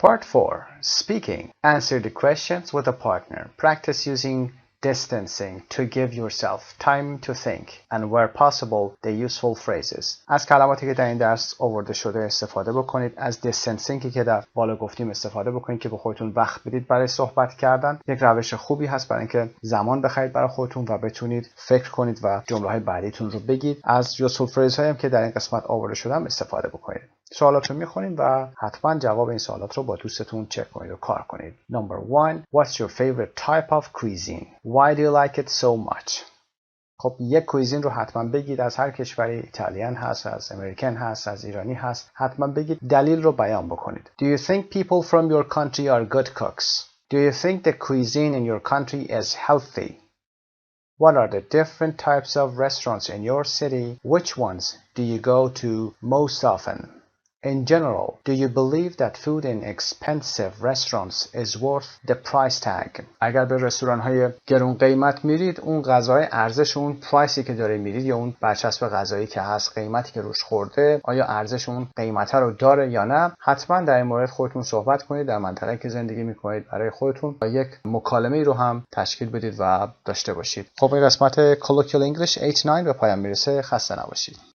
Part 4. Speaking. Answer the questions with a partner. Practice using distancing to give yourself time to think and where possible the useful phrases. از کلماتی که در این درس آورده شده استفاده بکنید. از distancing که در بالا گفتیم استفاده بکنید که به خودتون وقت بدید برای صحبت کردن. یک روش خوبی هست برای اینکه زمان بخرید برای خودتون و بتونید فکر کنید و جمله‌های بعدیتون رو بگید. از useful phrases هایی که در این قسمت آورده شدم استفاده بکنید. سوالات رو میخونیم و حتما جواب این سوالات رو با دوستتون چک کنید و کار کنید. Number 1. What's your favorite type of cuisine? Why do you like it so much? خب یک کویزین رو حتما بگید. از هر کشوری، ایتالیان هست، از امریکن هست، از ایرانی هست. حتما بگید، دلیل رو بیان بکنید. Do you think people from your country are good cooks? Do you think the cuisine in your country is healthy? What are the different types of restaurants in your city? Which ones do you go to most often? In general, do you believe that food in expensive restaurants is worth the price tag? اگر به رستوران‌های گرون قیمت میرید، اون غذای ارزش اون پرایسی که داره میرید یا اون برچسب غذایی که هست، قیمتی که روش خورده، آیا ارزش اون قیمت رو داره یا نه؟ حتما در این مورد خودتون صحبت کنید، در منطقه‌ای که زندگی می‌کنید برای خودتون و یک مکالمه‌ای رو هم تشکیل بدید و داشته باشید. خب این قسمت Colloquial English 89 به پایان میرسه. خسته نباشید.